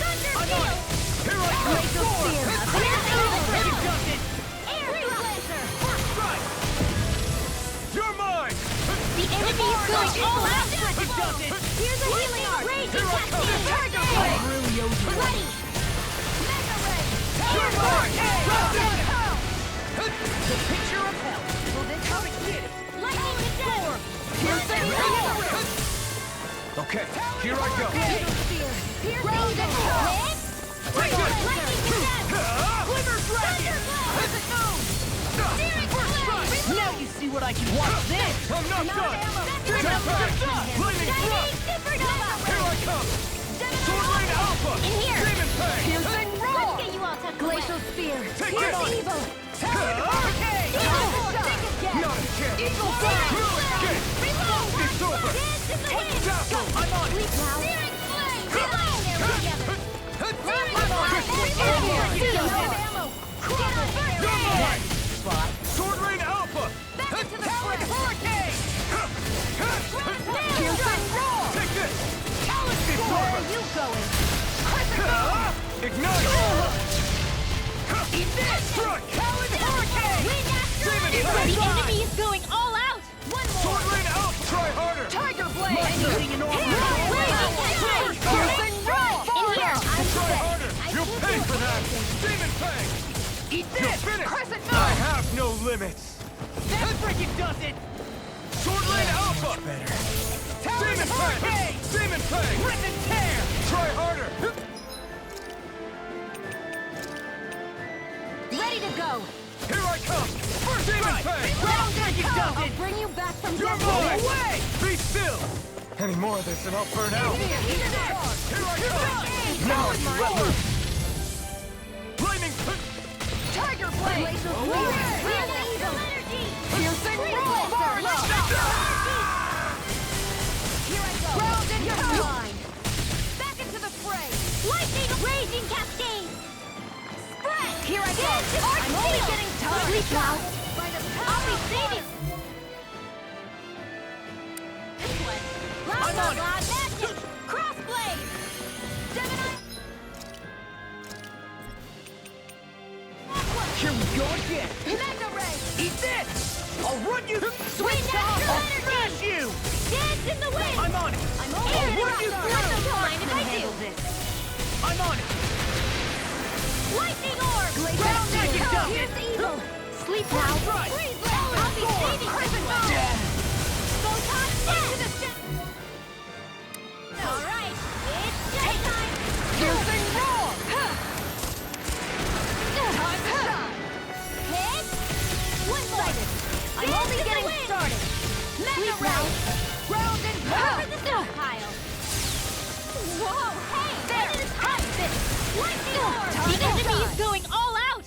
Thunder! Thunder! Here I come! Glacial spear! Banana evil! enemy is going all out! Here's a healing art! Raging cascade! Tiger blade! Ready! Mega ray! The picture of hell. Will this come and get it? Lightning to death! Piercing okay, here I go. Round and hit! Lightning to death! Glimmer dragon! Present moon! Now you see what I can watch this! I'm not done! Lightning thrust! Here I come! Sword Rain Alpha! In here! Demon Fang! Piercing roar! Let's get you all tucked Glacial away. spear. Take Here's it! evil! Hurricane! Not a chance! Evil Escape! Reload! It's over! Dance in the wind! Dazzle! I'm on it! Searing flame! Reload! There together! I'm on it! Sword Rain Alpha! Back into the fray! Hurricane! Piercing roar! Take this! Where are you going? Ignite! Eat this! Strike! Hurricane! Wind Astral! Demon The Fang! enemy is going all out! One more! Sword Rain Alpha! Try harder! Tiger blade! Anything in order! Piercing roar! In here! I'm Try set! harder! You'll pay for that! Demon Fang! Eat You're this! finished! Crescent I have no limits! That freaking does it! Sword Rain Alpha! Demon Fang! Demon Fang! Rip and tear! Try harder! Ready to go! Here I come! First Demon Fang! I'll bring you back from You're death! mine! Away! Be still! Any more of this and I'll burn out! Here I come! Now it's let loose! Lightning! Tiger blade! Away! Real evil! Piercing roar! Here I go! Round and line! Back into the fray! Lightning! Raging cascade! Spread! Here I go! I'm only getting started! Sleep now! I'll be saving! This one! I'm on it. Magic! Crossblade! Gemini! Here we go again! Mega ray! Eat this! I'll run you! Swing I'll energy! smash you! Dance in the wind! I'm on it! I'm I'll over run you through! Don't mind if I do! I'm on it! Lightning orb! Round and done! Here's evil! Sleep now! Right. Freeze blade! I'll be saving this one! Photon into the alright! It's daytime! Piercing roar! Time to shine! Hit! One-sided! I'm only getting started! Mega ray! Ground and pound! The stockpile! Whoa! Hey! There! Hot this! Lightning orb! The enemy is going all out!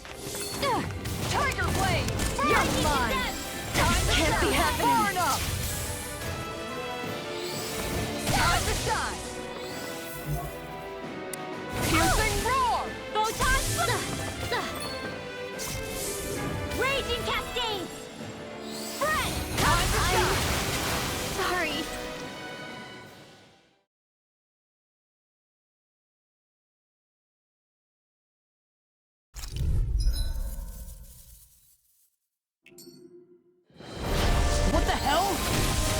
Tiger blade! You're mine! This can't be happening! Far enough! Time to shine! Piercing roar! Photon raging cascades! Spread! Time to shine! Sorry. What the hell?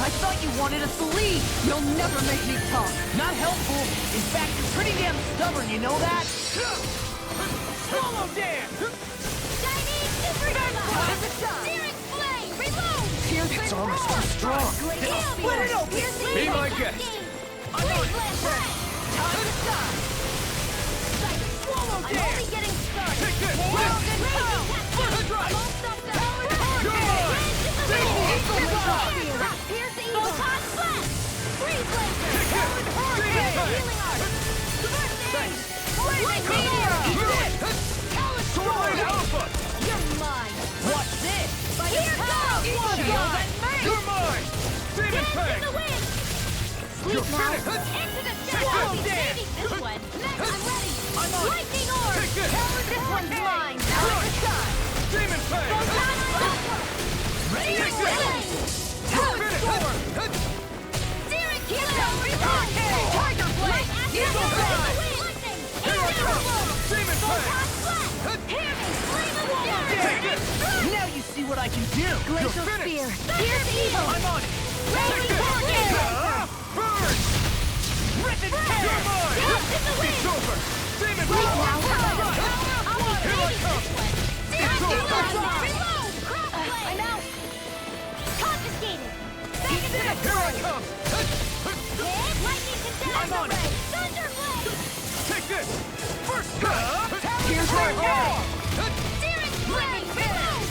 I thought you wanted us to leave! You'll never make me talk! Not helpful! In fact, you're pretty damn stubborn, you know that? Swallow dance! Chinese supernova! Searing flame! Reload! Its armor's too strong! Split it open! Be my guest! I'm on it! Time to shine! Swallow I'm dance! only getting started! Take this! Round and pound! First strike! Won't stop that! You're mine! Pierce evil! Photon blast! Freeze laser! Healing art! Thanks! Lightning meteor! Sword Rain Alpha! You're mine! Watch this! Here goes! Shield and mace! You're mine! Demon Dance Fang! in the wind! Sleep You're now! finished! Into the Take depths! I'll be this! saving this one! Next, I'm ready! I'm on it! Lightning orb! Take this! This one's mine! Time to shine! Demon Fang! Photon blast! Take Searing this! flame! You're finished! Searing killer! Hurricane! Tiger blade! Eagle blade! Lightning! Here I come! Demon Fang! Photon blast! Hear me! Flame of Take fury! this! Now you see what I can do! Glacial You're spear! finished! Here's evil! I'm on it! Take this! Burn! Rip and tear! You're mine! It's over! Demon Right Ball! now. Here I come! It's over! Reload! I'm out! Confiscated! Back into the Here I come! Lightning condensed I'm on it. array! Thunderblade! Take this! First cut! Here's right my now! Searing Blade! Reload!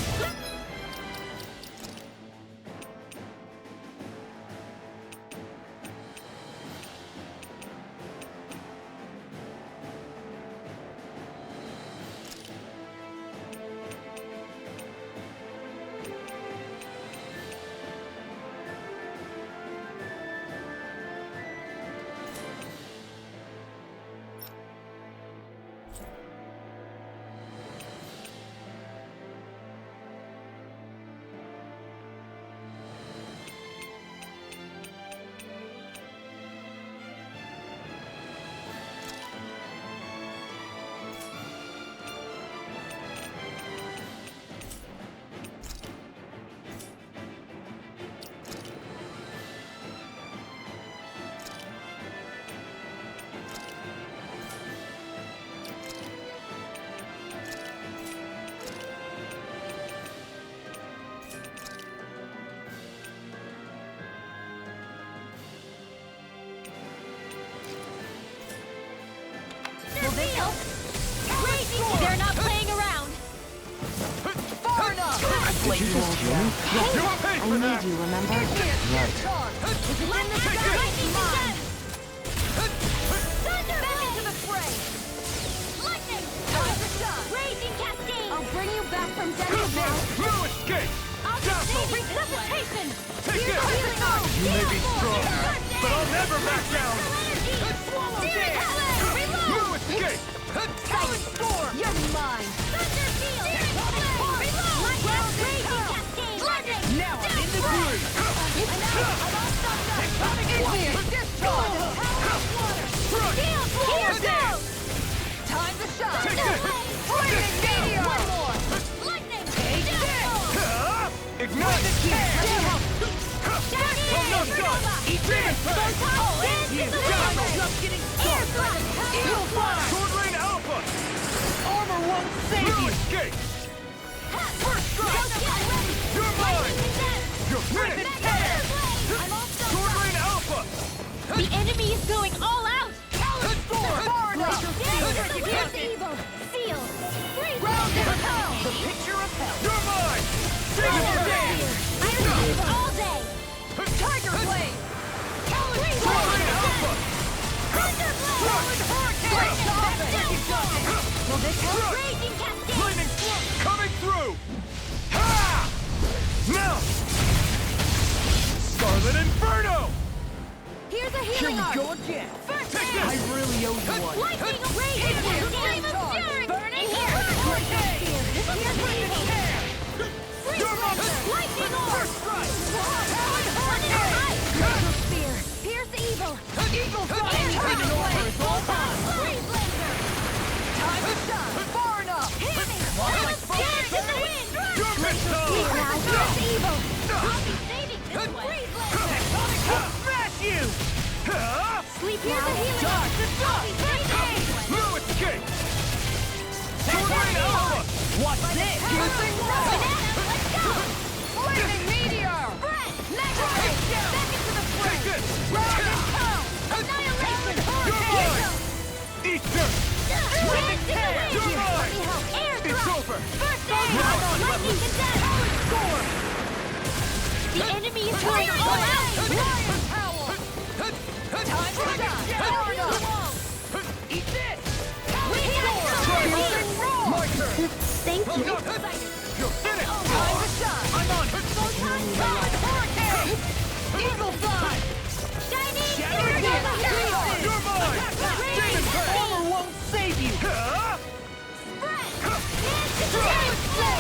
Will this help? They're not playing around. Far enough. Did you just hear me? Yes, I need you, remember? Right. Back into the fray. Lightning. Raging cascade. I'll bring you back from death now. No escape! Resuscitation. Take this! You may be strong, but I'll never back down! No escape! Silent storm. You're mine. Thunder field. Now I'm in the groove! Time to shine. Take this! Flaming meteor. One more. Lightning. Take this. Ignite the tear! I'm not done! Eat this! Just getting started. Eagle Fire! Sword Rain Alpha! Armor won't save No you. escape! First strike! You're mine! You're finished! Sword Rain Alpha! The enemy is going all out. Here's evil. Seal. Round and hell. The picture of hell. You're mine! Iron all day. Tiger blade. Sword Rain Alpha! Will this help? Raging cascade. Lightning Storm coming through! Ha! Now! Scarlet Inferno! Here's a healing arc. again! First Take aid. this! really owe you one. Lightning raging cascade. Burning here. You're mine! Lightning orb. First strike! Spear. Pierce evil. Eagle Fire! Lightning orb is all time. Time to shine. Far enough. Hit me. Spirit in the wind. Your pistol! Now, pierce evil. I'll be saving this one. Smash you! Sleep now. Dodge the dog. No escape! Sword Rain Alpha! What's this? Piercing rock. Let's go. Flaming meteor. Mega ray. Back into the fray. Take this! Round and pound. Annihilation. You're mine! Easter! Rip and tear. You're mine! Air It's drop. over! First aid. Lightning condensed. Score. The enemy is going all out. Lion Howl. Time to shine. Eat this! My turn. Thank you. You're finished! Time to shine. I'm on! Solid hurricane. Eagle fly. Shining. You're mine! Demon Blade! Armor won't save you.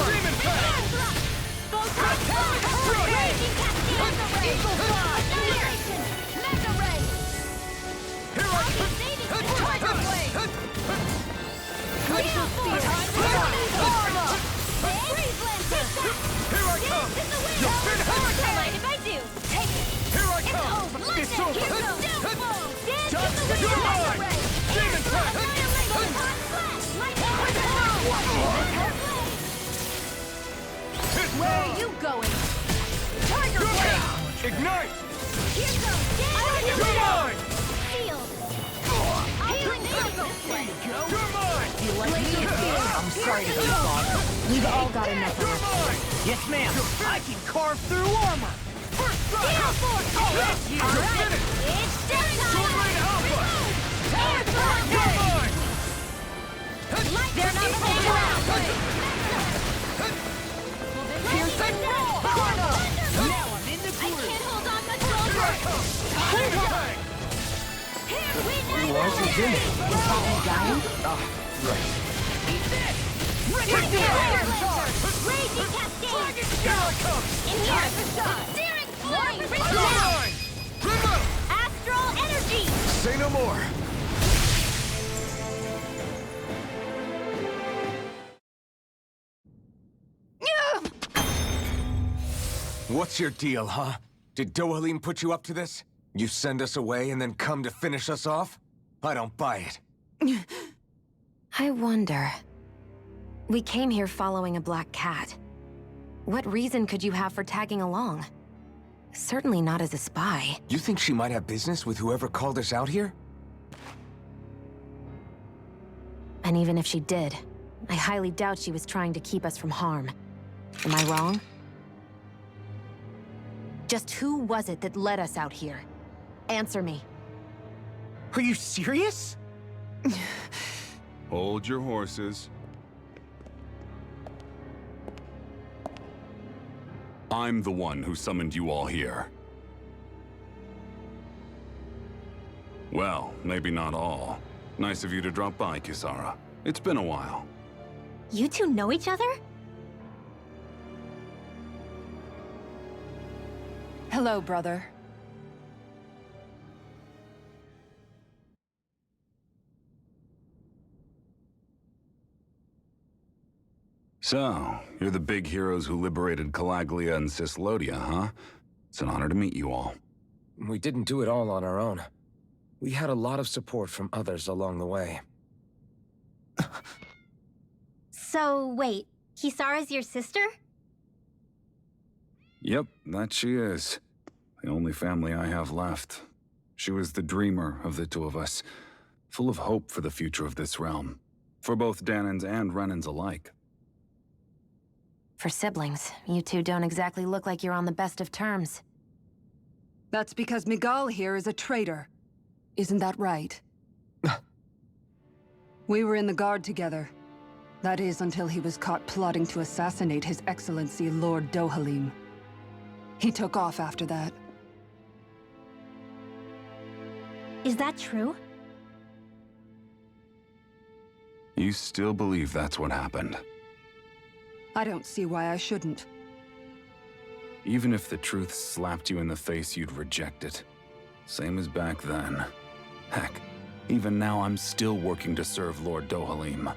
Demon Blade! Go top. Raging cascade. Eagle fly. Annihilation. Mega ray. Here I come! Tiger blade. Glacial spear. Time to shine. Armor. Freeze lancer. Here I come! You're finished! Don't mind if I do. Take it. It's over! Here's the downfall! Dance Touch to the your wind! mind! Demon touch! Where are you going? Tiger Blade! Ignite! Here goes! You're mine! Shield! Healing this way! You're mine! You like me? I'm sorry to be bothered. We've all got enough of You're it. mine! Yes, ma'am. I can carve through armor. First strike! Gale Force! That's you! All right. Finish! It's showtime! Sword Rain Alpha! Power Blast! You're mine! They're not playing around! Piercing roll! Now I'm in the I groove. can't hold on much longer! Here we You are Virginia. Is Poppy dying? Right. Eat this! Raging Cascade! In here! Searing Flame! Astral Energy! Say no more. What's your deal, huh? Did Dohalim put you up to this? You send us away and then come to finish us off? I don't buy it. I wonder. We came here following a black cat. What reason could you have for tagging along? Certainly not as a spy. You think she might have business with whoever called us out here? And even if she did, I highly doubt she was trying to keep us from harm. Am I wrong? Just who was it that led us out here? Answer me. Are you serious? Hold your horses. I'm the one who summoned you all here. Well, maybe not all. Nice of you to drop by, Kisara. It's been a while. You two know each other? Hello, brother. So, you're the big heroes who liberated Calaglia and Cislodia, huh? It's an honor to meet you all. We didn't do it all on our own. We had a lot of support from others along the way. So, wait, Kisara's your sister? Yep, that she is. The only family I have left. She was the dreamer of the two of us, full of hope for the future of this realm, for both Danans and Renans alike. For siblings, you two don't exactly look like you're on the best of terms. That's because Miguel here is a traitor. Isn't that right? We were in the Guard together. That is, until he was caught plotting to assassinate His Excellency Lord Dohalim. He took off after that. Is that true? You still believe that's what happened? I don't see why I shouldn't. Even if the truth slapped you in the face, you'd reject it. Same as back then. Heck, even now I'm still working to serve Lord Dohalim.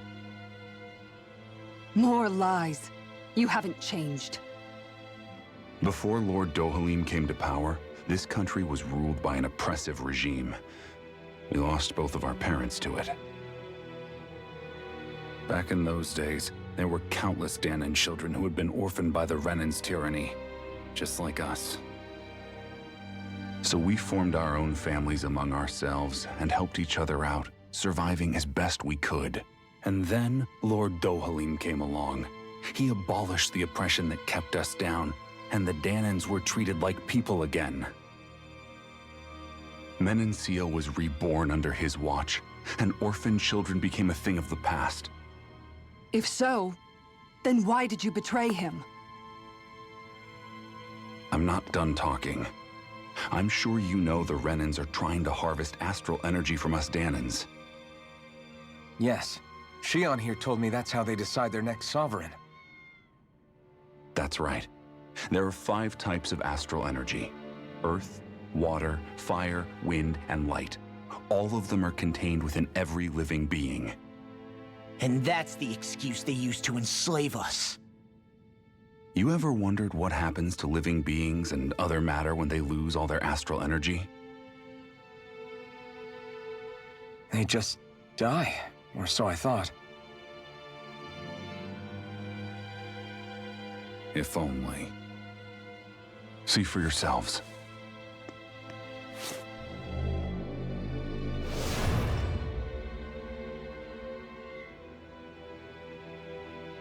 More lies. You haven't changed. Before Lord Dohalim came to power, this country was ruled by an oppressive regime. We lost both of our parents to it. Back in those days, there were countless Danan children who had been orphaned by the Renan's tyranny, just like us. So we formed our own families among ourselves and helped each other out, surviving as best we could. And then Lord Dohalim came along. He abolished the oppression that kept us down, and the Danans were treated like people again. Menancia was reborn under his watch, and orphan children became a thing of the past. If so, then why did you betray him? I'm not done talking. I'm sure you know the Renans are trying to harvest astral energy from us Danans. Yes. Shion here told me that's how they decide their next sovereign. That's right. There are 5 types of astral energy. Earth, water, fire, wind, and light. All of them are contained within every living being. And that's the excuse they use to enslave us. You ever wondered what happens to living beings and other matter when they lose all their astral energy? They just die, or so I thought. If only. See for yourselves.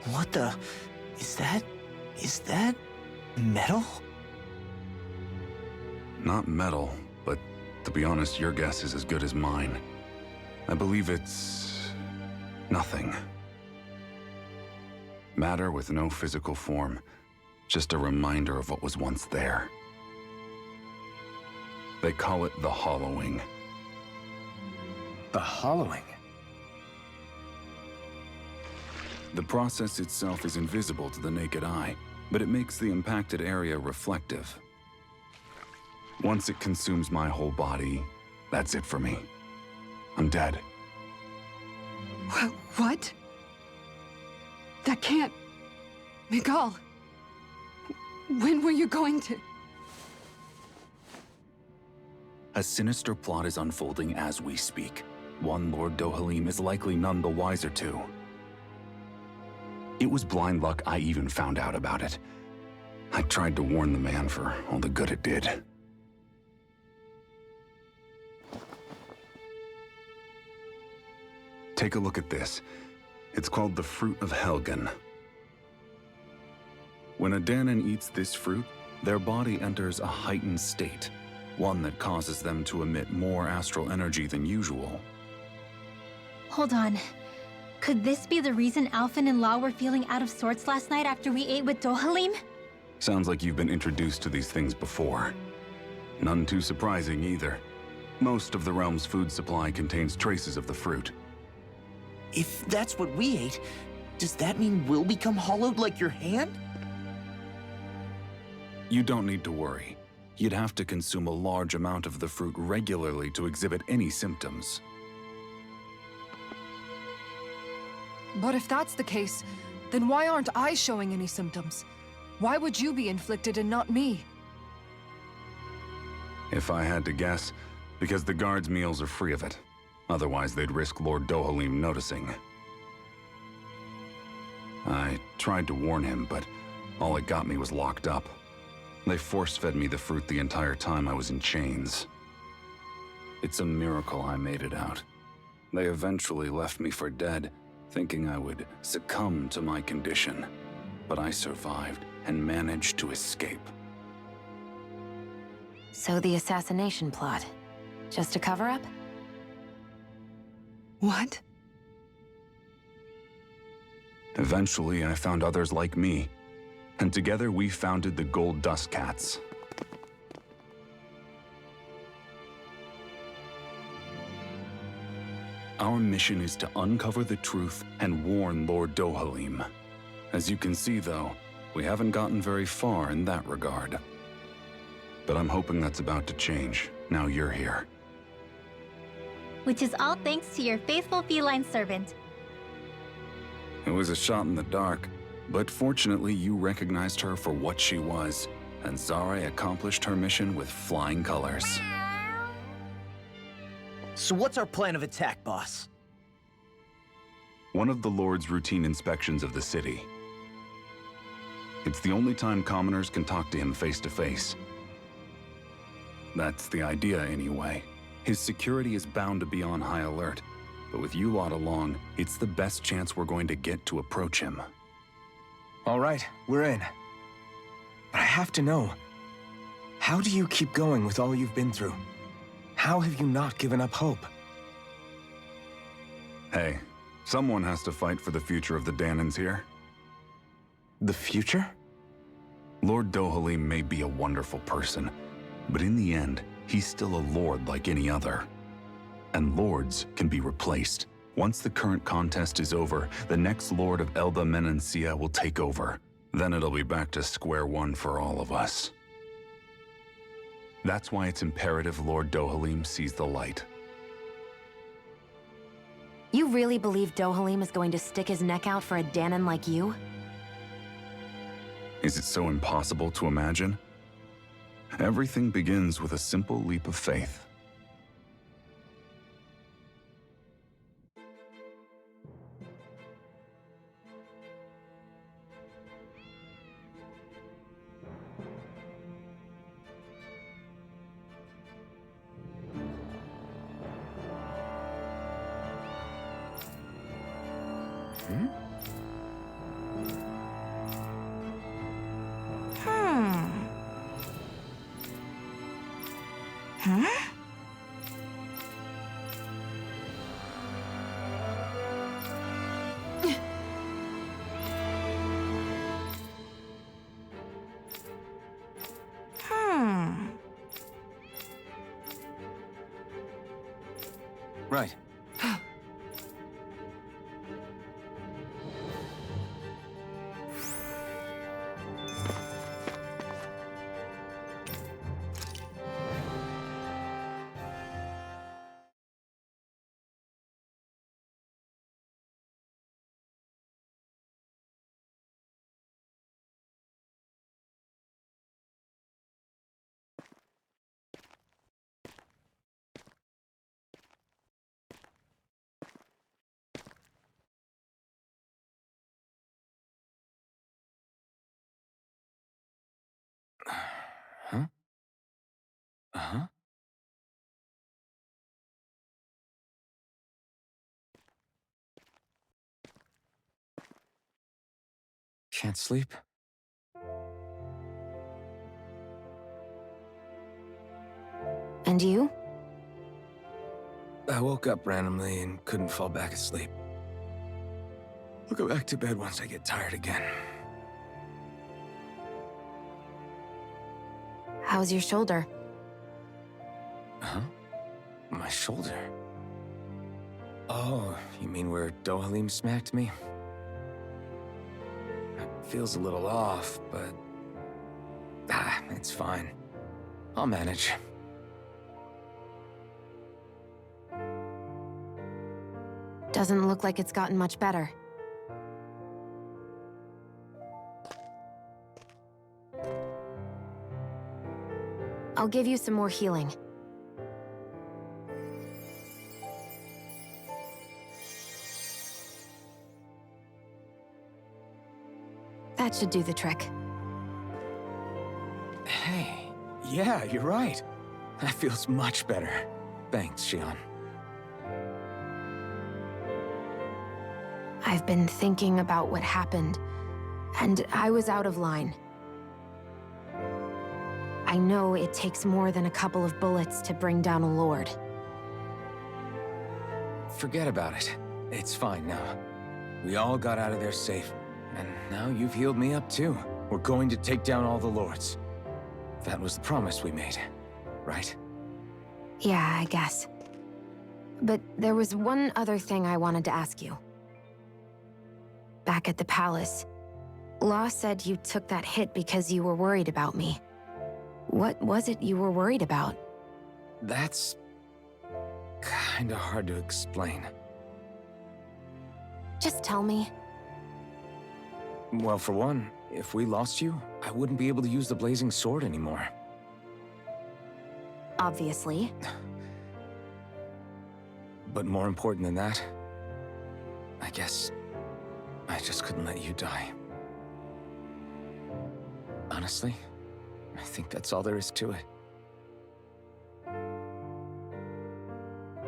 What the... Is that metal? Not metal, but to be honest, your guess is as good as mine. I believe it's... nothing. Matter with no physical form. Just a reminder of what was once there. They call it the hollowing. The hollowing? The process itself is invisible to the naked eye, but it makes the impacted area reflective. Once it consumes my whole body, that's it for me. I'm dead. What? That can't... Miguel, when were you going to... A sinister plot is unfolding as we speak. One Lord Dohalim is likely none the wiser to. It was blind luck I even found out about it. I tried to warn the man for all the good it did. Take a look at this. It's called the Fruit of Helgen. When a Danon eats this fruit, their body enters a heightened state, one that causes them to emit more astral energy than usual. Hold on. Could this be the reason Alphen and Law were feeling out of sorts last night after we ate with Dohalim? Sounds like you've been introduced to these things before. None too surprising either. Most of the realm's food supply contains traces of the fruit. If that's what we ate, does that mean we'll become hollowed like your hand? You don't need to worry. You'd have to consume a large amount of the fruit regularly to exhibit any symptoms. But if that's the case, then why aren't I showing any symptoms? Why would you be inflicted and not me? If I had to guess, because the guards' meals are free of it. Otherwise, they'd risk Lord Dohalim noticing. I tried to warn him, but all it got me was locked up. They force-fed me the fruit the entire time I was in chains. It's a miracle I made it out. They eventually left me for dead, thinking I would succumb to my condition. But I survived and managed to escape. So the assassination plot, just a cover-up? What? Eventually, I found others like me, and together we founded the Gold Dust Cats. Our mission is to uncover the truth and warn Lord Dohalim. As you can see, though, we haven't gotten very far in that regard. But I'm hoping that's about to change, now you're here. Which is all thanks to your faithful feline servant. It was a shot in the dark, but fortunately you recognized her for what she was, and Zare accomplished her mission with flying colors. So what's our plan of attack, boss? One of the Lord's routine inspections of the city. It's the only time commoners can talk to him face to face. That's the idea, anyway. His security is bound to be on high alert, but with you lot along, it's the best chance we're going to get to approach him. All right, we're in. But I have to know, how do you keep going with all you've been through? How have you not given up hope? Hey, someone has to fight for the future of the Danons here. The future? Lord Dohalim may be a wonderful person, but in the end, he's still a lord like any other. And lords can be replaced. Once the current contest is over, the next lord of Elba Menancia will take over. Then it'll be back to square one for all of us. That's why it's imperative Lord Dohalim sees the light. You really believe Dohalim is going to stick his neck out for a Danon like you? Is it so impossible to imagine? Everything begins with a simple leap of faith. Right. Huh? Uh-huh. Can't sleep? And you? I woke up randomly and couldn't fall back asleep. I'll go back to bed once I get tired again. How's your shoulder? Huh? My shoulder? Oh, you mean where Dohalim smacked me? It feels a little off, but... it's fine. I'll manage. Doesn't look like it's gotten much better. I'll give you some more healing. That should do the trick. Hey, yeah, you're right. That feels much better. Thanks, Xion. I've been thinking about what happened, and I was out of line. I know it takes more than a couple of bullets to bring down a lord. Forget about it. It's fine now. We all got out of there safe, and now you've healed me up too. We're going to take down all the lords. That was the promise we made, right? Yeah, I guess. But there was one other thing I wanted to ask you. Back at the palace, Law said you took that hit because you were worried about me. What was it you were worried about? That's... kinda hard to explain. Just tell me. Well, for one, if we lost you, I wouldn't be able to use the blazing sword anymore. Obviously. But more important than that, I guess I just couldn't let you die. Honestly, I think that's all there is to it.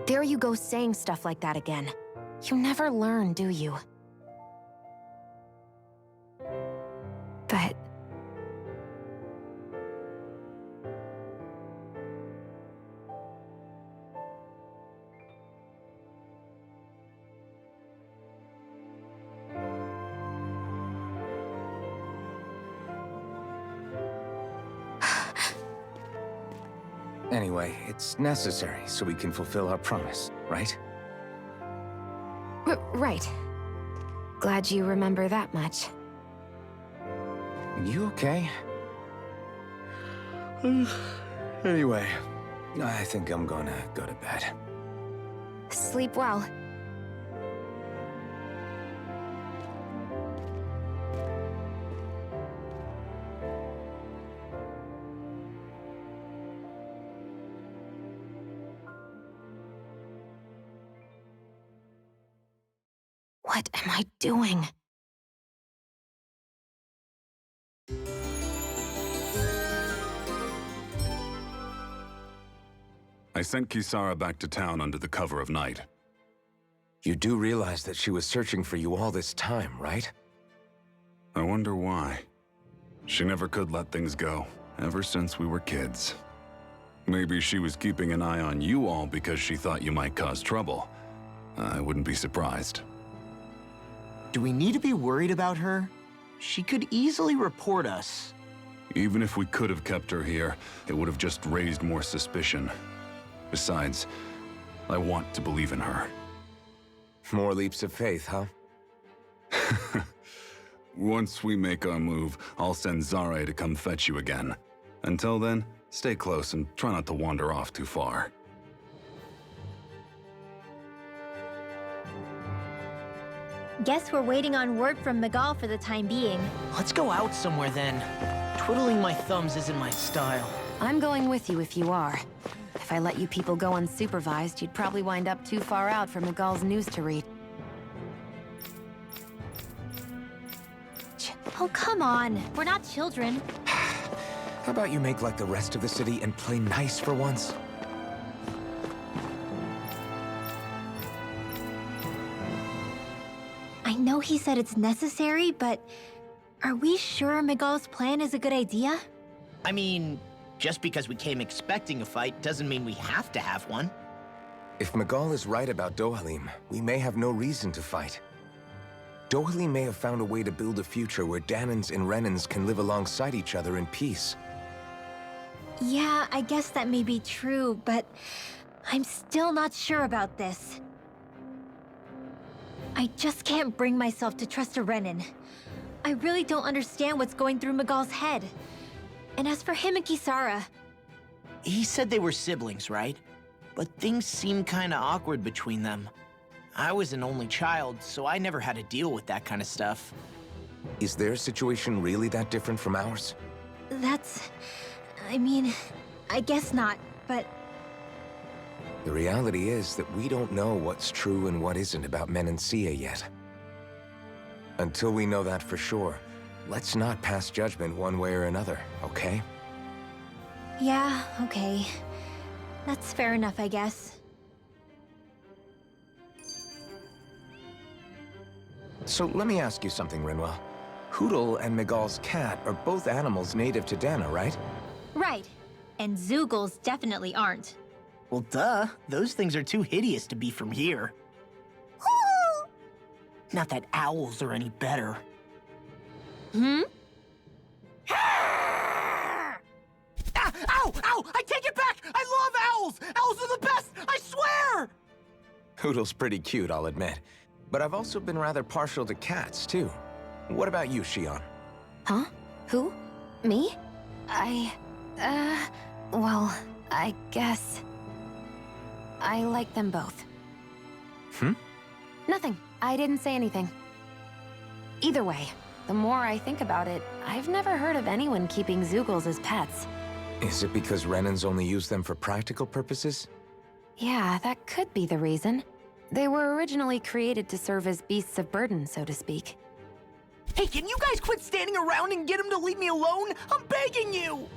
There you go saying stuff like that again. You never learn, do you? But... Anyway, it's necessary so we can fulfill our promise, right? Right. Glad you remember that much. You okay? Anyway, I think I'm gonna go to bed. Sleep well. What am I doing? I sent Kisara back to town under the cover of night. You do realize that she was searching for you all this time, right? I wonder why. She never could let things go, ever since we were kids. Maybe she was keeping an eye on you all because she thought you might cause trouble. I wouldn't be surprised. Do we need to be worried about her? She could easily report us. Even if we could have kept her here, it would have just raised more suspicion. Besides, I want to believe in her. More leaps of faith, huh? Once we make our move, I'll send Zare to come fetch you again. Until then, stay close and try not to wander off too far. Guess we're waiting on word from Miguel for the time being. Let's go out somewhere then. Twiddling my thumbs isn't my style. I'm going with you if you are. If I let you people go unsupervised, you'd probably wind up too far out for Miguel's news to read. Oh, come on. We're not children. How about you make like the rest of the city and play nice for once? I know he said it's necessary, but are we sure Miguel's plan is a good idea? I mean, just because we came expecting a fight doesn't mean we have to have one. If Miguel is right about Dohalim, we may have no reason to fight. Dohalim may have found a way to build a future where Danans and Renans can live alongside each other in peace. Yeah, I guess that may be true, but I'm still not sure about this. I just can't bring myself to trust a Renan. I really don't understand what's going through Miguel's head. And as for him and Kisara... He said they were siblings, right? But things seem kinda awkward between them. I was an only child, so I never had to deal with that kind of stuff. Is their situation really that different from ours? That's... I mean, I guess not, but... The reality is that we don't know what's true and what isn't about Menancia yet. Until we know that for sure, let's not pass judgment one way or another, okay? Yeah, okay. That's fair enough, I guess. So let me ask you something, Rinwell. Hootle and Miguel's cat are both animals native to Dana, right? Right. And Zoogles definitely aren't. Well, duh. Those things are too hideous to be from here. Not that owls are any better. Hmm? Ah! Ow! Ow! I take it back! I love owls! Owls are the best! I swear! Hootle's pretty cute, I'll admit. But I've also been rather partial to cats, too. What about you, Shion? Huh? Who? Me? Well, I guess... I like them both. Nothing. I didn't say anything. Either way, the more I think about it, I've never heard of anyone keeping Zoogles as pets. Is it because Renans only use them for practical purposes? Yeah, that could be the reason. They were originally created to serve as beasts of burden, so to speak. Hey, can you guys quit standing around and get him to leave me alone? I'm begging you!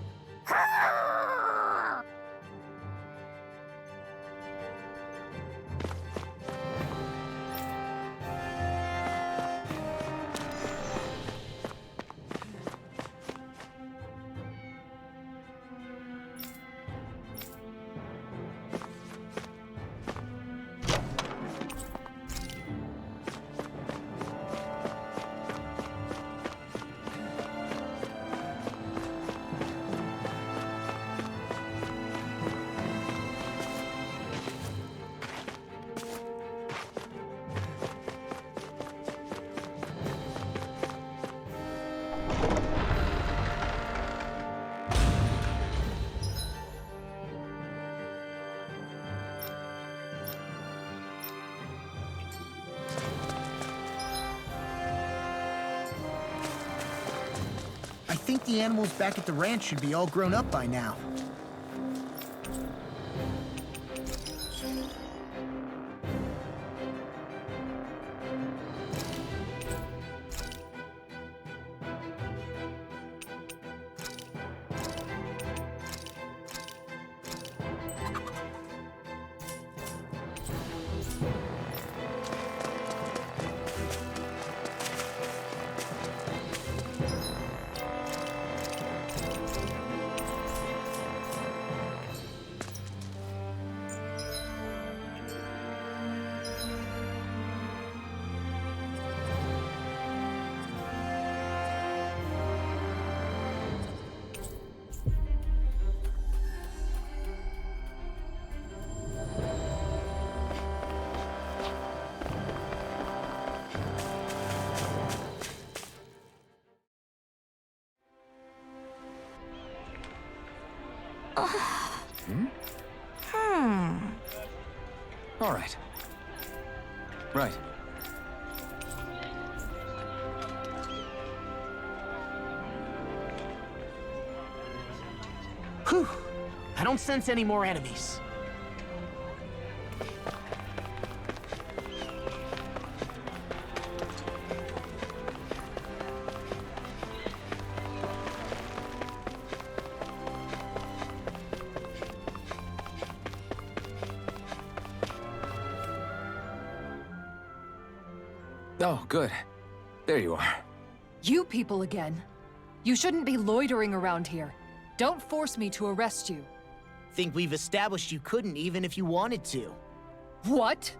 I think the animals back at the ranch should be all grown up by now. All right. Right. Whew. I don't sense any more enemies. Oh, good. There you are. You people again. You shouldn't be loitering around here. Don't force me to arrest you. Think we've established you couldn't even if you wanted to. What?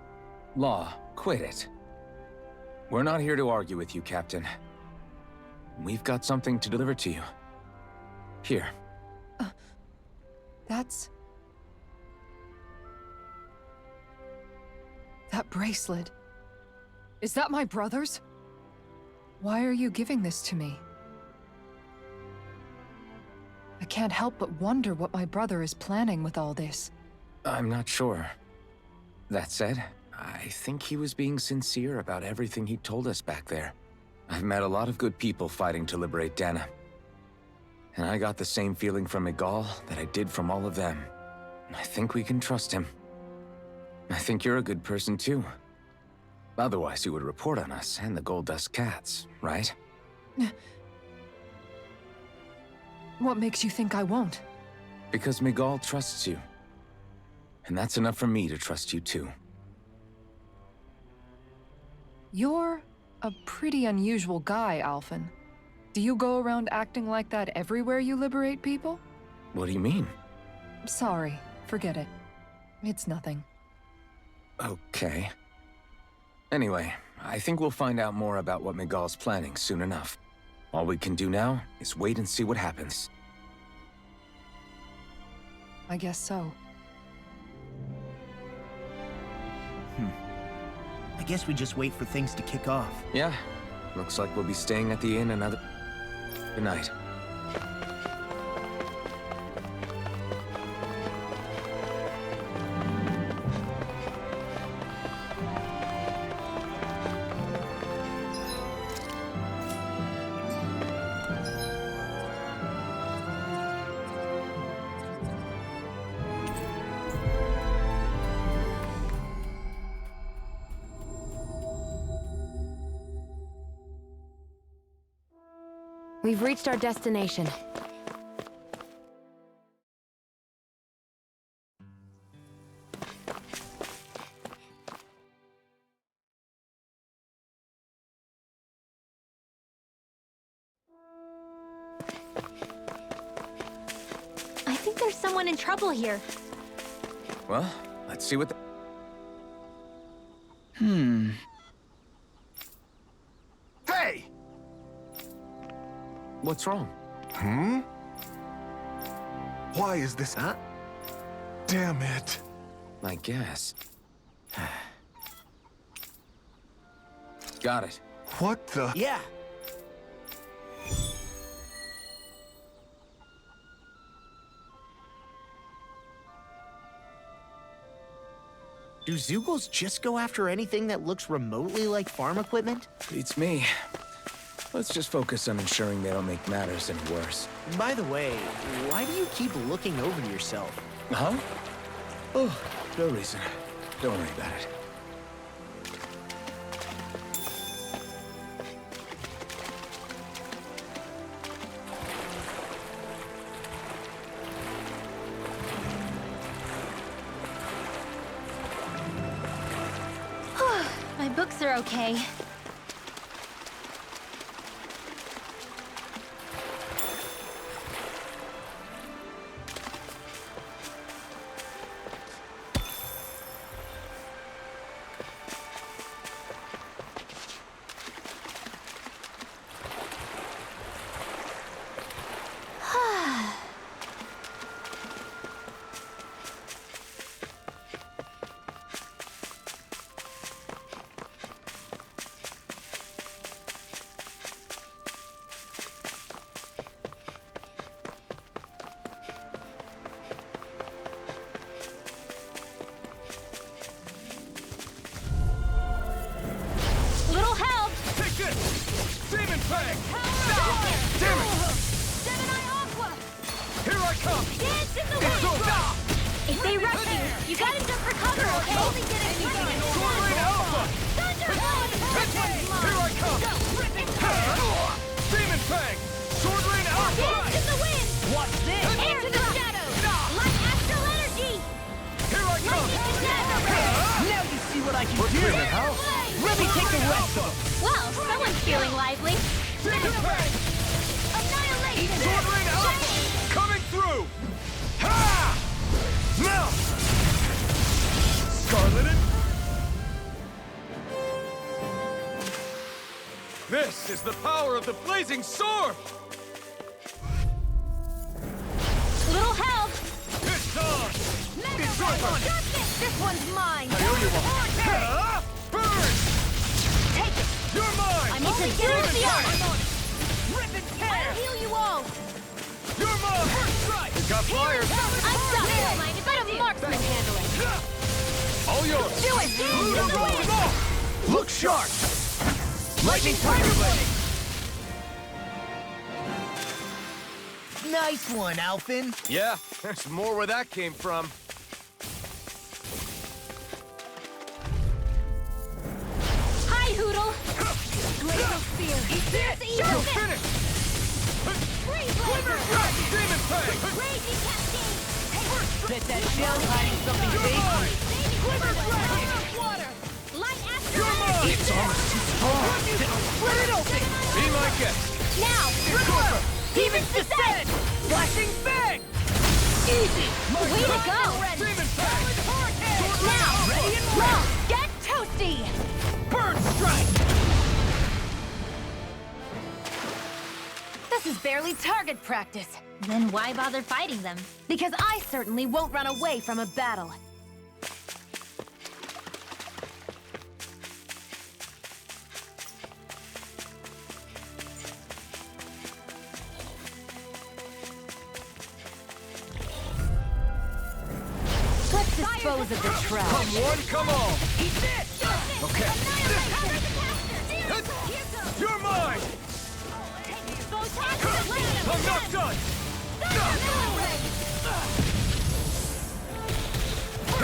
Law, quit it. We're not here to argue with you, Captain. We've got something to deliver to you. Here. That's... That bracelet. Is that my brother's? Why are you giving this to me? I can't help but wonder what my brother is planning with all this. I'm not sure. That said, I think he was being sincere about everything he told us back there. I've met a lot of good people fighting to liberate Dana. And I got the same feeling from Miguel that I did from all of them. I think we can trust him. I think you're a good person too. Otherwise, you would report on us and the Gold Dust Cats, right? What makes you think I won't? Because Miguel trusts you. And that's enough for me to trust you too. You're a pretty unusual guy, Alphen. Do you go around acting like that everywhere you liberate people? What do you mean? Sorry, forget it. It's nothing. Okay. Anyway, I think we'll find out more about what Miguel's planning soon enough. All we can do now is wait and see what happens. I guess so. I guess we just wait for things to kick off. Yeah, looks like we'll be staying at the inn another night. We've reached our destination. I think there's someone in trouble here. Well, let's see what the... Hey! What's wrong? Why is this... Huh? Damn it. I guess. Got it. What the... Yeah. Do Zeugles just go after anything that looks remotely like farm equipment? Beats me. Let's just focus on ensuring they don't make matters any worse. By the way, why do you keep looking over yourself? Huh? Oh, no reason. Don't worry about it. My books are okay. Dance in the wind! If they rush you gotta jump for cover, okay? Only get anything in Sword Rain Alpha! Thunderbolt! Here I come! Demon Fang! Sword Rain Alpha! Dance in the wind! What's this? Into the shadows! Light Astral energy! Here I come! Now you see what I can We're do! cleaning house! Let me take the rest of them! Well, someone's feeling lively. Demon Fang! Annihilation! Sword Rain Alpha! Coming through! Ha! Now! Scarlet and... This is the power of the blazing sword! Little help! It's on! It's over! This one's mine! I owe you one! Burn! Take it! You're mine! I need to use the art! Rip and tear! I'll heal you all! You're mine! First strike! You got fire! I'm done! Let a marksman handle it! All yours! Do it! Dance in the wind! Look sharp! Lightning Tiger Blade! Nice one, Alphin. Yeah, there's more where that came from. Hi, Hoodle! Glacial Spear! Eat this! You're finished! Quiver Dragon Demon Fang! Raging Cascade! Bet that shell's hiding something big. Quiver Dragon! Water! Light Astral energy! It's almost too strong! Split it open! Be my guest! Now! Quiver! Demons descend! Flashing bang! Easy! Way to go! Demon Fang! Now! Ready and Now! Get toasty! Bird strike! This is barely target practice. Then why bother fighting them? Because I certainly won't run away from a battle. Let's dispose of the trash. Come one, come all! Eat this! Okay. Annihilation! You're mine! I'm not done! Here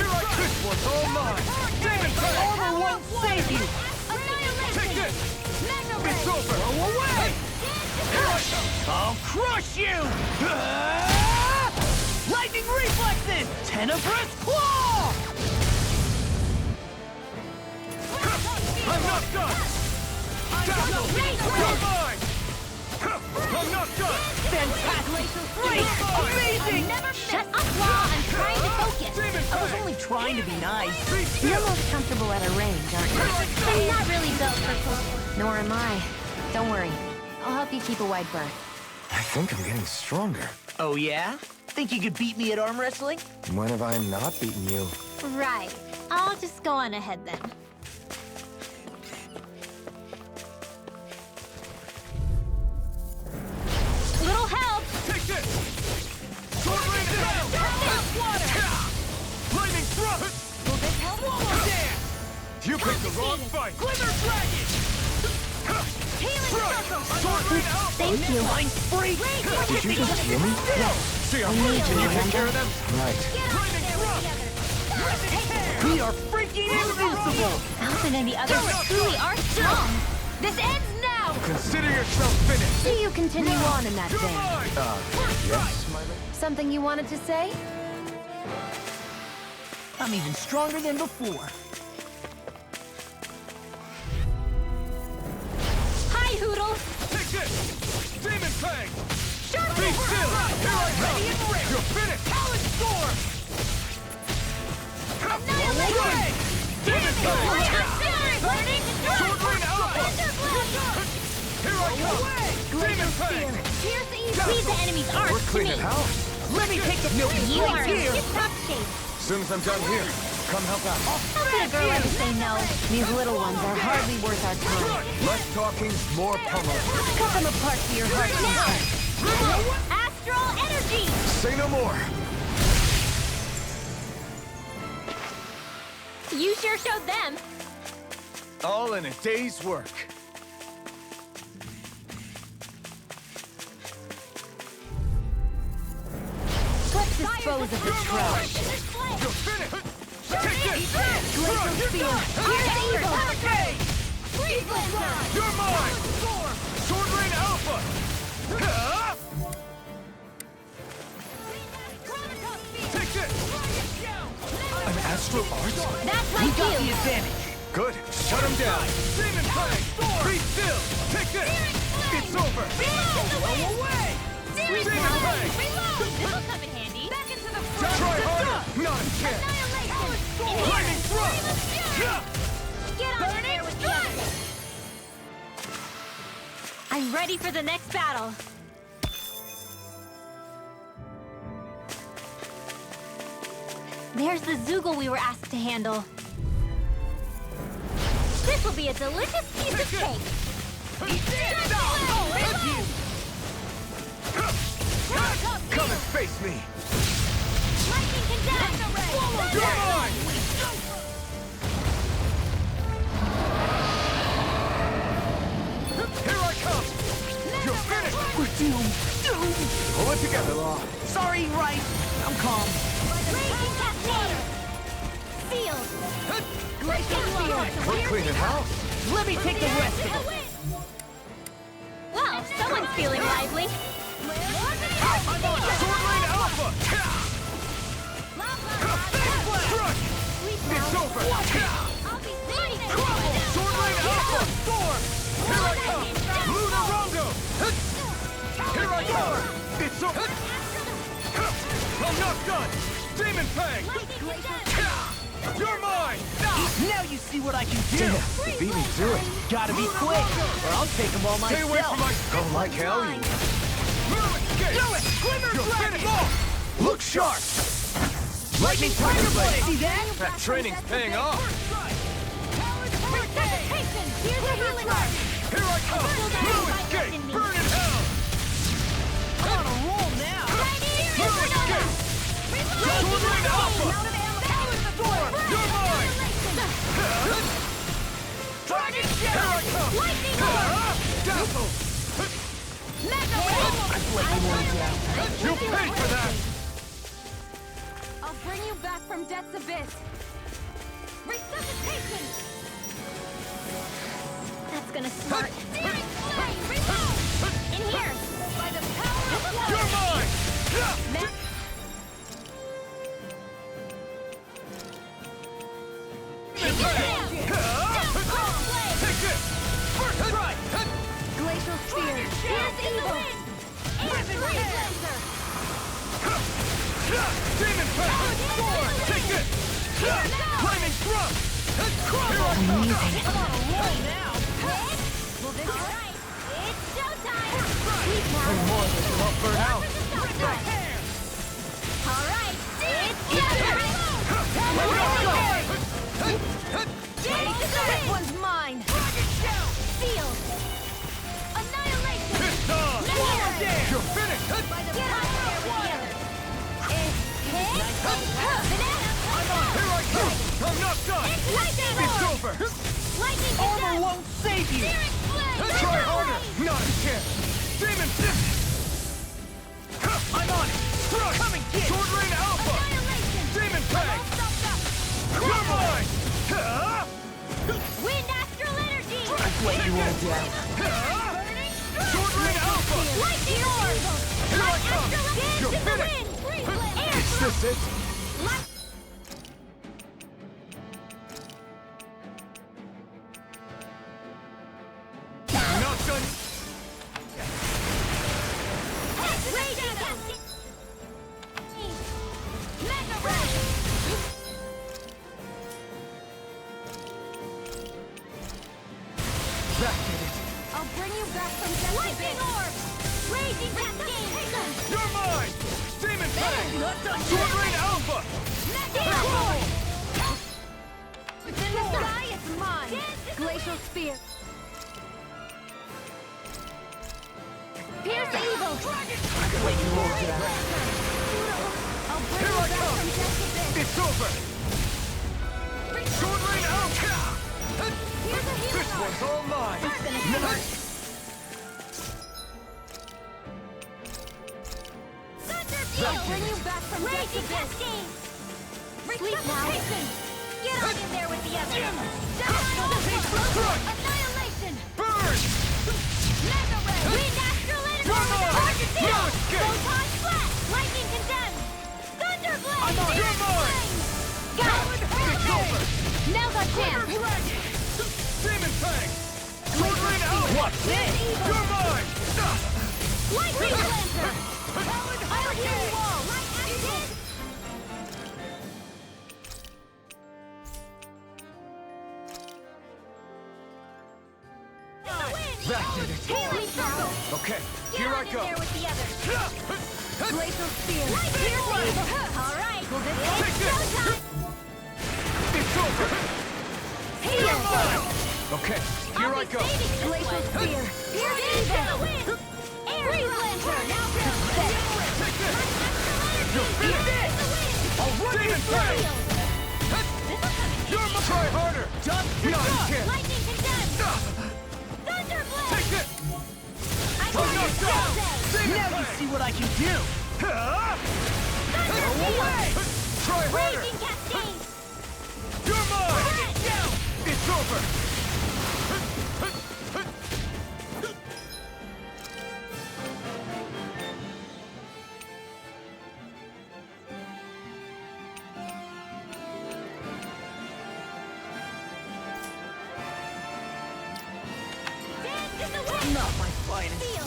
I come! This one's all mine! Demon Fang! Armor won't save you! Take this! It's over! Go away! Here I come! I'll crush you! Lightning reflexes! Tenebrous claw! I'm not done! You're mine! I'm not done! Fantastic! Great! Amazing! Shut up while I'm trying to focus! I was only trying to be nice. You're most comfortable at a range, aren't you? I'm not really built for focus. Nor am I. Don't worry. I'll help you keep a wide berth. I think I'm getting stronger. Oh yeah? Think you could beat me at arm wrestling? When have I not beaten you? Right. I'll just go on ahead then. Little help! Take this! Sword Rain down! Water! Lightning thrust! Will this help? Swallow dance! You picked the wrong fight! Glimmer Dragon! Healing Circle! Sword Rain out! Thank you. Mind freak! Did you just hear me? See, I'm need Can you, you take Miranda. care of them? Right. Lightning thrust! We are freaking invincible! Alvin and the others truly are strong. This ends now! Consider yourself finished! Do you continue on in that You're vein? mine! Yes, my lady. Something you wanted to say? I'm even stronger than before. Hi, Hoodle! Take this! Demon Fang! Sharp Be still! Here I come! You're finished! Talon Storm! Annihilation! Demon Fang! Burning Sword Rain Alpha! Here I come! Demon Fang! Here's the easy. The enemy's arms We're to me. cleaning house. Let me take the milk You are in here! tip-top shape. As soon as I'm done here, come help out. How could a girl ever say no? These little ones are hardly worth our time. Less talking, more pummeling. Cut them apart to your heart's content. Astral energy! Say no more. You sure showed them. All in a day's work. dispose of the trash. You're finished! Take this! Glacial Spear! Here's evil! You're mine! Sword Rain Alpha! Take this! An Astral Art? That's like you! The advantage. Good. Shut him down. Demon Fang! Be still! Take this! It's over! Roll away! Demon Fang! This'll come in handy. Back into the front! Try harder! Not a chance! Lightning Thrust! Get on in there with the others! I'm ready for the next battle. There's the Zoogle we were asked to handle. This will be a delicious piece of cake. Come and face me. Lightning condemn! You're mine! Here I come! You're finished! We're doomed. Pull it together, Law. Sorry, right. I'm calm. Raging Cascade! Sealed! Glacial Spear! We're cleaning house. Let me take the rest of it. Well, someone's feeling lively. I'm on Sword Rain Alpha! Crush! It's over! Sword Rain Alpha! Storm! Here I come! Luna Rongo! Here I come! It's over! I'm not done! Demon Fang! You're mine! Now you see what I can do. Damn, they beat me to it. Gotta be quick, or I'll take them all Stay away from myself. my... Don't like hell, you. Move it! Do it! Glimmer You're Dragon! finished! Look sharp. Lightning Tiger Blade! See that? That training's paying off. Resuscitation! Here's a healing art! Here I come! Blue escape! Burn in hell! On a roll now! Blue escape! Sword Rain Alpha! You're mine! Dragon Here I come! Lightning Orb! Dazzle! Mega Ray! You paid for that! I'll bring you back from death's abyss. Resuscitation! That's gonna smart. Searing Flame! Reload! In here! By the power of love! You're mine! Take this! First strike! Glacial Spear! Here's evil! Air Freeze Laser! Demon Fang! Sword! Take this! Flaming Thrust! Amazing! I'm on a roll now! Well, this is right! It's showtime! Sweet now! More than not burn out. Alright! It's showtime! This one's mine! Sealed! Annihilation! Pissed off! You're finished! Get out there with the others! Here I come! I'm not done! Lightning It's Orb! over! Lightning Armor condemn! won't save you! Searing Flame! Try harder! Not a chance! Demon Fist! I'm on it! Thrust! Come and get it! Sword Rain Alpha! Annihilation! Demon Fang! You're mine! Wind Astral Energy! Let you all down. Sword Rain Alpha! Lightning Orb! Here I Light come! Astral Dance You're in the finished! wind! Air Is this it? Not done! Raging Cascade! Mega Ray! That did it. I'll bring you back from death's Lightning abyss. Orb! Raging Cascade! You're mine! Demon Fang! Sword Rain Alpha! Mega Ray! In the sky, it's mine. Glacial Spear. Pierce evil! Let you all down. I'll bring Here you I back come! from death's abyss. It's over! Sword Rain Alpha! Here's a healing This one's all mine! It's gonna hurt! Thunder View! bring you back from Raging Cascade! Resuscitation! Get on in there with the others! Annihilation! Burn! Mega Ray! Wind Astral Energy! Argentina! Photon Flash! Lightning Condemned! Thunder Blade! I'm on your mind! Got it! Now's our chance! Demon Fang! Swordling out! What? You're mine! Lightning Lancer! I'll heal you all! Light acid! That did it! Healing Circle! Okay, Get here on I in go! there with the others! Glacial Spear! Alright, well this is showtime! It's over! Heal! Okay, here I go! Glacial Spear! Here it is! Air Lantern! Now Take this! You're finished! I'll run Demon Fang! You're my... Try harder! Done! No, you can't! Lightning Condemned! Thunder Blade! Take it! Now you see what I can do! Thunder Field! Try harder! Raging Cascade! You're mine! It's over! Not my finest.